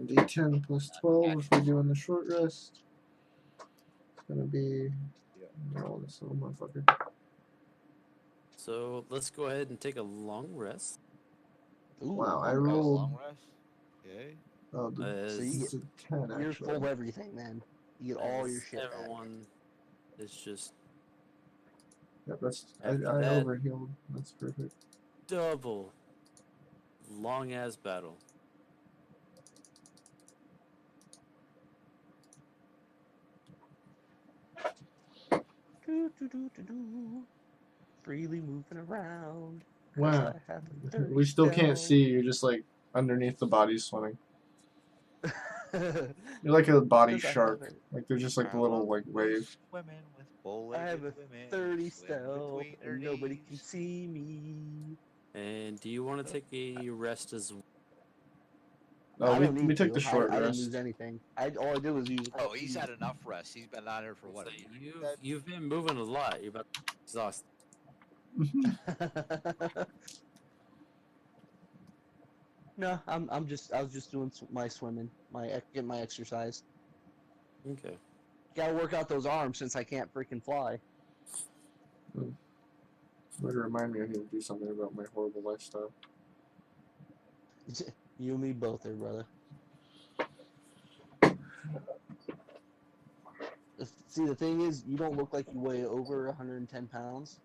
D10 plus 12 if we're doing the short rest. It's gonna be. Oh, this little motherfucker. So let's go ahead and take a long rest. Ooh, Wow, I Oh, rolled. long rest. Okay. Oh, As So you it's a 10 You're actually. full of everything, then. You get all your shit back. everyone is just Yep, that's. I After that- overhealed. That's perfect. double long ass battle. Do. Freely moving around. 'cause Wow. I have a dirty We still can't spell. see. You're just like underneath the body swimming. You're like a body 'Cause I shark. have Like they're just like a little like wave. Swimming with I bow-legged have a women, 30 swim stealth, between their and nobody can knees. see me. And do you want to take a rest as well? Oh, I we don't need took to. the short I didn't rest. lose anything. All I did was use. Oh, he's had enough rest. He's been out here for what? So A week? you've been moving a lot. You're about to be exhausted. No, I was just doing my swimming, getting my exercise. Okay. Gotta work out those arms since I can't freaking fly. Would remind me I need to do something about my horrible lifestyle. You and me both there, brother. See, the thing is, you don't look like you weigh over 110 pounds.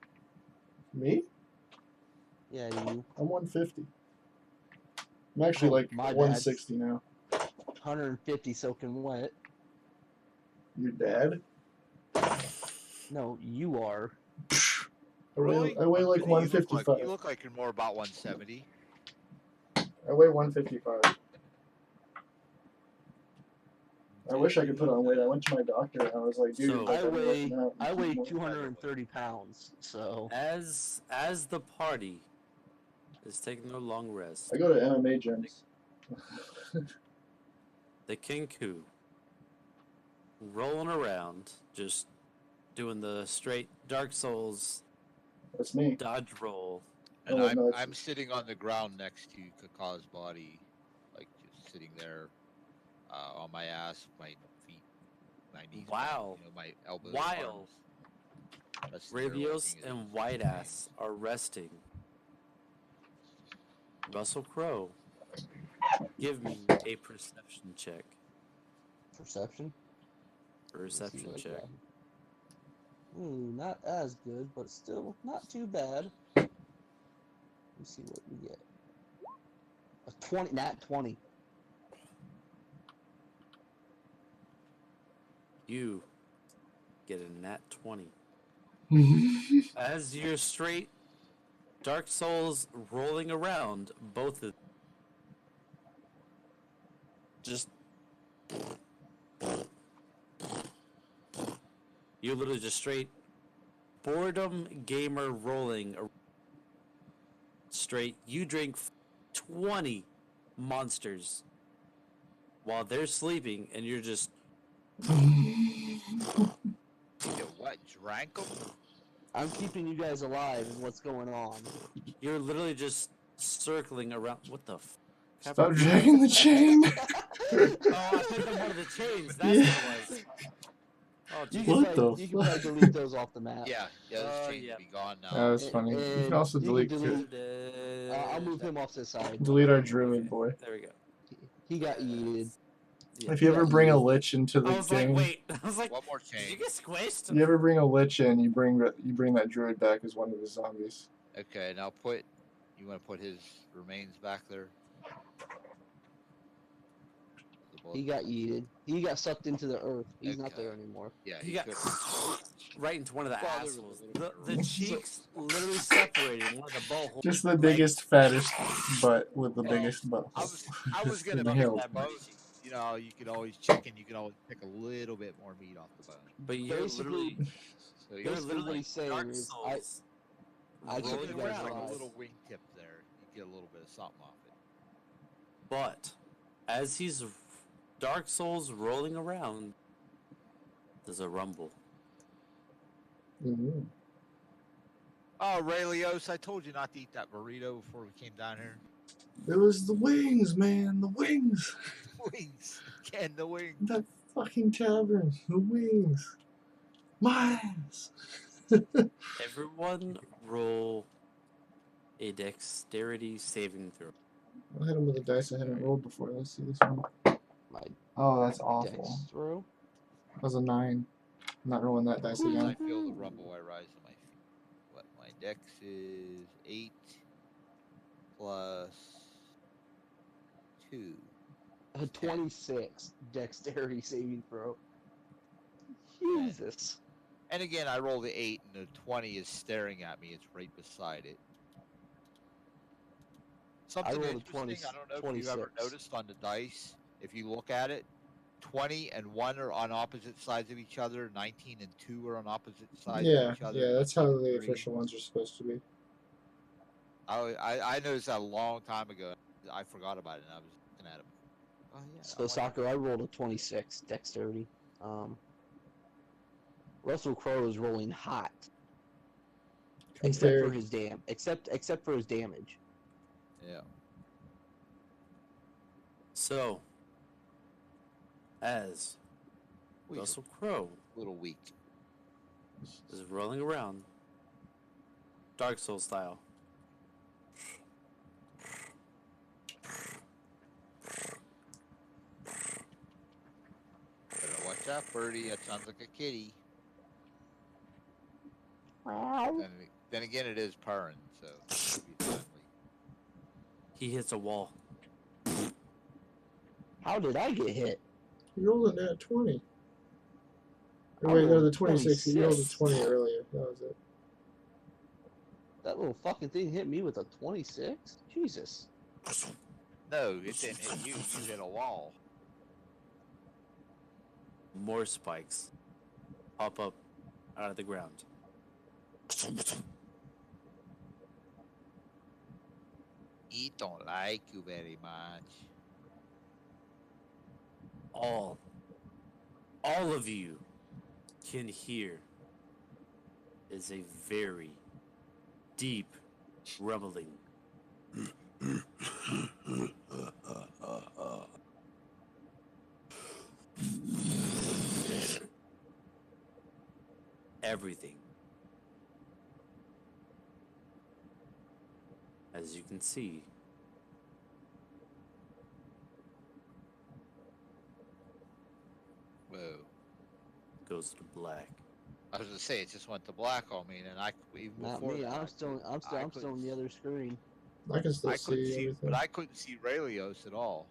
Me? Yeah, you. I'm 150. I'm actually Oh, like my bad. 160 now. 150 soaking wet. Your dad? No, you are. I weigh like You look 155. you look like you're more about 170. I weigh 155. I wish I could put on weight. I went to my doctor and I was like, dude, So- like, I I've been weigh working out. I weigh More- 230 pounds, so As the party is taking their long rest, I go to MMA gyms. the Kenku rolling around, just doing the straight Dark Souls That's me. dodge roll. And Oh, no, it's- I'm sitting on the ground next to Kaka's body, like just sitting there on my ass, my feet, my knees. Wow. You know, my elbows. Wild. arms. That's there Ravios looking at and this White thing. Ass are resting. Russell Crowe, give me a perception check. perception. Perception Let's see what I check. got. Ooh, not as good, but still not too bad. Let's see what we get. A 20, nat 20. You get a nat 20. As you're straight Dark Souls rolling around, both of just you're literally just straight boredom gamer rolling straight. You drink 20 monsters while they're sleeping, and you're just You what? Drank them? I'm keeping you guys alive and what's going on. you're literally just circling around. What the? Stop dragging the chain. Oh, I put them one of the chains. That's Yeah. what it was. Oh, You geez. can, What probably, the you can probably delete those off the map. Yeah, those chains yeah. be gone now. That was funny. You can also delete I'll move him off to the side. delete our druid boy. There we go. He got yeeted. Yeah. If you ever Yeah, bring a you- lich into the I was like, game, wait. I was like, One more did you chain. get squished? you ever bring a lich in, you bring that druid back as one of the zombies. Okay, now you want to put his remains back there? The bullet He got points. yeeted. He got sucked into the earth. He's not Okay. there anymore. Yeah, He got couldn't- right into one of the Well, there was assholes. a little The bit cheeks literally separated. One of the bow holes. Just the biggest, fattest butt with the Well, biggest butt. I was gonna In the pick hill. that bone. You know, you can always chicken. You can always pick a little bit more meat off the bone. But you're Basically, literally, So you're you're basically what literally he's saying Dark is, Souls. I took rolling you guys there's around. like a alive. little wingtip there. You get a little bit of something off it. But as he's Dark Souls rolling around, there's a rumble. Mhm. Oh, Ray Leos, I told you not to eat that burrito before we came down here. It was the wings, man. The wings. Wings. Ken, the wings. That fucking tavern. The wings. My ass. Everyone roll a dexterity saving throw. I'll hit him with a dice I haven't rolled before. Let's see this one. My Oh, that's awful. dex throw. That was a 9. I'm not rolling that dice As I again. feel the rumble, I rise to my feet. What? My dex is 8 plus 2. A 26 dexterity saving throw. Jesus. And again, I roll the 8, and the 20 is staring at me. It's right beside it. Something rolled a interesting, 20 I don't know if you've ever 26. noticed on the dice, if you look at it, 20 and 1 are on opposite sides of each other, 19 and 2 are on opposite sides Yeah, of each other. yeah, that's how 18 the and 3. official ones are supposed to be. I noticed that a long time ago. I forgot about it, and I was looking at it. Oh, yeah. So soccer, I rolled a 26 dexterity. Russell Crowe is rolling hot. Except for Compared. his except for his damage. Yeah. So, as Weak. Russell Crowe A little weak. is rolling around, Dark Souls style. Better watch out, birdie. That sounds like a kitty. Then again, it is purring, so it should be friendly. He hits a wall. How did I get hit? You rolled a nat 20. I Or wait, no, rolled the 26. You rolled a 26. 20 earlier. That was it. That little fucking thing hit me with a 26? Jesus. No, it didn't hit you. You hit a wall. more spikes pop up out of the ground. He don't like you very much. All of you can hear is a very deep rumbling. Everything, as you can see, Whoa. goes to black. I was gonna say it just went to black on me, and I even Not before me. that, I'm still on the other screen. I can still I couldn't see see, everything. but I couldn't see Raelios at all.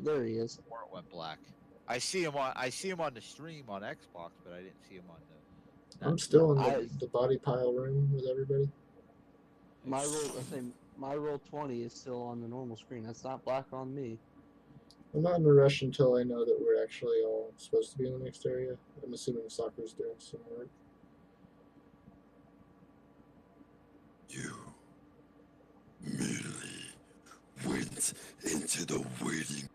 There he is. Before it went black. I see him on the stream on Xbox, but I didn't see him on the. I'm still in I- the body pile room with everybody. My roll 20 is still on the normal screen. That's not black on me. I'm not in a rush until I know that we're actually all supposed to be in the next area. I'm assuming Sakura's doing some work. You merely went into the waiting.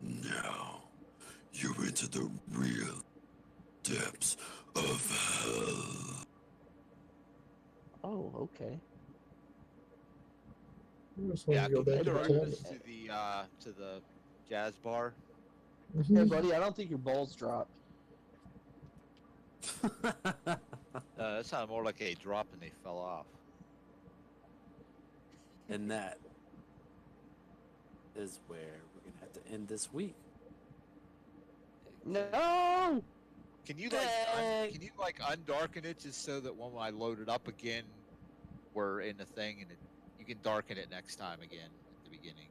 Now you enter the real depths of hell. Oh, okay. I just want Yeah, to go can you back to the direct tent. us to the jazz bar? Hey, buddy, I don't think your balls dropped. That sounded more like a drop and they fell off. And that is where we're gonna have to end this week. No! Can you Dang. undarken it just so that when I load it up again, we're in the thing and you can darken it next time again at the beginning.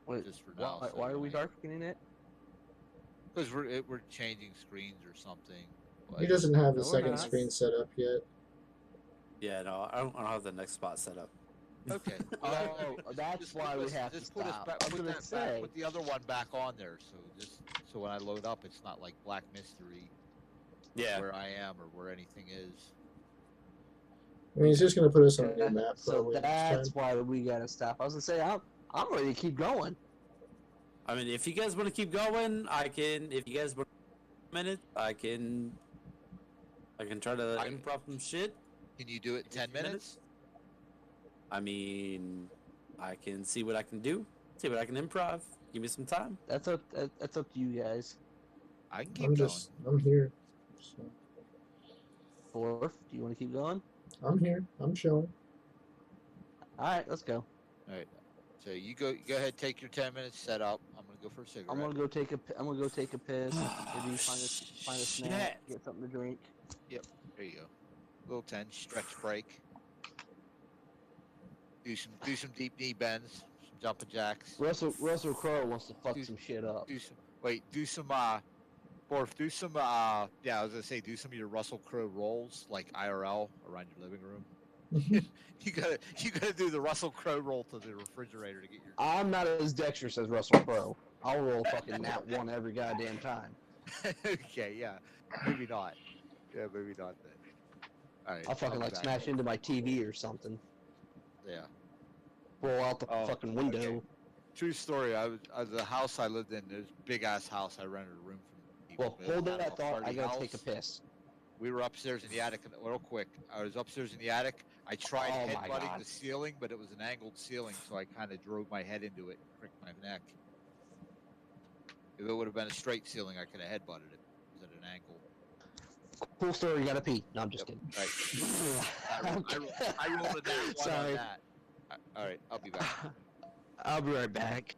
Wait, Just for now. so why are we I- darkening it? Because we're changing screens or something. He doesn't have the No, we're second not. screen set up yet. Yeah, no, I don't have the next spot set up. Okay. Oh, that's Just why put we us- have to just put us stop. back- I was put gonna that say. back- put the other one back on there, so when I load up, it's not like Black Mystery Yeah. where I am or where anything is. I mean, he's just going to put us on a new map So probably next time. that's why we gotta stop. I was gonna say I'm ready to keep going. I mean, if you guys want to keep going, I can. If you guys want minutes, I can try to improv some shit. Can you do it in 10 minutes? I mean, I can see what I can do. See what I can improv. Give me some time. That's up to you guys. I can keep going. I'm here. So, Borf, do you want to keep going? I'm here. I'm chilling. All right, let's go. All right. So you go ahead, take your 10 minutes set up. I'm gonna go for a cigarette. I'm gonna go take a piss. Maybe find a snack, Shit. get something to drink. There you go. Little 10 stretch break. Do some deep knee bends, some jumping jacks. Russell Crowe wants to fuck some shit up. Do some Borf, do some I was gonna say do some of your Russell Crowe rolls like IRL around your living room. you gotta do the Russell Crowe roll to the refrigerator to get your I'm not as dexterous as Russell Crowe. I'll roll fucking that one every goddamn time. Okay, yeah. Maybe not. Yeah, maybe not then. Alright. I'll fucking be like back. smash into my TV or something. Yeah. Roll out the fucking window. okay. True story. I was the house I lived in, there's a big ass house. I rented a room from people. Well, but it hold was out of that a thought. I party gotta take a house. piss. We were upstairs in the attic, and real quick, I was upstairs in the attic. I tried Oh my headbutting God. the ceiling, but it was an angled ceiling, so I kind of drove my head into it and cricked my neck. If it would have been a straight ceiling, I could have headbutted it. It was at an angle. Cool story. You gotta pee. No, I'm just kidding. Right. I rolled a nat one Sorry. on that. All right, I'll be back. I'll be right back.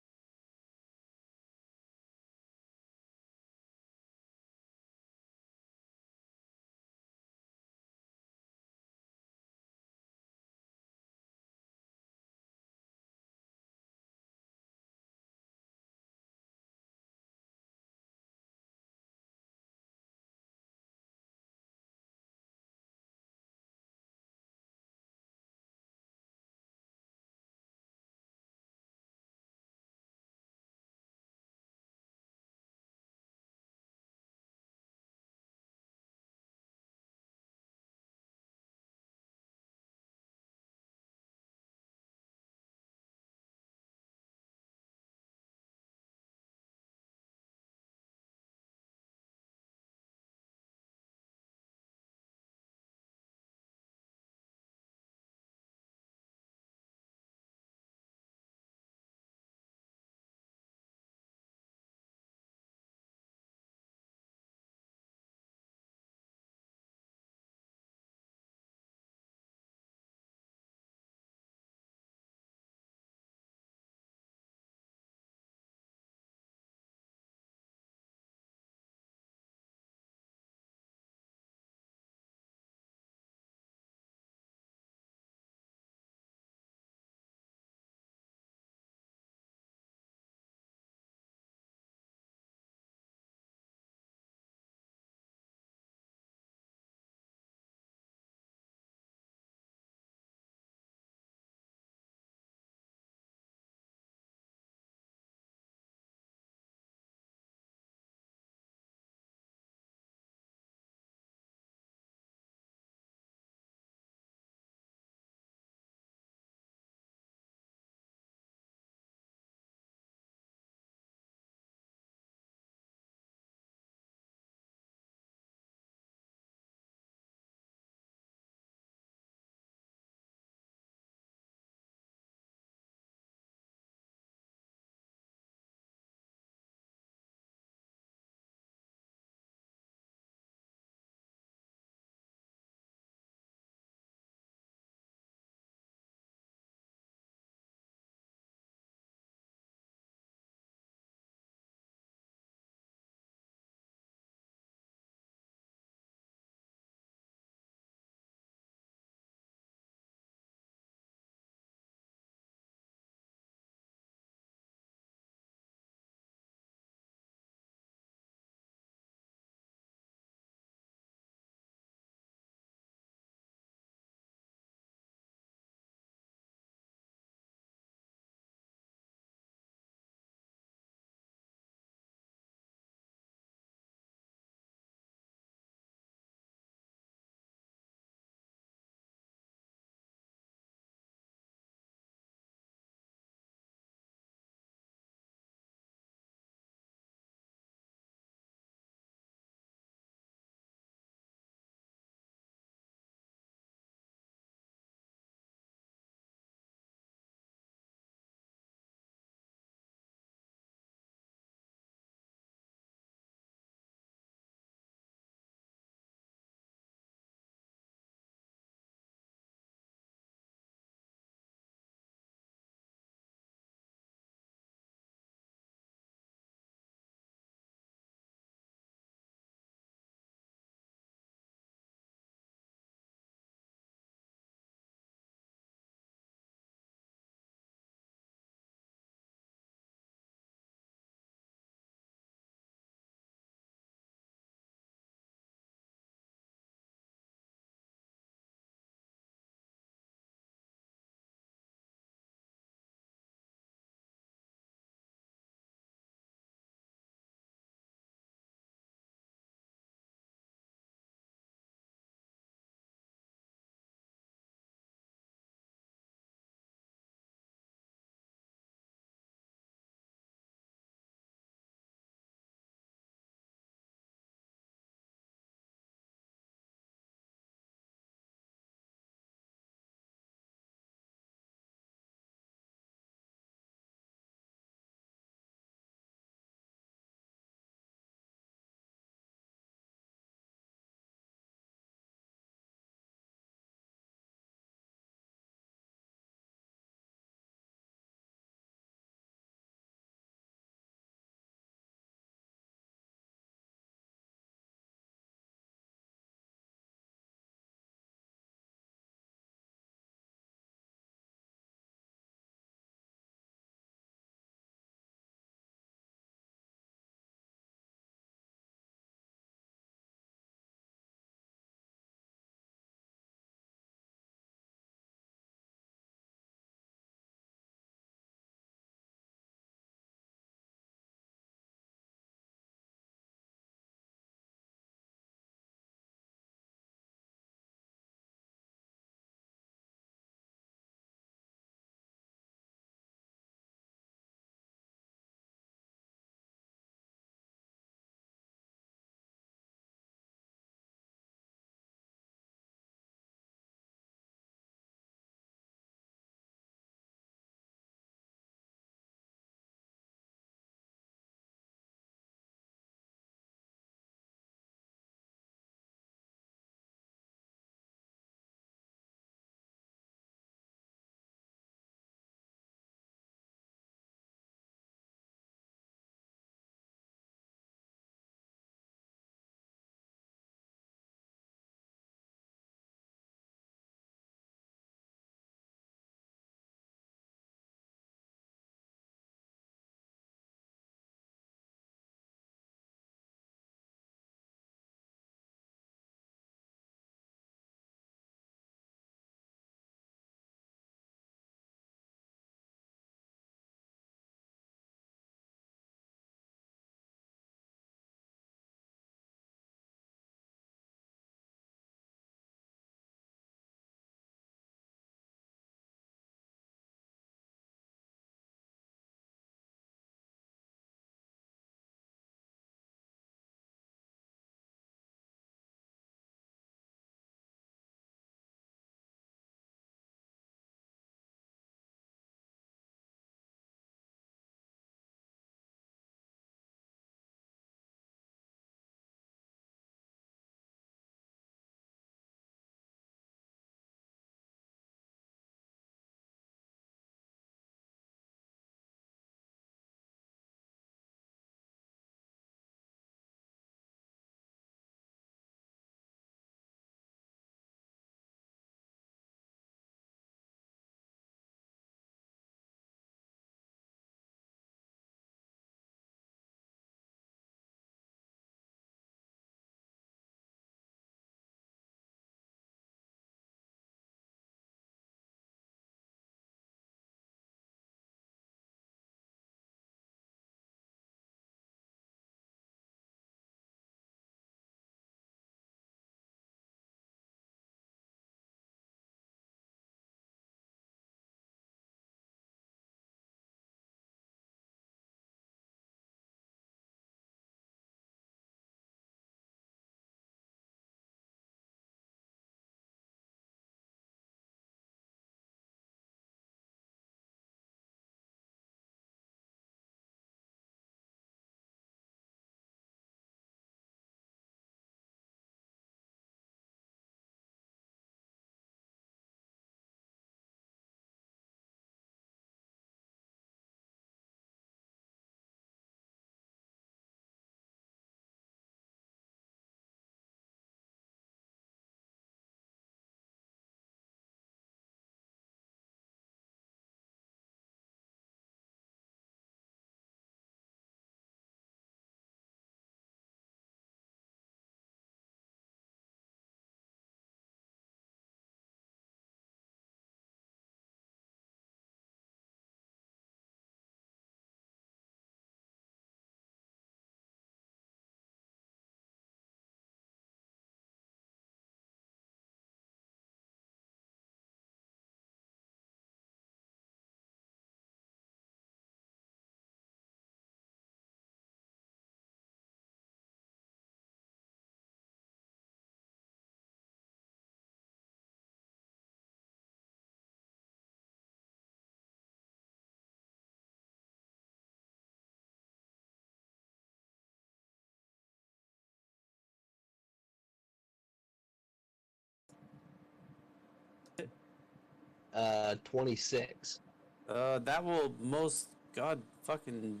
26. That will most god fucking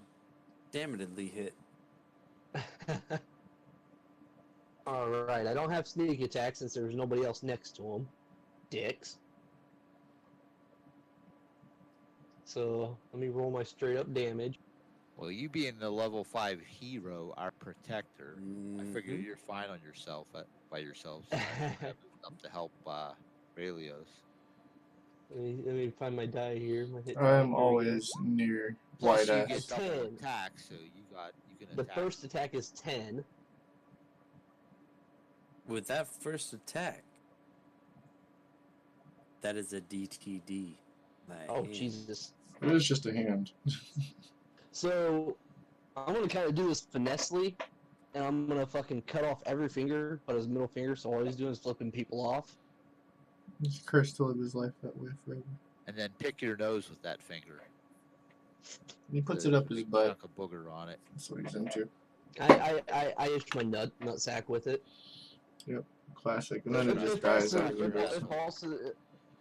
damnedly hit. Alright, I don't have sneak attack since there's nobody else next to him. Dicks. So, let me roll my straight up damage. Well, you being the level 5 hero, our protector, I figure you're fine on yourself by yourself. So I moved up to help Raylios. Let me find my die here. My hit die. I'm Here we always near Plus, white you ass. get double 10. attack, so you can The attack. first attack is 10. With that first attack, that is a DTD. Oh, Jesus. It is just a hand. So, I'm gonna kind of do this finessely, and I'm gonna fucking cut off every finger but his middle finger, so all he's doing is flipping people off. He's cursed to live his life that way forever. And then pick your nose with that finger. He puts There's it up a his big butt. chunk of booger on it. That's what he's into. I itch my nut sack with it. Classic. And then it just dies afterwards.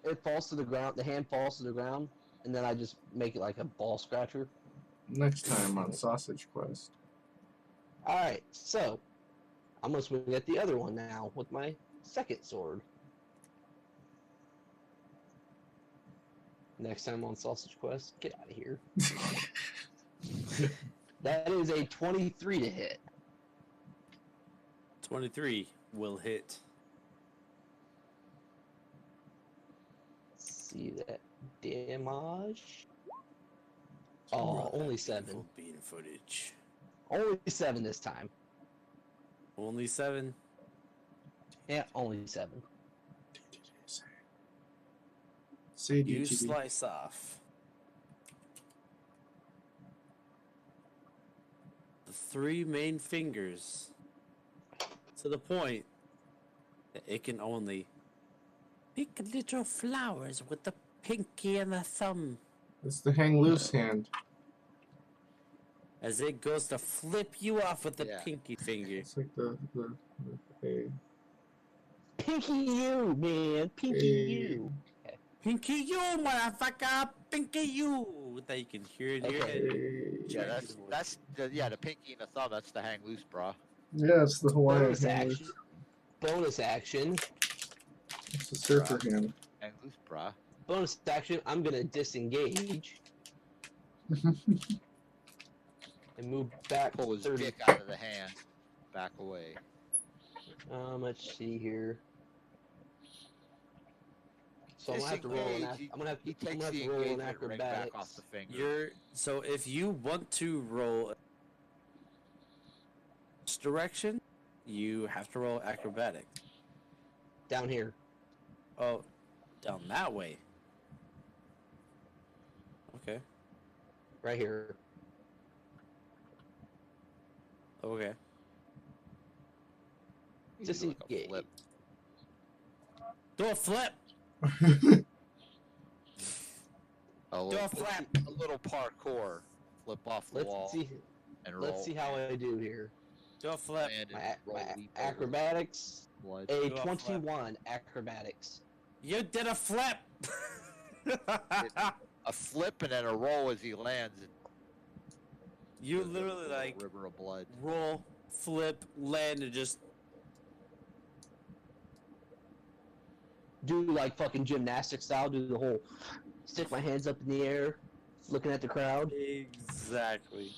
It falls to the ground. The hand falls to the ground, and then I just make it like a ball scratcher. Next time on Sausage Quest. All right, so I'm gonna swing at the other one now with my second sword. Next time on Sausage Quest, get out of here. That is a 23 to hit. 23 will hit. See that damage? Oh, only 7. Bean footage. Only 7 this time. Only 7. Yeah, only 7. Say You DTD. slice off the 3 main fingers to the point that it can only pick little flowers with the pinky and the thumb It's the hang loose hand. as it goes to flip you off with the Yeah. pinky finger. It's like the hey. Pinky you, man. Pinky Hey. you. Pinky you, motherfucker! Pinky you! That you can hear it in your Okay. head. Hey. Yeah, that's the pinky and the thumb. That's the hang loose, bra. Yeah, it's the Hawaiian Bonus hang action. loose. Bonus action. It's the surfer hand. Hang loose, bra. Bonus action. I'm gonna disengage and move back Pull his 30. dick out of the hand. Back away. Let's see here. So I'm gonna have to roll an. Disengage. I'm gonna have He to, I'm takes gonna have the to roll an engagement ring back acrobatics. off the finger. So if you want to roll this direction, you have to roll acrobatic. Down here. Oh, down that way. Okay. Right here. Okay. You do like a Disengage. flip. Do a flip. A Do little, a flip. a little parkour. Flip off the Let's wall see. and roll. Let's see how I do here. Do a flip. Land and My, roll my leap over acrobatics. blood. A Do a flip. 21 acrobatics. You did a flip. A flip and then a roll as he lands. And You there's a literally little like river of blood. roll, flip, land, and just Do like fucking gymnastic style. Do the whole stick my hands up in the air, looking at the crowd. exactly.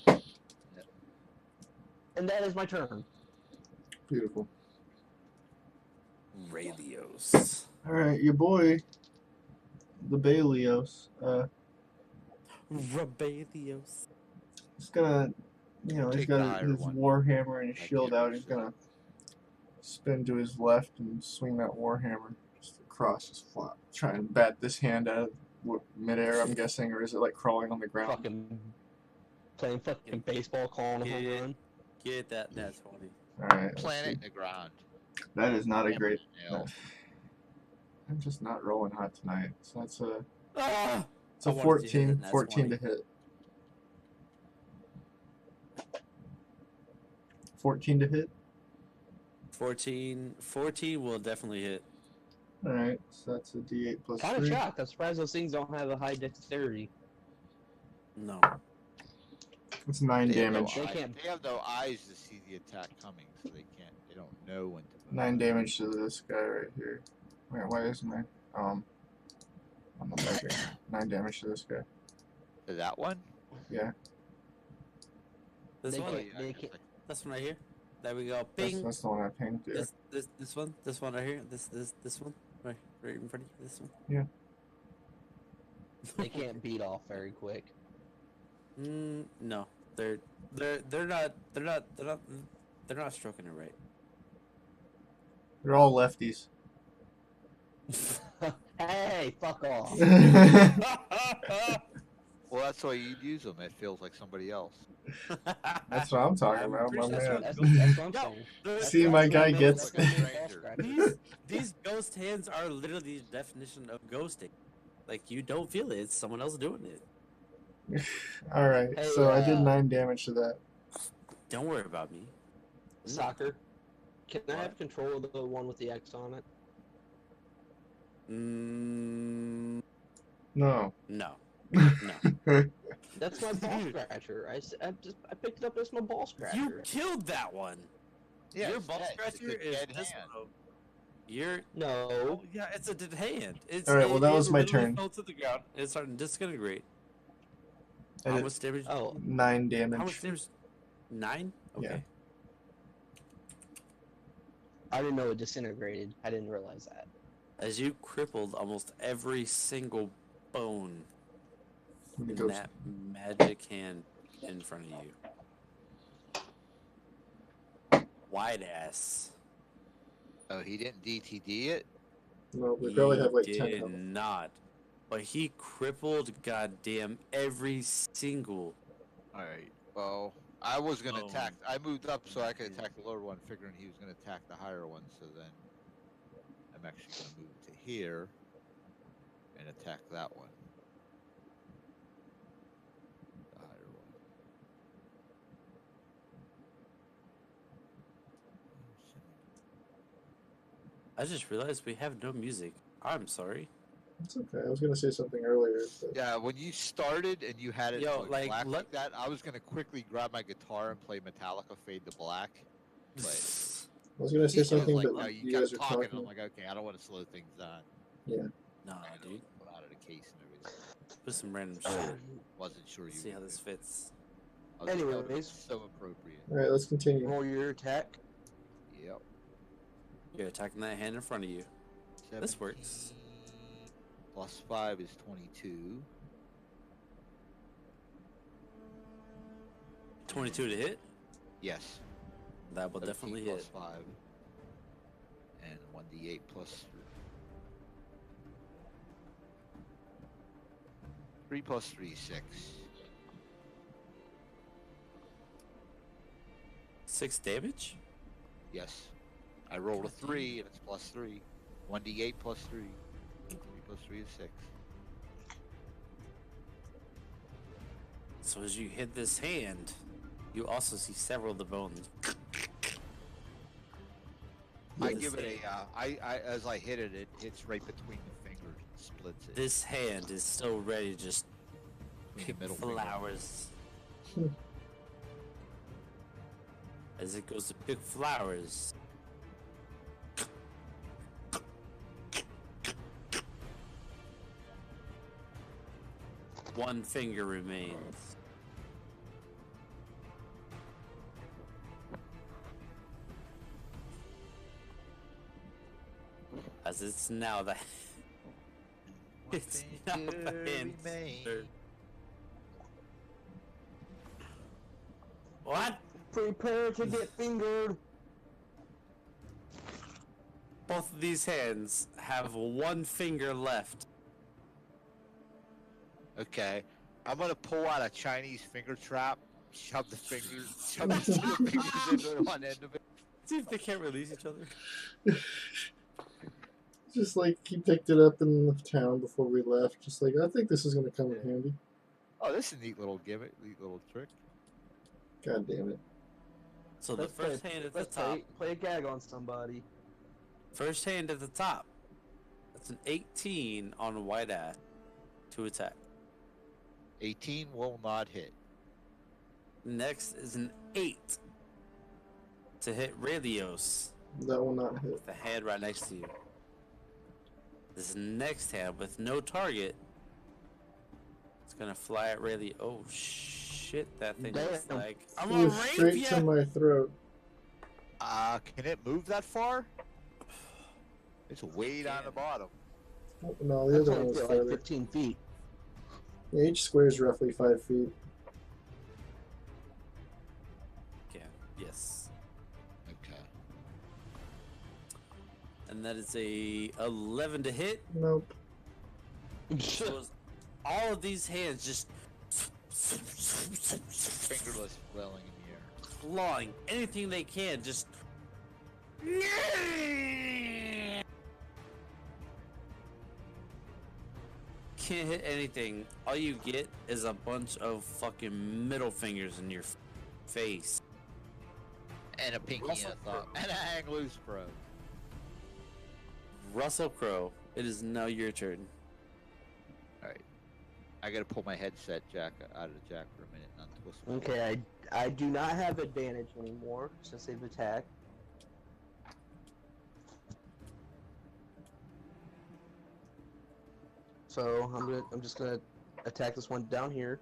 And that is my turn. Beautiful. Radios. Alright, your boy, the Bailios, Rebellios. he's gonna, he's Take the got higher his one. warhammer and his I shield can't out. reach He's this. gonna spin to his left and swing that warhammer just across his flop. Try and bat this hand out of midair, I'm guessing, or is it like crawling on the ground? Fucking playing fucking baseball, calling a home Yeah. run. Get that net 20. Alright, let's Plant it see. in the ground. That is not a Hammer great. nail. I'm just not rolling hot tonight. So that's a Ah! it's a I wanted to hit 14, it, and that's 14 to 20. hit. 14 to hit. 14 will definitely hit. Alright, so that's a D8 plus Kind of 3. shocked. I'm surprised those things don't have a high dexterity. No. It's 9 They have no damage. They eye- can't- They have no eyes to see the attack coming, so they can't. They don't know when to move. 9 damage to this guy right here. Wait, why isn't I? On the back here. 9 damage to this guy. To that one. Yeah, This They one? can't- I they guess can't- I- This one right here. There we go. Bing. that's the one I pinged. Yeah. This one right here. This one right in front of you. This one. They can't beat off very quick. No, they're not stroking it right. They're all lefties. Hey, fuck off. Well, that's why you'd use them. It feels like somebody else. That's what I'm talking I'm about, pretty my sure man. That's what I'm saying. Yo, See, my guy That's gets. like a stranger. these ghost hands are literally the definition of ghosting. Like you don't feel it; it's someone else doing it. Alright, Hey, so I did uh, 9 damage to that. Don't worry about me. Soccer. Can I have control of the one with the X on it? Mm, No. no, no. That's my ball scratcher. I picked it up as my ball scratcher. You killed that one. Yeah, Your it's ball dead. It's scratcher a is dead this hand. one. Your No. yeah, it's a dead hand. It's, Alright, well, that was my literally turn. fell to the ground. It started to disintegrate. I How did much damage? Oh, 9 How damage. much damage? 9? Okay. Yeah. I didn't know it disintegrated. I didn't realize that. As you crippled almost every single bone It in goes- that magic hand in front of you. Wide ass. Oh, he didn't DTD it. No, we probably have like 10 did of them. not. But he crippled goddamn every single. All right. Well, I was gonna Oh. attack. I moved up so I could attack the lower one, figuring he was gonna attack the higher one. So then, I'm actually gonna move to here and attack that one. The higher one. I just realized we have no music. I'm sorry. It's okay. I was gonna say something earlier. But... Yeah, when you started and you had it Yo, like, like, black let- like that, I was gonna quickly grab my guitar and play Metallica Fade to Black. But I was gonna say he was something, like, but no, you you guys kept are talking. talking. I'm like, okay, I don't want to slow things down. Nah, dude. Put out of the case and everything. Put some random shit. Wasn't sure you. See how would this do it. fits. I was like, that would've been Anyways. so appropriate. All right, let's continue. Roll your attack. Yep. You're attacking that hand in front of you. This works. 17 Plus 5 is 22. 22 to hit? Yes. That will 17 definitely plus hit. 5. And 1d8 plus 3. 3 plus 3 is 6. 6 damage? Yes. I rolled a 3 and it's plus 3. 1d8 plus 3. 3 plus 3 is 6. So as you hit this hand, you also see several of the bones. I give it a, I as I hit it, it hits right between the fingers and splits it. This hand is still ready to just Between pick the middle finger. flowers. As it goes to pick flowers. One finger remains. As it's now the it's now the hand. What? Prepare to get fingered. Both of these hands have one finger left. Okay, I'm gonna pull out a Chinese finger trap, shove the fingers, shove the two fingers into one end of it. See if they can't release each other. Just like he picked it up in the town before we left. Just like I think this is gonna come in handy. Oh, this is a neat little gimmick, neat little trick. God damn it! So the first hand at the Let's top. play a gag on somebody. First hand at the top That's an 18 on White Ass to attack. 18 will not hit. Next is an 8 to hit Radios That will not hit. with the hand right next to you. This next hand with no target. It's gonna fly at Rayleigh. Oh shit, that thing is Damn. like I'm Flew gonna rape straight to ya! my throat. Can it move that far? It's way down the bottom. Oh, no, the That's other one only was fit like farther. 15 feet. Yeah, each square is roughly 5 feet. Okay, yes. Okay. And that is a 11 to hit. Nope. So is all of these hands just Fingerless flailing in the air. clawing anything they can, just can't hit anything. All you get is a bunch of fucking middle fingers in your face. And a pinky Russell and a thumb. And a hang loose, bro. Russell Crowe, it is now your turn. Alright. I gotta pull my headset jack out of the jack for a minute and untwist my Okay, I do not have advantage anymore since they've attacked. So I'm just gonna attack this one down here.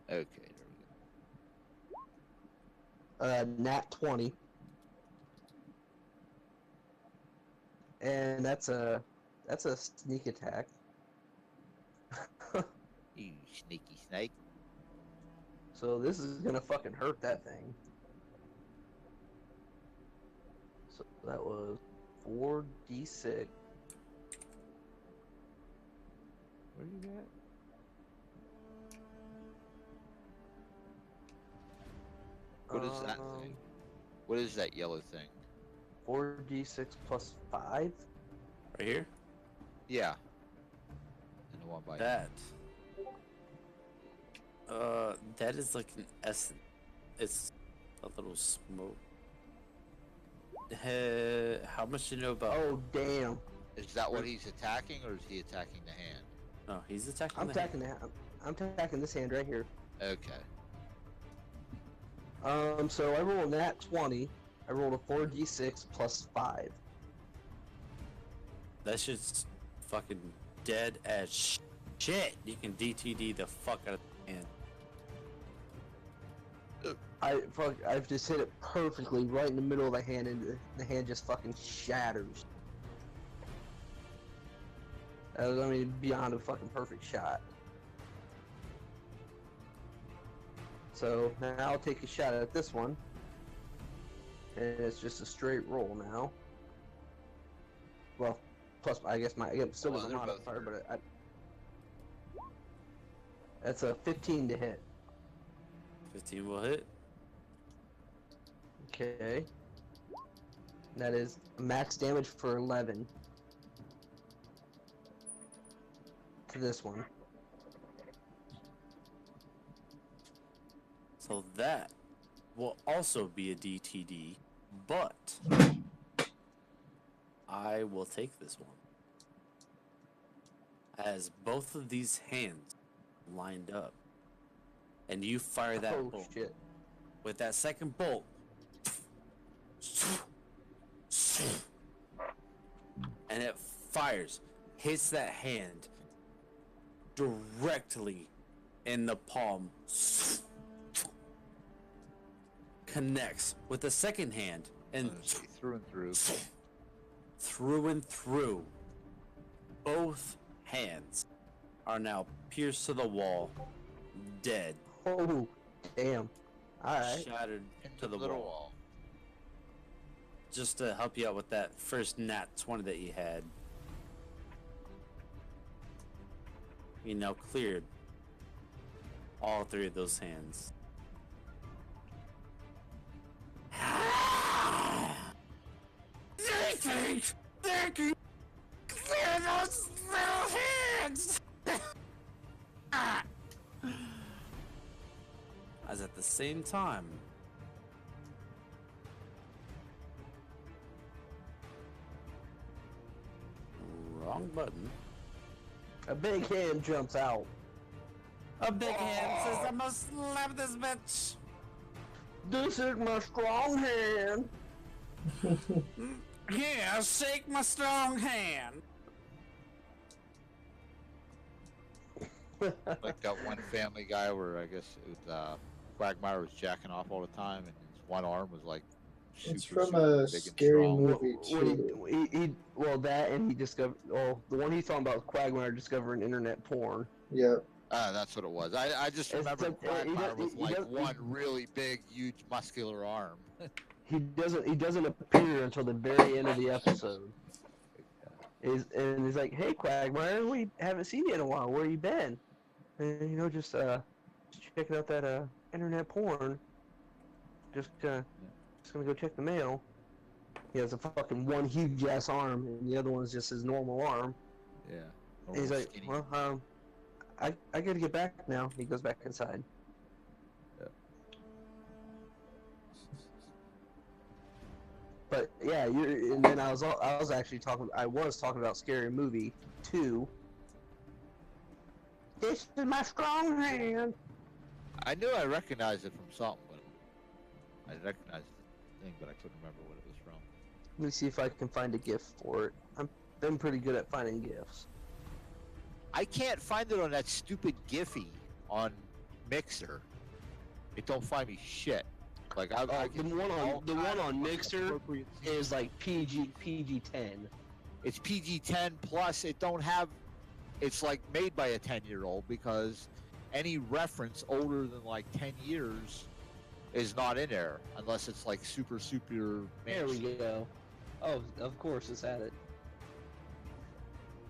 Okay, there we go. Nat 20. And that's a sneak attack. You sneaky snake. So this is gonna fucking hurt that thing. So that was 4d6. Where you at? What is that thing? What is that yellow thing? 4d6 plus 5? Right here? Yeah. And the one by That. That is like an essence. It's a little smoke. How much do you know about? Oh, damn. Is that what he's attacking, or is he attacking the hand? No, he's attacking. I'm the hand. attacking that. I'm attacking this hand right here. Okay. So I rolled a nat 20. I rolled a 4d6 plus 5. That shit's fucking dead as shit. You can DTD the fuck out of the hand. I've just hit it perfectly right in the middle of the hand, and the hand just fucking shatters. That was, I mean, beyond a fucking perfect shot. So now I'll take a shot at this one, and it's just a straight roll now. Well, plus I guess I'm still Well, with a they're both modifier, hurt. but that's a 15 to hit. 15 will hit. Okay. That is max damage for 11 to this one. So that will also be a DTD, but I will take this one. As both of these hands lined up, and you fire that Oh bolt. shit. With that second bolt, and it fires, hits that hand directly in the palm, connects with the second hand, and Through and through. through and through. Both hands are now pierced to the wall, dead, Oh, damn. Alright. shattered Into to the little wall. Just to help you out with that first nat 20 that you had. You now cleared all three of those hands. They think they can clear those little hands! As at the same time, button. A big hand jumps out. A big hand says, "I must slap this bitch." This is my strong hand. Yeah, shake my strong hand. Like that one Family Guy where I guess it was, Quagmire was jacking off all the time, and his one arm was like It's super, from super a big and scary strong. movie When too. well, that and he discovered. Well, the one he's talking about is Quagmire discovering internet porn. Yeah. That's what it was. I just It's remember like- he Quagmire does- with he like does- one really big, huge, muscular arm. He doesn't appear until the very end of the episode. And he's like, "Hey, Quagmire, we haven't seen you in a while. Where you been?" And just checking out that internet porn. Just gonna go check the mail. He has a fucking one huge ass arm, and the other one's just his normal arm. Yeah. And he's like, Skinny. "Well, I gotta get back now." He goes back inside. But yeah, and then I was actually talking about Scary Movie 2. This is my strong hand. I knew I recognized it from something, but I recognized the thing, but I couldn't remember what it was from. Let me see if I can find a GIF for it. I'm been pretty good at finding GIFs. I can't find it on that stupid Giphy on Mixer. It don't find me shit. Like I The one on Mixer is like PG-10. It's PG-10 plus. It don't have. It's like made by a 10-year-old because any reference older than like 10 years is not in there unless it's like super. There we go. Oh, of course it's at it.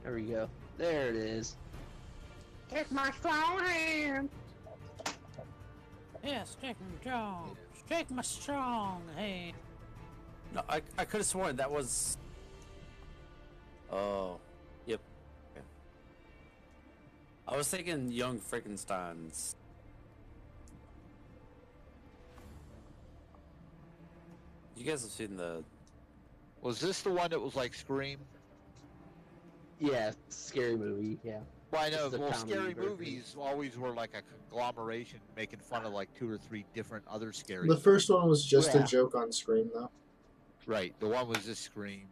There we go. There it is. It's my strong hand. Yes, shake my strong hand. No, I could have sworn that was. Oh, yep. Okay. I was thinking Young Frankenstein's. You guys have seen the. Was this the one that was like Scream? Yeah, scary movie. Yeah. Well, I know. This is a Well, comedy scary version. movies always were like a conglomeration, making fun of like 2 or 3 different other scary. The first one was just Yeah. a joke on Scream, though. Right. The one was this Scream.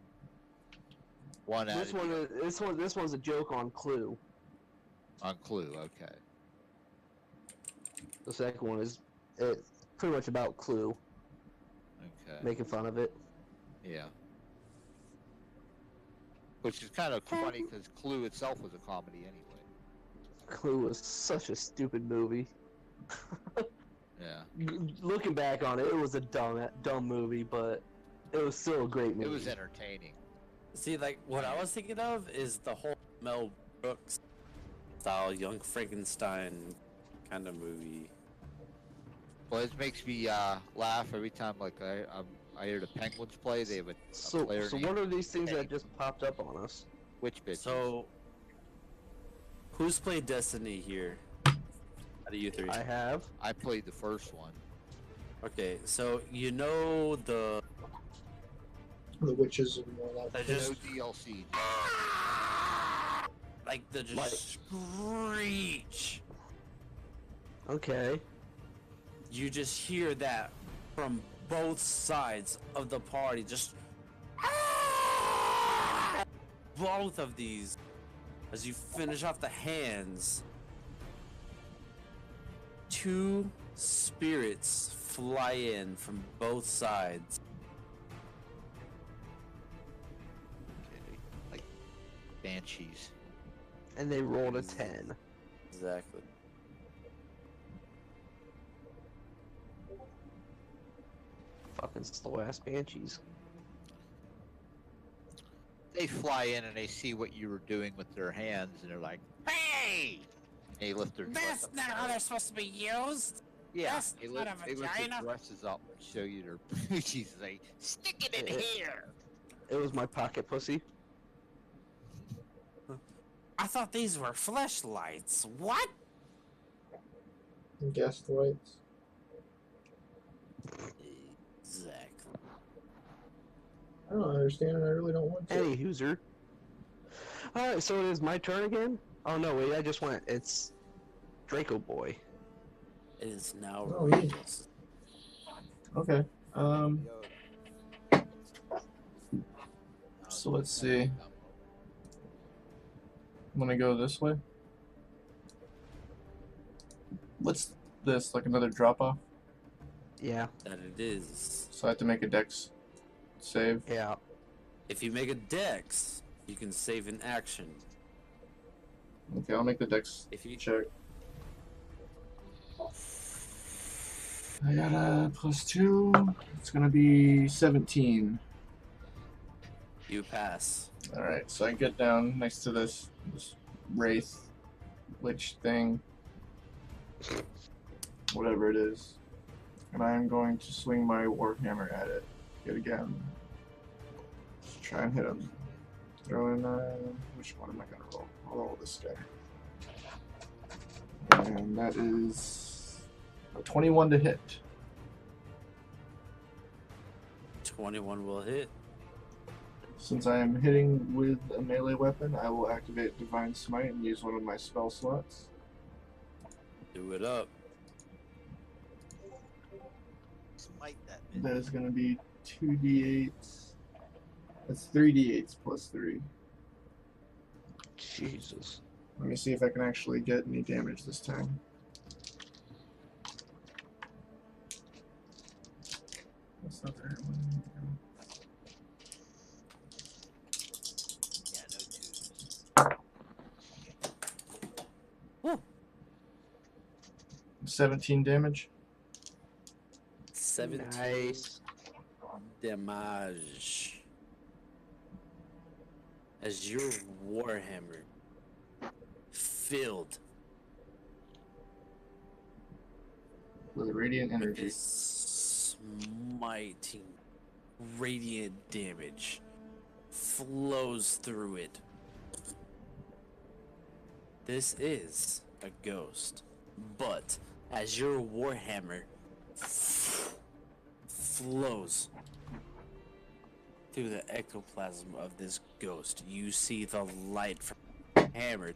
This one's a joke on Clue. On Clue. Okay. The second one is pretty much about Clue, Okay. making fun of it. Yeah. Which is kind of funny because Clue itself was a comedy anyway. Clue was such a stupid movie. Yeah. Looking back on it, it was a dumb movie, but it was still a great movie. It was entertaining. See, like what I was thinking of is the whole Mel Brooks style Young Frankenstein kind of movie. Well, it makes me laugh every time like I hear the Penguins play. They have a So player named what are these things Penny. that just popped up on us? Which bitch? So, who's played Destiny here? Out of you three? I have. I played the first one. Okay, so you know the The witches and all that. that No just DLC. like the just screech. Okay. You just hear that from both sides of the party, just both of these as you finish off the hands. 2 spirits fly in from both sides. Okay. Like banshees. And they rolled a 10. Exactly. Fucking slow ass banshees. They fly in and they see what you were doing with their hands, and they're like, "Hey!" And they lift their dress up. they're supposed to be used. Yeah, That's they not lift, a they lift vagina. their dresses up and show you their booties. And they stick it in here. It was my pocket pussy. I thought these were fleshlights. What? Guest lights. Exactly. I don't understand, and I really don't want to. Any hooser. Alright, so it is my turn again? Oh no, wait, I just went. It's Draco Boy. It is now Oh, me. Regis. Okay. Yo. So let's see. I'm gonna go this way. What's this? Like another drop off? Yeah, That it is. So I have to make a dex save. yeah. If you make a dex, you can save an action. Okay, I'll make the dex If you check. I got a +2. It's gonna be 17. you pass. Alright, so I get down next to this wraith lich thing. Whatever it is. And I am going to swing my warhammer at it yet again. Just try and hit him. Throw in which one am I gonna roll? I'll roll this guy. And that is a 21 to hit. 21 will hit. Since I am hitting with a melee weapon, I will activate Divine Smite and use one of my spell slots. Do it up. Smite that bitch. That is going to be 2d8s. That's 3d8s plus 3. Jesus. Let me see if I can actually get any damage this time. That's not the right one. Yeah, no twos. 17 damage. 17 Nice. damage. As your warhammer filled With radiant with energy. this smiting radiant damage flows through it. This is a ghost, but as your warhammer flows through the ectoplasm of this ghost, you see the light from the hammer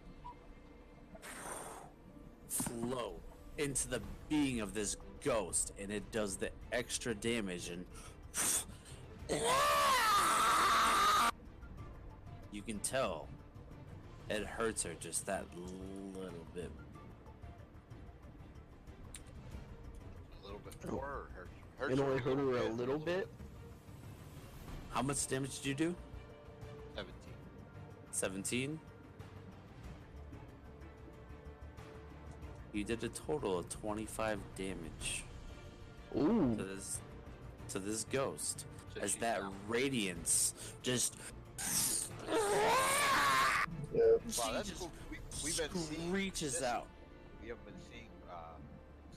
flow into the being of this ghost, and it does the extra damage, and you can tell it hurts her just that little bit. A little bit more. Or hurts It her only hurt her a little bit. How much damage did you do? 17. 17? You did a total of 25 damage Ooh. to this ghost. So As she's that down. radiance just Yeah. Wow, that's cool. We've been seeing reaches this. out. We haven't been seeing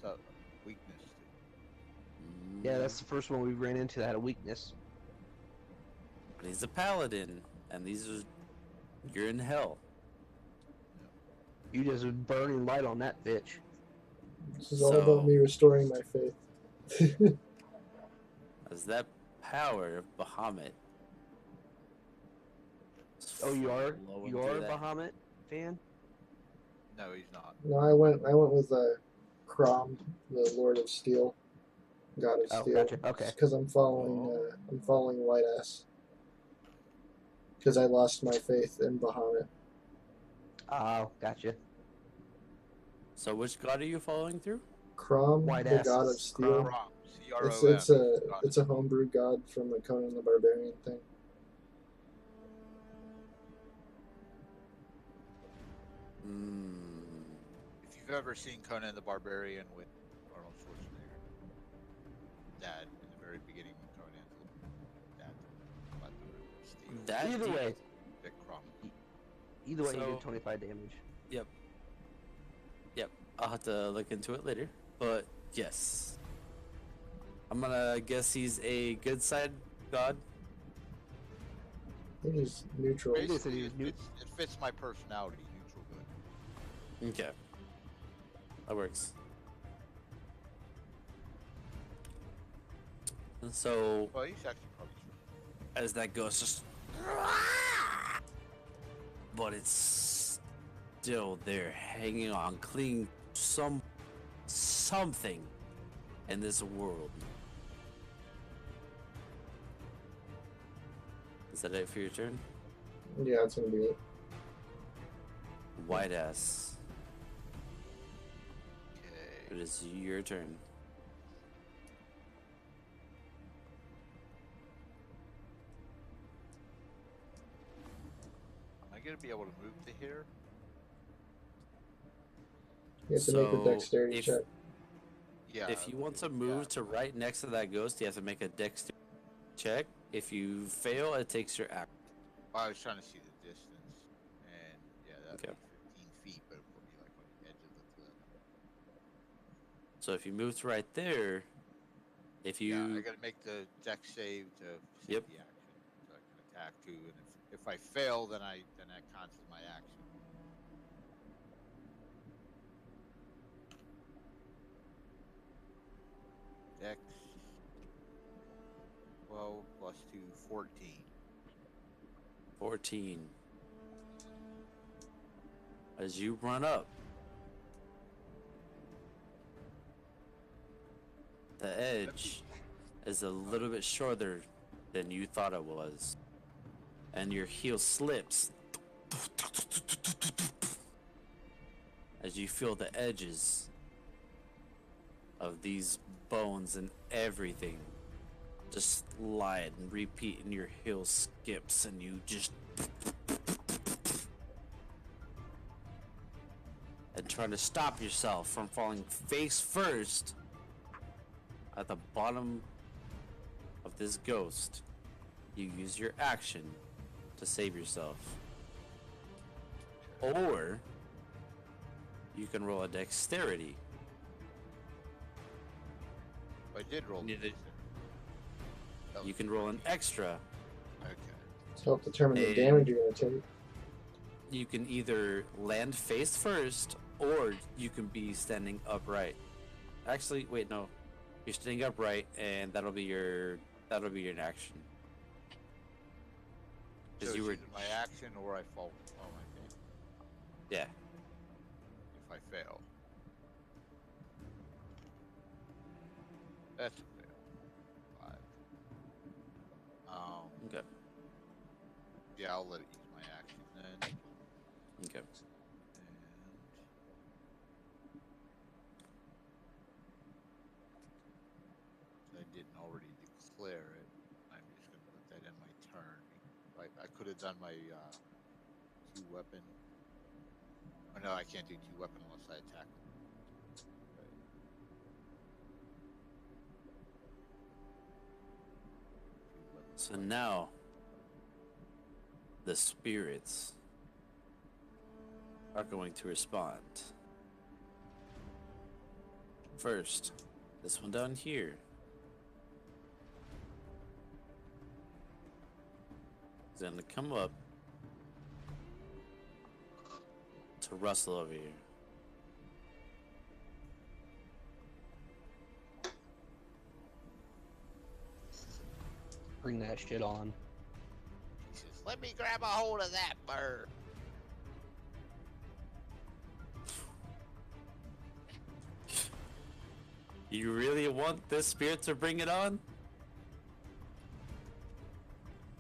so weakness. Yeah, that's the first one we ran into that had a weakness. But he's a paladin, and these are you're in hell. You just burning light on that bitch. This is all about me restoring my faith. As that power of Bahamut. is Oh, you are flowing you through are a that- Bahamut fan? No, he's not. No, I went with Crom, the Lord of Steel, God of Oh, Steel. gotcha. Okay. Because I'm following White Ass. Because I lost my faith in Bahamut. Oh, gotcha. So which god are you following through? Crom, White the Ass God is of Steel. Crom. It's C-R-O-M. it's a homebrew god from the Conan the Barbarian thing. If you've ever seen Conan the Barbarian with Arnold Schwarzenegger, Dad, in the very beginning when Conan's dad, about the Steel, That Either deep- way, Vic Crom. either way, you So- did 25 damage. Yep, I'll have to look into it later. But yes, I'm gonna guess he's a good side god. I think he's neutral. Basically, Basically, he was new- it fits my personality, neutral good. Okay, that works. And so Well, he's actually probably true. as that ghost just but it's still there, hanging on, clinging to something in this world. Is that it for your turn? Yeah, that's gonna be it. White ass. Okay. It is your turn. Am I gonna be able to move to here? You have to make a So, dexterity if- check. Yeah. If you want to okay, move yeah. to right next to that ghost, you have to make a dexterity check. If you fail, it takes your action. Well, I was trying to see the distance, and yeah, that'd Okay. be 15 feet, but it put me like on the edge of the cliff. So if you move to right there, if you Yeah, I gotta make the dex save to save Yep. the action, so I can attack too. And if I fail, then that cancels my action. Dex 12 plus 2, 14. 14. As you run up, the edge is a little bit shorter than you thought it was, and your heel slips as you feel the edges of these bones and everything just slide and repeat, and your heel skips, and you just and trying to stop yourself from falling face first at the bottom of this ghost. You use your action to save yourself, or you can roll a dexterity. I did roll. Neither- the That You was can roll an extra. Okay. To help determine the And- damage you're gonna take. You can either land face first, or you can be standing upright. Actually, wait, no. You're standing upright, and that'll be your action. So Because it's you were, either my action or I fall. Oh my god. yeah. If I fail. That's a fail. 5. Okay. Yeah, I'll let it use my action then. Okay. And I didn't already declare it. I'm just gonna put that in my turn. I could have done my 2-weapon. Oh no, I can't do 2-weapon unless I attack. Right. So now, the spirits are going to respond. First, this one down here is going to come up to Russell over here. Bring that shit on. He says, "Let me grab a hold of that bird." You really want this spirit to bring it on?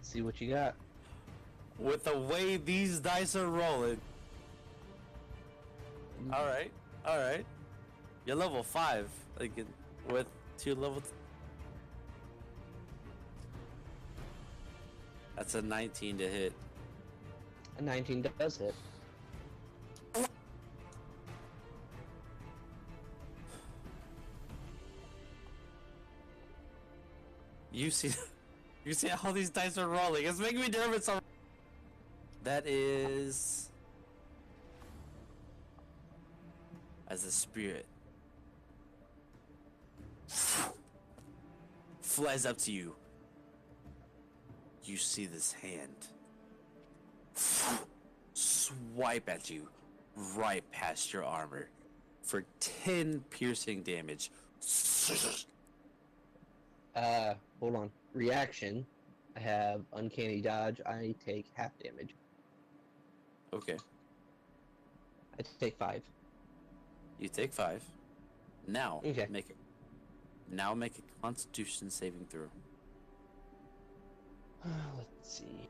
See what you got. With the way these dice are rolling. Alright, alright. You're level 5. Like, with 2 levels. That's a 19 to hit. A 19 does hit. You see, you see how these dice are rolling. It's making me nervous. That is as a spirit flies up to you. You see this hand swipe at you right past your armor for 10 piercing damage. Hold on. Reaction. I have uncanny dodge. I take half damage. Okay. I take 5. You take 5. Now Okay. make a Constitution saving throw. Let's see.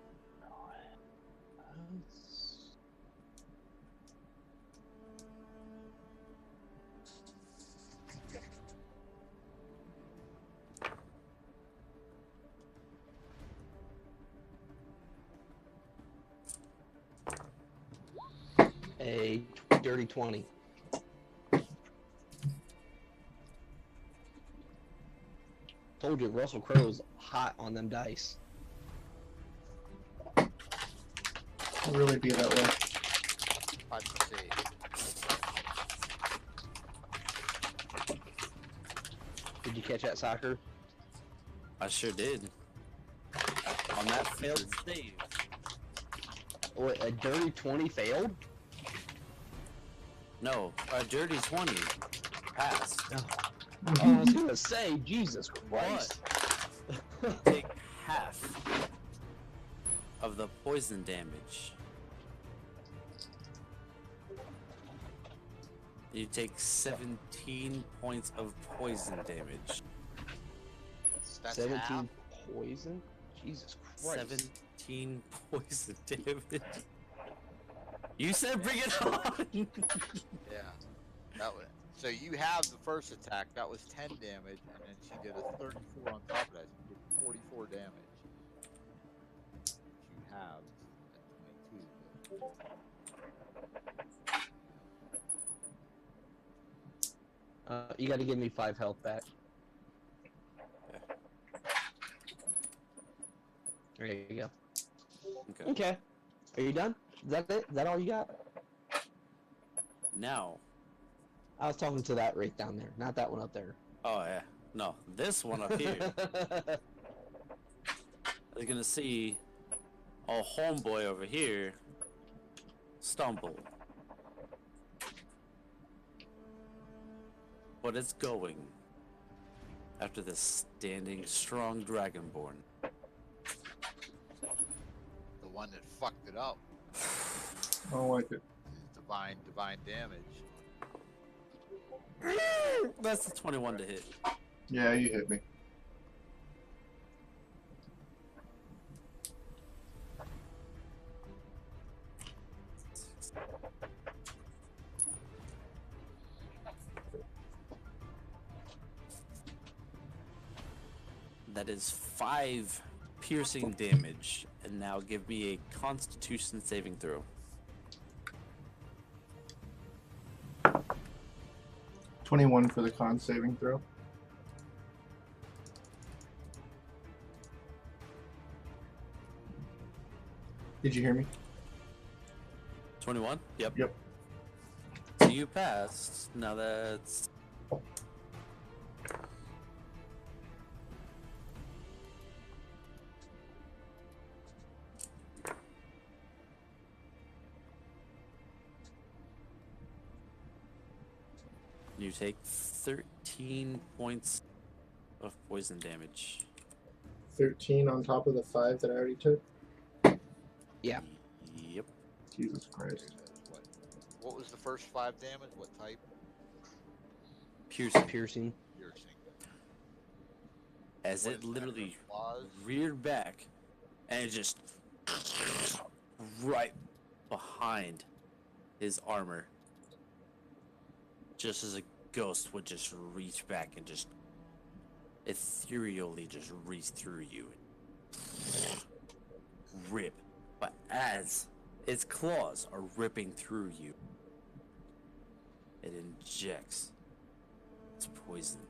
A dirty 20. Told you, Russell Crowe's hot on them dice. It'll really be that way. Hard to say. Did you catch that, Soccer? I sure did. On that failed save. What, a dirty 20 failed? No, a dirty 20 passed. I was gonna say, Jesus Christ. Take half of the poison damage. You take 17 points of poison damage. That's 17 half. poison? Jesus Christ. 17 poison damage. You said bring it on! Yeah. That was, so you have the first attack. That was 10 damage, and then she did a 34 on top of that. So you did 44 damage. You have at 22. You gotta give me 5 health back. There you go. Okay. Okay. Are you done? Is that it? Is that all you got? Now. I was talking to that right down there, not that one up there. Oh, yeah. No, this one up here. You're gonna see a homeboy over here stumble. But it's going after this standing strong dragonborn. The one that fucked it up. I don't like it. Divine damage. That's the 21 to hit. Yeah, you hit me. That is 5 piercing damage. And now give me a Constitution saving throw. 21 for the con saving throw. Did you hear me? 21? Yep. Yep. So you passed. Now that's... You take 13 points of poison damage. 13 on top of the 5 that I already took. Yeah. Yep. Jesus Christ. What was the first 5 damage? What type? Piercing. Piercing. Piercing. As What it is that, literally claws? reared back and it just right behind his armor. Just as a ghost would just reach back and just ethereally just reach through you. Rip. But as its claws are ripping through you, it injects its poison.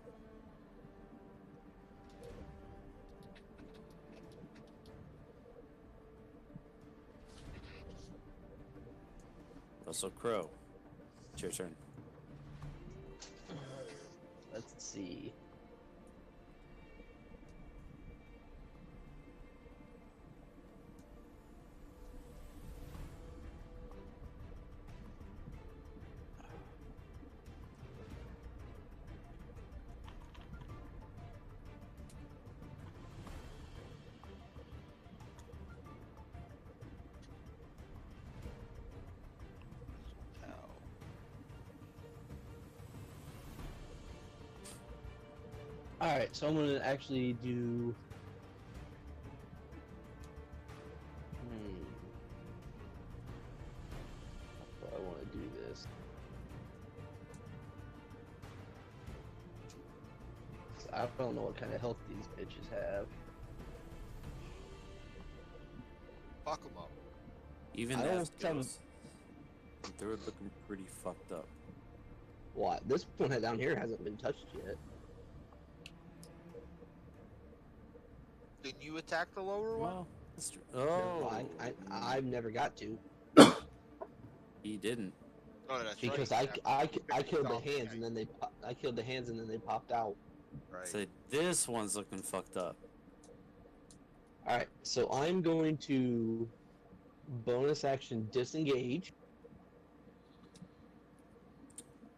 Russell Crowe, it's your turn. Let's see. Alright, so I'm gonna actually do. How do I want to do this? I don't know what kind of health these bitches have. Fuck them up. Even I don't as tell goes, they're looking pretty fucked up. What? This one down here hasn't been touched yet. Didn't you attack the lower one? Well, that's true. No, Oh, I've never got to he didn't. Oh, that's because right. I you killed the picked hands off and then I killed the hands and then they popped out. Right. So this one's looking fucked up. All right, so I'm going to bonus action disengage.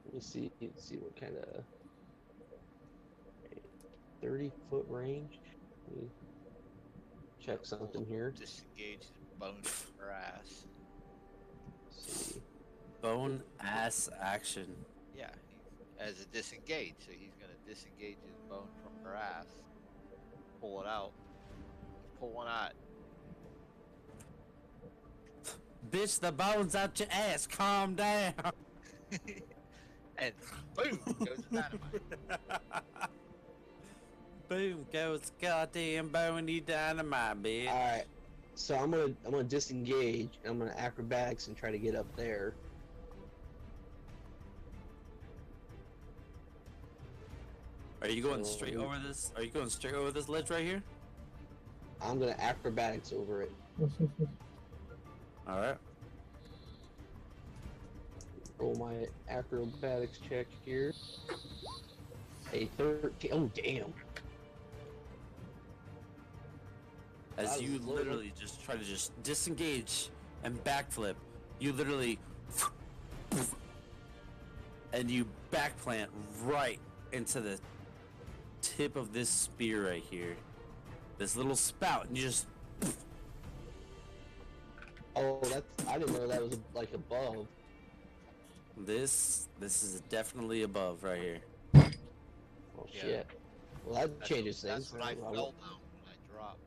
Let me see. Let's see what kind of 30-foot range. Let me check something here. Disengage his bone from her ass. Let's see. Bone ass action. Yeah, as a disengage, so he's gonna disengage his bone from her ass, pull it out, pull one out. Bitch, the bone's out your ass. Calm down. And boom goes the dynamite. Boom goes goddamn bony dynamite, bitch. All right, so I'm gonna disengage. And I'm gonna acrobatics and try to get up there. Are you going So- straight over this? Are you going straight over this ledge right here? I'm gonna acrobatics over it. All right. Roll my acrobatics check here. A 13. Oh damn! As That you was low. literally just try to just disengage and backflip, you literally and you backplant right into the tip of this spear right here. This little spout, and you just Oh, I didn't know that was like above. this is definitely above right here. Oh Yeah. shit. Well, that changes things. That's what I I fell down when I dropped.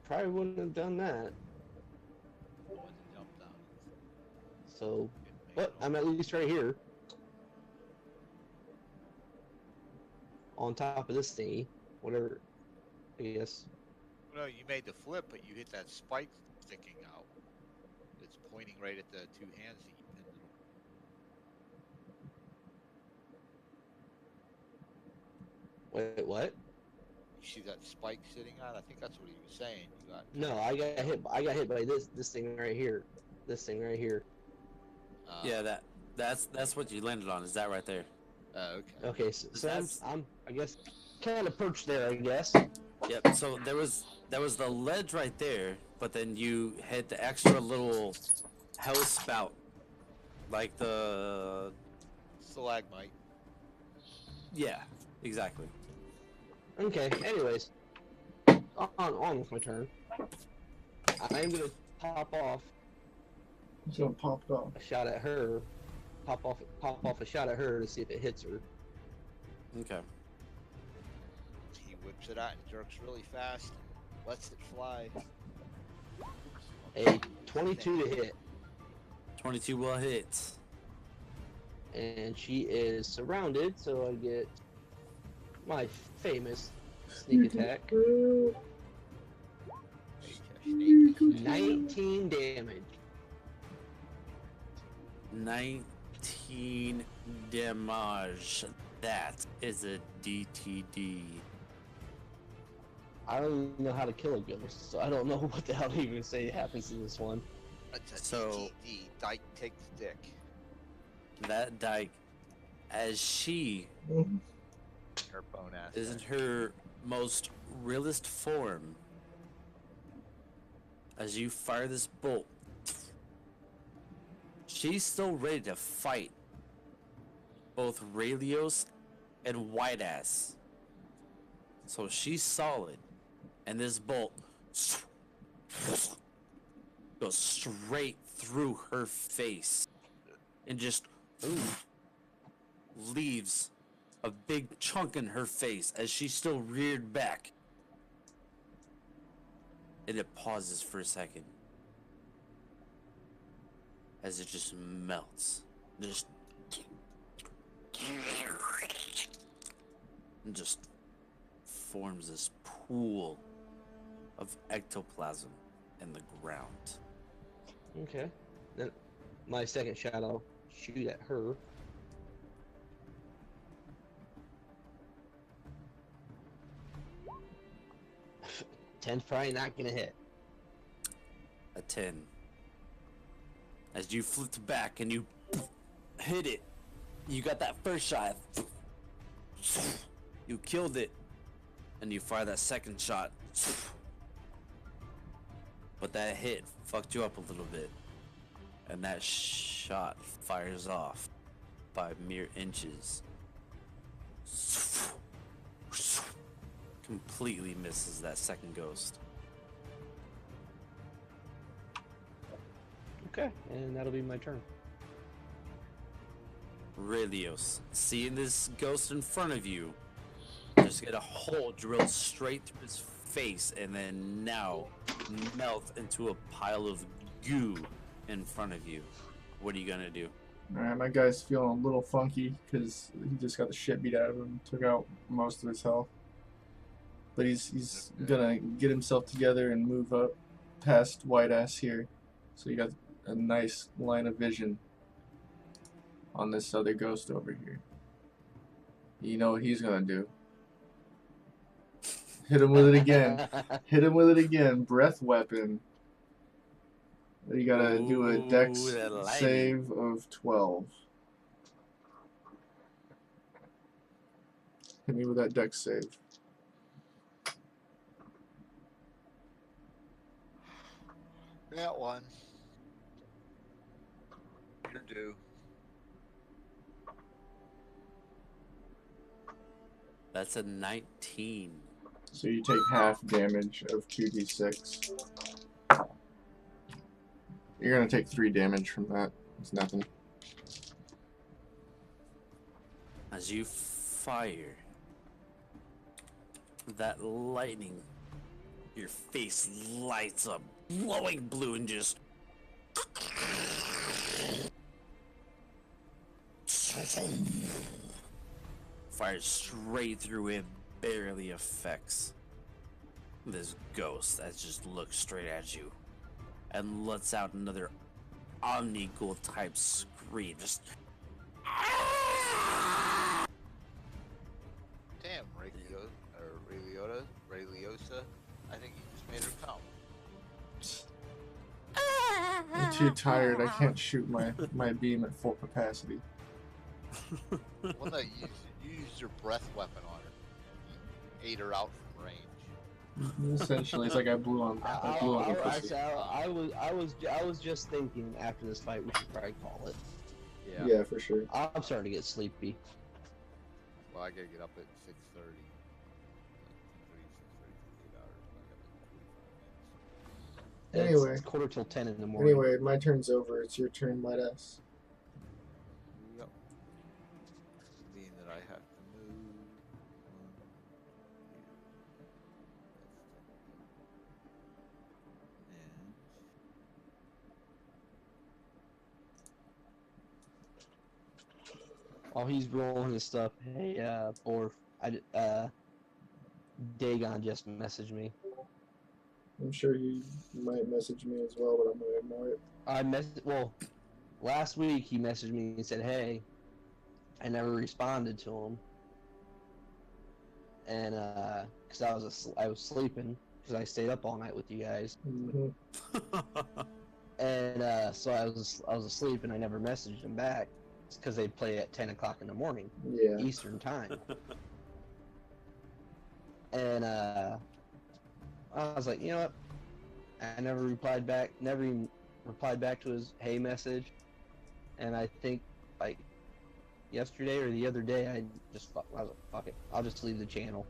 probably wouldn't have done that. I wanted to jump down. So, Didn't make but it I'm at least right here. On top of this thingy. Whatever. I guess. No, you made the flip, but you hit that spike sticking out. It's pointing right at the two hands that you pinned it on. Wait, what? You see that spike sitting on? I think that's what he was saying. You got No, I got hit. I got hit by this thing right here. This thing right here. Yeah, that's what you landed on. Is that right there? Okay. Okay, so That's- I'm I guess kind of perched there. I guess. Yep. So there was the ledge right there, but then you hit the extra little hell spout, like the Stalagmite. yeah, exactly. Okay. Anyways, on with my turn. I'm gonna pop off So it popped off. a shot at her. Pop off a shot at her to see if it hits her. Okay. He whips it out and jerks really fast and lets it fly. A 22 to hit, 22 will hit. and she is surrounded, so I get my famous sneak attack. 19 damage. 19 damage. That is a DTD. I don't even know how to kill a ghost, so I don't know what the hell to even say happens in this one. That's a So- DTD. Dyke takes dick. That dyke, as she Her bone ass. is in her most realist form, as you fire this bolt, she's still ready to fight both Raylios and White Ass. So she's solid, and this bolt goes straight through her face and just leaves a big chunk in her face as she's still reared back. And it pauses for a second. As it just melts. And just forms this pool of ectoplasm in the ground. Okay. Then my second shot, I'll shoot at her. Ten's probably not gonna hit. A 10. As you flipped back and you hit it, you got that first shot. You killed it, and you fire that second shot. But that hit fucked you up a little bit, and that shot fires off by mere inches. Completely misses that second ghost. Okay, and that'll be my turn. Relios, seeing this ghost in front of you, just get a hole drilled straight through his face and then now melt into a pile of goo in front of you. What are you gonna do? Alright, my guy's feeling a little funky because he just got the shit beat out of him, took out most of his health. But he's gonna get himself together and move up past White Ass here. So you got a nice line of vision on this other ghost over here. You know what he's gonna do. Hit him with it again. Hit him with it again. Breath weapon. You gotta do a dex save of 12. Hit me with that dex save. That one. You're due. That's a 19. So you take half damage of 2d6. You're gonna take 3 damage from that. It's nothing. As you fire that lightning, your face lights up, glowing blue, and just fires straight through it, barely affects this ghost that just looks straight at you and lets out another omni-ghoul type scream. Just Damn, Rayliosa. I think you just made her come. I'm too tired. I can't shoot my beam at full capacity. Well, no, you used your breath weapon on her. You ate her out from range. Essentially, it's like I blew on her pussy. I was just thinking after this fight we should probably call it. Yeah, for sure. I'm starting to get sleepy. Well, I gotta get up at 6:30. 8 hours. Anyway. It's quarter till 10 in the morning. Anyway, my turn's over. It's your turn, White Ass. Yep. Being that I have to move. While he's rolling his stuff, hey, Borf, Dagon just messaged me. I'm sure you might message me as well, but I'm gonna ignore it. Well, last week he messaged me and said, hey, I never responded to him. And, cause I was sleeping, cause I stayed up all night with you guys. And, so I was asleep and I never messaged him back. It's cause they play at 10 o'clock in the morning. Yeah. Eastern time. And, I was like, you know what? I never replied back. Never even replied back to his hey message. And I think like yesterday or the other day, I was like, fuck it. I'll just leave the channel.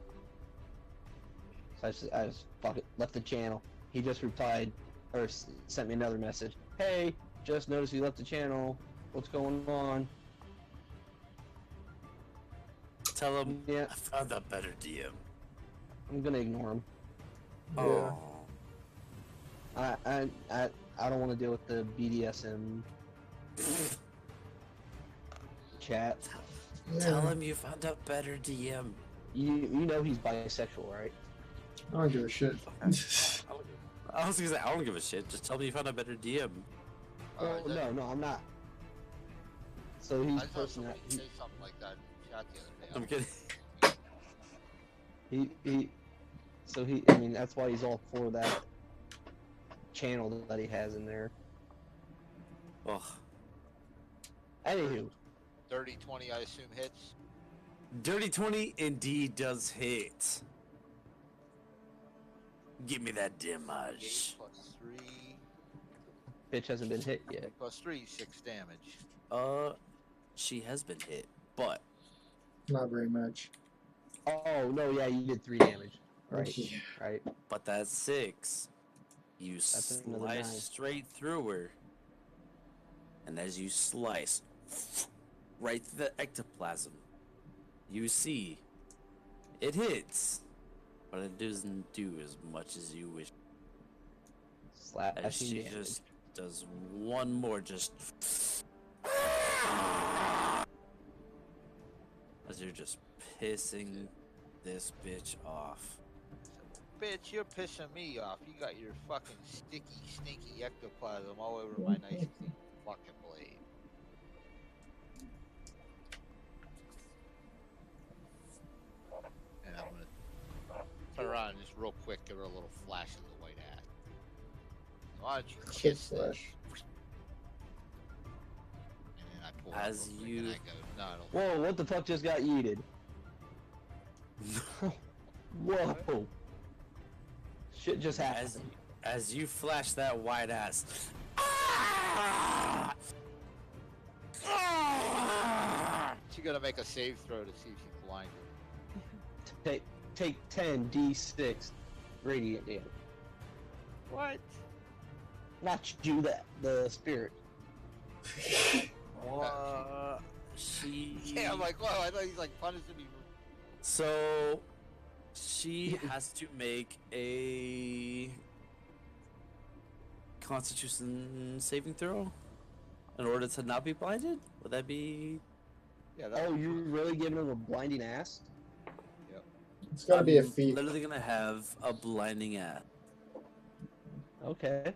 So I just fuck it. Left the channel. He just replied or sent me another message. Hey, just noticed you left the channel. What's going on? tell him Yeah, I found a better DM. I'm gonna ignore him. Yeah. Oh. I don't want to deal with the BDSM chat. Tell him you found a better DM. You know he's bisexual, right? I don't give a shit. I was gonna say, I don't give a shit. Just tell me you found a better DM. Oh no, I'm not. So he's I saw posting that. somebody say something like that in chat the other day. I'm kidding. I mean, that's why he's all for that channel that he has in there. Oh, Anywho, 30-20, I assume, hits. Dirty 20 indeed does hit. Give me that damage. 8 plus 3. bitch hasn't been hit yet. Plus 3, 6 damage. She has been hit, but Not very much. Oh no, yeah, you did 3 damage. Right, Yeah. right. but that's 6. You That's another slice 9. straight through her, and as you slice right through the ectoplasm, you see it hits, but it doesn't do as much as you wish. As she Slashing damage. just does one more, just as you're just pissing this bitch off. Bitch, you're pissing me off. You got your fucking sticky, stinky ectoplasm all over my nice clean fucking blade. And I'm gonna turn around and just real quick give her a little flash of the white ass. Why don't you Kid kiss this? flash. And then I pull As out real quick you- and I go, no, I don't. Whoa, what the fuck just got yeeted? Whoa. Shit just happened. As you flash that white ass, She's gonna make a save throw to see if she's blinded. Take 10 d6 radiant damage. What? Not you, the spirit. she. Yeah, I'm like, whoa, I thought he's like punishing me. So she has to make a Constitution saving throw in order to not be blinded. Would that be? Yeah, that Oh, you're really giving him a blinding ass? It's gotta be a I'm feat. Literally gonna have a blinding ass. Okay.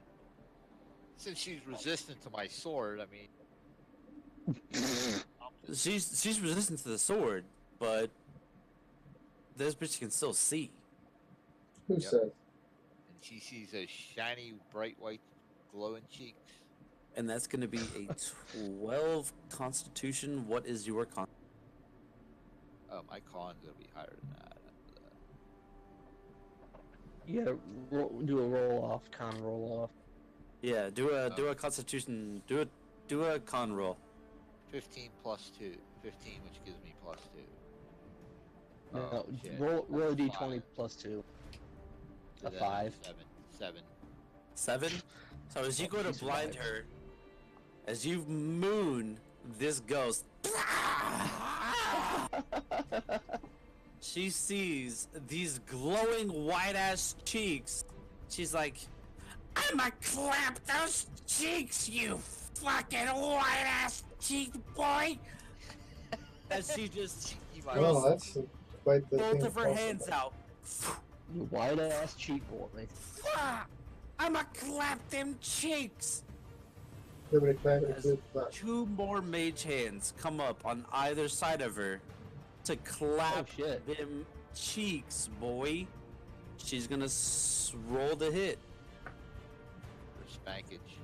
since she's resistant to my sword, I mean, She's resistant to the sword, but this bitch can still see. Who Yep. said? and she sees those shiny, bright white, glowing cheeks. And that's going to be a 12 Constitution. What is your con? My con's gonna be higher than that. You gotta do a roll off, con roll off. Yeah, do a Constitution. Do a con roll. 15 plus 2. 15, which gives me plus 2. No, Oh, shit. roll a That's d20 5. plus 2. So A then 5. 7. 7. So as you go to She's blind survived. her, as you moon this ghost, she sees these glowing white ass cheeks. She's like, "I'ma clamp those cheeks, you fucking white ass cheek boy!" As she just Well, that's quite the both thing. of her hands out. You white ass cheek boy. I'ma clap them cheeks. Everybody clap As it, clap. 2 more mage hands come up on either side of her to clap Oh, shit. them cheeks, boy. She's gonna roll the hit. For spankage.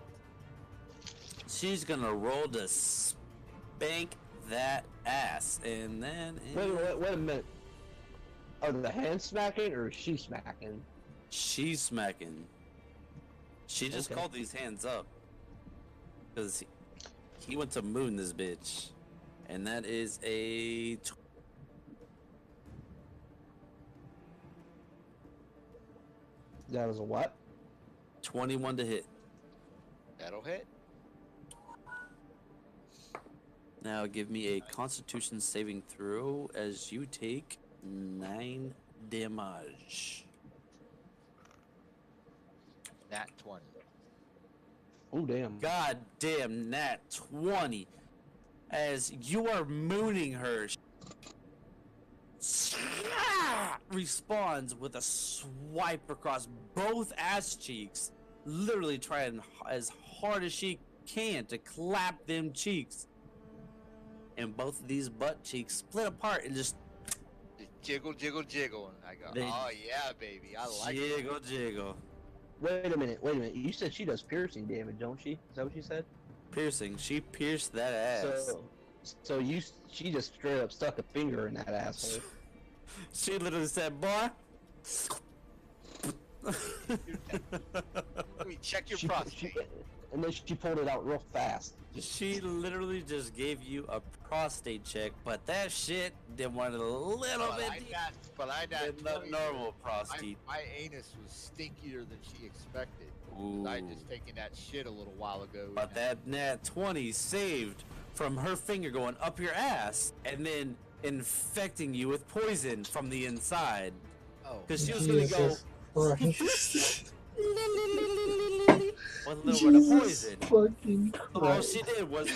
She's gonna roll to spank that ass, and then Wait a minute. Are the hands smacking or is she smacking? she's smacking. She just Okay. called these hands up because he went to moon this bitch, and that is a That was a what? 21 to hit. That'll hit. Now give me a Constitution saving throw as you take 9 damage. Nat 20. Oh damn. God damn, nat 20. As you are mooning her, she responds with a swipe across both ass cheeks, literally trying as hard as she can to clap them cheeks. And both of these butt cheeks split apart and just Jiggle, jiggle, jiggle. And I go, They oh yeah, baby. I like it. jiggle, jiggle. Wait a minute. You said she does piercing damage, don't she? Is that what you said? Piercing. She pierced that ass. She just straight up stuck a finger in that asshole. She literally said, boy. Check your She- prostate. and then she pulled it out real fast. She literally just gave you a prostate check, but that shit did one a little bit deeper than the normal prostate. My anus was stinkier than she expected. Ooh. I just taken that shit a little while ago. But that nat 20 saved from her finger going up your ass and then infecting you with poison from the inside. Oh, Because she was gonna go Jesus Christ. with a little bit of Jesus poison. fucking All Christ. she did was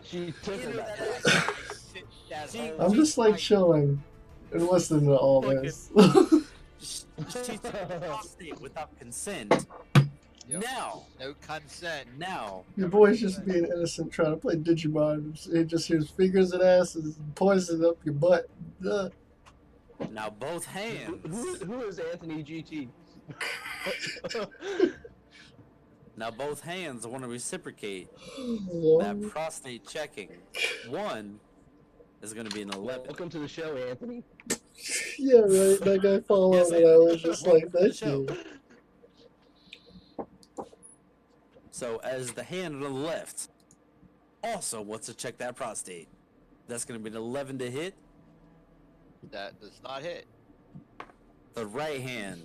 She took enter her that that. ass. She- I'm just like chilling and listening to all this. She took the prostate without consent. Yep. Now, no consent. Your boy's just being innocent trying to play Digimon. It just hears fingers and asses and poison up your butt. Ugh. now both hands. Who is Anthony GT? Now both hands want to reciprocate that Lord. prostate checking. One is going to be an 11. Welcome to the show, Anthony. Yeah, right. That guy followed Yes, and I was just like, welcome to the thank you. So as the hand on the left also wants to check that prostate. That's going to be an 11 to hit. That does not hit. The right hand,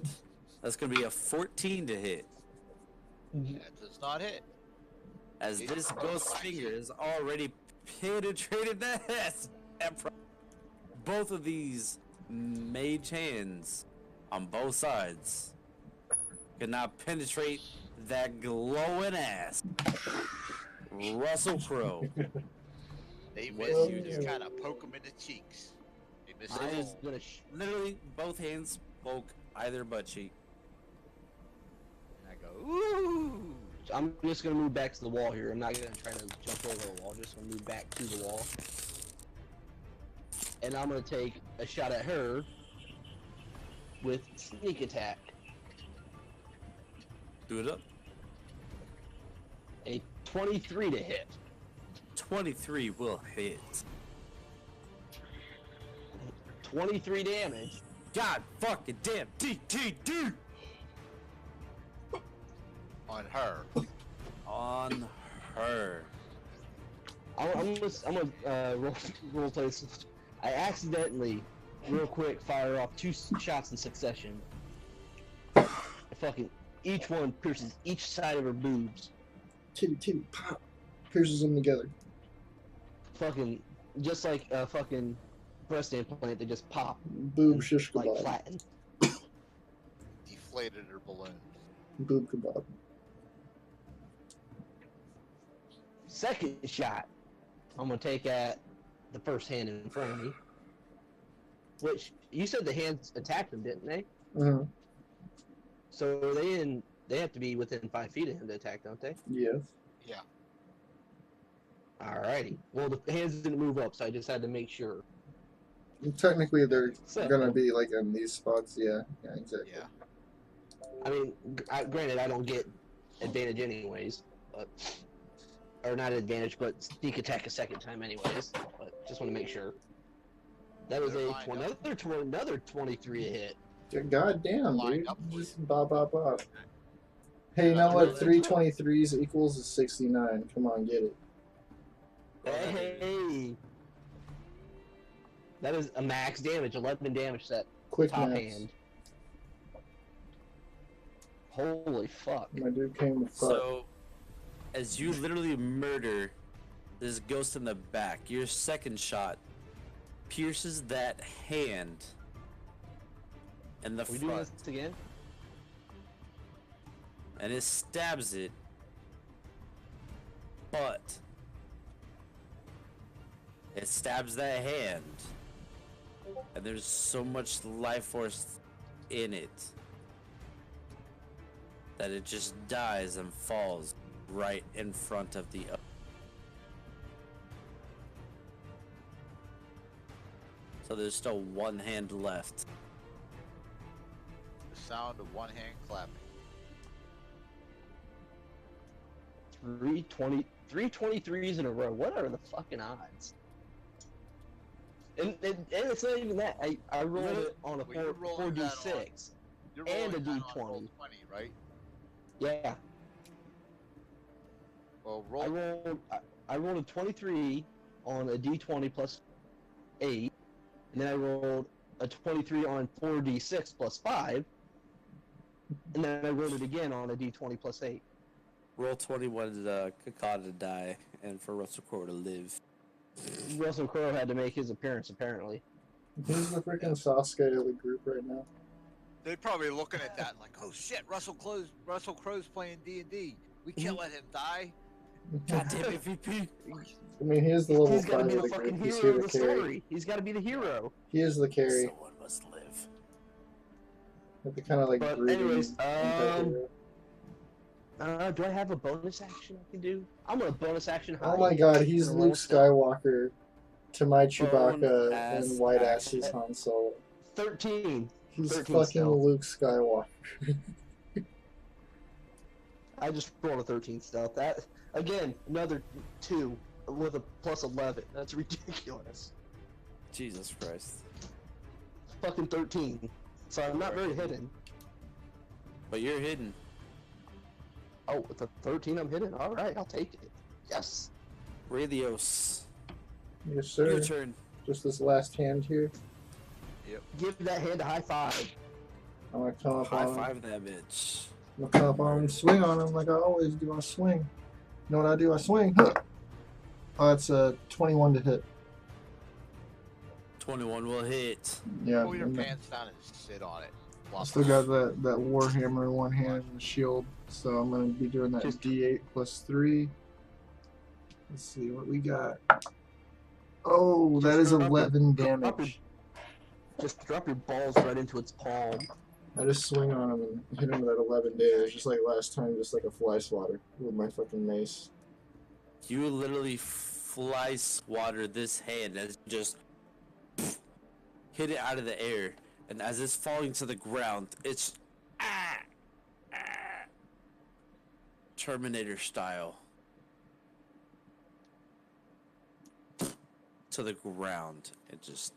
that's going to be a 14 to hit. That does not hit. As this ghost finger has already penetrated that ass. Both of these mage hands on both sides could not penetrate that glowing ass. Russell Crowe. They What miss you you. Just do. kind of poke them in the cheeks. They miss I it just all. literally both hands poke either butt cheek. And I go, ooh. I'm just gonna move back to the wall here. I'm not gonna try to jump over the wall. I'm just gonna move back to the wall. And I'm gonna take a shot at her with sneak attack. Do it up. A 23 to hit. 23 will hit. 23 damage. God fucking damn DTD On her. on her. I'm gonna roll play this. I accidentally, real quick, fire off 2 shots in succession. Fucking each one pierces each side of her boobs. Titty, pop. Pierces them together. Fucking just like a fucking breast implant, they just pop Boob and, shish like kebab. flatten. Deflated her balloon. Boob kebab. Second shot, I'm gonna take at the first hand in front of me. Which you said the hands attacked him, didn't they? Uh-huh. So they have to be within 5 feet of him to attack, don't they? Yes. Yeah. Alrighty. Well, the hands didn't move up, so I just had to make sure. Technically, they're So, gonna be like in these spots. Yeah. Yeah. Exactly. Yeah. I mean, granted, I don't get advantage anyways, but or not advantage, but sneak attack a second time anyways. But just want to make sure. That was They're lined up. another 23 to hit. God damn, Line dude. up with- Just bob. Hey, you know what? 323s equals is 69. Come on, get it. Hey, that is a max damage, 11 damage to that Quick top maths. hand. Holy fuck! My dude came with fuck. So, as you literally murder this ghost in the back. Your second shot pierces that hand in the Are we doing front, this again? and it stabs it, but it stabs that hand, and there's so much life force in it that it just dies and falls right in front of the other. So there's still one hand left. The sound of one hand clapping. 323s in a row. What are the fucking odds? And it's not even that. I rolled it on a Well, you're rolling that 4d6 You're and a rolling that on d20. roll 20, right? Yeah, Well, I rolled a 23 on a d20 plus 8, and then I rolled a 23 on 4d6 plus 5, and then I rolled it again on a d20 plus 8. Roll 20 wanted Kakata to die and for Russell Crowe to live. Russell Crowe had to make his appearance, apparently. Who's the freaking Sasuke of the group right now? they're probably looking at that like, oh shit, Russell Crowe's playing D&D. We can't let him die. Goddamn MVP. I mean, he is the level He's got to 5 be of the the fucking group. He's hero here of to the carry. story. He's got to be the hero. He is the carry. Someone must live. Like the kind of like But brooding anyways, anti-hero. Do I have a bonus action I can do? I'm gonna bonus action. Oh hide my god, he's and Luke roll stuff. Skywalker to my Chewbacca Bonus and White action. Ass's Han Solo. 13. He's 13 fucking stealth. Luke Skywalker. I just rolled a 13 stealth. That again, another 2 with a plus 11. That's ridiculous. Jesus Christ. Fucking 13. So I'm not very hidden. But you're hidden. Oh, with a 13 I'm hidden? Alright, I'll take it. Yes. Radios. Yes, sir. Your turn. Just this last hand here. Give that hand a high five. I'm gonna come up High on him. five that bitch. I'm gonna come up on him and swing on him like I always do. I swing. You know what I do? I swing. Huh. Oh, it's a 21 to hit. 21 will hit. Yeah. Pull your and pants down and sit on it. I still got that Warhammer in one hand and the shield, so I'm gonna be doing that Just- D8 plus 3. Let's see what we got. Oh, that is Just drop 11 drop your- damage. Just drop your balls right into its palm. I just swing on him and hit him with that 11 damage, just like last time, just like a fly swatter with my fucking mace. You literally fly swatter this hand as you just hit it out of the air. And as it's falling to the ground, it's Terminator style to the ground. It just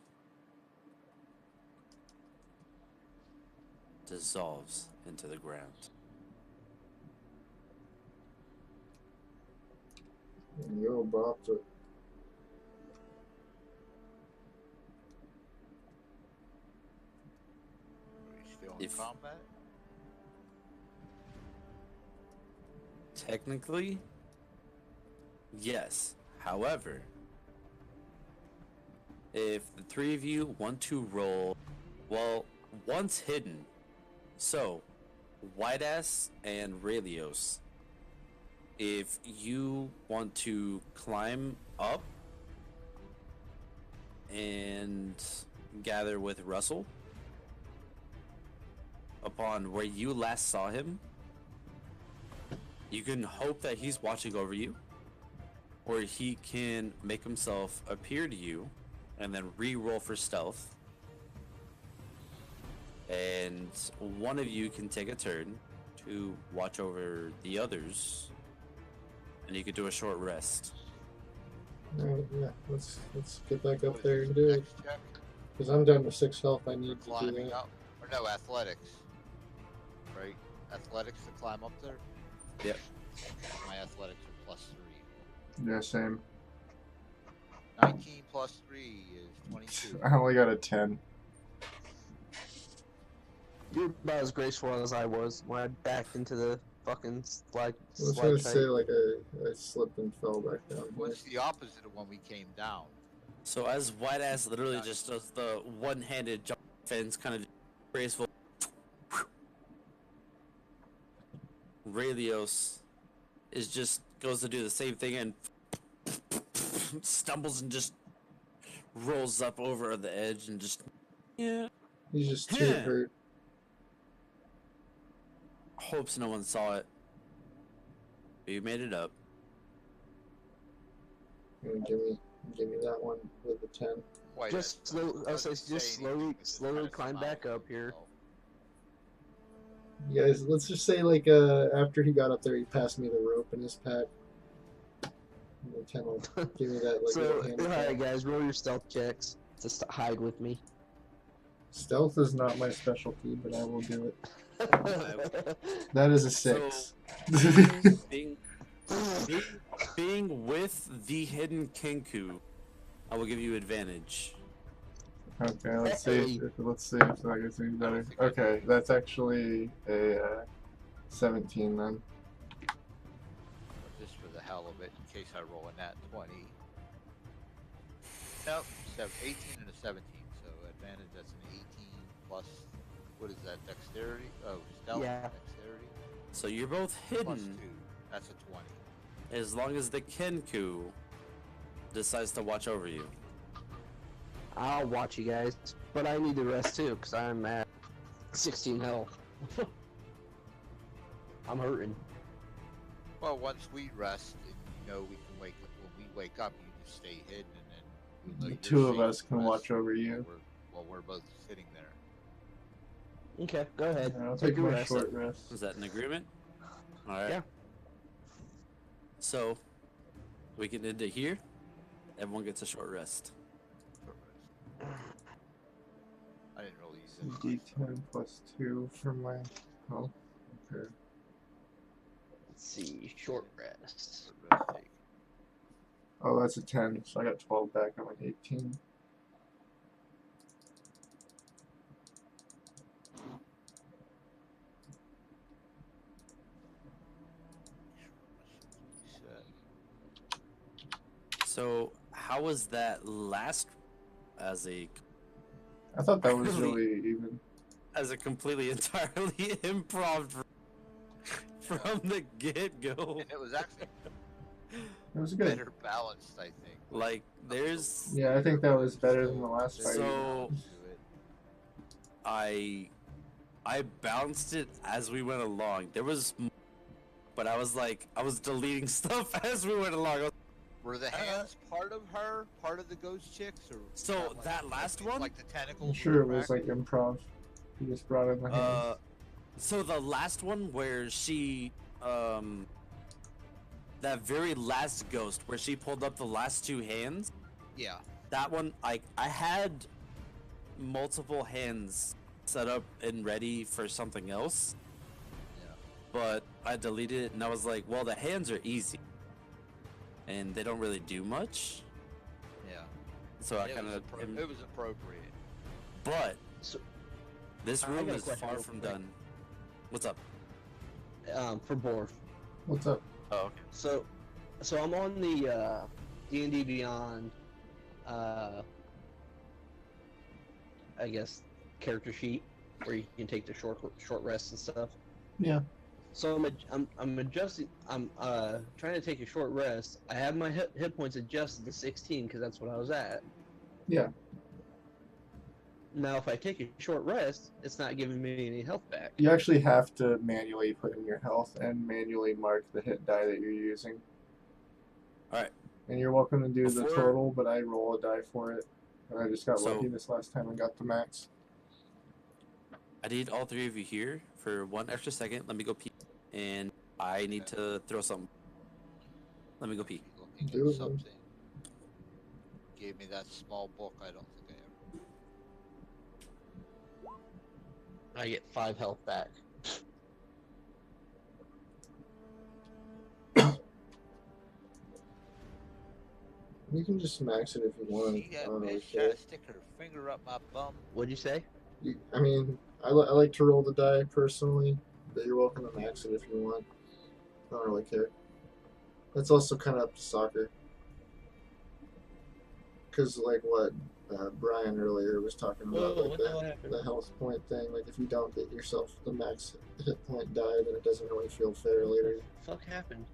dissolves into the ground. And yo, Bob, Are you still in If- combat? Technically, yes. However, if the three of you want to roll, well, one's hidden. So, White Ass and Raylios, if you want to climb up and gather with Russell upon where you last saw him, you can hope that he's watching over you, or he can make himself appear to you and then re-roll for stealth. And one of you can take a turn to watch over the others, and you could do a short rest. Alright, yeah, let's get back What up is there this, and do it. dex check? Because I'm down to 6 health, I For need to do climbing that. up. Or no, athletics. Right? Athletics to climb up there? Yep. My athletics are plus 3. Yeah, same. 19 plus 3 is 22. I only got a 10. You're about as graceful as I was when I backed into the fucking slide. I was slide gonna say tight. like I slipped and fell back down. Here. What's the opposite of when we came down? So as White Ass literally just does the one-handed jump fence, kind of graceful. Raylios is just goes to do the same thing and stumbles and just rolls up over the edge and just He's just too Yeah. hurt. hopes no one saw it. But you made it up. Give me that one with the 10. White Just Ass slow. I doesn't say just say anything, it's just slowly kinda climb smiling back up to here. himself. You guys, let's just say like after he got up there, he passed me the rope in his pack. And the 10 will give me that like So, little hand alright, pat. guys, roll your stealth checks to hide with me. Stealth is not my specialty, but I will do it. That is a 6. being, being with the hidden Kenku, I will give you advantage. Okay, let's see if that gets any better. Okay, that's actually a 17 then. Just for the hell of it, in case I roll a nat 20. Nope, 18 and a 17, so advantage, that's an 18 plus, what is that, dexterity? Oh, stealth, Yeah. dexterity, So you're both plus 2, hidden that's a 20. as long as the Kenku decides to watch over you. I'll watch you guys, but I need to rest too, because I'm at 16 health. I'm hurting. Well, once we rest, and you know we can wake up, when we wake up, you just stay hidden, and then we'll know The you're two of safe us to can rest watch over you. while we're both sitting there. Okay, go ahead. I'll Take take your my rest. short rest. Is that an agreement? Alright. Yeah. So, we can end it here. Everyone gets a short rest. Short rest. I didn't really use it. D10 plus 2 for my health. Okay. Let's see, short rest. Short rest take. Oh, that's a 10, so I got 12 back. I'm at 18. So, how was that last as a I thought that was really even. completely entirely improv from the get-go? And it was actually It was good. better balanced, I think. Like, there's Yeah, I think that was better than the last fight. So- I bounced it as we went along. There was, but I was deleting stuff as we went along. Were the hands part of her, part of the ghost chicks, or So, not like- that last like, one? like the tentacles? I'm sure it were was like cracked? improv. He just brought in the hands. So the last one where she, that very last ghost where she pulled up the last two hands, Yeah. that one, I had multiple hands set up and ready for something else, Yeah. but I deleted it and I was like, well, the hands are easy. And they don't really do much, Yeah. so I It kind was of. it was appropriate. But So, this I room got a is question far real from quick. done. What's up? for Borf. What's up? Oh, okay. So I'm on the D&D Beyond, I guess, character sheet where you can take the short rests and stuff. Yeah. So I'm adjusting. I'm trying to take a short rest. I have my hit points adjusted to 16 because that's what I was at. Yeah. Now if I take a short rest, it's not giving me any health back. You actually have to manually put in your health and manually mark the hit die that you're using. Alright. And you're welcome to do the Before- total, but I roll a die for it. And I just got So- lucky this last time and got the max. I need all three of you here for 1 extra second. Let me go pee. And I need to throw something. Let me go pee. Looking Do at it, man. something. Gave me that small book. I don't think I ever. I get 5 health back. You can just max it if you want. See I that don't really bitch care. trying to stick her finger up my bum? What'd you say? I mean, I like to roll the die personally, but you're welcome to max it if you want. I don't really care. That's also kind of up to soccer. Because, like what Brian earlier was talking about, Whoa, like what the hell happened? the health point thing. Like, if you don't get yourself the max hit point die, then it doesn't really feel fair later. What the fuck happened?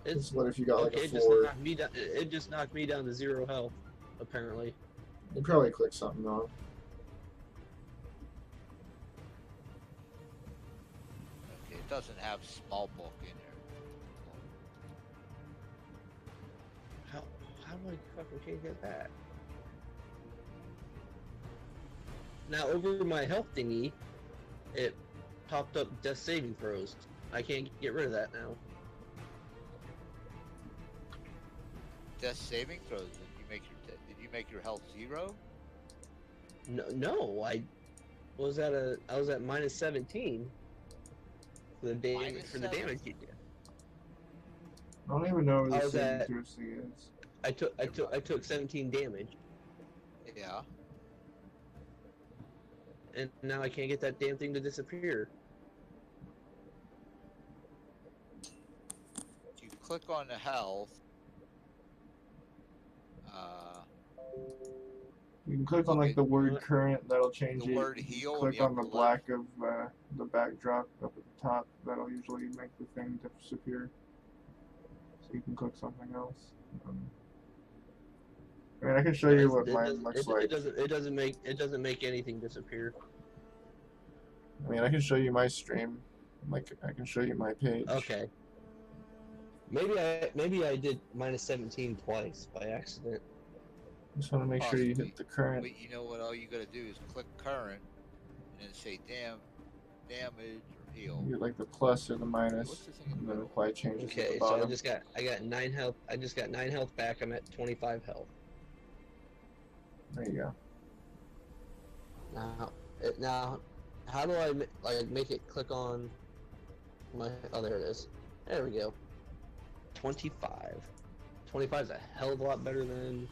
It's what if you got like Okay, a it just 4? knocked me down. It just knocked me down to 0 health, apparently. You probably clicked something wrong. Okay, it doesn't have small bulk in there. How do I fucking can't get that? Now over my health thingy, it popped up death saving throws. I can't get rid of that now. Death saving throws. Did you make your health 0? No, I was at minus 17 for the damage Minus for the damage 17? you did. I don't even know I what the was saving at- throw thing is. I took 17 damage, Yeah. and now I can't get that damn thing to disappear. If you click on the health, You can click on like the word What? current, that'll change the it. word You heal in click the on the upper black of the backdrop up at the top, that'll usually make the thing disappear. So you can click something else. I mean, I can show you what mine looks like. It doesn't make anything disappear. I mean, I can show you my stream. Like, I can show you my page. Okay. Maybe I did minus 17 twice by accident. Just want to make sure you Possibly. hit the current. but you know what? All you gotta do is click current, and then say damage or heal. You get like the plus or the minus, What's this thing in and the then middle? apply changes at Okay, the so bottom. I got 9 health. I just got 9 health back. I'm at 25 health. There you go. Now, how do I make it click on my? Oh, there it is. There we go. 25. 25 is a hell of a lot better than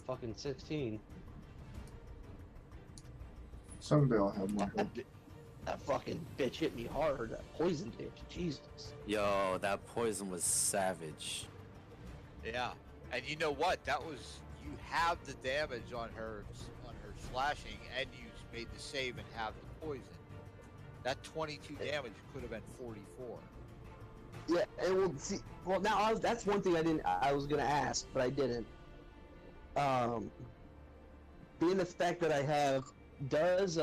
fucking 16. Someday I'll have more help. That fucking bitch hit me hard. That poison bitch. Jesus. Yo, that poison was savage. Yeah, and you know what? That was you have the damage on her slashing, and you made the save and have the poison. That 22 damage could have been 44. Yeah, and we'll see. Well, now that's one thing I was gonna ask, but I didn't. Being the fact that I have does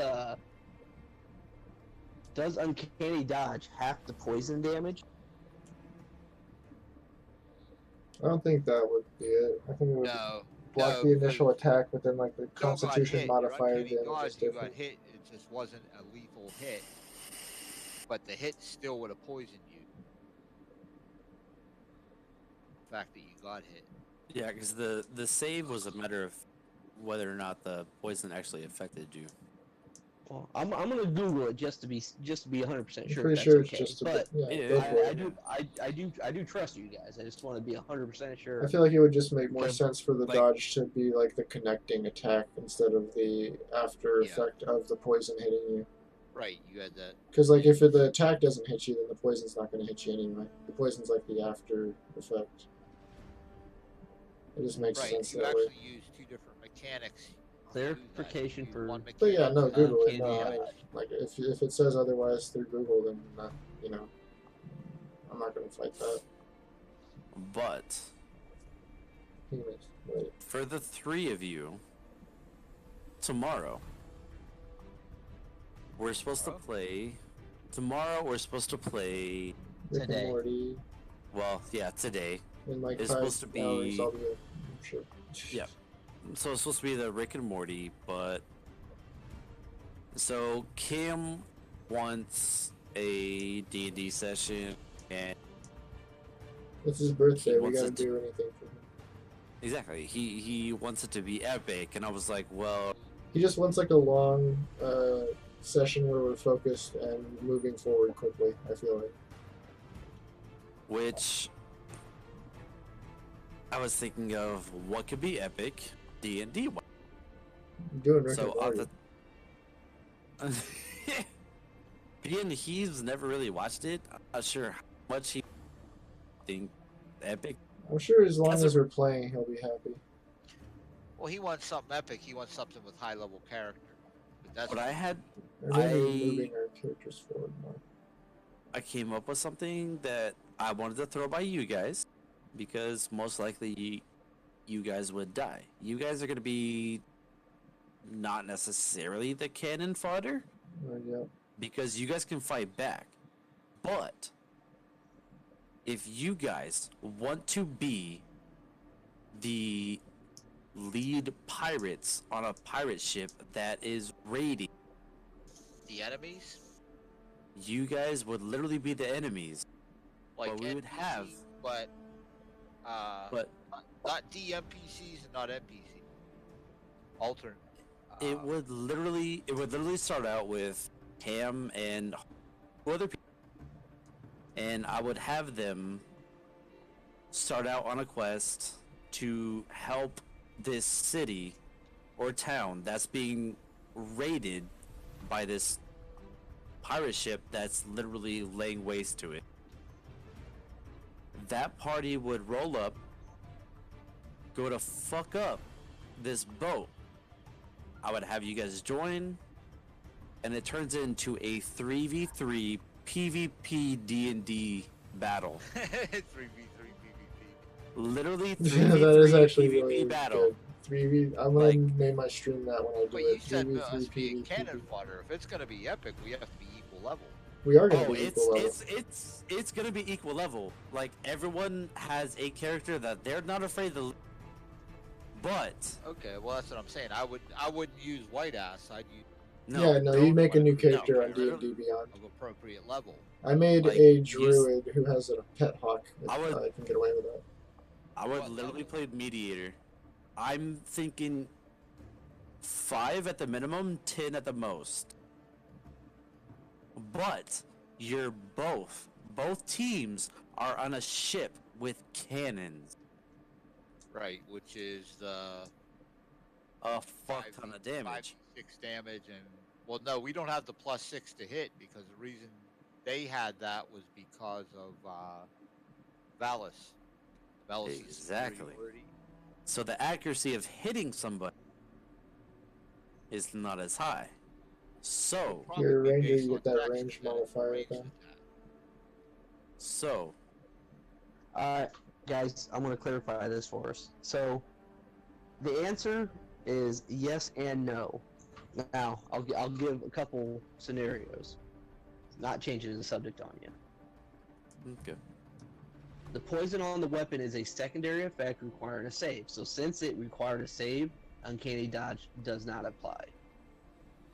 uncanny dodge half the poison damage? I don't think that would be it. I think it would No. block no, the initial because attack, but then like the you got Constitution hit. modifier Your uncanny damage dodge, is you got different. hit. It just wasn't a lethal hit, but the hit still would have poisoned you. The fact that you got hit. Yeah, because the save was a matter of whether or not the poison actually affected you. Well, I'm gonna Google it just to be 100% I'm sure. pretty That's sure okay. it's just a but bit. Yeah, Yeah, go yeah, for it. I do trust you guys. I just want to be 100% sure. I feel like it would just make more Because, sense for the like- dodge to be like the connecting attack instead of the after Yeah. effect of the poison hitting you. Right, you had that. Because like if the attack doesn't hit you, then the poison's not going to hit you anyway. The poison's like the after effect. It just makes Right, sense you that way. actually use two different mechanics. to do that. Clarification You use for- one But yeah, mechanic no, to Google it. uncanny No, dodge. like if it says otherwise through Google, then you know, I'm not going to fight that. But Anyways, wait. for the 3 of you, tomorrow we're supposed to play. Tomorrow we're supposed to play. Rick and Today. Morty Well, yeah, today. in like It's 5 supposed to be- hours, I'll be I'm sure. Yeah. So it's supposed to be the Rick and Morty, but so Kim wants a D&D session, and It's his birthday. He We wants got to it to- do anything for him. exactly he wants it to be epic, and I was like, well, He just wants like a long session where we're focused and moving forward quickly. I feel like. which I was thinking of what could be epic D&D. I'm doing Rick So and Morty. Being he's never really watched it. I'm not sure how much he think epic. I'm sure as long That's as a- we're playing, he'll be happy. Well, he wants something epic. He wants something with high level character. But that's But I had Or maybe I- moving our characters forward more. I came up with something that I wanted to throw by you guys because most likely you guys would die. You guys are going to be not necessarily the cannon fodder Yeah. because you guys can fight back. But if you guys want to be the lead pirates on a pirate ship that is raiding, the enemies. you guys would literally be the enemies. Like Well, we would NPC, have- but But not DMPCs and not NPCs. Alternate. it would literally start out with Cam and two other people, and I would have them start out on a quest to help this city or town that's being raided by this pirate ship that's literally laying waste to it. That party would roll up, go to fuck up this boat. I would have you guys join, and it turns into a 3v3 PvP D&D battle. 3v3 PvP. Literally Yeah, 3v3 that is actually PvP really battle. good. 3v. I'm gonna Like- name my stream that when I do But you it. said 3v3 us being PvP. cannon fodder. If it's gonna be epic, we have to be equal level. We are gonna Oh, be it's equal level. it's gonna be equal level. Like everyone has a character that they're not afraid to. But Okay, well that's what I'm saying. I wouldn't use white ass. I'd use Yeah, no, you make a new character no, on D&D Beyond. of appropriate level. I made Like, a use- druid who has a pet hawk. If I would- I can get away with that. I would What literally level? play mediator. I'm thinking 5 at the minimum, 10 at the most. But you're both teams are on a ship with cannons. Right, which is the A fuck ton of damage. 5d6 damage, and well, no, we don't have the +6 to hit because the reason they had that was because of Valis. Valis' Exactly. superiority. So the accuracy of hitting somebody is not as high. So, Probably Your be ranger, based you on get that tracks range instead of modifier range then. attack. so Guys, I'm going to clarify this for us. So, the answer is yes and no. Now, I'll give a couple scenarios. Not changing the subject on you. okay. The poison on the weapon is a secondary effect requiring a save. So, since it required a save, Uncanny Dodge does not apply.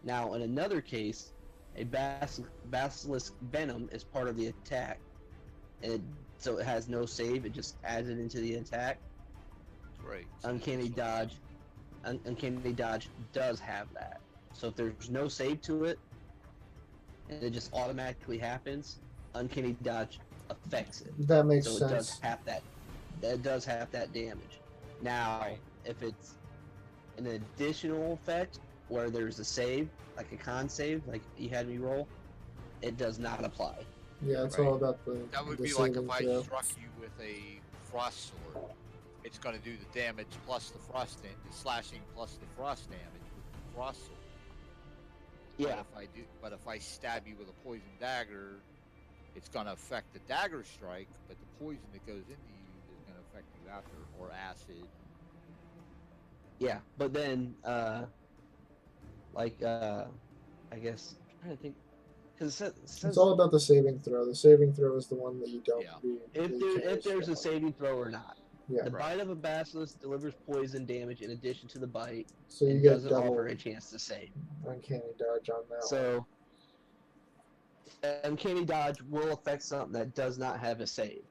Now, in another case, a Basilisk Venom is part of the attack, and so it has no save. It just adds it into the attack. Right. Uncanny Dodge does have that. So if there's no save to it, and it just automatically happens, Uncanny Dodge affects it. That makes So it sense. does have that. That does have that damage. Now, Right. if it's an additional effect where there's a save, like a con save, like you had me roll, it does not apply. Yeah, it's Right. all about the. That would the be like saving if I throw. struck you with a frost sword. It's going to do the damage plus the frost, the slashing plus the frost damage with the frost sword. Yeah, But if I stab you with a poison dagger, it's going to affect the dagger strike, but the poison that goes into you is going to affect you after, or acid. yeah. But then, I guess I'm trying to think, because it says It's all about the saving throw. The saving throw is the one that you don't Yeah. do. if there's a saving throw or not. Yeah. The Right. bite of a basilisk delivers poison damage in addition to the bite, So you and get doesn't double offer a chance to save. uncanny dodge on that one. So, Uncanny Dodge will affect something that does not have a save,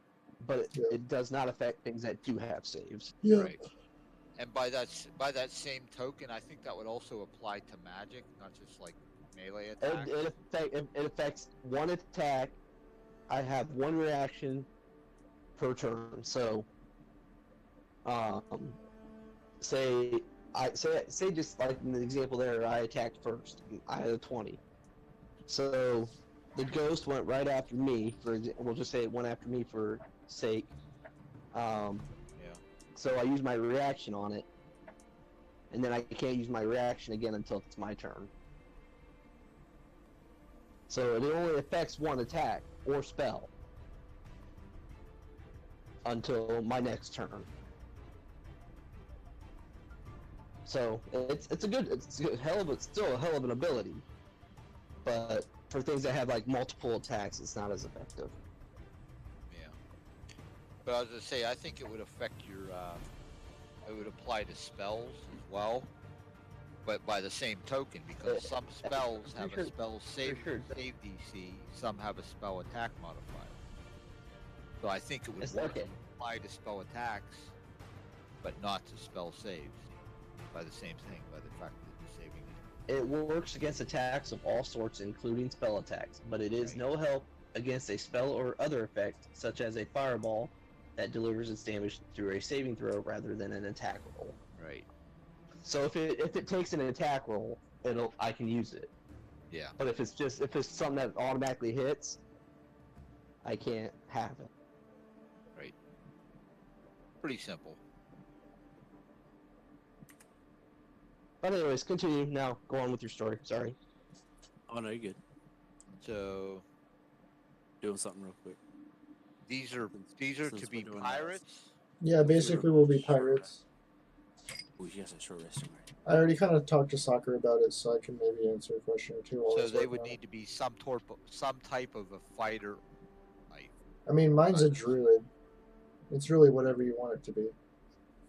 but Yeah. it does not affect things that do have saves. Yeah. Right. And by that same token, I think that would also apply to magic, not just like melee attacks. It affects one attack. I have one reaction per turn. So, say just like in the example there, I attacked first. I had a 20. So the ghost went right after me. We'll just say it went after me for sake. Um, Yeah. So I use my reaction on it, and then I can't use my reaction again until it's my turn. So it only affects one attack or spell until my next turn. So it's still a hell of an ability, but for things that have like multiple attacks, it's not as effective. Yeah. But I was gonna say, I think it would affect your. It would apply to spells as well, but by the same token, because some spells have a spell save DC, some have a spell attack modifier. So I think it would apply to spell attacks, but not to spell saves. By the same thing, by the fact that you're saving it. It works against attacks of all sorts, including spell attacks, but it is no help against a spell or other effect, such as a fireball, that delivers its damage through a saving throw rather than an attack roll. Right. So if it takes an attack roll, I can use it. Yeah. But if it's something that automatically hits, I can't have it. Right. Pretty simple. But anyways, continue now. Go on with your story. Sorry. Oh no, you're good. So Doing something real quick. these are Since to be we're doing pirates. Yeah, basically we'll be pirates. Oh, yes, a short rest. I already kind of talked to Soccer about it, so I can maybe answer a question or two. while So he's they working would on it. need to be some type of a fighter. Like, I mean, mine's a druid. It's really whatever you want it to be.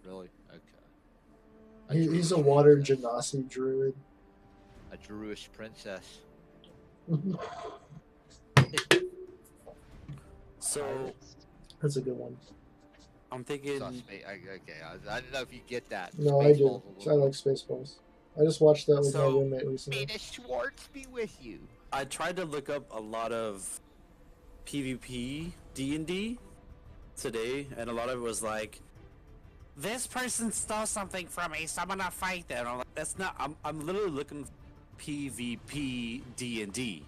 really? Okay. He's a Druid water princess. genasi druid. A Druish princess. So That's a good one. I'm thinking. Okay, I don't know if you get that. No, I do. Spaceball's a I little- like Spaceballs. I just watched that with my So- roommate recently. May the Schwartz be with you. I tried to look up a lot of PvP D&D today, and a lot of it was like, this person stole something from me, so I'm gonna fight them. I'm like, that's not. I'm literally looking for PvP D&D.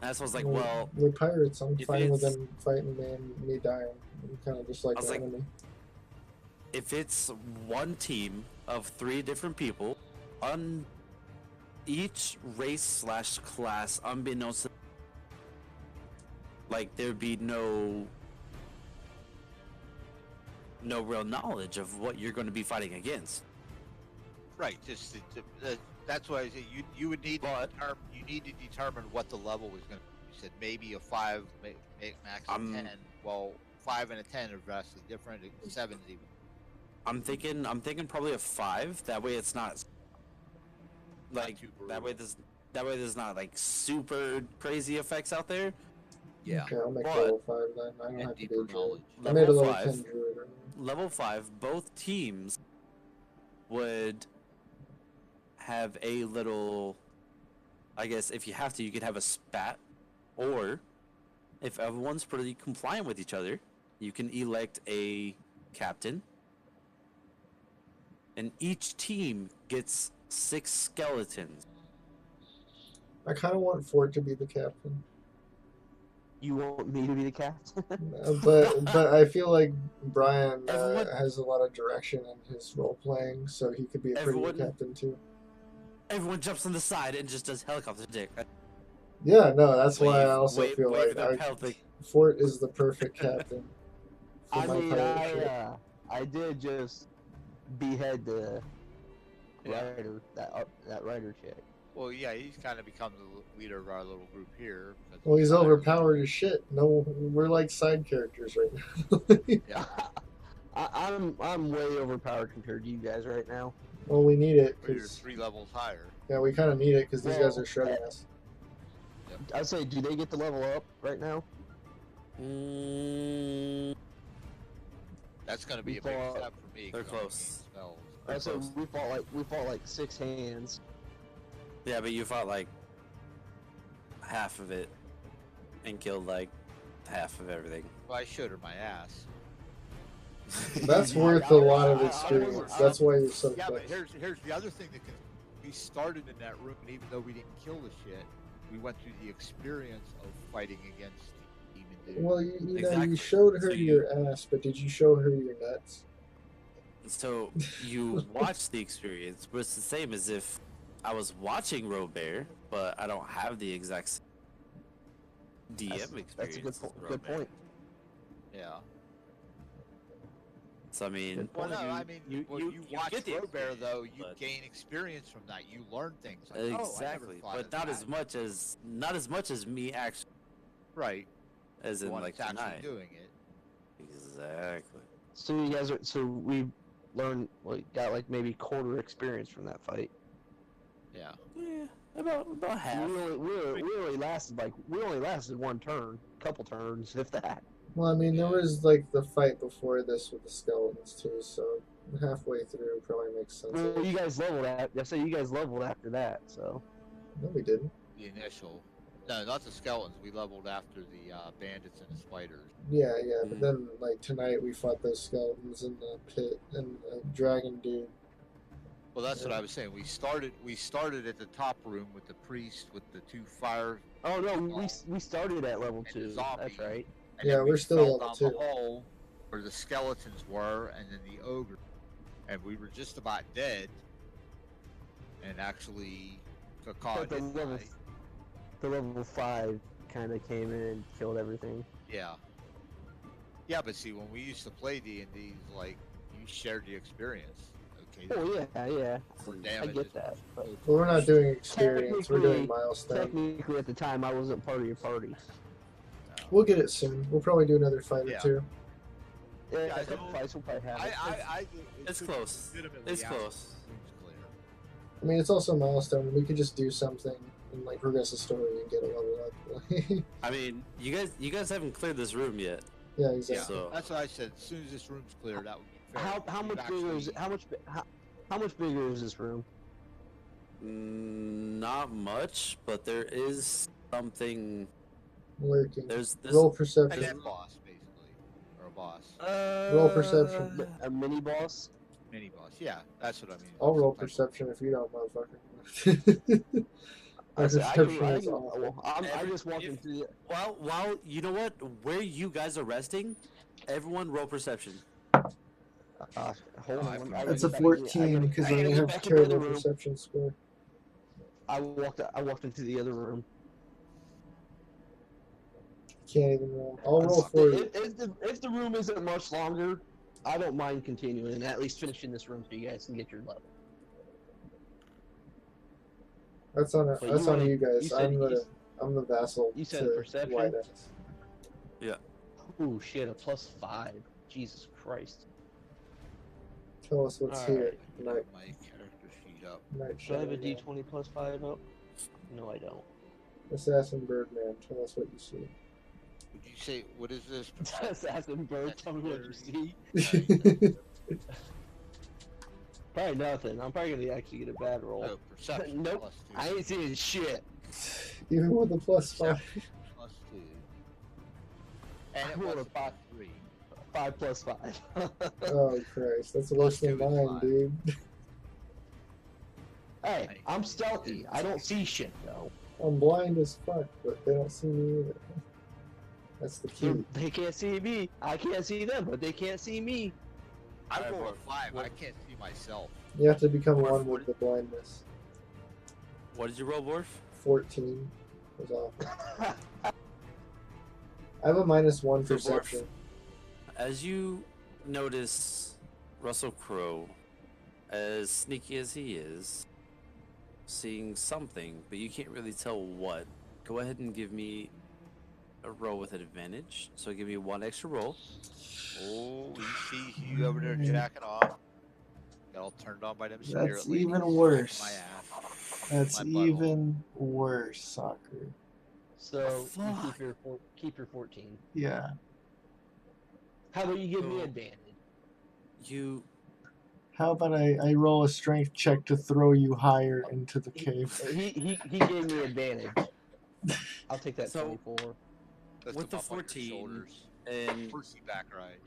And that's what I was like, well, with pirates, I'm if fine with it's- them fighting me and me dying. I'm kind of just like I was the like- enemy. if it's one team of 3 different people on each race / class, unbeknownst to, like, there'd be no real knowledge of what you're going to be fighting against. Right. Just that's why I say you would need to determine what the level was going to be. You said maybe a 5, max of 10. Well, 5 and a 10 are vastly different. 7's even. I'm thinking probably a 5. That way it's not like too that way there's not like super crazy effects out there. Yeah. Okay, I'll make But- level 5 then. I don't And have to be a deeper druid. knowledge. I made a Level level 5. 10 druid earlier. Level 5, both teams would have a little, I guess if you have to, you could have a spat, or if everyone's pretty compliant with each other, you can elect a captain, and each team gets 6 skeletons. I kind of want Fort to be the captain. You want me to be the captain? But I feel like Brian Everyone- has a lot of direction in his role playing, so he could be a pretty Everyone- good captain too. Everyone jumps on the side and just does helicopter dick. Yeah, no, that's why I also Wave feel like their pelvic. Fort is the perfect captain for I my mean, pirate ship. I did just behead the Yeah. rider, that rider chick. Well, yeah, he's kind of become the leader of our little group here. because Well, he's of the pirates. overpowered as shit. No, we're like side characters right now. Yeah. I'm way overpowered compared to you guys right now. Well, we need it But you're because 3 levels higher. yeah, we kind of need it because these guys Well, are shredding us. I'd say, do they get to level up right now? That's going to be a We big fought- step for me. They're 'cause I'm close. using spells. They're I'd say close. we fought like 6 hands. Yeah, but you fought like half of it and killed like half of everything. Well, I showed her my ass. That's worth a lot of experience. That's why you're so Yeah, but quick. here's the other thing that we started in that room, and even though we didn't kill the shit, we went through the experience of fighting against demon dude. Well, you know, Exactly. you showed her So your ass, but did you show her your nuts? So you watch the experience, but it's the same as if I was watching Robert, but I don't have the exact same DM experience. That's a good, as good Robert. point. Yeah. So I mean, Well, no, you, I mean, you, when you, you you watch get the Robert, experience, though, you but- gain experience from that. You learn things. Like, oh, I never exactly, thought but of not that. as much as me actually, Right. as The in one like that's actually tonight. doing it. Exactly. So you guys are, so we learned, like, got like maybe quarter experience from that fight. Yeah. Yeah, about half. We only lasted one turn, couple turns, if that. Well, I mean, there Yeah. was like the fight before this with the skeletons too, so halfway through probably makes sense. Well, you guys leveled at. I say you guys leveled after that, so. No, we didn't. The initial. No, not the skeletons. We leveled after the bandits and the spiders. Yeah, yeah, but Mhm. then like tonight we fought those skeletons in the pit and a dragon dude. Well, that's what Yeah. I was saying. We started at the top room with the priest with the two fire. Oh no, we started at level And the 2. zombie. That's right. And Yeah, then we we're still fell level down 2. the hole where the skeletons were, and then the ogre, and we were just about dead. And actually, Kakar But the level 5 kind of came in and killed everything. Yeah. Yeah, but see, when we used to play D&D, like, you shared the experience. Okay. Oh yeah. For I damage get is- that. But But we're not doing experience. We're doing Technically- milestone. technically, at the time, I wasn't part of your party. We'll get it soon. We'll probably do another fight Yeah. or two. Yeah, Yeah, a couple fights we'll probably have. it. It's close. It's close. Clear. I mean, it's also milestone. We could just do something and like progress the story and get a level up. I mean, you guys haven't cleared this room yet. Yeah, Yeah, exactly. So- that's what I said. As soon as this room's clear, that would be fair. How We've much bigger is actually- how much bigger is this room? Not much, but there is something. Lurking. There's Roll A perception. net boss, basically, or a boss, Roll perception. A mini boss? mini boss. Yeah, that's what I mean. I'll roll Some type of- perception if you don't, motherfucker. My I perception is awful. I'm just walking if- through. While you know what, where you guys are resting, everyone roll perception. Hold on. I That's gotta a get back 14 because I I gotta get have back into the terrible room. perception score. I walked into the other room. Can't even roll. I'll roll for you. If the room isn't much longer, I don't mind continuing and at least finishing this room so you guys can get your level. That's on But that's you on wanna- you guys. you said- I'm the vassal. you said to perception? White Ass. Oh shit, a +5. Jesus Christ. Tell us what's All here. right. Night, My character sheet up. night Do I have a Shadow. D20 +5 up? No, I don't. Assassin Birdman. Tell us what you see. Would you say what is this? Assassin Bird, tell me what you see. Probably nothing. I'm probably gonna actually get a bad roll. Oh, perception. Nope. +2. I ain't seeing shit. Even with the +5. +2. And it I rolled was a five. 3. 5 +5. Oh Christ, that's worse than 2 is mine, 5. dude. Hey, I'm stealthy. I don't see shit though. I'm blind as fuck, but they don't see me either. That's the key. They can't see me. I can't see them, but they can't see me. I Alright, rolled a Borf. 5. I can't see myself. You have to become Or one 40. with the blindness. What did you roll, Borf? 14 was awful. I have a -1 So, Borf, perception. As you notice Russell Crowe, as sneaky as he is, seeing something, but you can't really tell what. Go ahead and give me a roll with advantage. So give me one extra roll. Oh, he sees you over there jacking off. Got all turned on by them spirit That's ladies. even Smacking worse. My ass. That's My butthole. even worse, soccer. So you Fuck. keep your 14. Yeah. How about you give me So- advantage? You How about I roll a strength check to throw you higher into the cave? He gave me advantage. I'll take that So- 24. Lift With them the up on your 14, shoulders. and Horsey back ride.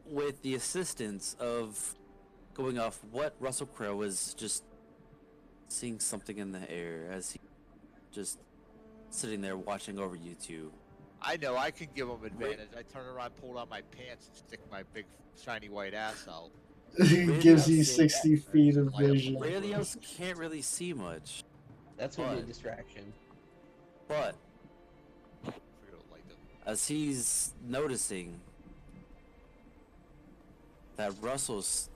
with the assistance of going off what Russell Crowe was just seeing something in the air as he just sitting there watching over you two. I know I can give them advantage. I turn around, pull out my pants, and stick my big shiny white ass out. He gives you Radios- 60 feet of Light up the vision. light. Radios can't really see much, That's gonna be a But- distraction. but I forget what light does. as he's noticing that Russell's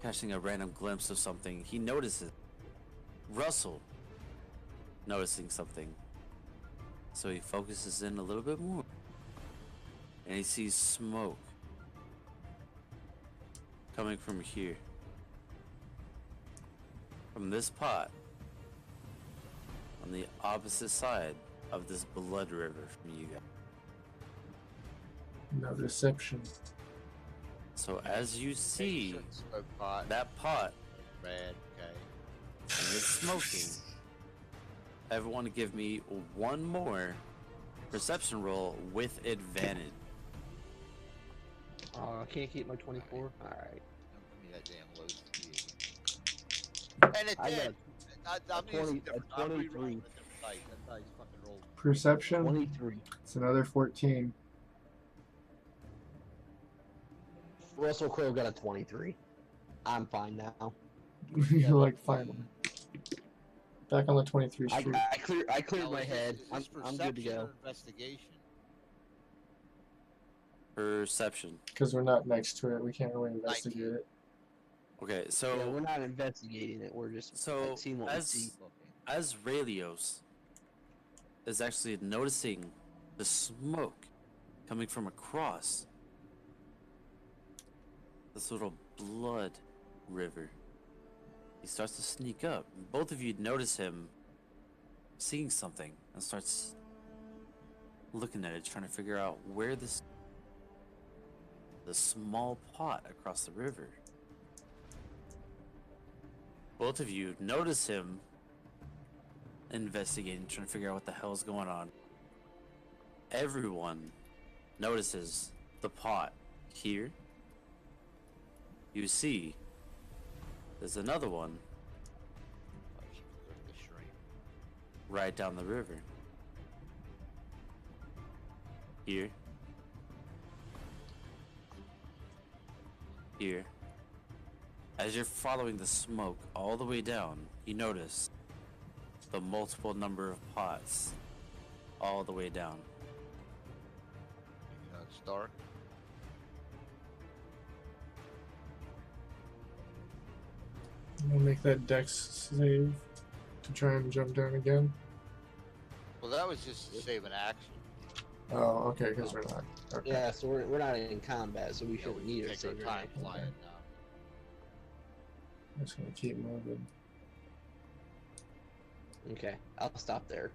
catching a random glimpse of something, he notices Russell noticing something. So he focuses in a little bit more. And he sees smoke coming from here. From this pot. On the opposite side of this blood river from you guys. No deception. So as you see Smoke pot, that pot red, okay. and it's smoking, everyone give me one more perception roll with advantage. Oh, I can't keep my 24. All right. Don't give me that damn load. And it I did. I'm a 20 using a different. I'm 23. rerolling a different dice. That dice fucking rolled. Perception. 23. It's another 14. Russell Crowe got a 23. I'm fine now. You're like, finally. Back on the 23 I, street. I cleared Now, my is head. this I'm good to perception go. or investigation. Perception. Because we're not next to it. We can't really investigate it. Okay, Yeah, so we're not investigating it. We're just So, seeing what we see. as Ralios is actually noticing the smoke coming from across this little blood river, he starts to sneak up. Both of you notice him seeing something and starts looking at it, trying to figure out where the small pot across the river. Both of you notice him investigating, trying to figure out what the hell is going on. Everyone notices the pot here. You see, there's another one Oh, she can go to the shrine. right down the river. Here. Here. As you're following the smoke all the way down, you notice the multiple number of pots all the way down. You know, it's dark. We'll make that dex save to try and jump down again. Well, that was just to save an action. Oh, okay, because we're not. Okay. Yeah, so we're not in combat, so we Yeah, shouldn't we need can a take our saver. time flying down. I'm just gonna keep moving. Okay, I'll stop there.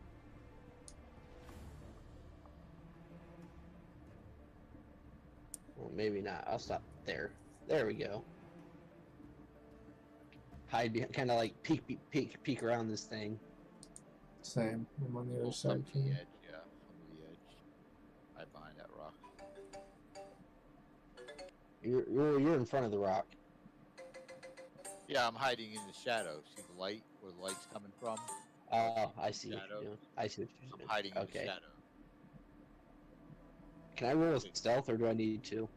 Well, maybe not. I'll stop there. There we go. Hide behind, kind of like peek around this thing. Same. I'm on the other Pull side. some to the Too. edge, yeah, some to the edge. Right behind that rock. You're in front of the rock. Yeah, I'm hiding in the shadow. See the light? Where the light's coming from? Oh, I see what Shadow. you're doing. I see what you're I'm doing. hiding in the Okay. shadow. Can I roll a stealth, or do I need to?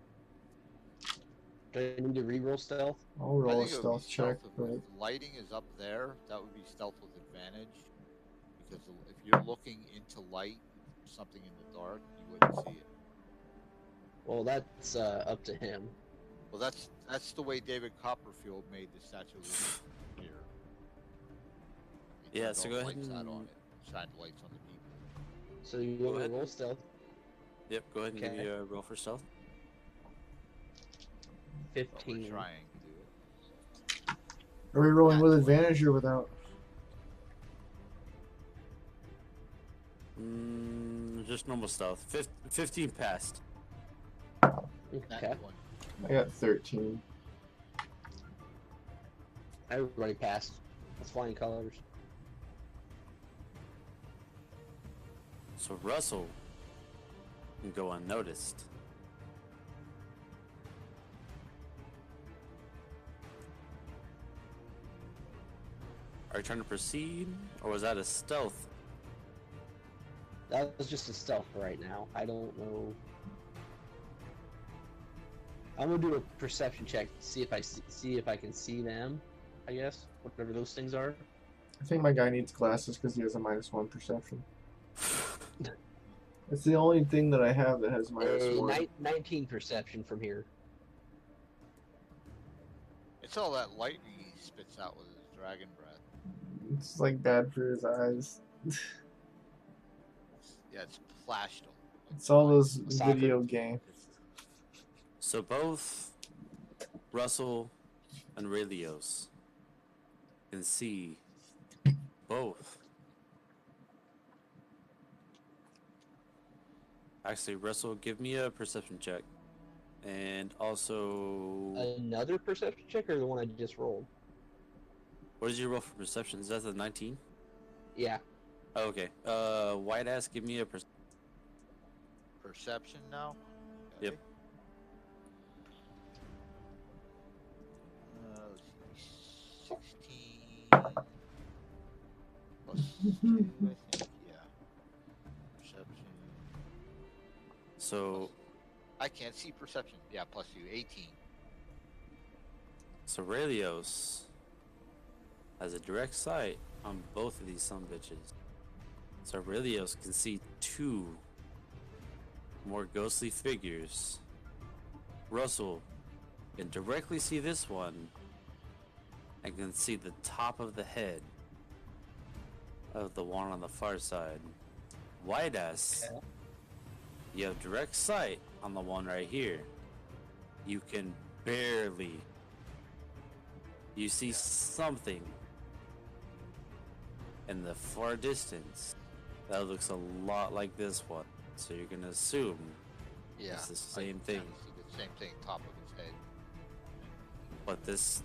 Do I need to re-roll stealth? I'll I roll a think it would be stealth check, stealth but if the lighting is up there, that would be stealth with advantage. Because if you're looking into light, something in the dark, you wouldn't see it. Well, that's up to him. Well, that's the way David Copperfield made the Statue of Liberty here. He Yeah, turned so all go the ahead lights out and- on it, shined the lights on the people. So you Go want me to ahead. roll stealth? Yep, go ahead and give Okay. me a roll for stealth. But we're 15. trying to do it. are we rolling with advantage or without? Just normal stealth. 15 passed. Okay. That one. I got 13. Everybody passed. That's flying colors. So Russell can go unnoticed. Are you trying to proceed, or was that a stealth? That was just a stealth for right now. I don't know. I'm gonna do a perception check to see if I see if I can see them. I guess whatever those things are. I think my guy needs glasses because he has a -1 perception. It's the only thing that I have that has -1. 19 perception from here. It's all that light he spits out with his dragon breath. It's like bad for his eyes. Yeah, it's flashed him. It's all those Soccer. video games. So both Russell and Raylios can see both. Actually, Russell, give me a perception check. And also, Another perception check, or the one I just rolled? what did you roll for perception? Is that the 19? Yeah. Oh, okay. White ass, give me a Perception now? Yep. Let's see, 16 plus 2, I think. Yeah. Perception. So, I can't see perception. Yeah, plus 2, 18. so Raylios has a direct sight on both of these sumbitches. So Raylios can see 2 more ghostly figures. Russell can directly see this one and can see the top of the head of the one on the far side. White ass, you have direct sight on the one right here. You can barely. You see something in the far distance that looks a lot like this one. So you're gonna assume Yeah. it's the I same can thing. kinda see the same thing, top of his head. But this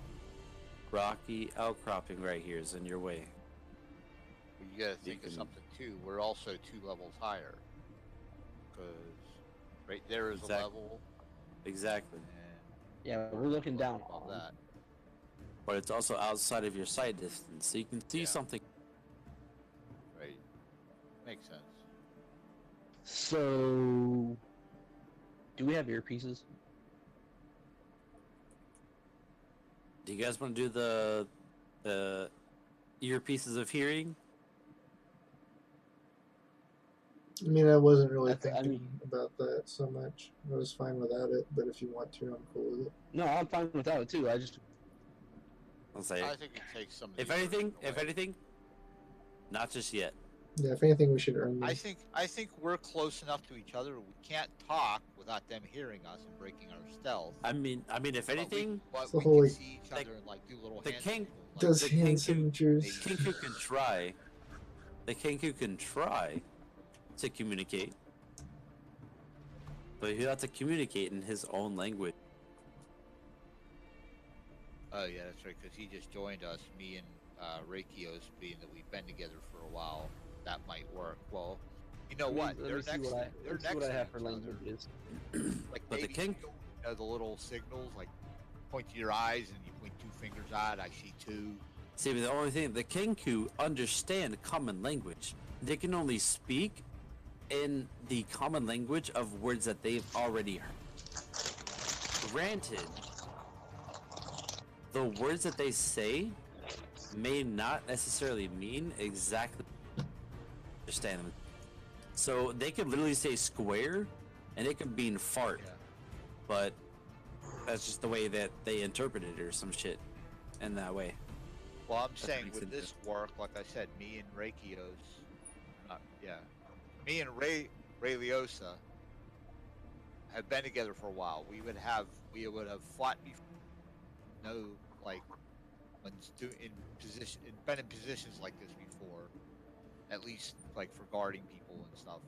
rocky outcropping right here is in your way. But you gotta think of can- something too. We're also 2 levels higher. Because right there is Exact- a level. Exactly. And Yeah, we're looking down above on that. But it's also outside of your sight distance, so you can see Yeah. something. Right. Makes sense. So, do we have earpieces? Do you guys want to do the earpieces of hearing? I mean, I wasn't really That's- I thinking about that so much. I was fine without it, but if you want to, I'm cool with it. No, I'm fine without it too. I just I'll say, I think it takes some of if the anything, immersion away. not just yet. Yeah, if anything, we should earn them. I think we're close enough to each other. We can't talk without them hearing us and breaking our stealth. I mean, if anything, but So we holy- can see each other and like do little the hand king signals, like, Does the hand Kenku- signatures. Kenku can try. The Kenku can try to communicate, but he'll have to communicate in his own language. Oh yeah, that's right. Because he just joined us. Me and Reikios, being that we've been together for a while, that might work. Well, you know what? Let They're me see next. what I, They're let's see next what I to have each for other. languages. Like But the maybe king- you know, the little signals, like point to your eyes and you point 2 fingers out. I see 2. See, but the only thing, the Kenku understand common language. They can only speak in the common language of words that they've already heard. Granted, the words that they say may not necessarily mean exactly understand them. So they could literally say square, and it could mean fart, Yeah. but that's just the way that they interpret it or some shit in that way. Well, I'm saying makes with sense. this work, like I said, me and Reikios, me and Ray Liosa have been together for a while. We would have fought before. No, like been in positions like this before, at least like for guarding people and stuff.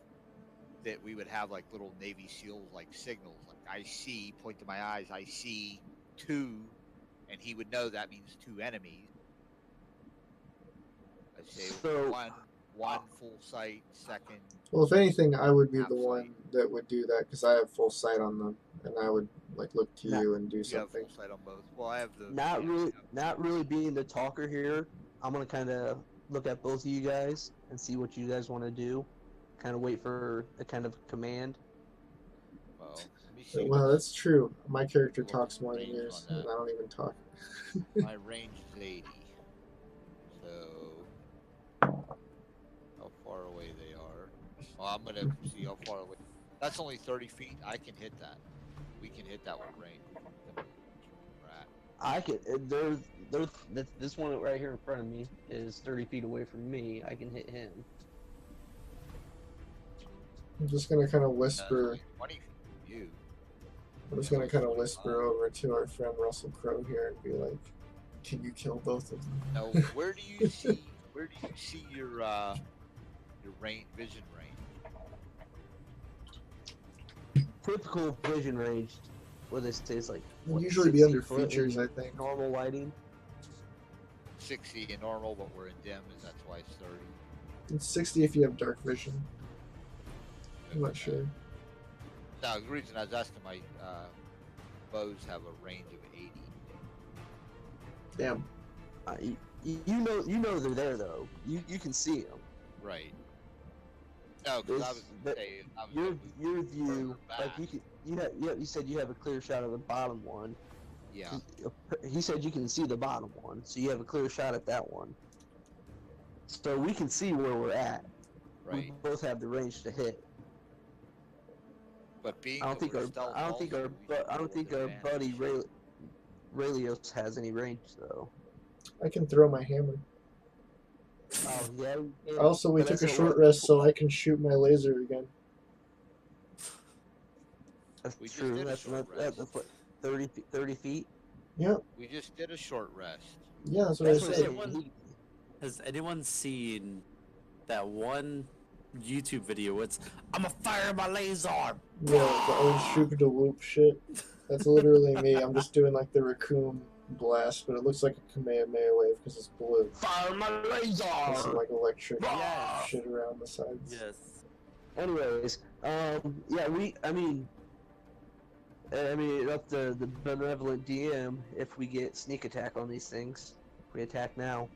That we would have like little Navy SEALs like signals, like I see, point to my eyes, I see 2, and he would know that means 2 enemies. I'd say So- one full sight, second. Well, if anything, I would be Half the sight. one that would do that because I have full sight on them, and I would like look to Nah. you and do You have something. full sight on both. Well, I have the Not really being the talker here. I'm gonna kind of look at both of you guys and see what you guys want to do. Kind of wait for a kind of command. Well, let me see. Well, that's true. My character Look talks at the more than range yours, on and that. I don't even talk. My range is 80. So, how far away they are? Well, I'm gonna see how far away. That's only 30 feet. I can hit that. We can hit that with range. We're at. I can. This one right here in front of me is 30 feet away from me. I can hit him. I'm just gonna kind of That's whisper. only 20 feet from you. I'm just gonna kind of whisper over to our friend Russell Crowe here and be like, "Can you kill both of them?" Now, where do you see your range, vision range? Typical vision range. What they say is like. It'd what, usually be 60 under foot features, in I think. Normal lighting. 60 in normal, but we're in dim, and that's why it's 30. It's 60 if you have dark vision. I'm not Okay. sure. Now, the reason I was asking, my bows have a range of 80. Damn. You know they're there though. You can see them. Right. No, because I was This- saying, I was Your gonna move your view, further like back. you said you have a clear shot of the bottom one. Yeah. He said you can see the bottom one, so you have a clear shot at that one. So we can see where we're at. Right. We both have the range to hit. But being I don't that think we're our stealth I don't think also, our we bu- should I don't roll think with our buddy advantage. Raylios has any range though. I can throw my hammer. Oh yeah. Also, we but took a that's short what- rest so I can shoot my laser again. That's We just true. did a That's short that's rest. what 30 feet. Yep. We just did a short rest. Yeah, that's what That's I what said. I'm saying. Has anyone seen that one YouTube video? It's I'm a fire my laser. Yeah, the old shoop de whoop shit. That's literally me. I'm just doing like the raccoon blast, but it looks like a Kamehameha wave because it's blue. Fire my There's some laser. like electric Yes. shit around the sides. Yes. Anyways, yeah, I mean, up to the benevolent DM if we get sneak attack on these things. We attack now.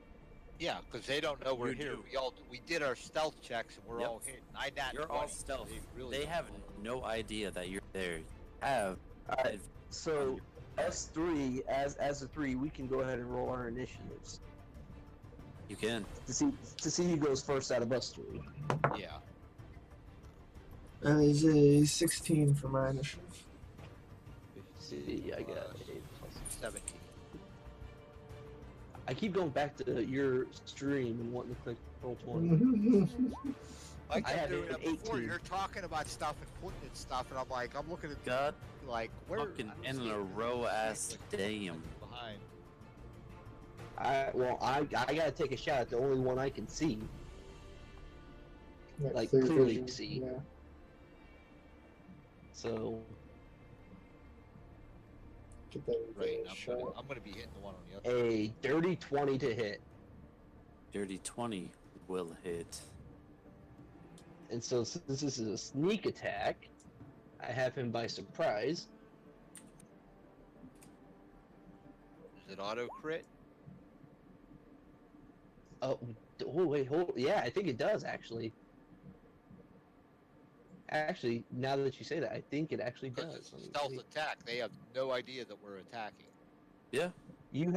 Yeah, because they don't know we're You here. do. We did our stealth checks and we're Yep. all hit. I nat You're 20, all so stealth. really They don't have know. no idea that you're there. You have Alright, so us three, as a three, we can go ahead and roll our initiatives you can. to see who goes first out of us three. Yeah. It's a 16 for my initiative. See, I got Plus it. 17. I keep going back to your stream and wanting to click roll 20. I I kept have doing an that before. 18. You're talking about stuff and putting in stuff, and I'm like, I'm looking at God like where fucking I don't in see a it. row ass Like, damn. behind. I gotta take a shot at the only one I can see. That Like, clear clearly vision, see. Yeah. So Get that Right. advantage shot. I'm gonna be hitting the one on the other. a dirty 20 to hit. Dirty 20 will hit. And so since this is a sneak attack, I have him by surprise. Is it auto crit? Oh wait, hold. Yeah, I think it does actually. Actually, now that you say that, I think it actually Because does. it's a Let me stealth see. attack. They have no idea that we're attacking. Yeah. You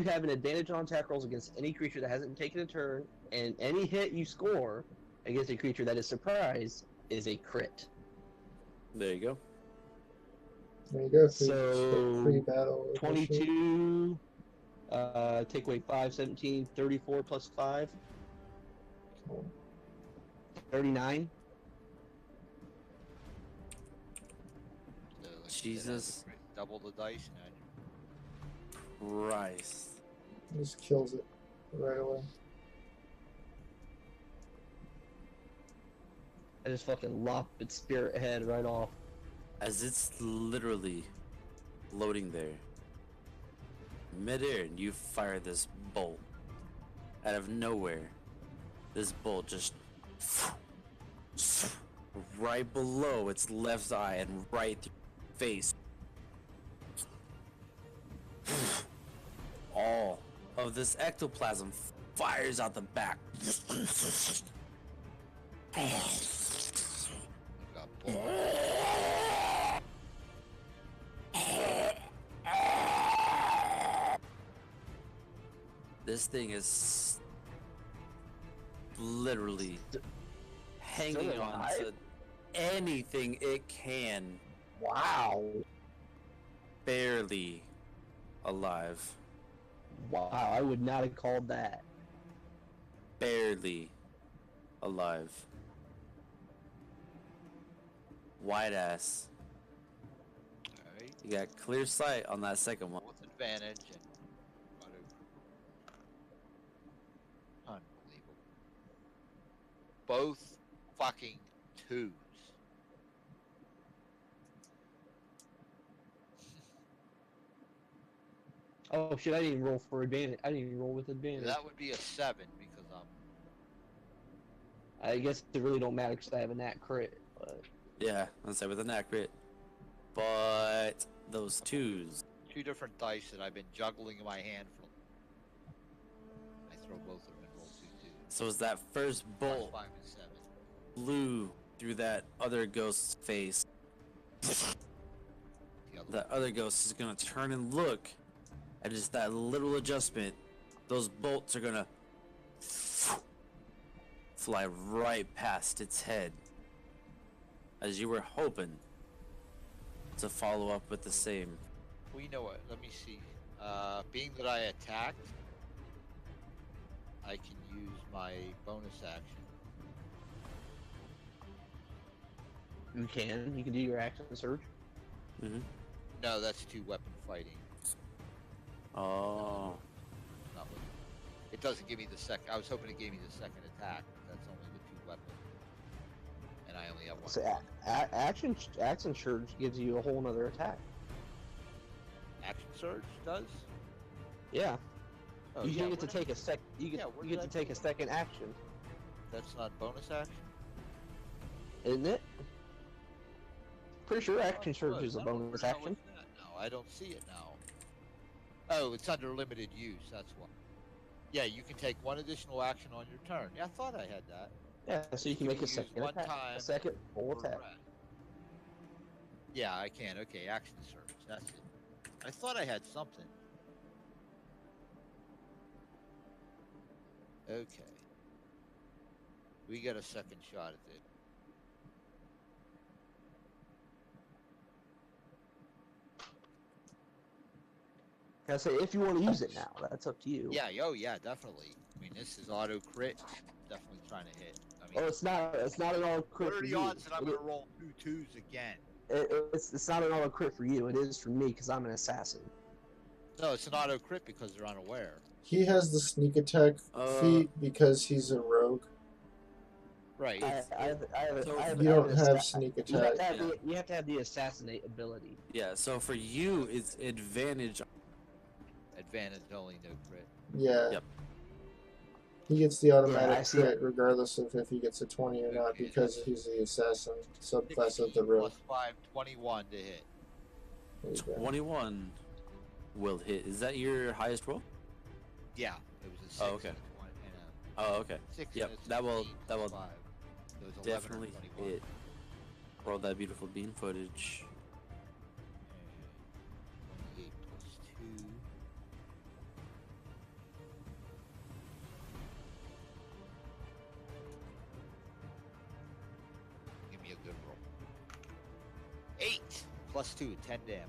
have an advantage on attack rolls against any creature that hasn't taken a turn, and any hit you score against a creature that is surprised is a crit. There you go. There you go. So, Free battle. initiative. 22, take away 5, 17, 34 plus 5, Cool. 39. So, like, Jesus. Double the dice and add Christ. Just kills it right away. I just fucking lopped its spirit head right off. As it's literally floating there, midair, and you fire this bolt out of nowhere. This bolt just right below its left eye and right through its face. All of this ectoplasm fires out the back. I've got bullets. This thing is literally hanging Still on alive? to anything it can. Wow. Barely alive. Wow, I would not have called that. Barely alive. Wide ass. Alright. You got clear sight on that second one. With advantage and auto. Unbelievable. Both fucking twos. Oh shit, I didn't even roll for advantage. I didn't even roll with advantage. That would be a 7 because I guess it really don't matter because I have a nat crit. But Yeah, let's say with an accurate. But those twos. 2 different dice that I've been juggling in my hand for. I throw both of them and roll 2 2. So as that first bolt 5 and 7. flew through that other ghost's face, The other that other ghost is gonna turn and look at just that little adjustment. Those bolts are gonna fly right past its head, as you were hoping to follow up with the same. Well, you know what? Let me see. Being that I attacked, I can use my bonus action. you can do your action surge. Mm-hmm. No, that's 2 weapon fighting. Oh, Not with, it doesn't give me the second. I was hoping it gave me the second attack. But that's only the 2 weapon, and I only have 1. So action surge gives you a whole nother attack. Action surge does. Yeah. Oh, You yeah, get to take a sec. You get yeah, where you did get I to take a put it? second action, That's not bonus action. isn't it? Pretty sure action surge Oh, is a no, where bonus the hell action. is that? No, I don't see it now. Oh, it's under limited use. That's why. Yeah, you can take 1 additional action on your turn. Yeah, I thought I had that. Yeah, so you can make a use second 1 attack, time a second full for attack. rest. Yeah, I can. Okay, action surge. That's it. I thought I had something. Okay. We get a second shot at it. I say if you want to use it now, that's up to you. Yeah, oh yeah, definitely. I mean, this is auto crit. Definitely trying to hit. I mean, Oh, it's not an auto crit what are for the you. odds that I'm going to roll 2 2s again? It's not an auto crit for you. It is for me because I'm an assassin. No, it's an auto crit because they're unaware. He has the sneak attack feat because he's a rogue. Right. You don't have sneak You have, attack. you have to have the assassinate ability. yeah. So for you, it's advantage. Advantage only, no crit. Yeah. Yep. He gets the Yeah, I automatic see crit regardless of if he gets a 20 or not Okay, because that's- he's the assassin subclass of 16 the rogue. plus 5, 21 to hit. There you go. 21 will hit. Is that your highest roll? Yeah, it was a 6 Oh, okay. and a 20, and Oh, okay. a 6 Yep, and a that will 16 that will plus 5. So it was 11 or definitely 21. hit. Roll that beautiful bean footage. 28 plus 2. Give me a good roll. 8 plus 2, 10 damage.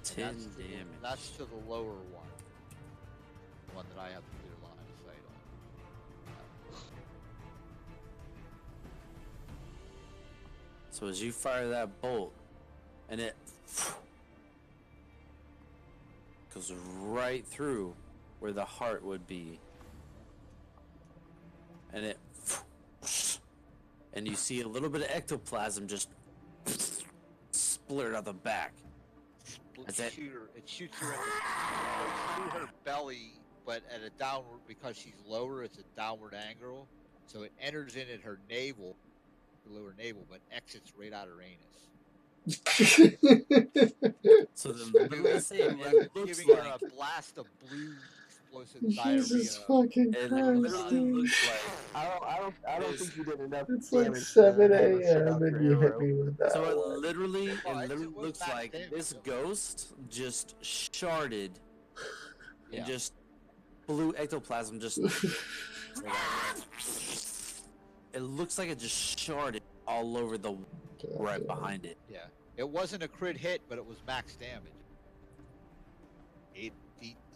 10 That's to the- damage. That's to the lower one. The one that I have the clear line of sight on. So as you fire that bolt, and it goes right through where the heart would be, and it, and you see a little bit of ectoplasm just splurt out the back. That's it. It shoots her in the, through her belly, but at a downward, because she's lower, it's a downward angle. So it enters in at her navel, the lower navel, but exits right out her anus. So the Giving listen, her it looks giving her like a blast of blue explosive Jesus diarrhea. fucking It Christ, literally dude. looks like. I don't This- think you did enough It's like damage 7 to have us shut a.m. out and your you hit arrow. me with that So it one. literally, Oh, it it literally was looks max like damage, this though. ghost just sharded Yeah. and just blue ectoplasm just. It looks like it just sharded all over the right behind it. Yeah. It wasn't a crit hit, but it was max damage.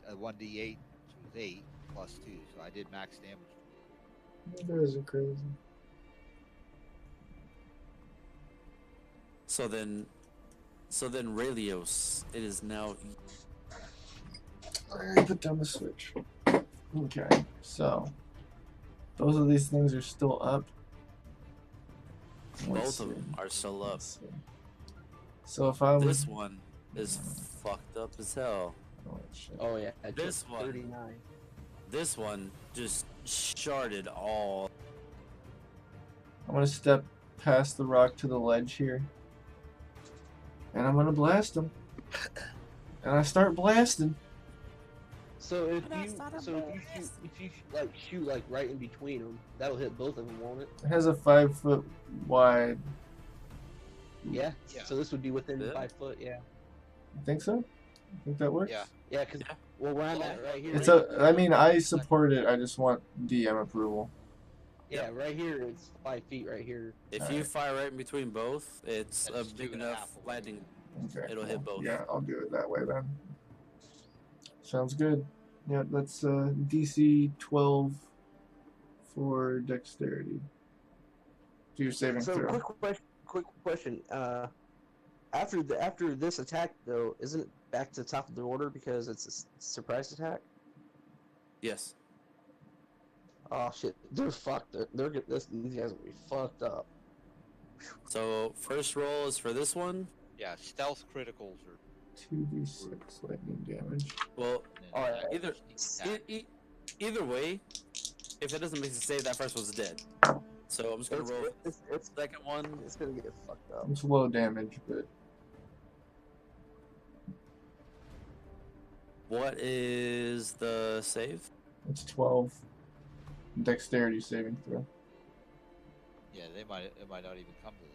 1d8 was 8 plus 2, so I did max damage. That isn't crazy. So then Raelios, it is now. Alright, put down the switch. Okay, so both of these things are still up. Let's Both of see. them are still up. Let's see. So if I was This one is fucked up as hell. oh, shit. Oh yeah, I This took one. 39. This one just sharded all. I'm gonna step past the rock to the ledge here, and I'm gonna blast him. And I start blasting. So if you shoot like right in between them, that'll hit both of them, won't it? It has a 5-foot wide. Yeah. Yeah. So this would be within Yeah. 5 foot. Yeah. You think so? You think that works? Yeah. Yeah, because well, where I'm at right here. It's a. I mean, I support it. I just want DM approval. Yeah, right here it's 5 feet right here. If you Alright. fire right in between both, it's a That's big 2.5 enough away. lightning. Okay. It'll hit both. Yeah, I'll do it that way then. Sounds good. Yeah, that's DC 12 for dexterity. Do your saving So throw. quick question. After this attack though, isn't it back to the top of the order because it's a surprise attack? Yes. Oh shit, they're fucked. These guys will be fucked up. So first roll is for this one. Yeah, stealth criticals are 2d6 lightning damage. Well, Alright, either attack. either way, if it doesn't make a save, that first one's dead. So I'm just gonna roll It's the second one. it's gonna get fucked up. It's low damage, but What is the save? it's 12 dexterity saving throw. Yeah, it might not even come to them.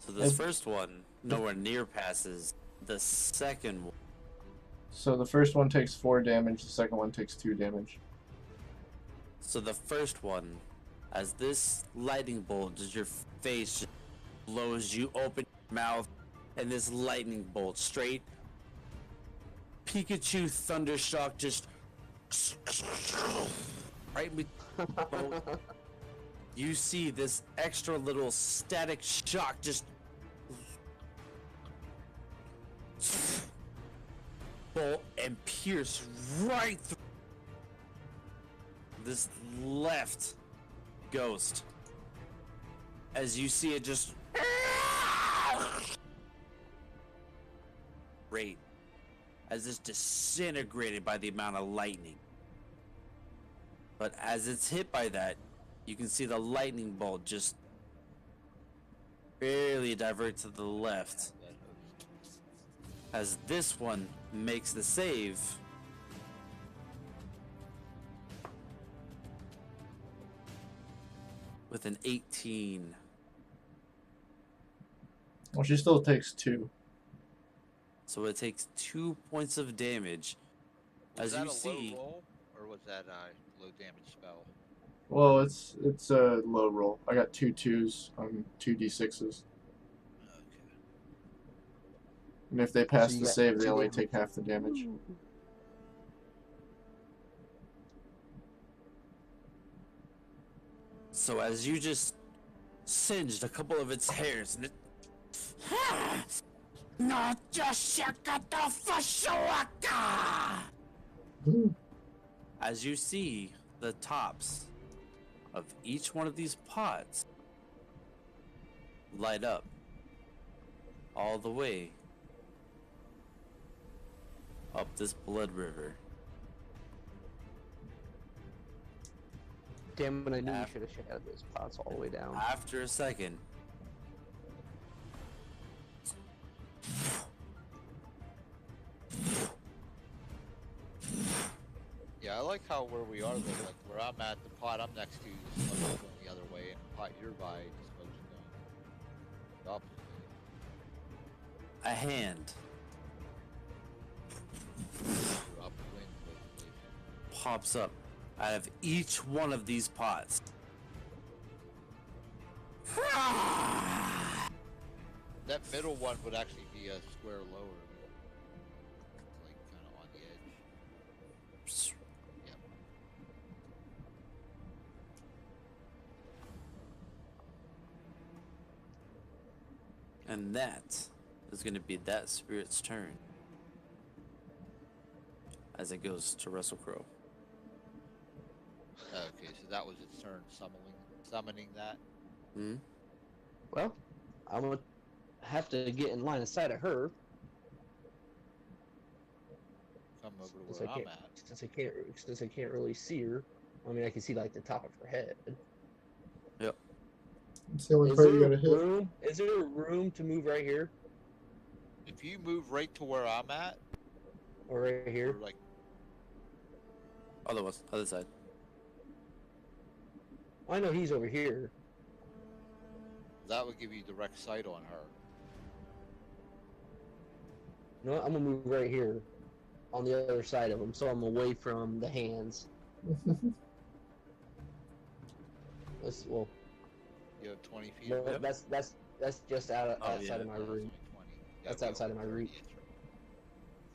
So this If- first one nowhere near passes. The second one, So the first one takes 4 damage, the second one takes 2 damage. so the first one, as this lightning bolt, as your face just blows, you open your mouth, and this lightning bolt straight Pikachu Thundershock just right between both. You see this extra little static shock just bolt and pierce right through this left ghost as you see it just great as it's disintegrated by the amount of lightning. But as it's hit by that, you can see the lightning bolt just barely divert to the left as this one makes the save. With an 18. Well, she still takes 2. So it takes 2 points of damage. Was As that you a see, low roll, or was that a low damage spell? Well, it's a low roll. I got 2 2s on 2 d6s. Okay. And if they pass So you the got save, they 2 only damage. take half the damage. so as you just singed a couple of its hairs and it not just as you see the tops of each one of these pots light up all the way up this blood river. Damn it! I knew you Af- should have shattered those pots all the way down. After a second, Yeah, I like how where we are though, like where I'm at, the pot I'm next to, the smoke's going the other way, and the pot you're by, the smoke's going the opposite way. A hand You're upwind both ways. pops up out of each one of these pots. That middle one would actually be a square lower, like kind of on the edge. Yep. And that is going to be that spirit's turn as it goes to Russell Crowe. Okay, so that was its turn summoning that. Hmm? Well, I'm gonna have to get in line of sight of her Come over to since where I I'm can't, at. since I can't really see her. I mean, I can see like the top of her head. Yep. It's the only Is part there you gotta hit. room? Is there room to move right here If you move right to where I'm at, or right or here? like Other side. Well, I know he's over here. that would give you direct sight on her. You know what? I'm gonna move right here, on the other side of him, so I'm away from the hands. Well, You have 20 feet. no, away? that's just outside yeah, of my No, it's reach. only 20. That's Yeah, we outside of have my 30 reach. inch.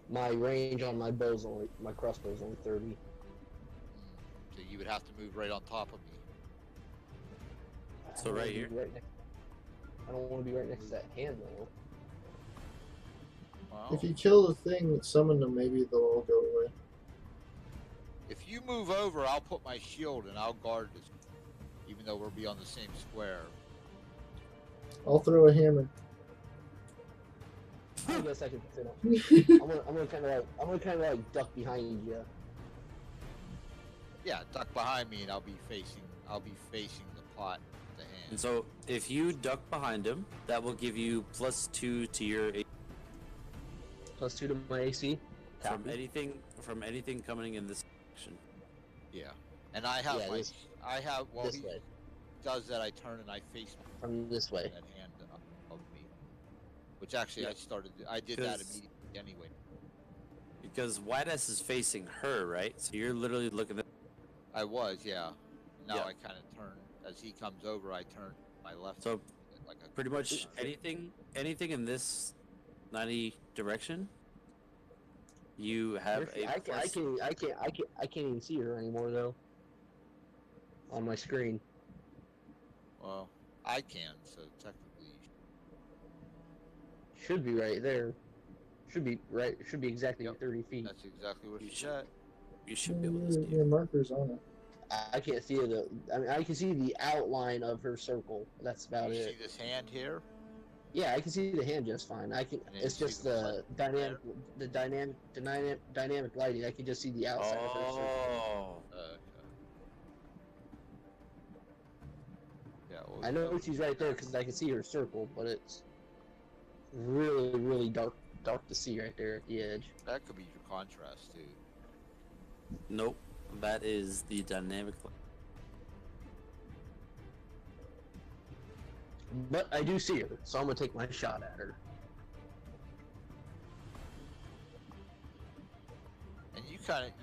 My range on my my crossbow's only 30. So you would have to move right on top of me. So I don't right wanna be here? I don't want to be right next to that hand though. Wow. If you kill the thing that summoned them, maybe they'll all go away. If you move over, I'll put my shield and I'll guard this, even though we'll be on the same square. I'll throw a hammer. I guess I could fit up. I'm gonna kind of like duck behind you. Yeah, duck behind me and I'll be facing the pot, the And hand. so if you duck behind him, that will give you +2 to your +2 to my AC. from Copy. anything coming in this direction. Yeah. And I have Yeah, while this he way. does that, I turn and I face From this way. that hand up of me. Which actually Yeah. I did that 'Cause- immediately anyway. Because White Ass is facing her, right? So you're literally looking at. I was, yeah. Now Yeah. I kind of turn as he comes over. I turn my left. So like a pretty much turn. anything in this 90 direction, you have a I plus. can't even see her anymore though. On my screen. Well, I can, so technically. Should be right there. Should be exactly Yep. 30 feet. That's exactly what You she should. said. You should be able to see. Your marker's on it. I can't see it. I mean, I can see the outline of her circle. That's about You it. see this hand here? Yeah, I can see the hand just fine. I can. And It's you see just the dynamic lighting. I can just see the outside of her circle. Oh, Okay. Yeah. Well, I know she's right there because I can see her circle, but it's really dark to see right there at the edge. that could be your contrast too. nope. That is the dynamic. But I do see her, so I'm gonna take my shot at her. And you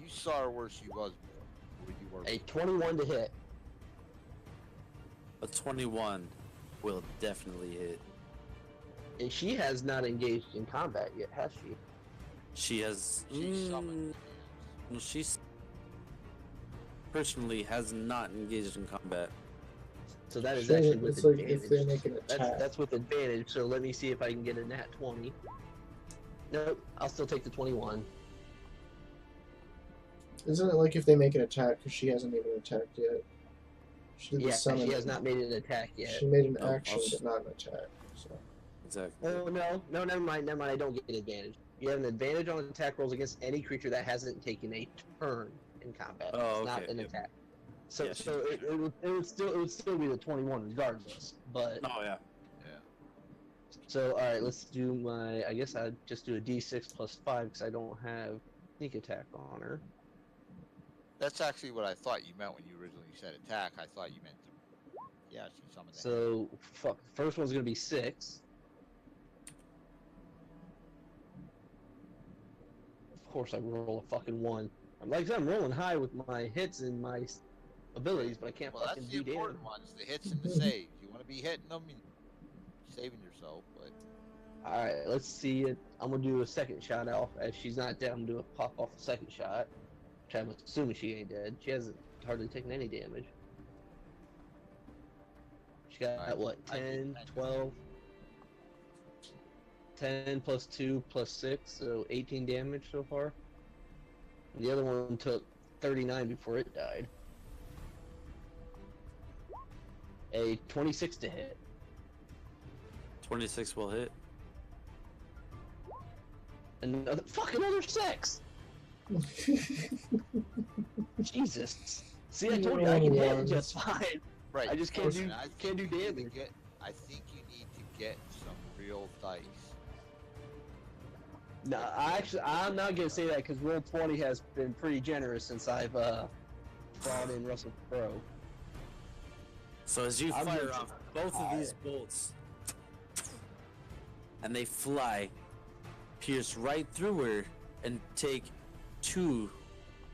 saw her where she was before, where you were. A 21 to hit. A 21 will definitely hit. And she has not engaged in combat yet, has she? She has. She summoned Well, she's personally has not engaged in combat. So that is Sure, actually with it's like advantage. if they make an attack. That's with advantage, so let me see if I can get a nat 20. Nope, I'll still take the 21. Isn't it like if they make an attack because she hasn't even attacked yet? She did the Yeah, summon. she has not made an attack yet. She made an Oh, action, I'll- but not an attack. So Exactly. Oh, no, never mind, I don't get advantage. You have an advantage on attack rolls against any creature that hasn't taken a turn in combat. Oh, It's not okay, an yep. attack. So, Yeah, so it would still be the 21 regardless. But Oh yeah. Yeah. so all right, let's do my. I guess I'd just do a D6 plus 5 because I don't have sneak attack on her. That's actually what I thought you meant when you originally said attack. I thought you meant to, yeah, see some of that. So, fuck. First one's gonna be 6. Of course, I roll a fucking 1. Like I said, I'm rolling high with my hits and my abilities, but I can't Well, fucking that's the do damage. important ones, the hits and the saves. You want to be hitting them and saving yourself, but Alright, let's see it. I'm gonna do a second shot off. If she's not dead, I'm gonna do a pop off a second shot. Which I'm assuming she ain't dead. She hasn't hardly taken any damage. She got, Alright, what, I did 10, 10. 12? 10 plus 2 plus 6, so 18 damage so far. And the other one took 39 before it died. A 26 to hit. 26 will hit. Another 6! Jesus. See, I told you I can hit just fine. right. I just can't do listen, I can't do think you need to damage. get- I think you need to get some real dice. No, I'm not gonna say that because Roll20 has been pretty generous since I've brought in Russell Crowe. So as you I'm fire gonna off both of these bolts, and they fly, pierce right through her, and take 2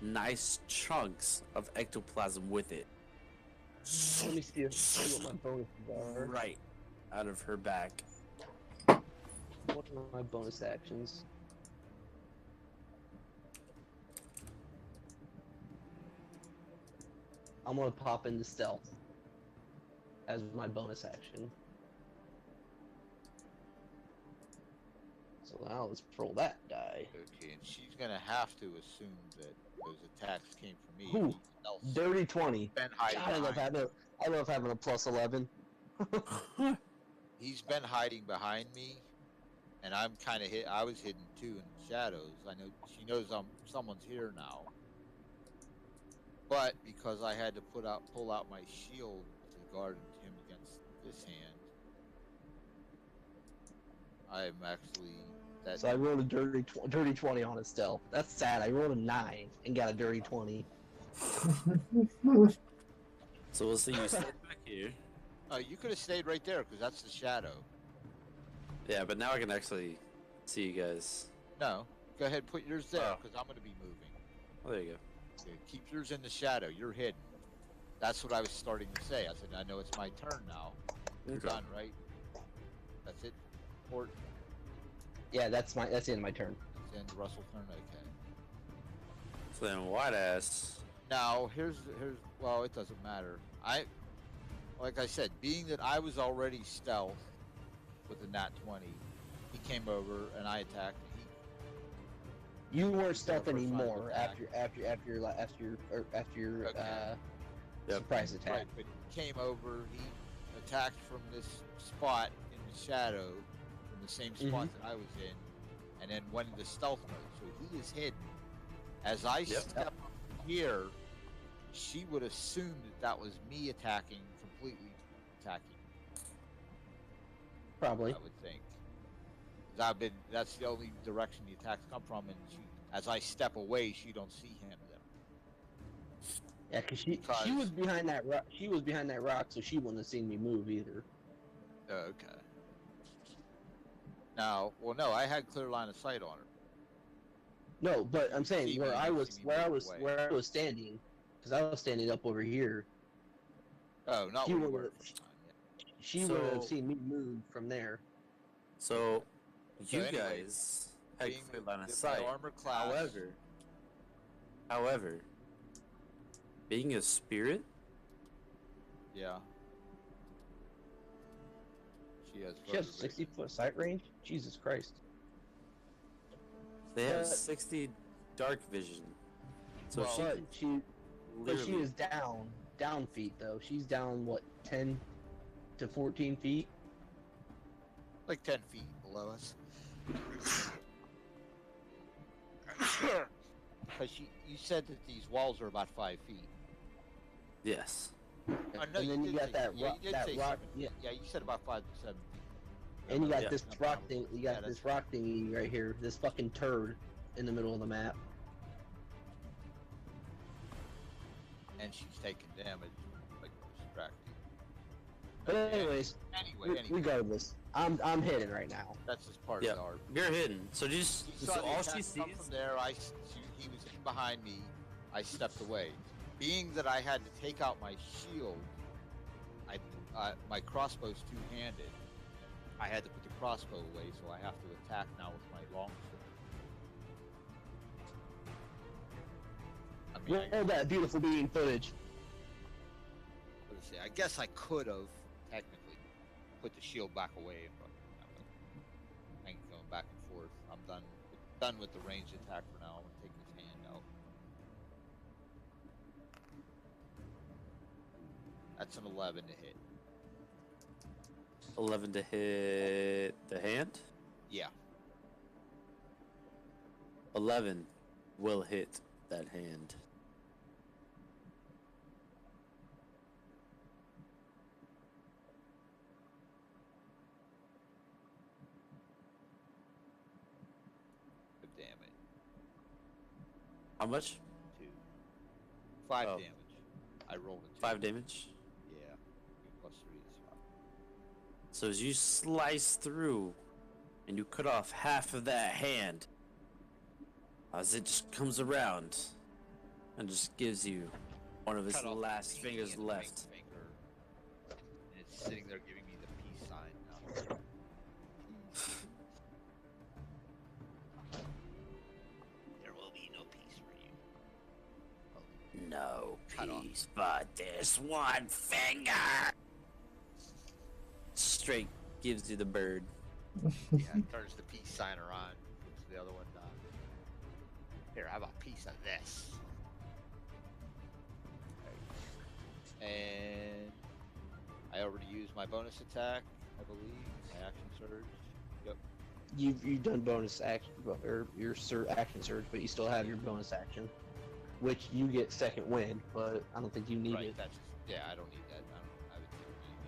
nice chunks of ectoplasm with it, Let me see what my bonuses are. right out of her back. What are my bonus actions? I'm gonna pop into stealth as my bonus action. So now let's roll that die. Okay, and she's gonna have to assume that those attacks came from me. Ooh, Else, dirty 20. been God, hiding behind. I love having a plus 11. He's been hiding behind me, and I'm kind of hit. I was hidden too in the shadows. I know she knows someone's here now. But because I had to pull out my shield to guard him against this hand, I'm actually that. So I rolled a dirty 20 on his stealth. That's sad. I rolled a 9 and got a dirty 20. So we'll see you stay back here. You could have stayed right there because that's the shadow. Yeah, but now I can actually see you guys. No, go ahead, put yours there Oh. because I'm going to be moving. Oh, there you go. Okay, keep yours in the shadow. You're hidden. That's what I was starting to say. I said, I know it's my turn now. You're Okay. done, right? That's it. Or Yeah, that's the end of my turn. that's the end of Russell's turn. Okay. So then, white ass. Now here's well, it doesn't matter. Like I said, being that I was already stealth with the nat 20, he came over and I attacked. You weren't stealth First round anymore attack. after your Okay. surprise attack. Right, but he came over. He attacked from this spot in the shadow, in the same spot that I was in, and then went into stealth mode. So he is hidden. As I step here, she would assume that was me attacking, completely attacking. Probably. I would think. 'Cause that's the only direction the attacks come from, and as I step away, she don't see him then. Yeah, because she was behind that rock. She was behind that rock, so she wouldn't have seen me move either. Okay. Now, well, no, I had clear line of sight on her. No, but I'm saying See where me, I you was see me move away. where I was standing, because I was standing up over here. Oh, not She where you would were. have. She would have So- seen me move from there. So, you anyway, guys had Being clear line of my sight. armor class. However, being a spirit, Yeah. She has. She has further 60-foot sight range. Jesus Christ. they have But- 60 dark vision. So Well, But she literally, is down feet though. She's down what 10 to 14 feet. like 10 feet below us. Because you said that these walls are about 5 feet. yes. Oh, no, And then you did got say- that yeah, rock. you did That say rock. 7 Yeah. feet. Yeah, you said about 5 to 7 feet. And you got Yeah. this No rock problem. thing. You Yeah, got that's this rock thingy right here. This fucking turd in the middle of the map. and she's taking damage, like distracting. But anyways, Anyway, regardless, I'm hidden right now. that's just part Yeah. of the art. You're hidden. So just She so saw the all attack she come sees. from there. He was in behind me. I stepped away. Being that I had to take out my shield, my crossbow's two-handed. I had to put the crossbow away, so I have to attack now with my longsword. I mean, Roll that beautiful beating footage. I guess I could have technically put the shield back away, but I ain't going back and forth. I'm done with the ranged attack for now. I'm gonna take his hand out. That's an 11 to hit. 11 to hit the hand. Yeah. 11 will hit that hand. Good damage. How much? 2. 5 Oh. damage. I rolled a 2. 5 damage. Yeah. Plus 3 is 5. So as you slice through and you cut off half of that hand, as it just comes around and just gives you one of his Cut off the last pinky fingers and the left. ring finger. And it's sitting there giving me the peace sign now. There will be no peace for you. No Cut off. peace but this one finger. Straight gives you the bird. Yeah, turns the peace sign around. Puts the other one down. Here, have a piece of this. And I already used my bonus attack, I believe. My action surge. Yep. You've done bonus action or your action surge, but you still have your bonus action, which you get second wind. But I don't think you need Right. it. That's yeah. I don't need that. I don't. I would think I need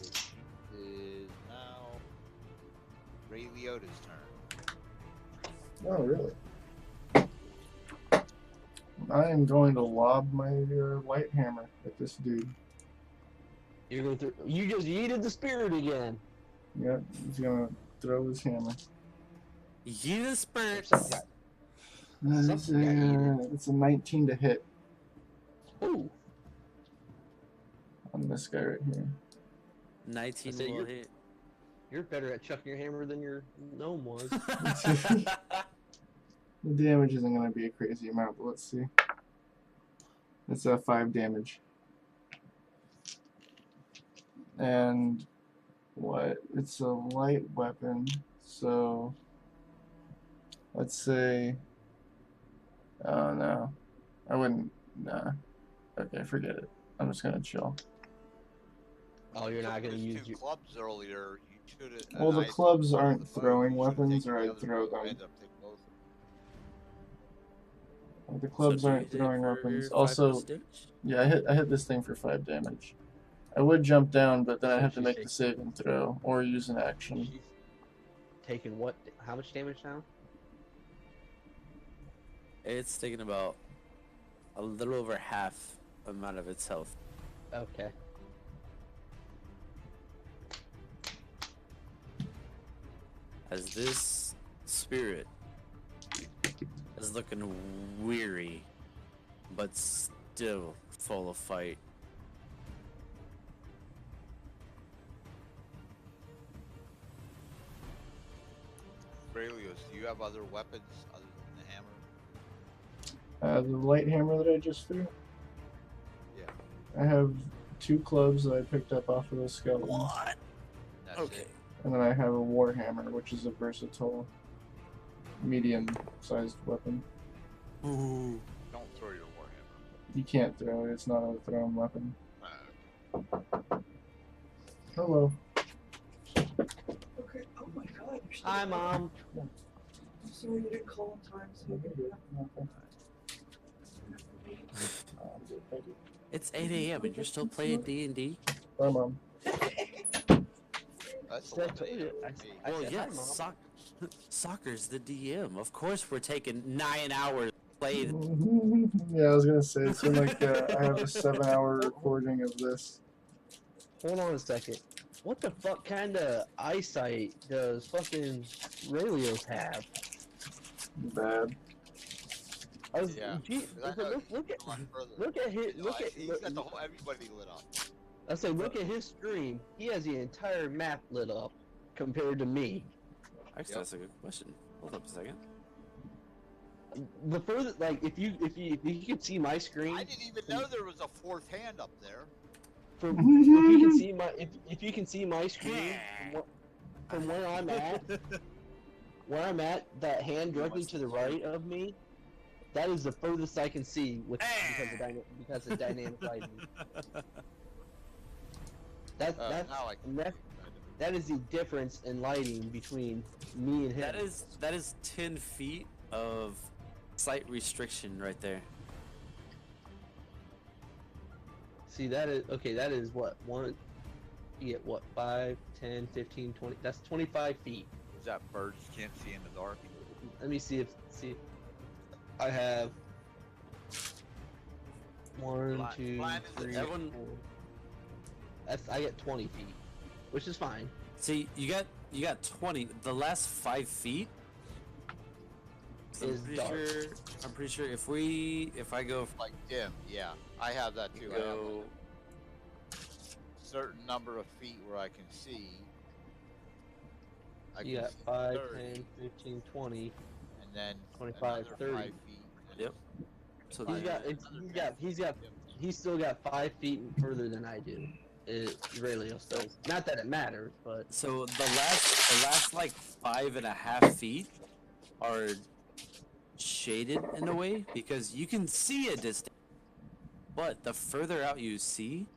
it. It is now Ray Liotta's turn. Oh, really? I am going to lob my light hammer at this dude. You're going through. You just yeeted the spirit again. Yep, he's gonna throw his hammer. You the spirits. It's a 19 to hit Ooh. on this guy right here. 19 I say will you're- hit. You're better at chucking your hammer than your gnome was. The damage isn't going to be a crazy amount, but let's see. It's a 5 damage. And what? It's a light weapon, so let's say. Oh no, I wouldn't. Nah. Okay, forget it. I'm just gonna chill. Oh, you're not going to use 2 your. clubs earlier. You should have. Well, the clubs aren't throwing weapons, or I'd throw them. The clubs So do aren't you hit throwing for weapons. 5 Also, plus damage? yeah, I hit this thing for 5 damage. I would jump down, but then I have to She's make the taking- save and throw, or use an action. She's taking what? How much damage now? It's taking about a little over half amount of its health. Okay. As this spirit is looking weary, but still full of fight. Aurelius, do you have other weapons other than the hammer? The light hammer that I just threw. Yeah. I have 2 clubs that I picked up off of those skeletons. What? That's Okay. it. And then I have a war hammer, which is a versatile, medium-sized weapon. Ooh. Don't throw your warhammer. You can't throw it; it's not a thrown weapon. Uh, Hello. Okay. Oh my god. You're still Hi, Mom. I'm sorry you didn't call in time. So Okay, good. Okay. Good, thank you. It's 8 a.m. and you're still playing D&D? Bye, Mom. That's See, I told 11 you. a.m. for me. I Well, said, yeah, "Hi, Mom." soccer's the DM. Of course, we're taking 9 hours to play. Yeah, I was gonna say it's been like I have a 7-hour recording of this. Hold on a second. What the fuck kind of eyesight does fucking Raelios have? Bad. I was, Yeah. gee, 'Cause I know look he's a lot further. at his You know, he's got the whole everybody lit up. I say look at his stream. He has the entire map lit up compared to me. Actually, that's a good question. Hold up a second. The further, like, if you could see my screen, I didn't even know there was a fourth hand up there. if you can see my if you can see my screen from where I'm at, that hand directly to the right of me, that is the furthest I can see with because of dynamic lighting. That's Now I can that is the difference in lighting between me and him. That is 10 feet of sight restriction right there. See, that is okay. That is what one. You get what 5, 10, 15, 20. That's 25 feet. Is that birds you can't see in the dark? Let me see if I have 1, Blind- 2, blind is 3, everyone- 4. I get 20 feet, which is fine. See, you got 20. The last 5 feet Is dark. I'm pretty sure if I go Like dim, yeah. I have that too. I have go a certain number of feet where I can see. You can got see 5, 30, 10, 15, 20. and then 25, another 30. 5 feet. and Yep. So He's got he's still got 5 feet further than I do. Raelios does. Not that it matters, but So the last like 5.5 feet are shaded in a way because you can see a distance, but the further out you see,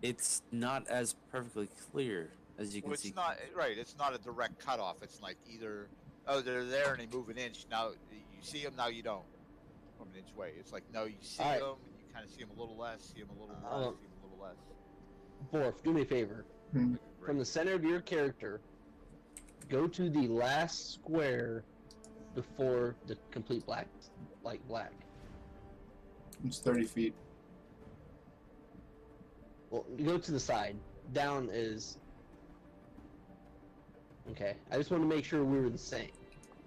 it's not as perfectly clear as you can Well, see. it's not right. It's not a direct cutoff. It's like either they're there and they move an inch. Now you see them. Now you don't from an inch away. It's like no, you see Alright. them. And you kind of see them a little less. See them a little less. See them a little less. Borf, do me a favor. Hmm. From the center of your character, go to the last square before the complete black, like black. It's 30 feet. Well, go to the side. Down is okay. I just want to make sure we were the same.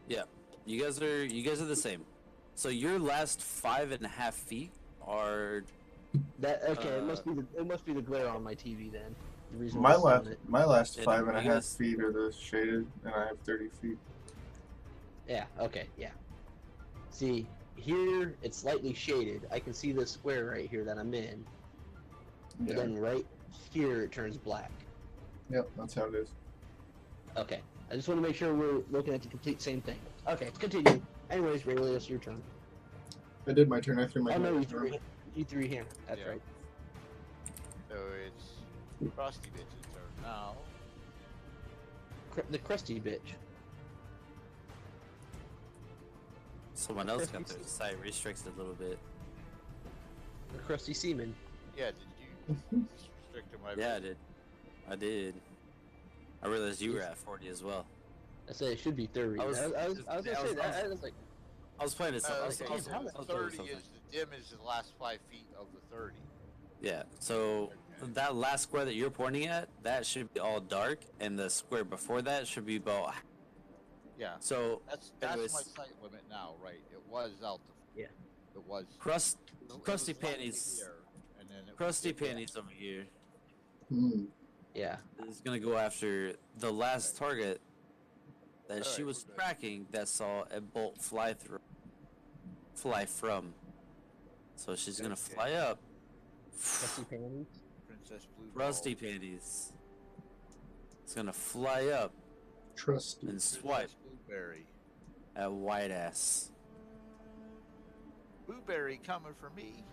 Yeah, you guys are the same. So your last 5.5 feet are That okay? It must be the glare on my TV then. The reason My why it's last doing it. my last Yeah, 5.5 you guys- feet are the shaded, and I have 30 feet. Yeah. Okay. Yeah. See, here it's slightly shaded. I can see this square right here that I'm in. But Yeah. then right here it turns black. Yep, that's how it is. Okay. I just want to make sure we're looking at the complete same thing. Okay, continue. Anyways, Raelios, your turn. I did my turn. I threw my Oh no, hand. you threw hammer. That's Yeah. right. So it's Frosty Bitch's turn now. The crusty bitch. someone else got their sight restricted a little bit. The crusty seaman. Yeah, did you restrict him? Yeah, I did. I realized you were at 40 as well. I said it should be 30. I was- I was yeah, gonna I say was- that. I was like, I was playing it. I was Okay, playing so something. 30 is the dim is the last 5 feet of the 30. Yeah, so that last square that you're pointing at, that should be all dark, and the square before that should be about. Yeah. So That's anyways, my sight limit now, right? It was out the. Yeah. It was. crusty it was light panties, here, and then it was crusty dim. panties over here Hmm. yeah. is gonna go after the last target that she Alright, was we're good. tracking that saw a bolt fly from. So she's gonna Okay. fly up. Crusty panties. Princess Blue. Rusty Ball. panties. It's gonna fly up Trust. and Princess swipe Blueberry. at white ass. Blueberry coming for me.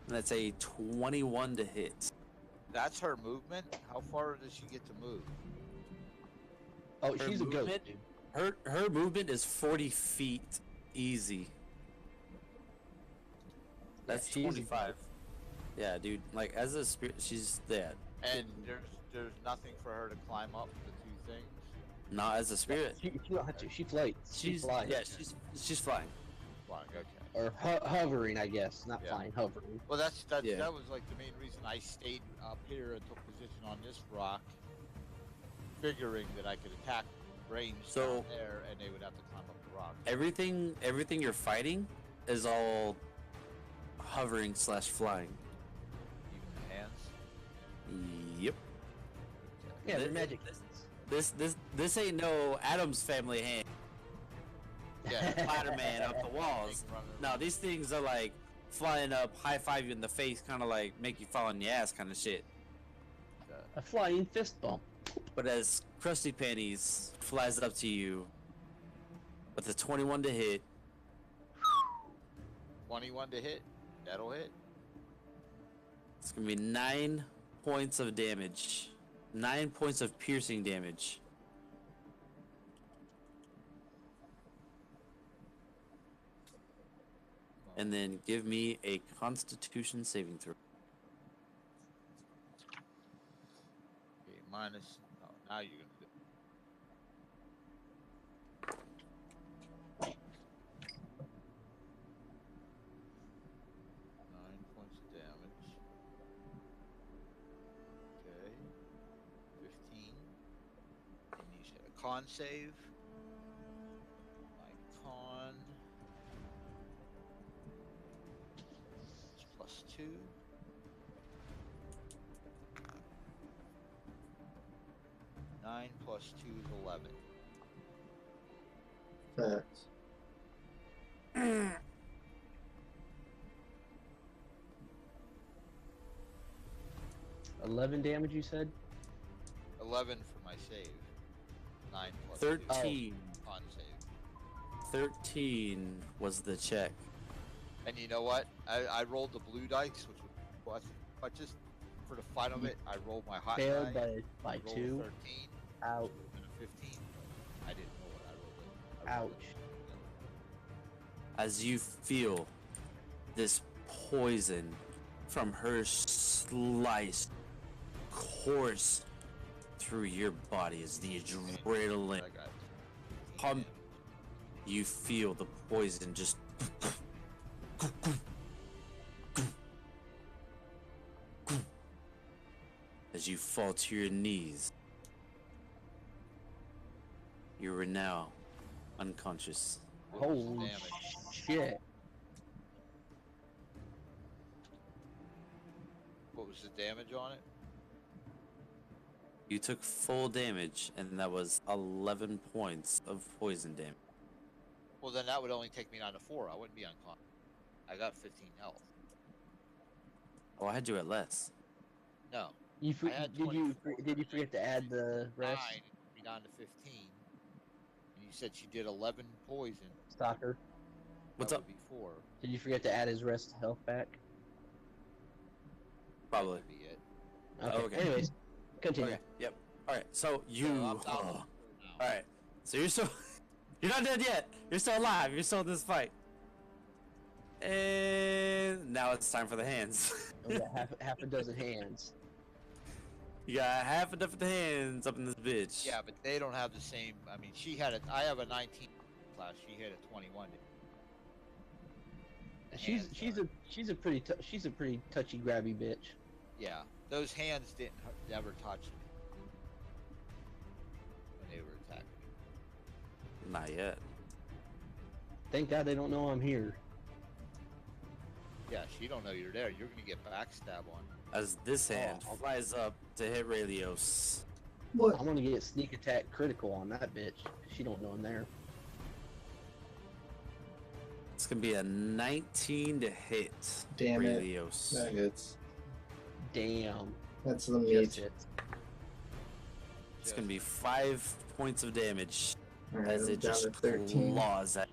And that's a 21 to hit. That's her movement. How far does she get to move? Oh, Her she's a ghost, movement? dude. Her movement is 40 feet easy. That's she's a 25. Yeah, dude. Like as a spirit, she's dead. And there's nothing for her to climb up the two things. Not as a spirit. She don't have to. She floats. She She's flies. yeah, she's flying. Flying, okay. Or hovering, I guess. Not Yeah. flying, hovering. Well, Yeah. that was like the main reason I stayed up here and took position on this rock, figuring that I could attack range So- down there, and they would have to climb up the rock. Everything you're fighting is all hovering / flying. Even the hands. Yep. Yeah, they're Th- magic. This ain't no Adam's family hand. Yeah. Spider-Man up the walls. Running No, these things are like flying up, high five you in the face, kind of like make you fall on your ass, kind of shit. A flying fist bump. But as Krusty Panties flies up to you with a 21 to hit, 21 to hit. That'll hit. it's gonna be 9 points of damage, 9 points of piercing damage. And then give me a Constitution saving throw. Okay, minus. Oh, now you're gonna do. Nine points of damage. Okay. 15. And you said a con save. My con. It's +2. Nine plus 2 is 11. Facts. 11 damage, you said? 11 for my save. 9 plus 2. 13. Con save. 13 was the check. And you know what? I rolled the blue dice, which was, but just for the fun of it, I rolled my hot Failed die. by rolled 2. 13. Ouch. And a 15. I didn't know what I rolled. Ouch. As you feel this poison from her slice course through your body as the adrenaline I got 15 pump, damage. you feel the poison just as you fall to your knees. You are now unconscious. What was the Holy damage? shit. What was the damage on it? You took full damage, and that was 11 points of poison damage. Well, then that would only take me down to 4. I wouldn't be unconscious. I got 15 health. Oh, I had you at less. No. You I had did you 24. forget to add the rest? 9, be down to 15. And you said she did 11 poison. Stalker. What's That up? would be 4. Did you forget to add his rest health back? Probably. That would be it. Okay. Okay. Anyways, continue. Okay. Yep. All right. So you. So I'm down to Oh. 4 now. All right. So you're still. You're not dead yet. You're still alive. You're still in this fight. And now it's time for the hands. We got half a dozen hands. You got half a dozen hands up in this bitch. Yeah, but they don't have the same. I mean, she had a. I have a 19 class. She had a 21. The hands are- She's a pretty touchy grabby bitch. Yeah, those hands didn't never touch me when they were attacking me. Not yet. Thank God they don't know I'm here. Yeah, she don't know you're there. You're gonna get backstab on. As this hand Oh. flies up to hit Raylios. What? I'm gonna get sneak attack critical on that bitch. She don't know I'm there. It's gonna be a 19 to hit. Damn it. Raylios. That hits. Damn. That's the Just meat. it. It's gonna be 5 points of damage Alright, as I'm it down just to 13. claws at.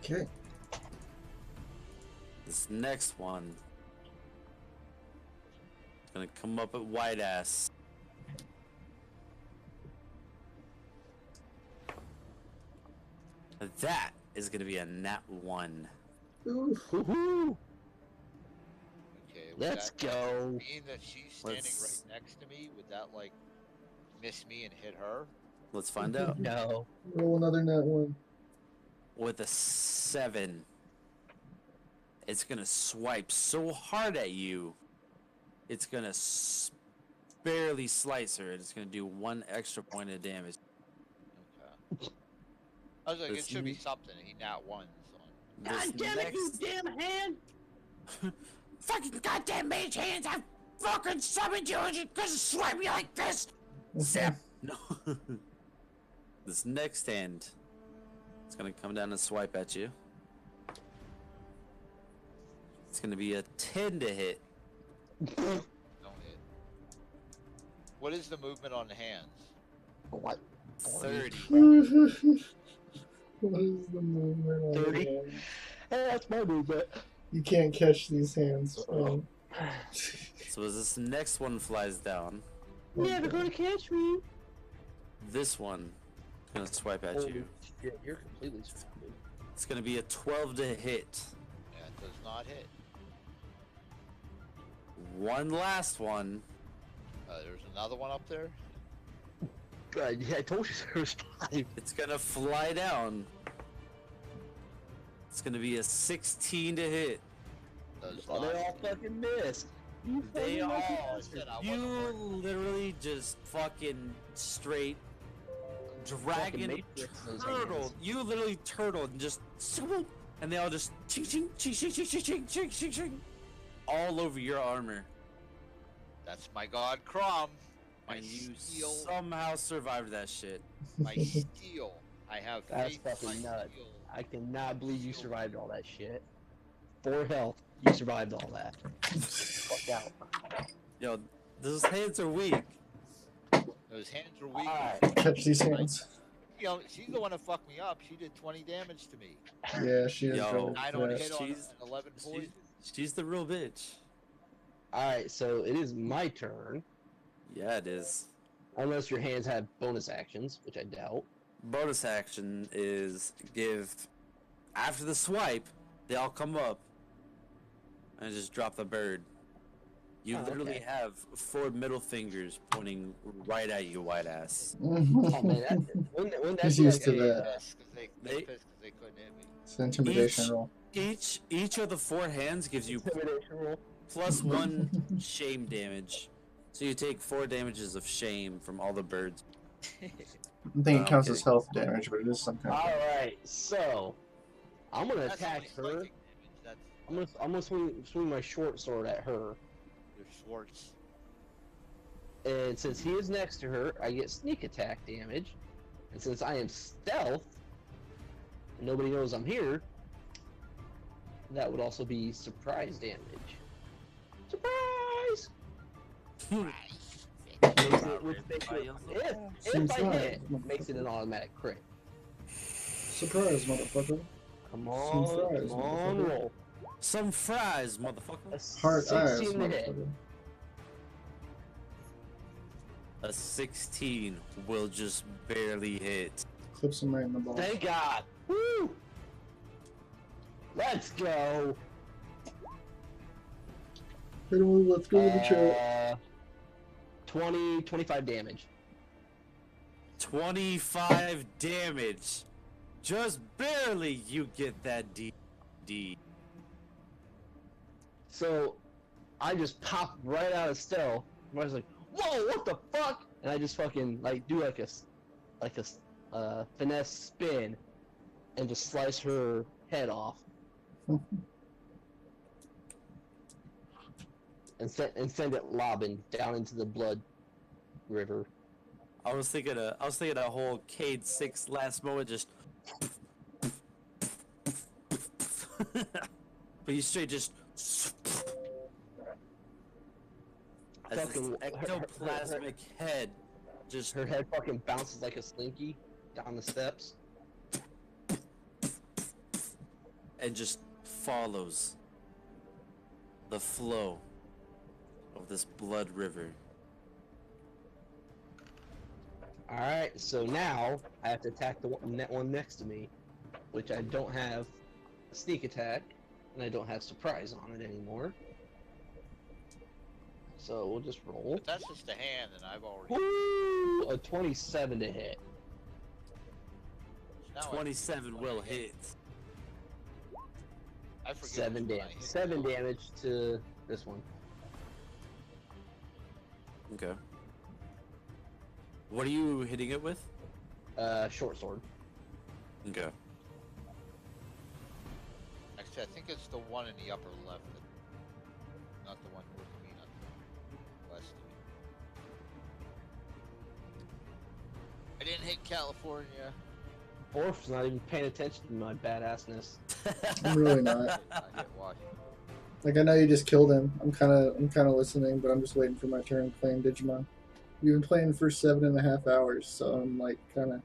Okay. This next one is gonna come up at white ass. That is gonna be a nat 1. Oof. Woohoo! Okay. would Let's that, go. Being that she's standing Let's- right next to me, would that like miss me and hit her? Let's find out. No. Roll another net one. With a 7, it's gonna swipe so hard at you, it's gonna barely slice her, and it's gonna do 1 extra point of damage. Okay. I was like, it This should be n- something. He not won. So. This next, damn hand! Fucking goddamn mage hands! I fucking summoned you and you're gonna swipe me like this! Zap! no. This next hand, it's gonna come down and swipe at you. It's gonna be a 10 to hit. Don't hit. What is the movement on the hands? What? 30. What is the movement on 30? the hand? Hey, that's my movement. You can't catch these hands. So as this next one flies down, Never gonna catch me. this one is gonna swipe at you. Shit, you're completely stupid. It's gonna be a 12 to hit. Yeah, it does not hit. One last one. There's another one up there. Yeah, I told you there was 5. It's gonna fly down. It's gonna be a 16 to hit. Does Oh, not they all hit. fucking missed. You They fucking lucky all. bastard. You literally just fucking straight dragon Matrix those turtle. hands. You literally turtled and just swoop, and they all just ching ching ching ching ching ching ching ching ching ching all over your armor. That's my god Crom. My And you steel. somehow survived that shit. My steel. I have That's faith in fucking my nuts. steel. I cannot believe you survived all that shit. 4 health, you survived all that. Fuck out. Yo, those hands are weak. Those hands are weak. Alright. Catch these hands. You know, she's the one that fucked me up. She did 20 damage to me. Yeah, she is Yo. really 9 on fast. hit on She's- an 11 poison. She's the real bitch. Alright, so it is my turn. Yeah, it is. Unless your hands have bonus actions, which I doubt. Bonus action is give after the swipe, they all come up and just drop the bird. You Oh, literally okay. have 4 middle fingers pointing right at you, white ass. Oh man, that, wouldn't that He's be used like to a, that. Pissed 'cause they They- pissed 'cause they couldn't hit me. It's an intimidation Each- roll. Each of the 4 hands gives you intimidation roll? plus 1 shame damage. So you take 4 damages of shame from all the birds. I think No, it I'm counts as kidding. health damage, but it is some kind of. Alright, so I'm gonna That's attack only her. psychic damage. That's I'm gonna swing my short sword at her. your Schwartz. And since he is next to her, I get sneak attack damage. And since I am stealth, and nobody knows I'm here, that would also be surprise damage. Surprise! Which makes it, if I hit, makes it an automatic crit. Surprise, motherfucker. Come Some fries, come on, motherfucker. roll. Some fries, motherfucker. A Heart eyes, 16 to hit. motherfucker. A 16 will just barely hit. Clips him right in the ball. Thank God. Woo! Let's go. Hit him with, let's go with the chat. 25 damage. 25 damage. Just barely you get that D. So I just pop right out of stealth. I was like, "Whoa, what the fuck?" And I just fucking like do like a finesse spin, and just slice her head off, and send it lobbing down into the blood river. I was thinking a whole Cade 6 last moment just but you straight just as this Fucking- ectoplasmic head just Her head fucking bounces like a slinky down the steps. and just follows the flow of this blood river. Alright, so now I have to attack the one next to me, which I don't have a sneak attack. and I don't have surprise on it anymore. So we'll just roll. But that's just a hand, and I've already. Woo! A 27 to hit. Now I 27 forget will what I hit. I forget 7 which one I damage. hit 7 now. damage to this one. Okay. What are you hitting it with? Short sword. Okay. Actually, I think it's the one in the upper left, not the one north of me, not the one west of me. I didn't hit California. Borf's not even paying attention to my badassness. I'm really not. I hit Washington. Like I know you just killed him. I'm kind of listening, but I'm just waiting for my turn playing Digimon. We've been playing for 7.5 hours, so I'm like kind of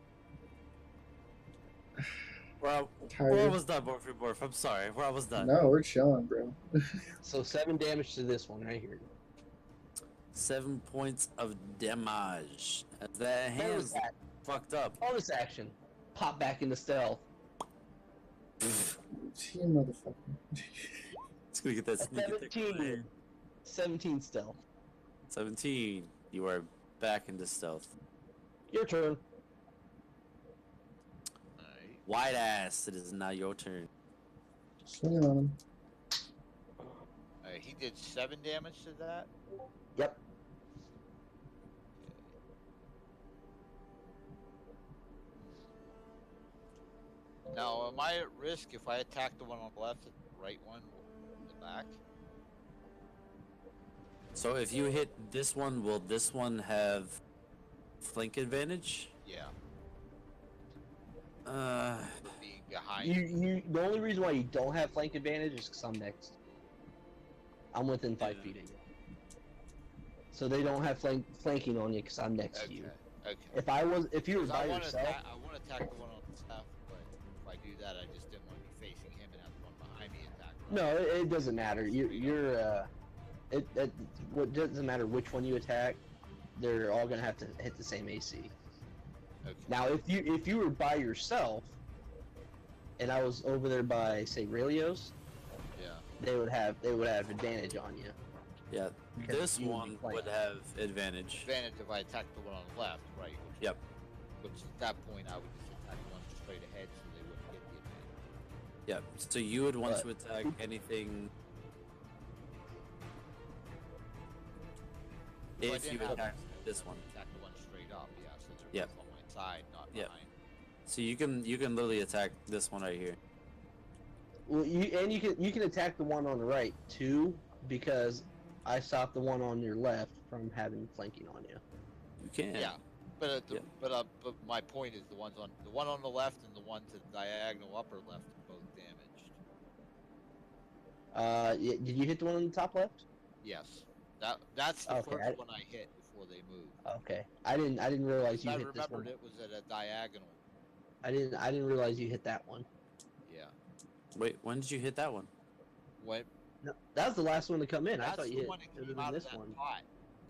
Where tired. I was done, Borf. I'm sorry. Where I was done. No, we're chilling, bro. So 7 damage to this one right here. 7 points of damage. That hand's that? fucked up. Bonus action. Pop back into stealth. You motherfucker. It's gonna get that sneak attack. 17. 17 stealth. 17. You are back into stealth. Your turn. Alright. White ass. It is now your turn. Swing on him. Alright, he did 7 damage to that. Yep. Now, am I at risk if I attack the one on the left and the right one in the back? So if you hit this one, will this one have flank advantage? Yeah, Uh, being behind. You. The only reason why you don't have flank advantage is because I'm next. I'm within 5 feet of you. So they don't have flanking on you because I'm next to Okay, you. okay. If you were 'Cause by I want to yourself, attack the one on the left, but if I do that, I just didn't want to be facing him and have the one behind me attack. Right? no, it doesn't matter. It doesn't matter which one you attack. They're all gonna have to hit the same AC. Okay. Now, if you were by yourself, and I was over there by say Raelios, Yeah. they would have advantage on you. yeah. Because This you would be one flanked. would have advantage. Advantage if I attack the one on the left, right? Yep. Which at that point I would just attack the one straight ahead, so they wouldn't get the advantage. Yep. So you would want But- to attack anything. So I If you didn't have attack to this one. attack the one straight up, yeah. So they're Yep. both on my side, not Yep. behind. So you can literally attack this one right here. Well, you can attack the one on the right too, because I stopped the one on your left from having flanking on you. You can. Yeah. But Yeah. but my point is the one on the left and the one to the diagonal upper left are both damaged. Did you hit the one on the top left? Yes. That's the Okay, first one I hit before they moved. Okay, I didn't realize you I hit this remembered one. it was at a diagonal. I didn't realize you hit that one. Yeah. Wait, when did you hit that one? When No, that was the last one to come in. I that's thought you the hit one that it would came have out been of this that one. pot.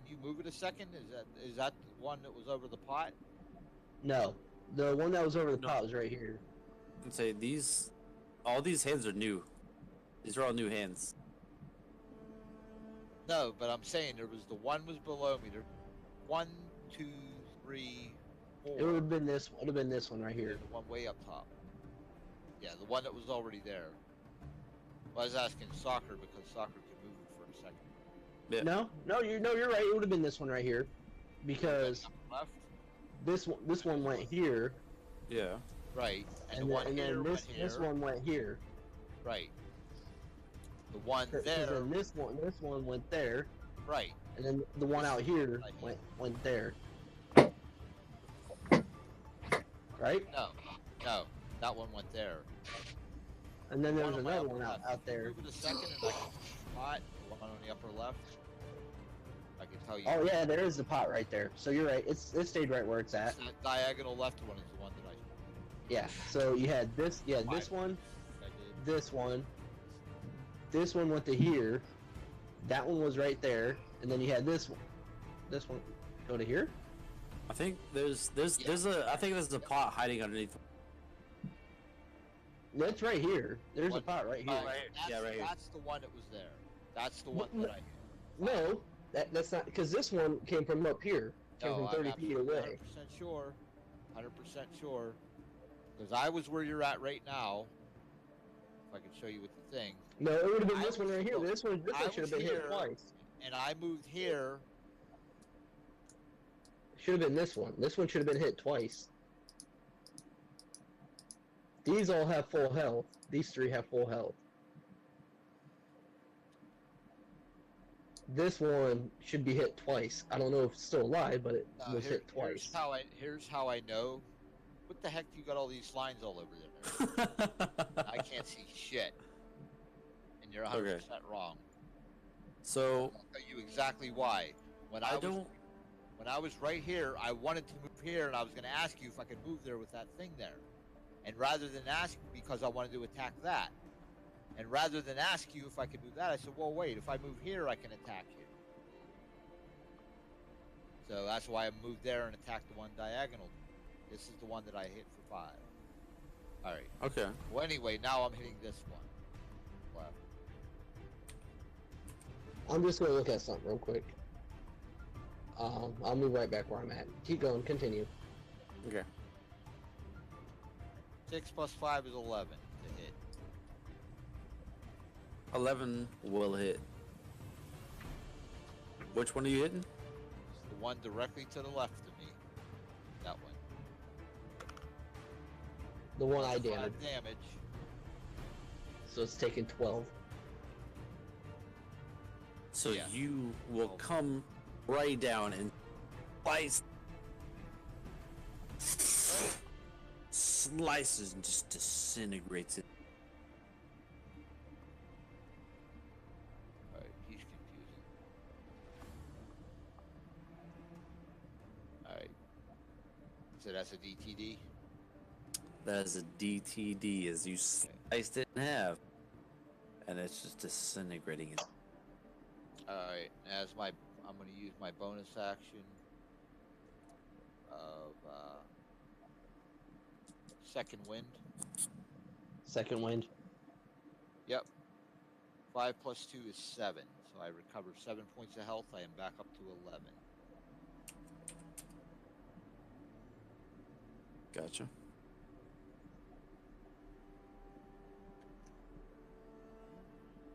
Can you move it a second? Is that the one that was over the pot? No, the one that was over the No. pot was right here. I'd say all these hands are new. These are all new hands. No, but I'm saying there was the one was below me. There, 1, 2, 3, 4. It would have been this. Would have been this one right here. The one way up top. Yeah, the one that was already there. Well, I was asking soccer because soccer could move it for a second. Yeah. No, you're right. It would have been this one right here, because Left, this one went here, right, Yeah. and, the and one then here went this here. one went here. Right. The one 'Cause there, then this one went there, right. and then the one out here Right here. went there. Right? No, that one went there. And then there was on my another upper one out left. there. Move it a second, and I can spot the one on the upper left. I can tell you. Oh yeah, there is the pot right there. So you're right. It stayed right where it's at. That diagonal left one is the one that Yeah. So you had this. Yeah, this Why? one. I did. This one. This one went to here. That one was right there, and then you had this one. This one go to here. I think there's a pot hiding underneath. That's right here. There's a What- pot right here. That's, right here. That's the one that was there. That's the one No, that I hit. No, that's not because this one came from up here. Came No, from 30 I'm feet away. 100% sure. 100% sure. Because I was where you're at right now. If I can show you with the thing. No, it would have been I this one was- right here. look, This one I should have was been hit here. twice. And I moved here. Should have been this one. This one should have been hit twice. These all have full health. These three have full health. This one should be hit twice. I don't know if it's still alive, but it was hit twice. Here's how I know. What the heck? You got all these lines all over there. I can't see shit. And you're 100% wrong. So I'll tell you exactly why. When I was right here, I wanted to move here, and I was going to ask you if I could move there with that thing there. And rather than ask, because I wanted to attack that, and rather than ask you if I could move that, I said, well, wait, if I move here, I can attack you. So that's why I moved there and attacked the one diagonal. This is the one that I hit for 5. All right. okay. Well, anyway, now I'm hitting this one. Left. I'm just gonna look at something real quick. I'll move right back where I'm at. Keep going. Continue. Okay. 6 plus 5 is 11 to hit. 11 will hit. Which one are you hitting? It's the one directly to the left of me. That one. The one I 5 damaged. damage. So it's taking 12. So Yeah. you will come right down and slices and just disintegrates it. Alright, he's confusing. Alright. So that's a DTD? That is a DTD as you sliced it in half. And it's just disintegrating it. Alright, I'm gonna use my bonus action of second wind. Second wind. Yep. 5 plus 2 is 7. So I recover 7 points of health. I am back up to 11. Gotcha.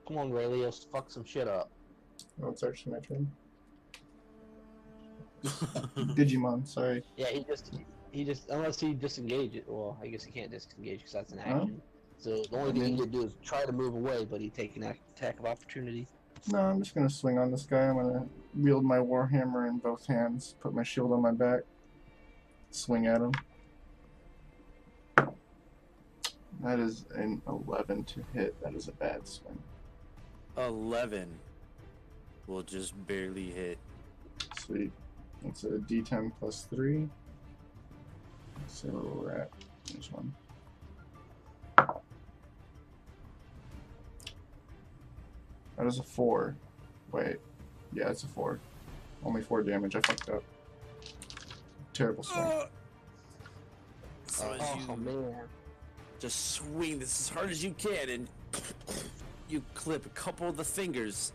Come on, Rayleigh, fuck some shit up. Oh, it's actually my turn. Digimon, sorry. Yeah, he just unless he disengages. Well, I guess he can't disengage because that's an action. So the only thing he can do is try to move away, but he take an attack of opportunity. No, I'm just gonna swing on this guy. I'm gonna wield my warhammer in both hands, put my shield on my back, swing at him. That is an 11 to hit. That is a bad swing. 11 will just barely hit. Sweet. That's a D10 plus 3. Let's see where we're at. This one. That is a 4. Wait. Yeah, it's a 4. Only 4 damage. I fucked up. Terrible swing. So as Oh you man. just swing this as hard as you can and you clip a couple of the fingers.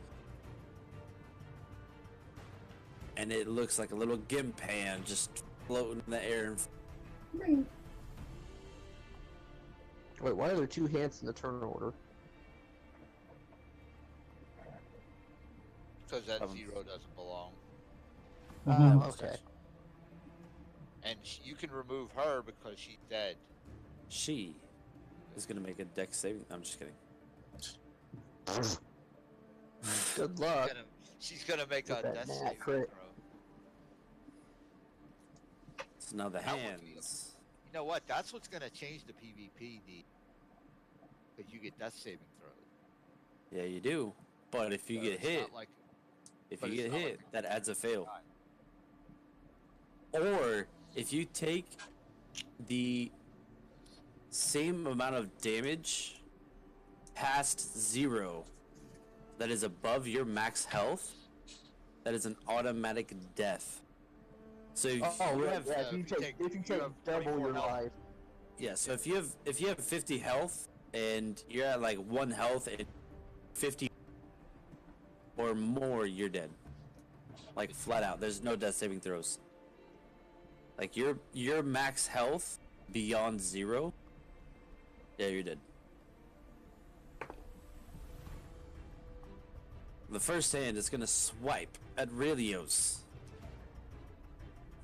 And it looks like a little gimp hand just floating in the air. Wait, why are there 2 hands in the turn order? Because that 0 doesn't belong. Okay. And you can remove her because she's dead. She is gonna make a dex saving. I'm just kidding. Good luck. She's gonna make a With that death nat saving crit. throw. So now the That would be- hands. You know what? That's what's gonna change the PvP, because you get death saving throws. Yeah, you do. But if you So get it's hit, not like, if but you it's get not like hit, the- that adds a fail. Or if you take the same amount of damage past 0 that is above your max health, that is an automatic death. So if you have if you take double your life. yeah, so if you have 50 health and you're at like 1 health and 50 or more, you're dead. Like flat out. There's no death saving throws. Like your max health beyond 0. Yeah, you're dead. The first hand is gonna swipe at Relios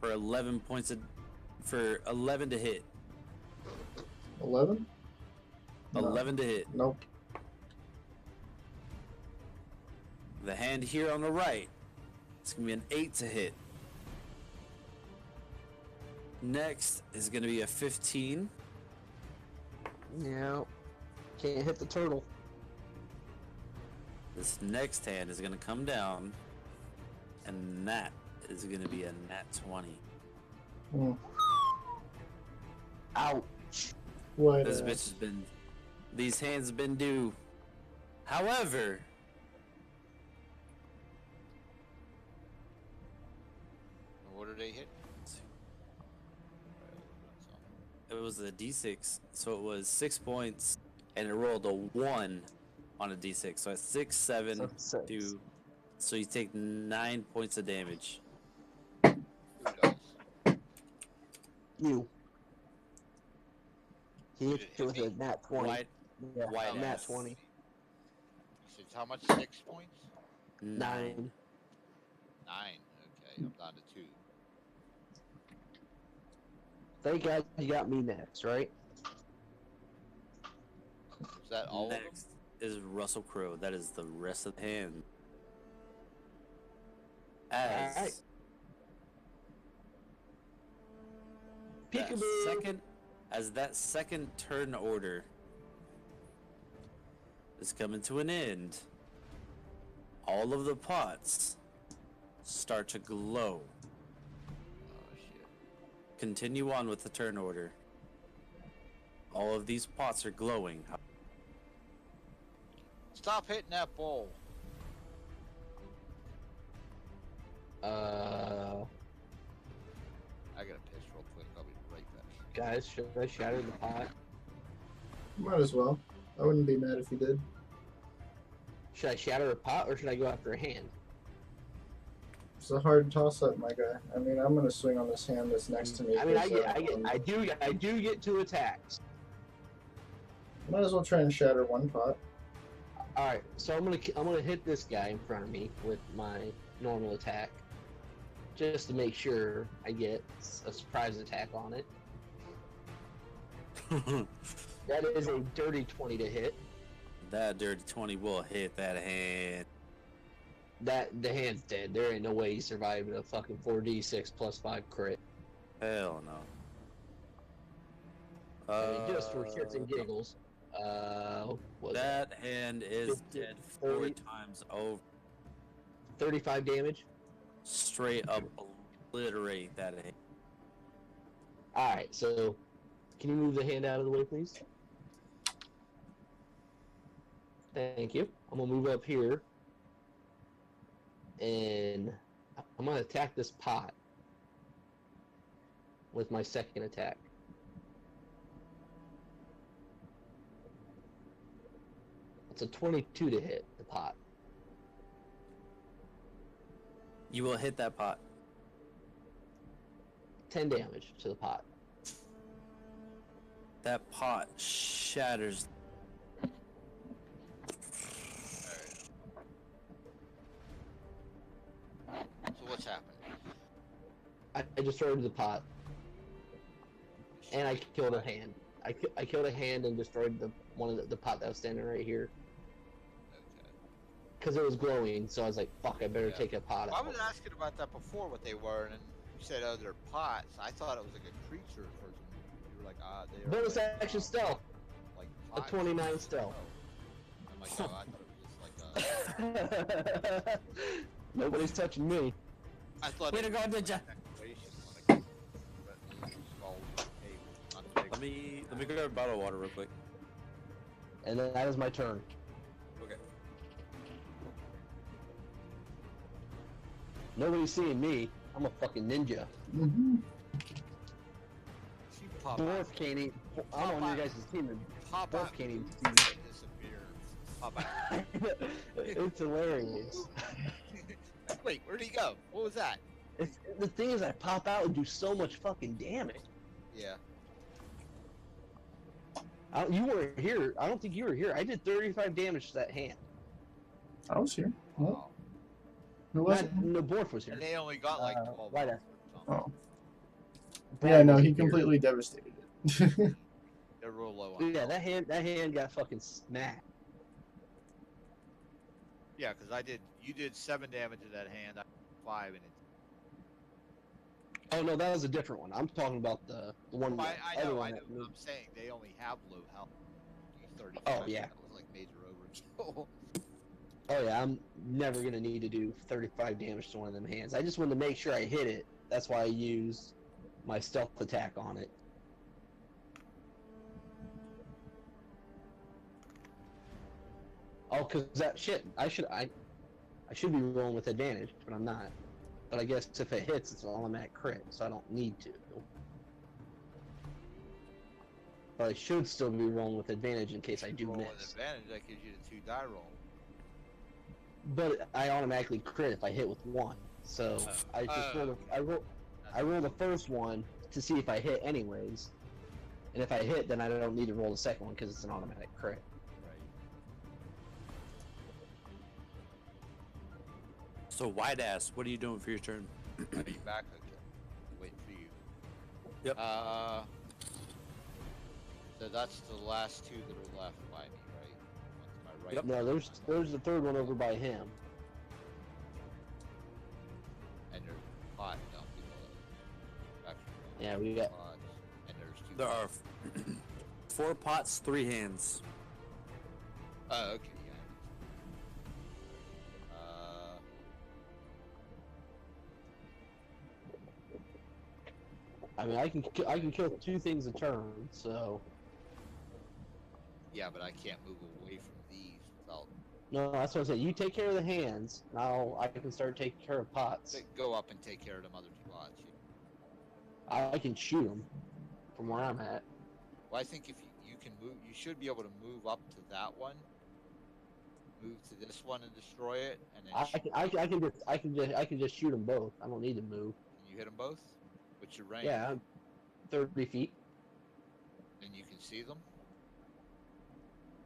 for 11 points for 11 to hit. 11? 11 to hit. Nope. The hand here on the right, it's gonna be an 8 to hit. Next is gonna be a 15. Yeah. Can't hit the turtle. This next hand is gonna come down, and that is gonna be a nat 20. Mm. Ouch. What? This bitch has been, these hands have been due. However, What are they hit? it was a d6, so it was 6 points, and it rolled a 1 on a d6. So it's 6, 7, So six. 2. So you take 9 points of damage. Who does? You. He Did hit it you hit with a me? nat 20. White, Yeah, white nat ass. 20. You said how much? 6 points? 9. 9. 9. Okay, I'm down to 2. Thank God you got me next, right? Is that all of them? Next is Russell Crowe. That is the rest of the hand. As Alright. that Peekaboo. second, as that second turn order is coming to an end, all of the pots start to glow. Oh shit. Continue on with the turn order. All of these pots are glowing. Stop hitting that bowl. I gotta piss real quick. I'll be right back. Guys, should I shatter the pot? Might as well. I wouldn't be mad if you did. Should I shatter a pot or should I go after a hand? It's a hard toss-up, my guy. I mean, I'm gonna swing on this hand that's next to me. I mean, I 'cause, do get 2 attacks. Might as well try and shatter one pot. All right, so I'm gonna hit this guy in front of me with my normal attack, just to make sure I get a surprise attack on it. That is a dirty 20 to hit. That dirty 20 will hit that hand. That the hand's dead. There ain't no way he survived a fucking 4d6 plus 5 crit. Hell no. I mean, just for shits and giggles. What's that? That hand is 50, dead 4 30. times over. 35 damage. Straight up obliterate that hand. All right, so can you move the hand out of the way, please? Thank you. I'm gonna move up here, and I'm gonna attack this pot with my second attack. It's a 22 to hit the pot. You will hit that pot. 10 damage to the pot. That pot shatters. So what's happening? I destroyed the pot, and I killed a hand. I killed a hand and destroyed the pot that was standing right here. Okay. Because it was glowing, so I was like, fuck, I better Yeah. take a pot Well, I out. was asking about that before, what they were, and then you said, oh, they're pots. I thought it was like a creature or something. You were like, ah, they are. Bonus like, action stealth. Like A pots. 29 stealth. I'm like, oh, I thought it was just like a. Nobody's touching me. I thought Way it to go, was Ninja. declaration when I but skull table, not big. Let me grab a bottle of water real quick. And then that is my turn. Okay. Nobody's seeing me. I'm a fucking ninja. Mm-hmm. She pop Dwarf out. can't eat. I'm on your guys' team. pop Borf out, can't even move, see. disappear, pop out. It's hilarious. Wait, where'd he go? What was that? The thing is, I pop out and do so much fucking damage. Yeah. You weren't here. I don't think you were here. I did 35 damage to that hand. I was here. What? Wow. Who was it? No, Borf was here. And they only got like 12 right health or something. Oh. Brad Yeah, no, wasn't he here. completely devastated it. They're real low on Yeah, health. that hand got fucking smacked. Yeah, because you did 7 damage to that hand, I did 5, and it. Oh no, that was a different one. I'm talking about the one. I other know, one I know. that I'm moved. saying they only have low health. You 35. Oh, yeah. That was like major overkill. Oh yeah, I'm never gonna need to do 35 damage to one of them hands. I just wanted to make sure I hit it. That's why I used my stealth attack on it. Oh, cause that shit. I should be rolling with advantage, but I'm not. But I guess if it hits, it's an automatic crit, so I don't need to. But I should still be rolling with advantage in case I do Roll with miss. advantage, that gives you the 2 die roll. But I automatically crit if I hit with 1. So I just I roll the first one to see if I hit anyways. And if I hit, then I don't need to roll the second one because it's an automatic crit. Right. So wide ass, what are you doing for your turn? Are you back? Okay. Waiting for you. Yep. So that's the last 2 that are left by me, right? One to my right. Yep. No, there's the third one over by him. And there's 5 down below. Actually, Yeah, we got. pods, and there's 2. There are 4 pots, 3 hands. Oh, okay, yeah. I mean, I can kill 2 things a turn. So Yeah, but I can't move away from these without. no, that's what I said. You take care of the hands. Now I can start taking care of pots. Go up and take care of them other 2 pods. I can shoot them from where I'm at. Well, I think if you can move, you should be able to move up to that one, move to this one and destroy it, and then I can just shoot them both. I don't need to move. can you hit them both? What's your range? Yeah, 30 feet. And you can see them.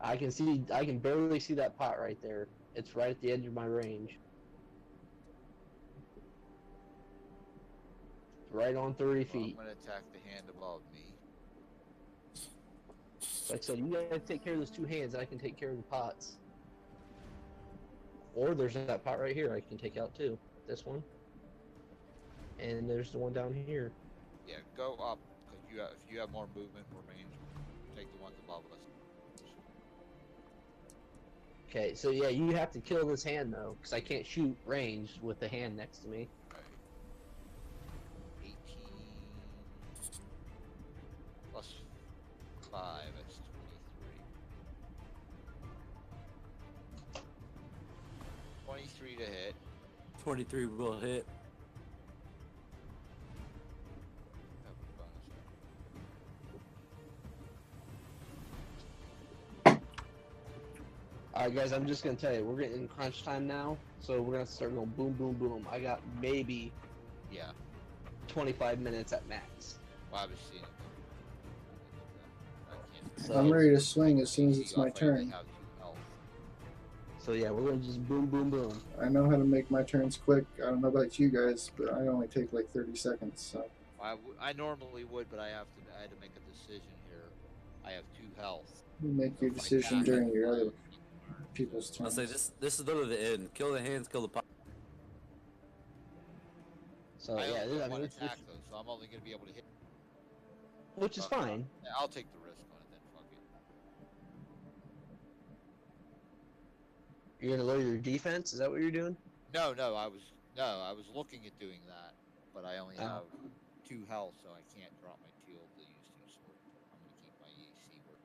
I can barely see that pot right there. It's right at the edge of my range. Right on 30 Well, I'm feet. gonna attack the hand above me. Like I said, you gotta take care of those 2 hands, and I can take care of the pots. Or there's that pot right here I can take out too. This one. And there's the one down here. Yeah, go up because if you have more movement, more range, take the ones above us. Okay, so yeah, you have to kill this hand though, because I can't shoot ranged with the hand next to me. Right. 18 plus 5, that's 23. 23 to hit. 23 will hit. Have a bonus Alright guys, I'm just gonna tell you, we're getting crunch time now, so we're gonna start going boom, boom, boom. I got maybe Yeah. 25 minutes at max. Well, I was seeing it. I can't. So, I'm ready to swing as soon as it's see my off, I only turn. have 2 health. so yeah, we're gonna just boom, boom, boom. I know how to make my turns quick. I don't know about you guys, but I only take like 30 seconds. So I normally would, but I had to make a decision here. I have 2 health. you make your My decision cat- during your other people's I'll turns. say this is literally the end. Kill the hands, kill the pot. So I yeah, only I have mean, 1 it's attack though, so I'm only gonna be able to hit. which is fine. Yeah, I'll take the risk on it then. Fuck it. You're gonna lower your defense? Is that what you're doing? No, I was looking at doing that, but I only Oh. have 2 health, so I can't drop my shield to use 2 swords. I'm gonna keep my EAC work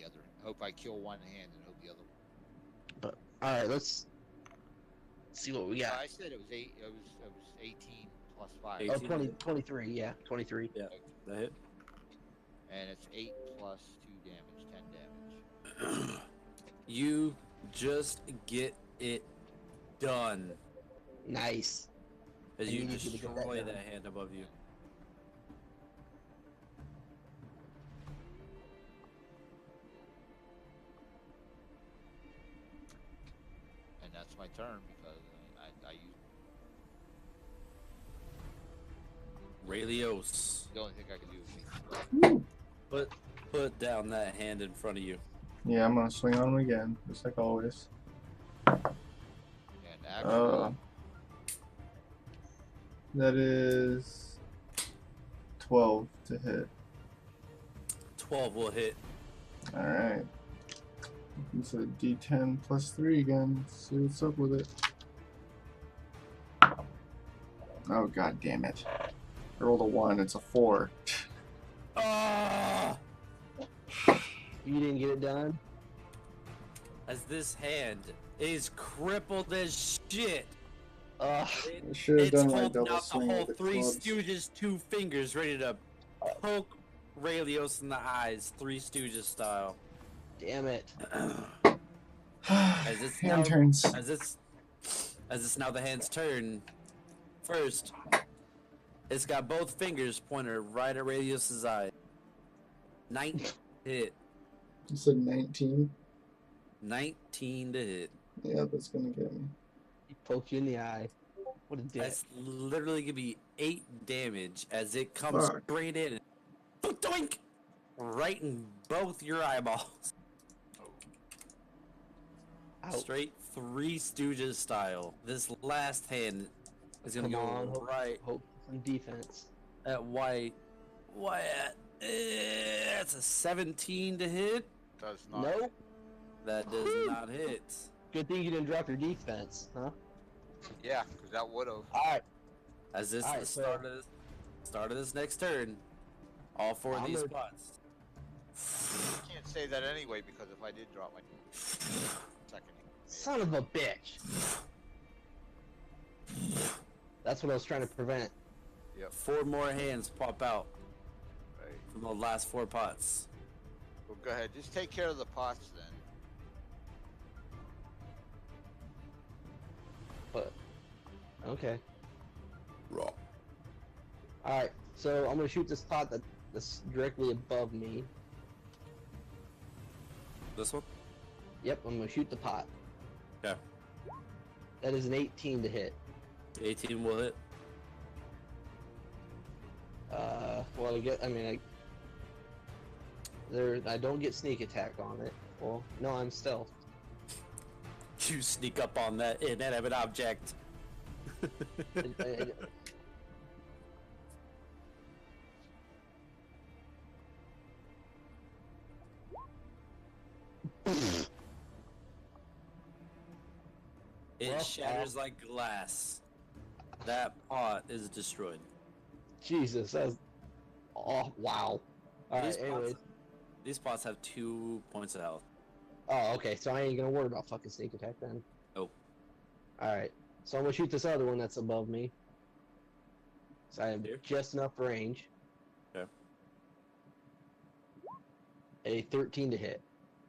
and hope I kill one hand and hope the other. But all right, let's see what we Yeah, got. I said it was 8. It was 18 plus 5. 18. Oh, 23, yeah, 23. Yeah, that hit. And it's 8 plus 2 damage, 10 damage. You just get it done Nice. as I you needed you to get that destroy done. that hand above you. And that's my turn because I used Raylios, the only thing I can do is put down that hand in front of you. Yeah, I'm gonna swing on him again, just like always. and actually That is 12 to hit. 12 will hit. Alright. It's a D10 plus 3 again. Let's see what's up with it. Oh, god damn it. I rolled a 1, it's a 4. Ah! You didn't get it done? As this hand is crippled as shit. I should have It's done my holding double out the swing whole with the Three clubs. Stooges 2 fingers ready to poke Raylios in the eyes, Three Stooges style. Damn it. As it's now, Hand turns. as it's now the hand's turn. First, it's got both fingers pointed right at Raylios' eye. 9 hit. You said 19? 19 to hit. Yeah, that's gonna get me. He poked you in the eye. What a dick. That's literally gonna be 8 damage as it comes Fuck. straight in. Doink! Right in both your eyeballs. Ouch. Straight Three Stooges style. This last hand is gonna Come go on, hope- right Hope some defense. at White. Wyatt. It's a 17 to hit. does not. Nope. That does not hit. Good thing you didn't drop your defense, huh? Yeah, because that would have. Alright. As this Alright, the so- start of this next turn, all 4 of I'm these gonna- spots. I can't say that anyway because if I did drop my second. Son of a bitch. That's what I was trying to prevent. 4 more hands pop out Right. from the last 4 pots. Well, go ahead. Just take care of the pots then. But okay. Raw. Alright, so I'm gonna shoot this pot that's directly above me. This one? Yep, I'm gonna shoot the pot. Okay. That is an 18 to hit. 18 will hit. Well, I don't get sneak attack on it. Well, no, I'm stealth. You sneak up on that inanimate object. I- It Well, shatters like glass. That pot is destroyed. Jesus, that's... Oh, wow. Alright, anyways. These pots have 2 points of health. Oh, okay, so I ain't gonna worry about fucking sneak attack then. Nope. Alright, so I'm gonna shoot this other one that's above me. So I have Here? just enough range. Okay. A 13 to hit.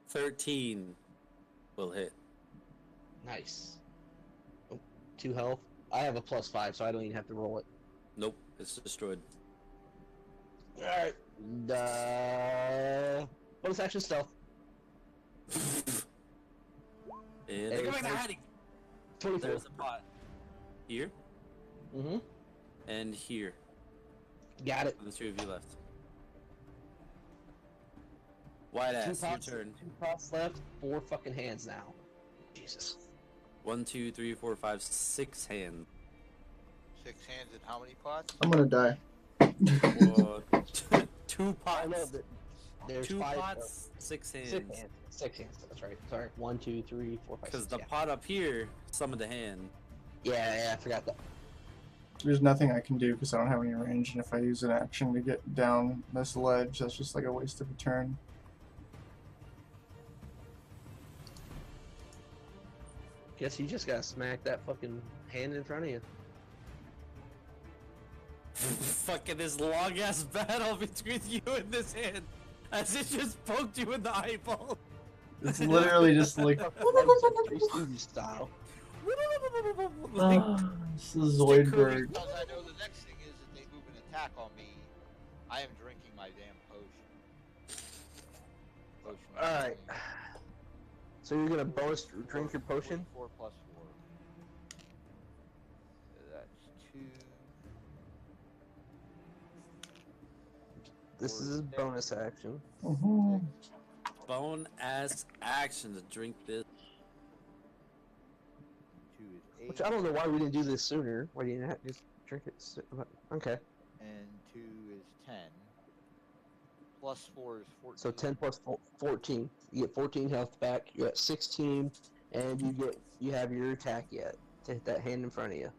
13 will hit. Nice. Oh, 2 health. I have a +5, so I don't even have to roll it. Nope, it's destroyed. Alright. Bonus action stealth. And they're going to hiding. 24. There's a pot. Here Mm-hmm. and here. Got it. The 2 of you left. White ass, your turn. 2 pots left. 4 fucking hands now. Jesus. 1, 2, 3, 4, 5, 6 hands. 6 hands and how many pots? I'm gonna die. 2 I know pots. that there's 2 5 pots, 6 hands. 6 hands. 6 hands. That's right. Sorry. 1, 2, 3, 4, 5, 6. Because the yeah. pot up here summoned a hand. Yeah, I forgot that. There's nothing I can do because I don't have any range, and if I use an action to get down this ledge, that's just like a waste of a turn. Guess you just gotta smack that fucking hand in front of you. Fucking this long ass battle between you and this hand, as it just poked you in the eyeball. It's literally just like Three Stooges style. Like, it's the Zoidberg. Because I know the next thing is that they move an attack on me. I am drinking my damn potion. All right. So you're gonna bonus drink your potion? 4 plus 4. So that's 2. This is a bonus action. Mhm. bone ass action to drink this. 2 is 8. Which I don't know why we didn't do this sooner. Why didn't you just drink it? Okay. And 2 is 10. Plus 4 is 14. So 10 plus 14. You get 14 health back. You're at 16, and you have your attack yet to hit that hand in front of you.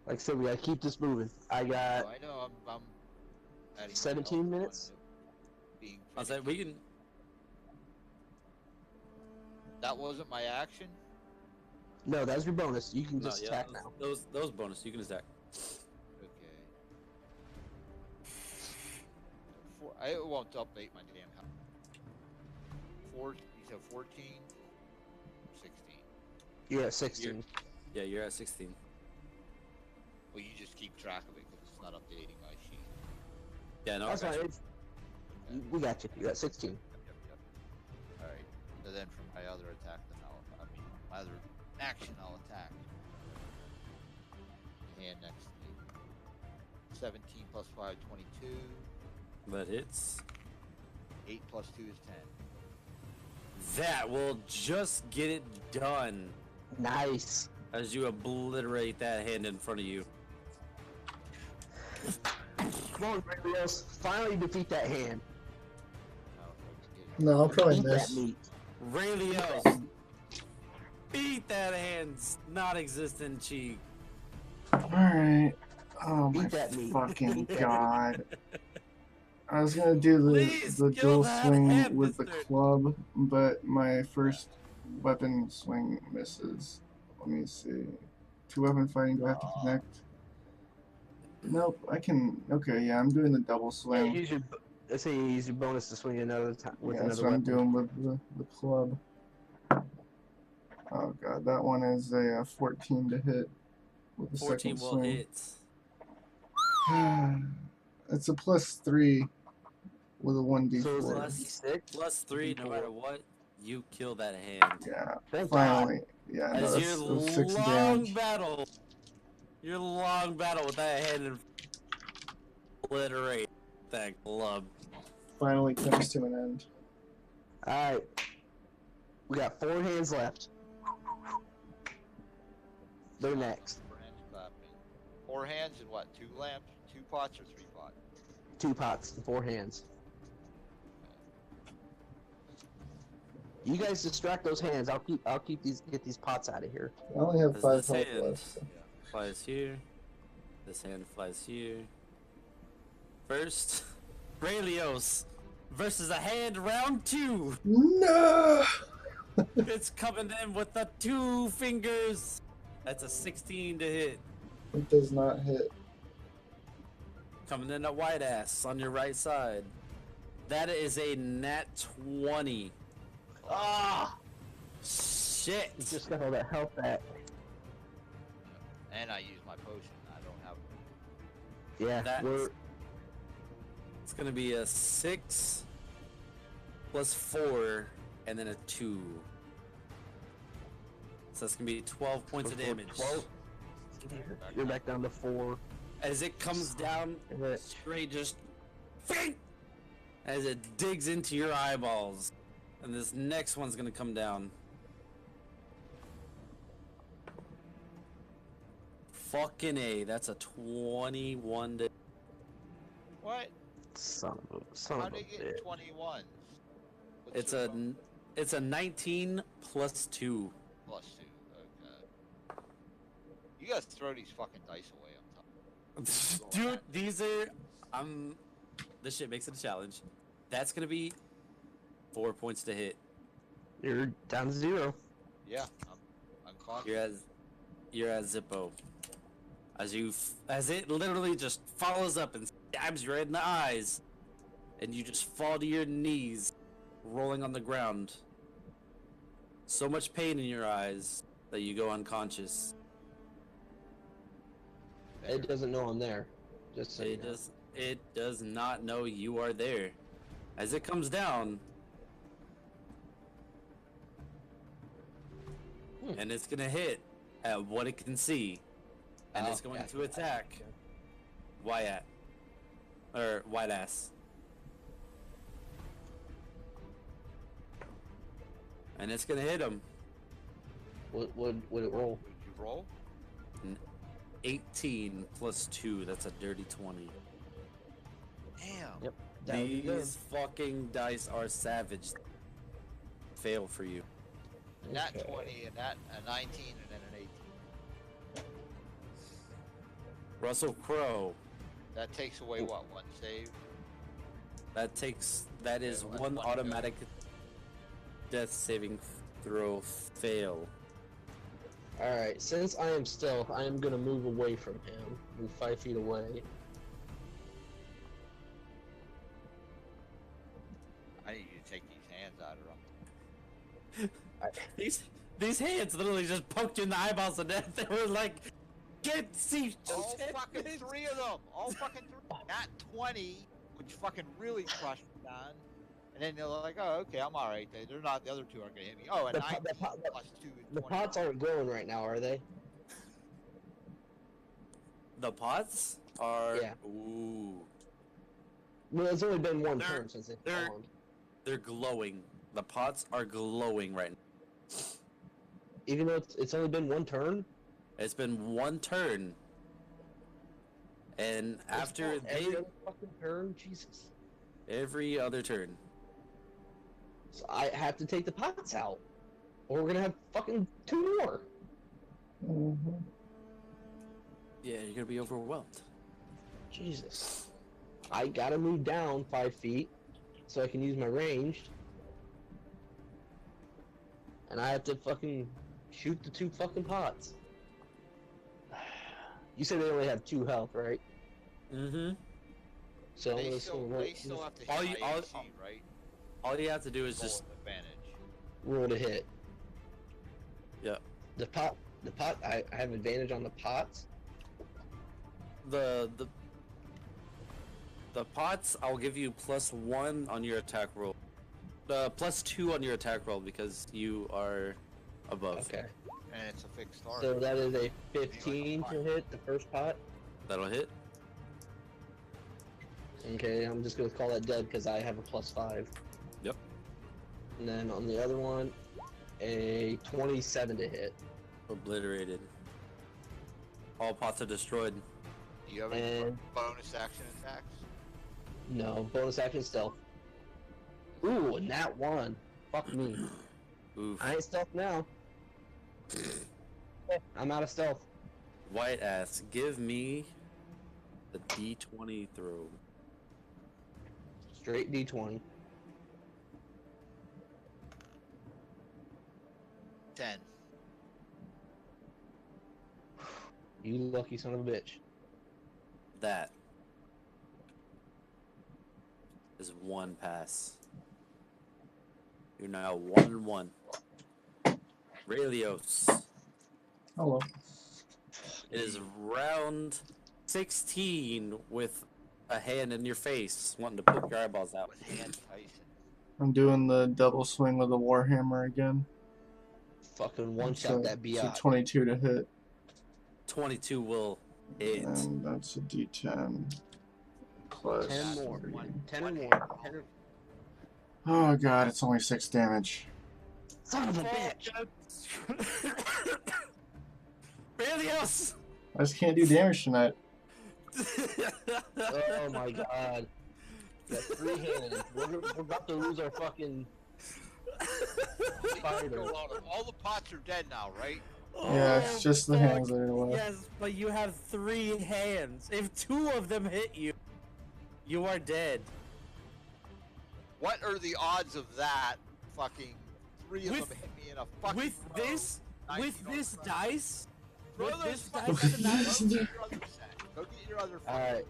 Like I said, we gotta keep this moving. I got Oh, I know. I'm adding 17 myself minutes? on to being I said we can. That wasn't my action. no. That's your bonus. You can No, just yeah, attack now. those bonus you can attack. Okay. I won't update my damn health. 4. You said 14. 16. You're at 16. Yeah, you're at 16. Well, you just keep track of it because it's not updating my sheet. Yeah, no, That's I got fine. you. We got you. You're at 16. Yep. All right. So then from my other attack, then my other action, I'll attack. And next to me. 17 plus 5, 22. That hits. 8 plus 2 is 10. That will just get it done Nice. as you obliterate that hand in front of you. Come on, Rios. Finally defeat that hand. No, I'll probably Eat that miss. meat. Rayleigh, beat that hand's non-existent cheek. Alright. Oh my Beat that meat. fucking Beat that god. I was gonna do Please the kill dual that swing hand, with the mister. club, but my first weapon swing misses. Let me see. 2 weapon fighting, do I have to connect? Nope, I can. Okay, yeah, I'm doing the double Yeah, swing. let's say you use your bonus to swing another time with Yeah, that's another what I'm weapon. doing with the club. Oh god, that one is a 14 to hit with the 14 second will swing. hit. It's a +3 with a So is it 1d4. Plus- D6? Plus 3, no matter what, you kill that hand. Yeah, Thank finally. Yeah, no, As that's, your that was 6 long damage. battle, with that hand and obliterate that club. Finally comes to an end. Alright. We got 4 hands left. They're next. Hands clapping. 4 hands and what? 2 lamps? 2 pots or 3 pots? 2 pots and 4 hands. You guys distract those hands. I'll keep get these pots out of here. I only have As 5 this health hand left. flies here. This hand flies here. First, Brelios versus a hand round 2. No! It's coming in with the 2 fingers. That's a 16 to hit. It does not hit. Coming in a white ass on your right side. That is a nat 20. Ah! Shit. You just got all that health back. And I use my potion. I don't have. Yeah, That's- It's gonna be a 6 plus 4 and then a 2. So that's gonna be 12 points of damage. 12. You're back down to 4. As it comes down straight, just as it digs into your eyeballs. And this next one's gonna come down. Fucking A, that's a 21 to. What? Son of a How do you get bitch. 21s? It's a 19 plus 2. Plus 2. Okay. You guys throw these fucking dice away. I'm telling Dude, these are this shit makes it a challenge. That's gonna be 4 points to hit. You're down to 0. Yeah, I'm conscious. You're at Zippo. as it literally just follows up and stabs you right in the eyes, and you just fall to your knees, rolling on the ground. So much pain in your eyes that you go unconscious. It doesn't know I'm there. Just so you know. It does not know you are there. As it comes down, and it's gonna hit at what it can see, and it's going to attack Wyatt or White Ass, and it's gonna hit him. Would it roll? Would you roll? 18 plus 2. That's a dirty 20. Damn. Yep. That would be good. These fucking dice are savage. Fail for you. That Okay. 20 and that a 19 and then an 18. Russell Crowe. That takes away what? One save? That is Okay, one one automatic death saving throw fail. Alright, since I am stealth, I am gonna move away from him. Move 5 feet away. I need you to take these hands out of him. These hands literally just poked you in the eyeballs to death. They were like, get see. All fucking 3 of them. All fucking 3. Not 20, which fucking really crushed me down. And then they're like, oh, okay, I'm alright. They're not, the other 2 aren't gonna hit me. Oh, and The 19 pot- plus 2 is The 20. pots aren't glowing right now, are they? The pots are. Yeah. Ooh. Well, it's only been one They're- turn since it they're- spawned. They're glowing. The pots are glowing right now. Even though it's only been one turn? It's been one turn. And after Every other fucking turn? Jesus. every other turn. So I have to take the pots out. Or we're gonna have fucking 2 more. Mm-hmm. Yeah, you're gonna be overwhelmed. Jesus. I gotta move down 5 feet so I can use my ranged. And I have to fucking shoot the 2 fucking pots. You said they only have 2 health, right? Mm-hmm. So I'm They gonna still, roll, they still have to all hit you- my all- AC, right? All you have to do is Roll just with advantage. roll to hit. Yeah. The pot, I have advantage on the pots. the pots. I'll give you +1 on your attack roll. +2 on your attack roll because you are above. Okay. And it's a fixed target. So that is a 15 to hit the first pot. That'll hit. Okay, I'm just gonna call that dead because I have a +5. Yep. And then on the other one, a 27 to hit. Obliterated. All pots are destroyed. Do you have any And bonus action attacks? no, bonus action stealth. Ooh, and that one. Fuck me. Oof. I ain't stealth now. I'm out of stealth. White ass, give me the D20 throw. Straight D20. 10. You lucky son of a bitch. That is 1 pass. You're now 1-1. Raelios. Hello. It is round 16 with a hand in your face, wanting to poke your eyeballs out. With hand Tyson. I'm doing the double swing with the Warhammer again. Fucking one So- shot that so biatch. 22 to hit. 22 will hit. And that's a D10 plus 10 more. 3. 10 or more. 10 or... Oh god, it's only 6 damage. Son of a bitch! Raelios! I just can't do damage tonight. Oh my god. We got 3 hands. We're about to lose our fucking spider. All the pots are dead now, right? Yeah, it's just the hands that are left. Yes, but you have 3 hands. If 2 of them hit you, you are dead. What are the odds of that? Fucking 3 of With- them hit me in a fucking With row. this, 19 with this on dice, Throw those this fucking dice at the Go knife? get your other set. Go get your other All right,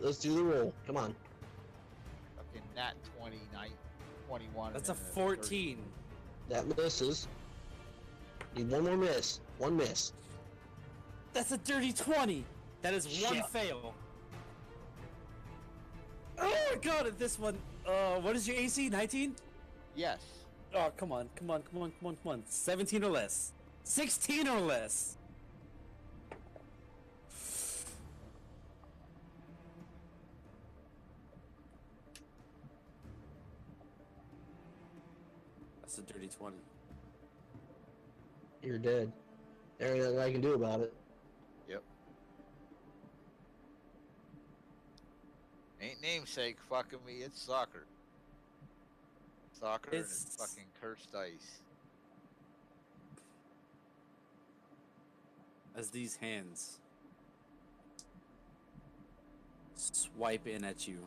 let's do the roll. Come on. fucking nat 20, 21. That's a and then 14. That misses. Need one more miss. One miss. That's a dirty 20. That is one Shit. fail. Oh my god, at this one. What is your AC? 19? Yes. Oh, come on. 17 or less. 16 or less. That's a dirty 20. You're dead. There ain't nothing I can do about it. Yep. Ain't namesake fucking me. It's soccer. Soccer and It's- it's fucking cursed dice. As these hands swipe in at you,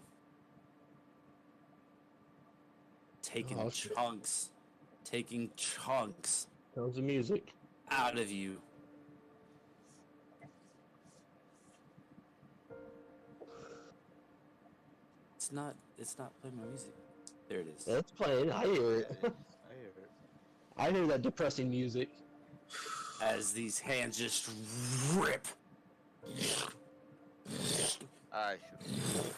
taking Oh, shit. chunks Tons of music. out of you. It's not playing my music. There it is. It's playing. I hear it. I hear it. I hear that depressing music. As these hands just rip. I should.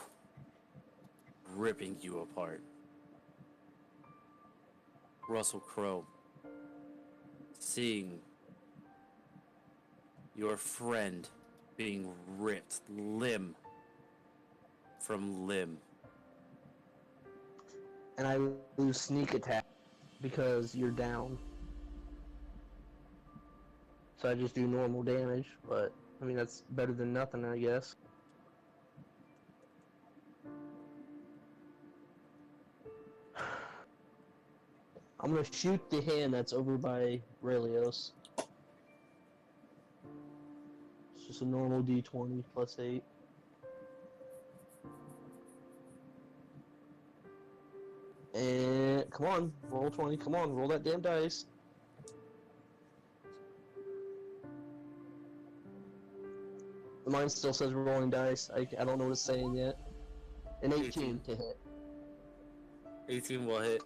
Ripping you apart. Russell Crowe, seeing your friend being ripped limb from limb. And I lose sneak attack because you're down. So I just do normal damage, but I mean that's better than nothing, I guess. I'm gonna shoot the hand that's over by Relios. It's just a normal D20 plus 8. And come on, roll 20. Come on, roll that damn dice. Mine still says rolling dice. I don't know what it's saying yet. An 18 to hit. 18 will hit.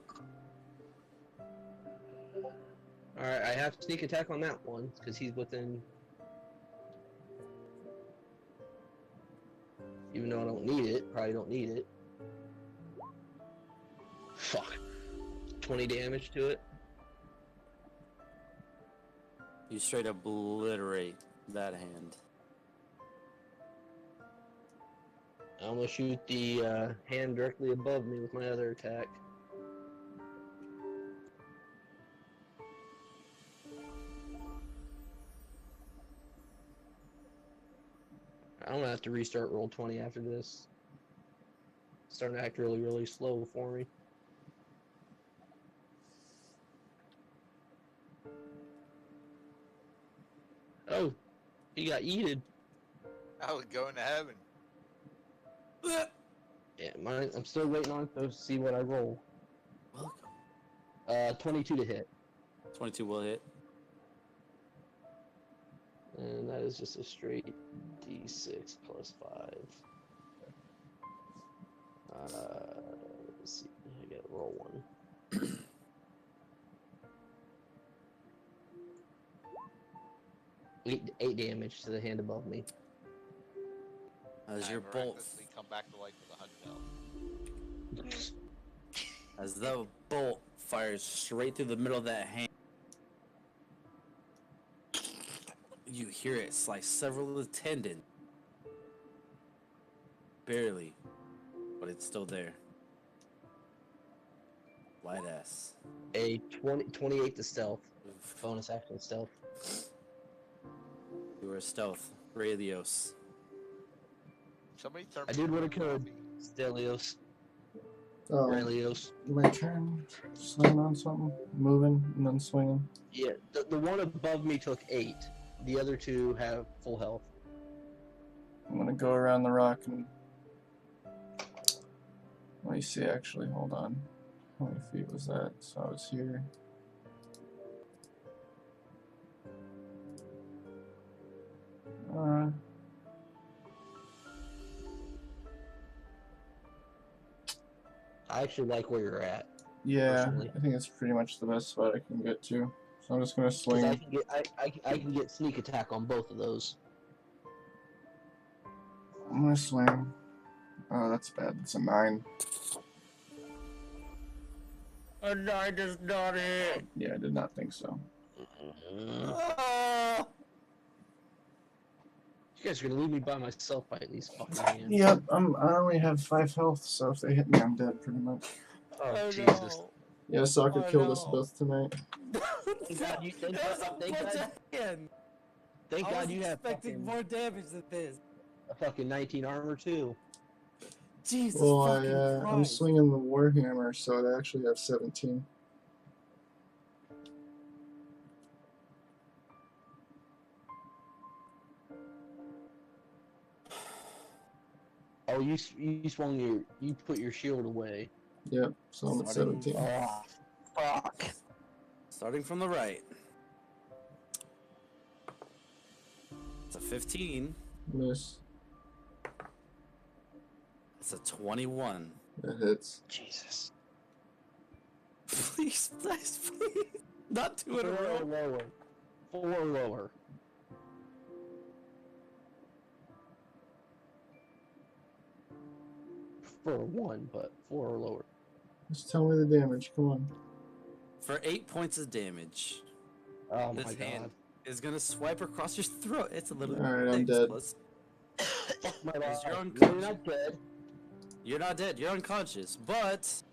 Alright, I have sneak attack on that one, because he's within... Even though I don't need it, probably don't need it. Fuck. 20 damage to it. You straight obliterate that hand. I'm gonna shoot the hand directly above me with my other attack. I'm gonna have to restart roll 20 after this. It's starting to act really, really slow for me. Oh, he got yeeted. I was going to heaven. Yeah, mine. I'm still waiting on it to see what I roll. Welcome. 22 to hit, 22 will hit. and that is just a straight D6 plus 5. Let's see. I gotta roll one. Eight damage to the hand above me. As I your bolt, miraculously come back to life with 100 health. as the bolt fires straight through the middle of that hand, you hear it slice several of the tendon. Barely, but it's still there. Light ass. A 28 to stealth. Bonus action stealth. You are stealth. Radios. Somebody turn I me did what I into a could. zombie. Stelios. Oh, Relios. my turn. Swing on something, moving, and then swinging. Yeah, the one above me took 8. The other two have full health. I'm gonna go around the rock and let me see. Actually, hold on. How many feet was that? So I was here. I actually like where you're at. Yeah, Personally. I think it's pretty much the best spot I can get to. So I'm just gonna 'Cause swing. I can get sneak attack on both of those. I'm gonna swing. Oh, that's bad. That's a 9. A 9 does not hit. Yeah, I did not think so. Oh. You guys are gonna leave me by myself by these fucking hands. Yep, I only have 5 health, so if they hit me, I'm dead pretty much. Oh, Jesus. No. Yeah, soccer Oh, killed us no. both tonight. Thank God you- thank There's God- a thank bunch God- of hand. Thank I God was you have expecting fucking, more damage than this. a fucking 19 armor too. Jesus Well, fucking I'm Christ. swinging the Warhammer, so I actually have 17. Oh, you swung you put your shield away. Yep, so I'm at Starting- 17. Oh, fuck. Starting from the right. It's a 15. Miss. It's a 21. That hits. Jesus. Please, please, please. Not 2 in a 4 or row. lower. 4 or lower. For 1, but 4 or lower. Just tell me the damage. Come on. For 8 points of damage, Oh this my hand God. is gonna swipe across your throat. It's a little Alright, I'm thick, dead. plus- Fuck my Because life. you're No, unconscious. you're not dead. You're not dead. You're unconscious. But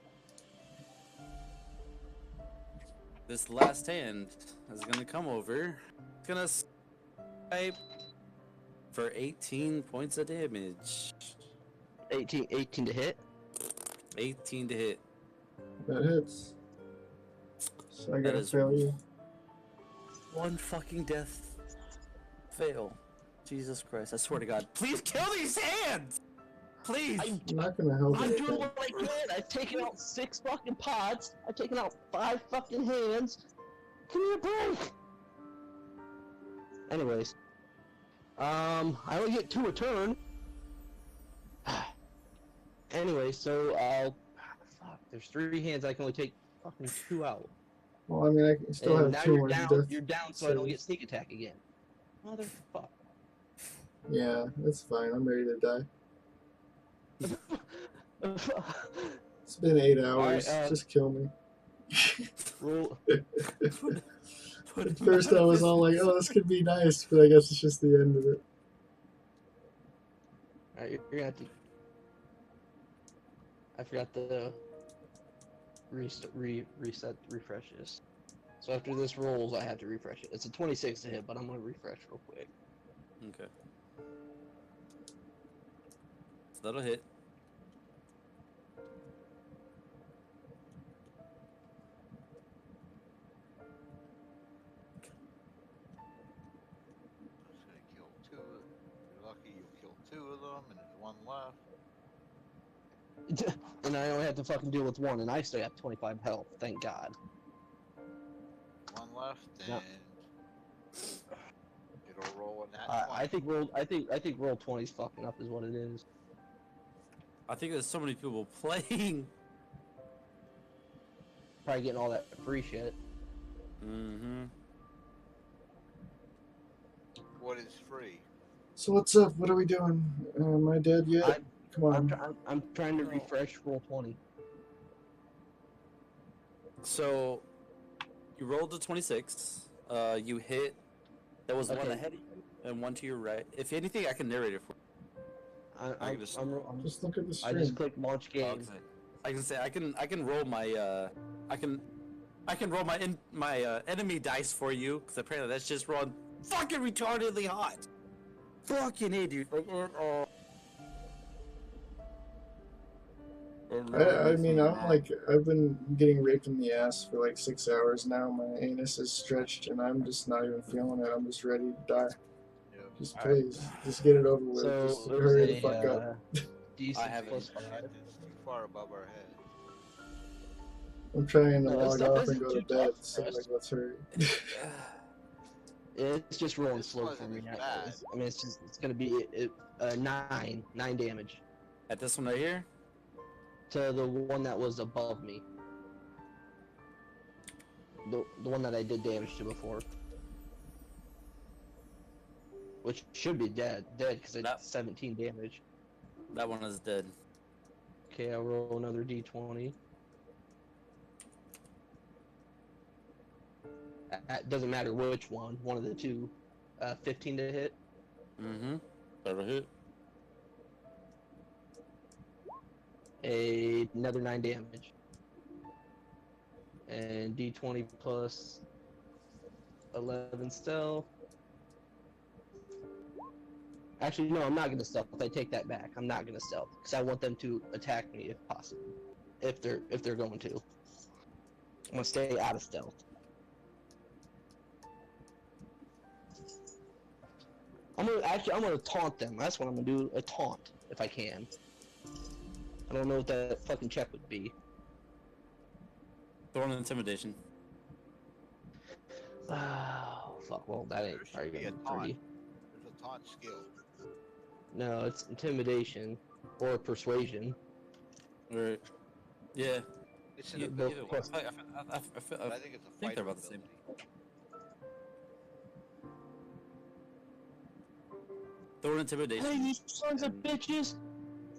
this last hand is gonna come over. It's gonna swipe for 18 points of damage. 18 to hit. 18 to hit. That hits. So I That gotta is- fail you. One fucking death. Fail. Jesus Christ! I swear to God. Please kill these hands. Please. I'm not gonna help I'm it. doing what I can. I've taken out 6 fucking pods. I've taken out 5 fucking hands. Give me a break. Anyways, I only get 2 a turn. Anyway, so fuck. There's 3 hands. I can only take fucking 2 out. Well, I mean, I still And have now 2 you're more down. death. You're down, so I don't saves. get sneak attack again. Motherfucker. Yeah, that's fine. I'm ready to die. It's been 8 hours. Alright, Just kill me. Roll. At first I was all like, oh, this could be nice, but I guess it's just the end of it. Alright, you're gonna have to. I forgot to reset, refresh this. So after this rolls, I have to refresh it. It's a 26 to hit, but I'm gonna refresh real quick. Okay. So that'll hit. It's gonna kill 2 of them. If you're lucky, you'll kill 2 of them, and there's 1 left. And I only have to fucking deal with 1, and I still have 25 health. Thank God. 1 left, No. and it'll roll a nat 20. I think roll 20 is fucking up, is what it is. I think there's so many people playing. Probably getting all that free shit. Mm-hmm. What is free? So what's up? What are we doing? Am I dead yet? Come on. I'm trying to refresh roll 20. So you rolled a 26. You hit. There was one Okay. ahead of you and one to your right. If anything, I can narrate it for you. I'm Just look at the I stream. just clicked launch game. I can say I can roll my I can roll my enemy dice for you because apparently that's just rolling fucking retardedly hot. Fucking A, dude. Like, I mean, I've been getting raped in the ass for like 6 hours now. My anus is stretched, and I'm just not even feeling it. I'm just ready to die. Yep. Just Alright. please, just get it over with. So Just it was hurry a the fuck up. D6 I haven't- plus Shit 5. is too far above our head. I'm trying to No, log it's not- off that's and go to too bed. tough So for us. like, let's hurry. It's just rolling This slow for wasn't me. as now. bad. I mean, it's gonna be 9 damage. At this one right here. to the one that was above me. The one that I did damage to before. Which should be dead because it's That- 17 damage. That one is dead. Okay, I'll roll another d20. Doesn't matter which one of the two. 15 to hit. Mm-hmm. That'll hit. Another 9 damage. And d20 plus 11 stealth. Actually, no, I'm not gonna stealth. I take that back. I'm not gonna stealth because I want them to attack me if possible. If they're going to. I'm gonna stay out of stealth. I'm gonna taunt them. That's what I'm gonna do. A taunt if I can. I don't know what that fucking check would be. Throw an intimidation. Oh fuck! Well, that ain't There should probably be gonna a be taunt. pretty. There's a taunt skill. No, it's intimidation or persuasion. Or, yeah. It's an You, ability. either way. I But I think it's a think fighter they're about the same. ability. Throw an intimidation. Hey, you sons of bitches!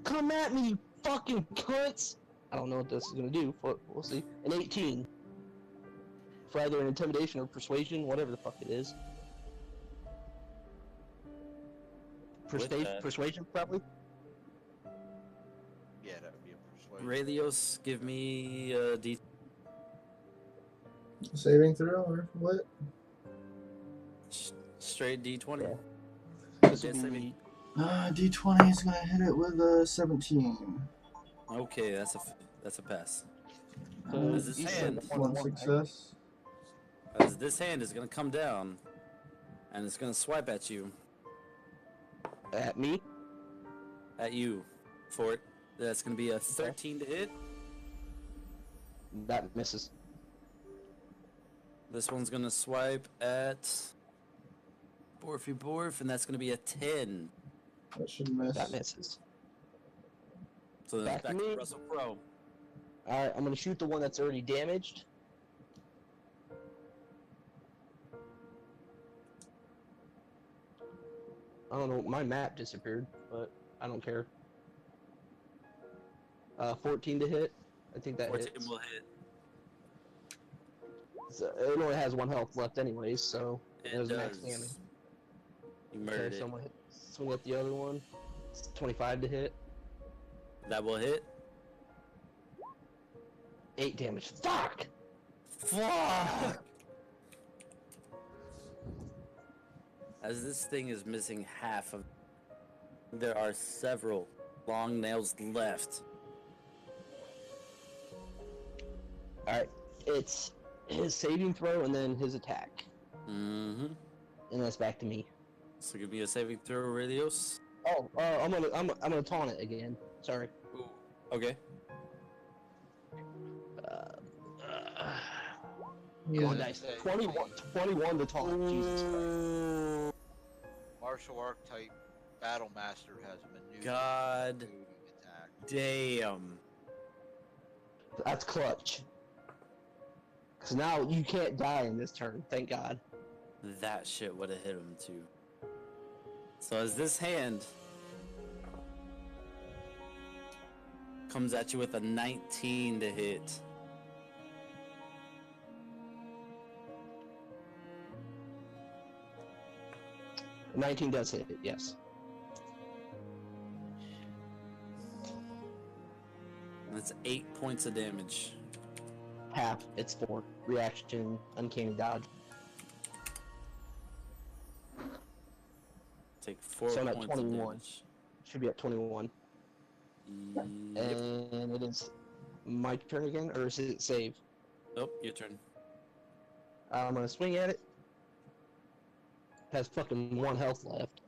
Come at me, you fucking cunts! I don't know what this is gonna do, but we'll see. An 18. For either an intimidation or persuasion, whatever the fuck it is. that- Persuasion, probably? Yeah, that would be a persuasion. Radios, give me a D. Saving throw or what? Straight D20. Yeah. This Yeah, would saving. be D20 is gonna hit it with a 17. Okay, that's a pass. So As this you said hand, one One on one, right? success. as this hand is gonna come down, and it's gonna swipe at you, At me? for it. That's gonna be a 13 to hit. That misses. This one's gonna swipe at Borf, and that's gonna be a 10. That should miss. That misses. So then Back to back me. to Russell Crowe. Alright, I'm gonna shoot the one that's already damaged. I don't know, my map disappeared, but I don't care. 14 to hit. I think that 14 hits. will hit. So it only has 1 health left anyways, so It was does. max damage. You murdered Okay, so I'm it. gonna swing at the other one. It's 25 to hit. That will hit. 8 damage. Fuck! Fuck! As this thing is missing half of, there are several long nails left. Alright, it's his saving throw and then his attack. Mm-hmm. And that's back to me. So give me a saving throw, Radios. Oh, I'm gonna taunt it again. Sorry. Okay. Yeah. Come on, dice. 21 to taunt. Jesus Christ. Martial archetype battle master has a maneuver. God Attack. damn. That's clutch. Cause now you can't die in this turn. Thank God. That shit would have hit him too. So as this hand comes at you with a 19 to hit. The 19 does hit it. Yes. That's 8 points of damage. Half. It's 4. Reaction. Uncanny dodge. Take 4 So I'm at points 21. of damage. Should be at 21. Yep. And it is my turn again, or is it save? Nope, your turn. I'm gonna swing at it. Has fucking 1 health left.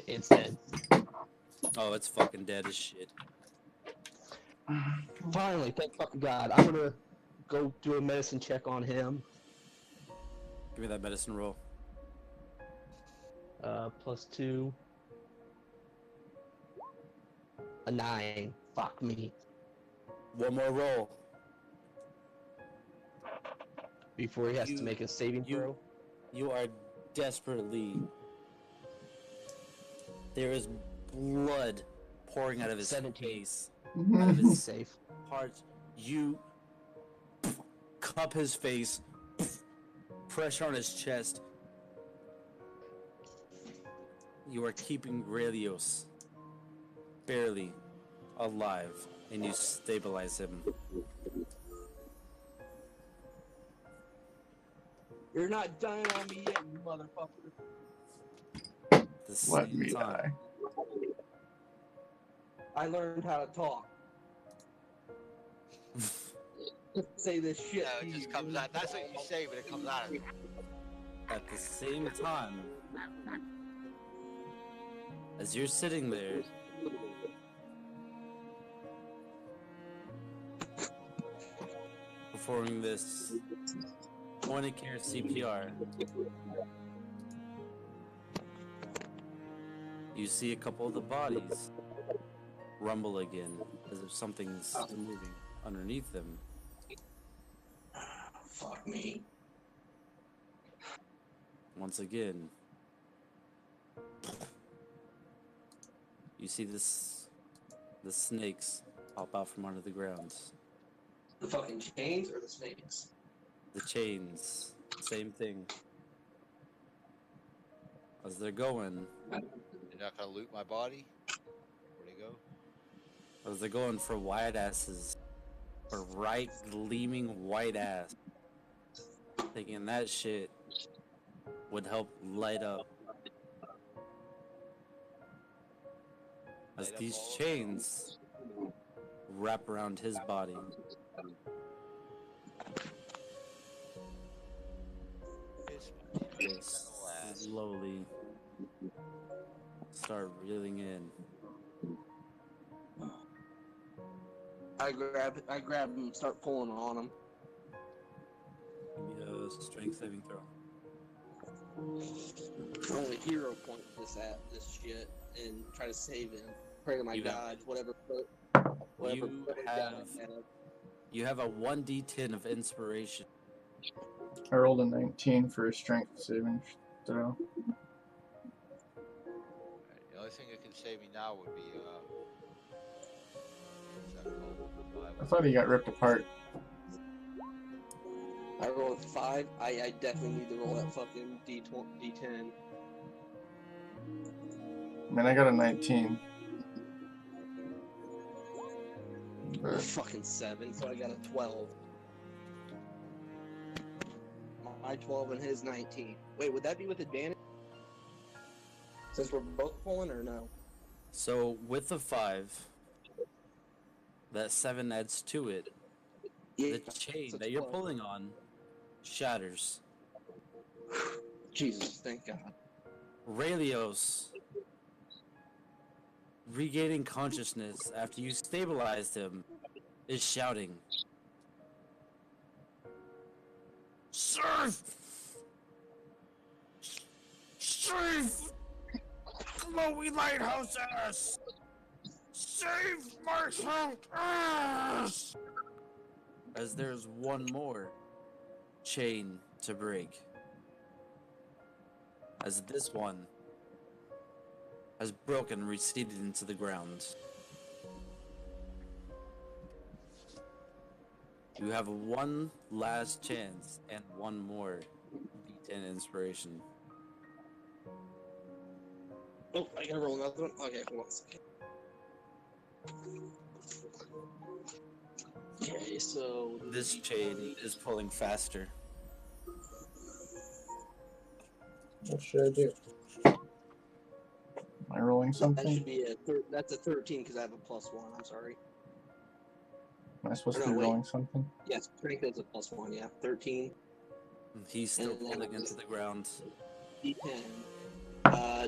It's dead. Oh, it's fucking dead as shit. Finally, thank fucking God. I'm gonna go do a medicine check on him. Give me that medicine roll. +2. A 9. Fuck me. One more roll. Before he has You- to make a saving you- throw. You are desperately. There is blood pouring out of his 17. face, out of Mhm. his Safe. heart. You cup his face, pressure on his chest. You are keeping Relios barely alive, and you stabilize him. You're not dying on me yet, you motherfucker. At the Let same me time, die. I learned how to talk. Say this shit. No, to it just you. comes out. That's what you say, but it comes out of you. at the same time, as you're sitting there, performing this point of care CPR, you see a couple of the bodies rumble again as if something's moving underneath them. Fuck me. Once again, you see the snakes pop out from under the ground. The fucking chains or the snakes? The chains, same thing. As they're going, You're not gonna loot my body? Where'd he go? as they're going for white asses, for bright, gleaming white ass, thinking that shit would help light up. As Light up these all of chains wrap around his body. Kiss They my gentle ass. slowly start reeling in. I grab him and start pulling on him. Give me a strength saving throw. Only hero point this shit and try to save him. Pray to my You have- God, whatever. You You have a 1d10 of inspiration. I rolled a 19 for a strength saving throw. Alright, the only thing that can save me now would be what's that called? I thought he got ripped apart. I rolled a 5. I definitely need to roll that fucking D10. I mean, I got a 19. But Fucking 7, so I got a 12. My 12 and his 19. Wait, would that be with advantage? Since we're both pulling or no? So with the 5, that 7 adds to it. Yeah. The chain so that you're 12. pulling on shatters. Jesus, thank God. Relios, regaining consciousness after you stabilized him, is shouting, "Save! Save! Chloe Lighthouses! Save my house!" As there's one more chain to break. As this one has broken and receded into the ground. You have one last chance and one more D10 inspiration. Oh, I gotta roll another one? Okay, hold on a second. Okay, so... This chain is pulling faster. What should I do? am I rolling That something? should be that's a 13 because I have a +1, I'm sorry. Am I supposed to No, be wait. rolling something? Yes, strength is a +1, yeah. 13, He's still And then- pulling into the ground. D10,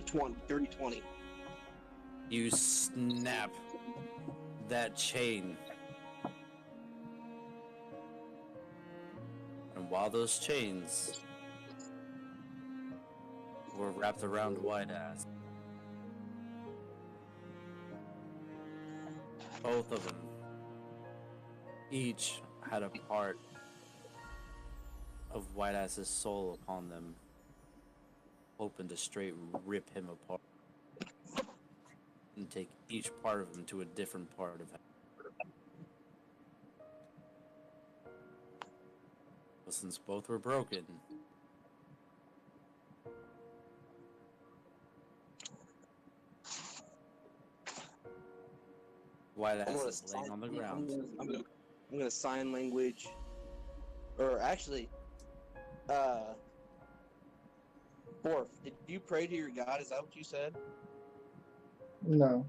20, 30, 20. You snap that chain. And while those chains were wrapped around White Ass, both of them each had a part of White Ass's soul upon them, hoping to straight rip him apart and take each part of him to a different part of him. But since both were broken, White I'm Ass gonna is laying sign- on the ground. I'm gonna sign language, or actually, Borf, did you pray to your God? Is that what you said? No.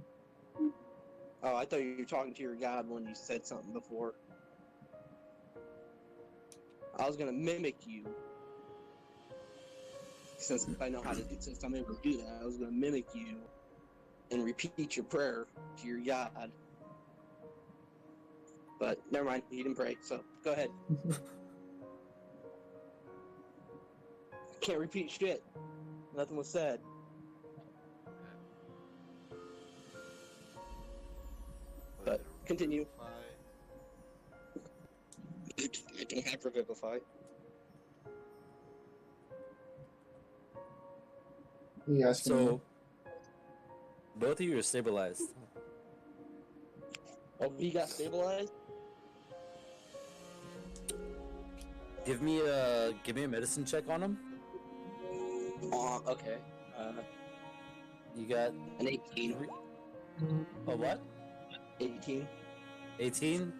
Oh, I thought you were talking to your God when you said something before. I was gonna mimic you, since I know how to do. Since I'm able to do that, I was gonna mimic you and repeat your prayer to your God. But never mind, you didn't pray. So go ahead. Can't repeat shit. Nothing was said. But continue. I don't have Revivify. Yes. So, both of you are stabilized. Oh, he got stabilized? Give me a medicine check on him. Okay. You got An 18. a what? 18. 18?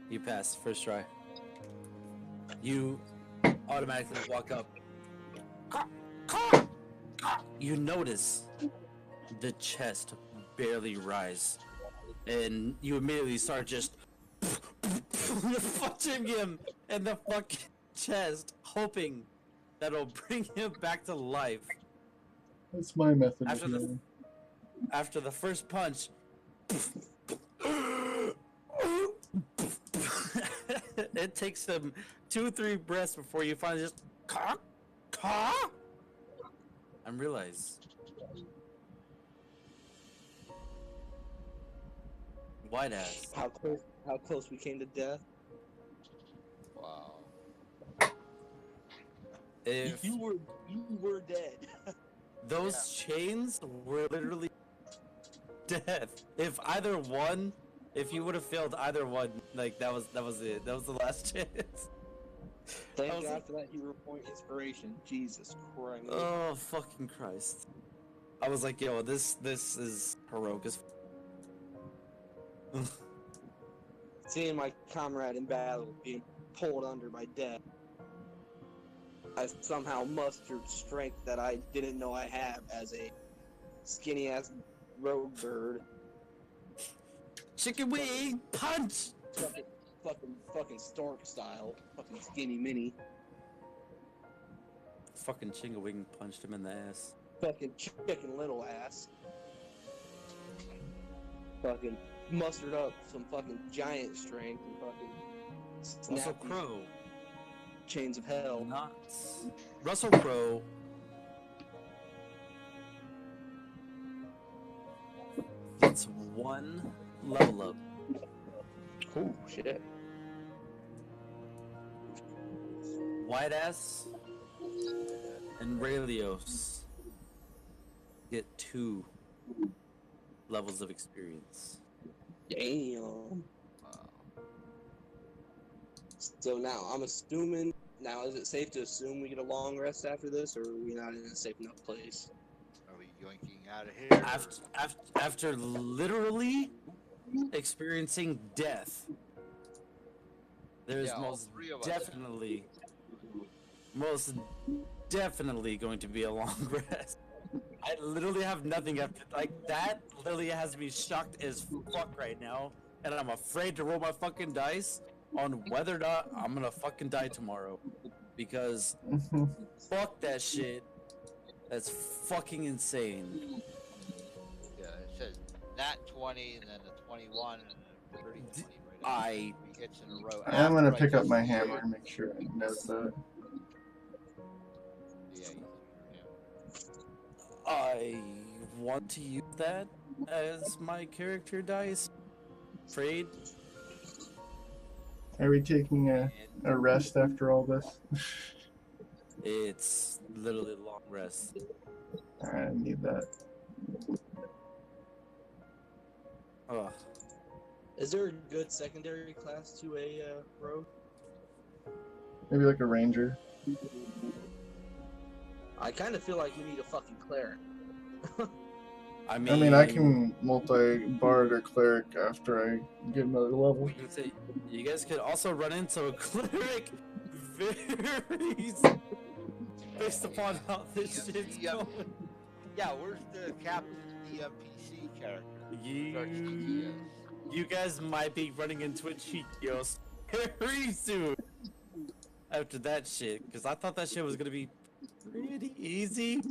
You pass first try. You automatically walk up. You notice the chest barely rise, and you immediately start just punching him in the fucking chest, hoping that'll bring him back to life. That's my method After of the- healing. After the first punch, it takes him 2-3 breaths before you finally just and realize White Ass. How close we came to death. Wow. If You were dead. those chains were literally death. If you would have failed either one, like that was it. That was the last chance. Thank I was God like- for that hero point inspiration. Jesus Christ. Oh fucking Christ! I was like, yo, this is heroic as. Seeing my comrade in battle being pulled under by death, I somehow mustered strength that I didn't know I have as a skinny ass road bird. Chicken wing punch. Fucking stork style. Fucking skinny mini. Fucking Chinga Wing punched him in the ass. Fucking chicken little ass. Fucking mustered up some fucking giant strength and fucking Russell snapped these Crowe, chains of hell. nuts. Russell Crowe gets 1 level up. Oh shit. White Ass and Raelios get 2 levels of experience. Damn. Wow. So now I'm assuming. Now, is it safe to assume we get a long rest after this, or are we not in a safe enough place? Are we yoinking out of here? After literally experiencing death, there's Yeah, all most 3 of us. definitely going to be a long rest. I literally have nothing after, like, that literally has me shocked as fuck right now, and I'm afraid to roll my fucking dice on whether or not I'm gonna fucking die tomorrow, because fuck that shit. That's fucking insane. Yeah, it says nat 20 and then a 21 and a 30 20 right I- 3 hits in a row. I'm gonna after I pick up just- my hammer and make sure I note that. Yeah, you use your hammer. I want to use that as my character dice. Afraid. Are we taking a rest after all this? It's literally a long rest. I need that. Oh, Is there a good secondary class to a rogue? Maybe like a ranger. I kind of feel like we need a fucking cleric. I I mean, mean, I can multi-bard or cleric after I get another level. we can say you guys could also run into a cleric very based upon how this shit's going. Yeah, where's the captain's DMPC character? You, you guys might be running into a Cheekios very soon after that shit, because I thought that shit was gonna be pretty easy.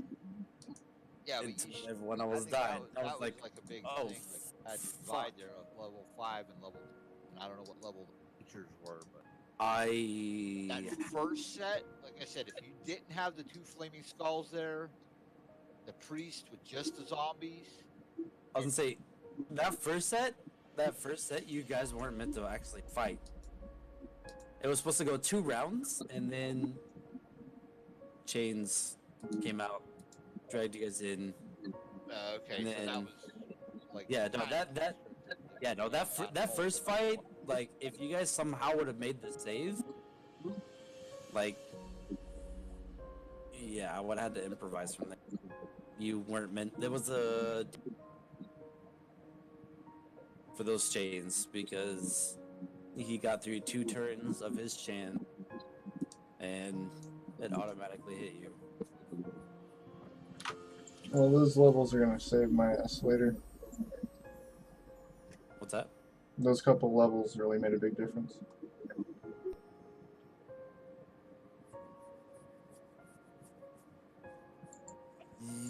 Yeah, but Until you should, everyone I was think dying. That I was was like, a big oh, thing. Like, I had to fuck. divide there of level 5 and level 2. And I don't know what level the creatures were, but that first set, like I said, if you didn't have the 2 flaming skulls there, the priest with just the zombies. I was gonna say that first set, you guys weren't meant to actually fight. It was supposed to go 2 rounds, and then Chains came out, dragged you guys in. Okay, And so that then- was like Yeah, no, kinda that restricted. yeah, no, that first fight, like, if you guys somehow would have made the save, like, yeah, I would have had to improvise from there. You weren't meant. There was a for those chains because he got through 2 turns of his chain, and it automatically hit you. Well, those levels are gonna save my ass later. What's that? Those couple levels really made a big difference.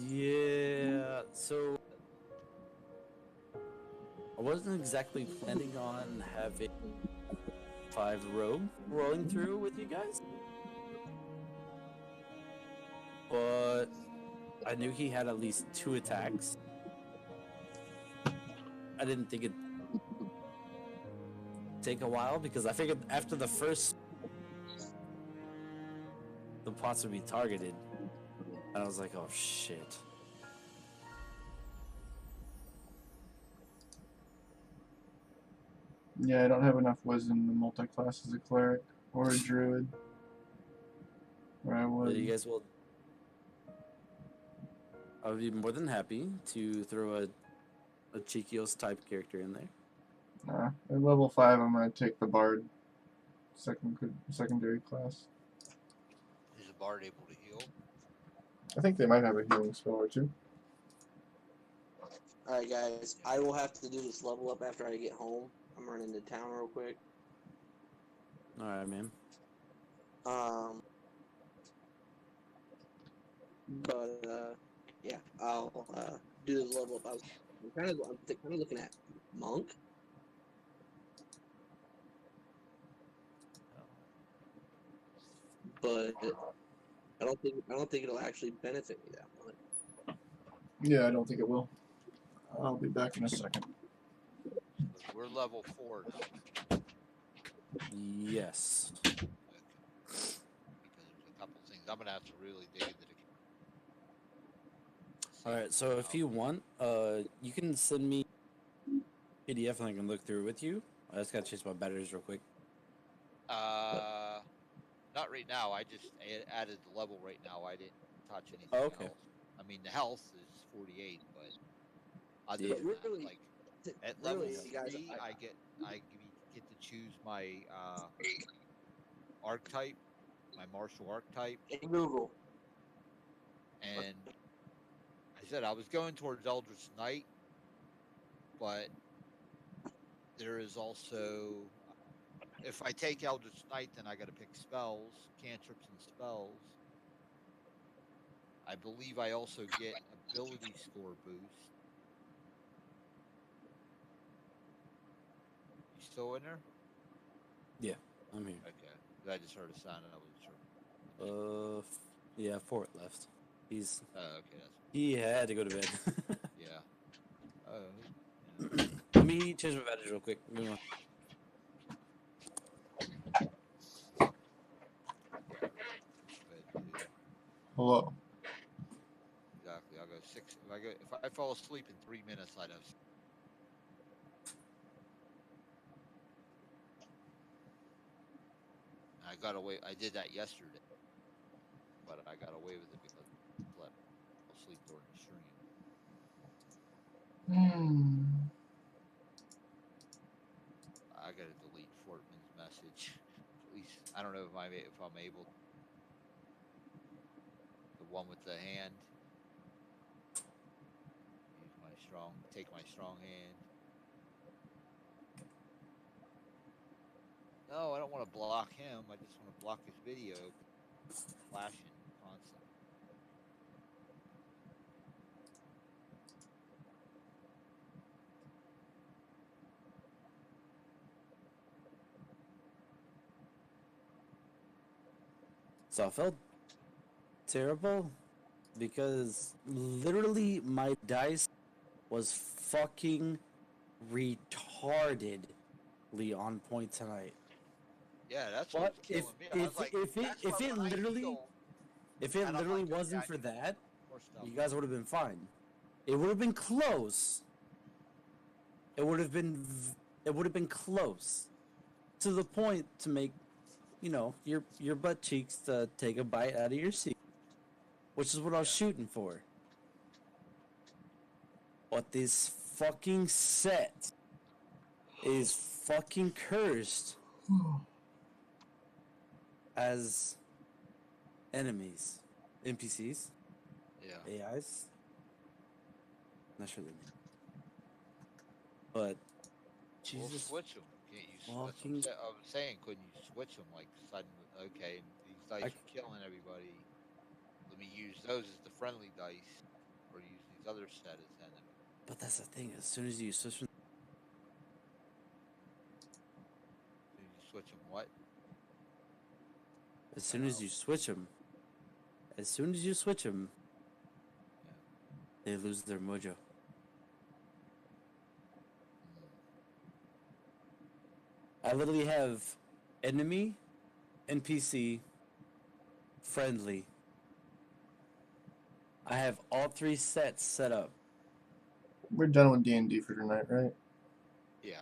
Yeah, so I wasn't exactly planning on having 5 rogue rolling through with you guys, but I knew he had at least 2 attacks. I didn't think it'd take a while because I figured after the first, the pots would be targeted. And I was like, oh shit. Yeah, I don't have enough wisdom to multi-class as a cleric or a druid. Or I But would. you guys will. I would be more than happy to throw a Cheekios type character in there. Nah, at level 5, I'm gonna take the bard. Secondary class. Is the bard able to heal? I think they might have a healing spell or 2. Alright, guys, I will have to do this level up after I get home. I'm running to town real quick. Alright, man. But yeah, I'll do this level up. I'm kind of looking at monk. But I don't think it'll actually benefit me that much. Yeah, I don't think it will. I'll be back in a second. We're level 4. Yes. Because there's a couple things I'm gonna have to really dig into the. Alright, so if you want, you can send me PDF and I can look through it with you. I just gotta change my batteries real quick. Not right now. I just added the level right now. I didn't touch anything okay. else. I mean, the health is 48, but other Yeah. than that, Really, like at level really, 3, guys, I get to choose my archetype, my martial archetype, in Google. and I said I was going towards Eldritch Knight, but there is also if I take Eldritch Knight, then I got to pick spells, cantrips, and spells. I believe I also get ability score boost. You still in there? Yeah, I'm here. Okay. I just heard a sound and I wasn't sure. Yeah, 4 left. He's Okay. he had to go to bed. Yeah. Let me change my batteries real quick. Give me one. Hello. Exactly. I'll go 6. If I fall asleep in 3 minutes, I'd have. I got away. I did that yesterday, but I got away with it because I slept asleep during the stream. I gotta delete Fortman's message. At least I don't know if I'm able. The one with the hand. Take my strong hand. No, I don't want to block him. I just want to block his video. Flashing constantly. So I felt terrible because literally my dice was fucking retardedly on point tonight. Yeah, that's But what's killing me. I was like, that's why when I heal, if it and I'm literally like, okay, wasn't I for need that, more stuff. you guys would have been fine. It would have been close. It would have been close to the point to make, your butt cheeks to take a bite out of your seat, which is what I was shooting for. But this fucking set is fucking cursed as enemies, NPCs, Yeah. AIs. Not sure their name, but We'll Jesus switch them. Can't you? fucking. I was saying, couldn't you switch them? Like suddenly, okay, these dice are killing everybody. Let me use those as the friendly dice, or use these other set as enemy. But that's the thing. As soon as you switch them, So you switch them what? as soon as you switch them, they lose their mojo. I literally have enemy, NPC, friendly. I have all 3 sets set up. We're done with D&D for tonight, right? Yeah.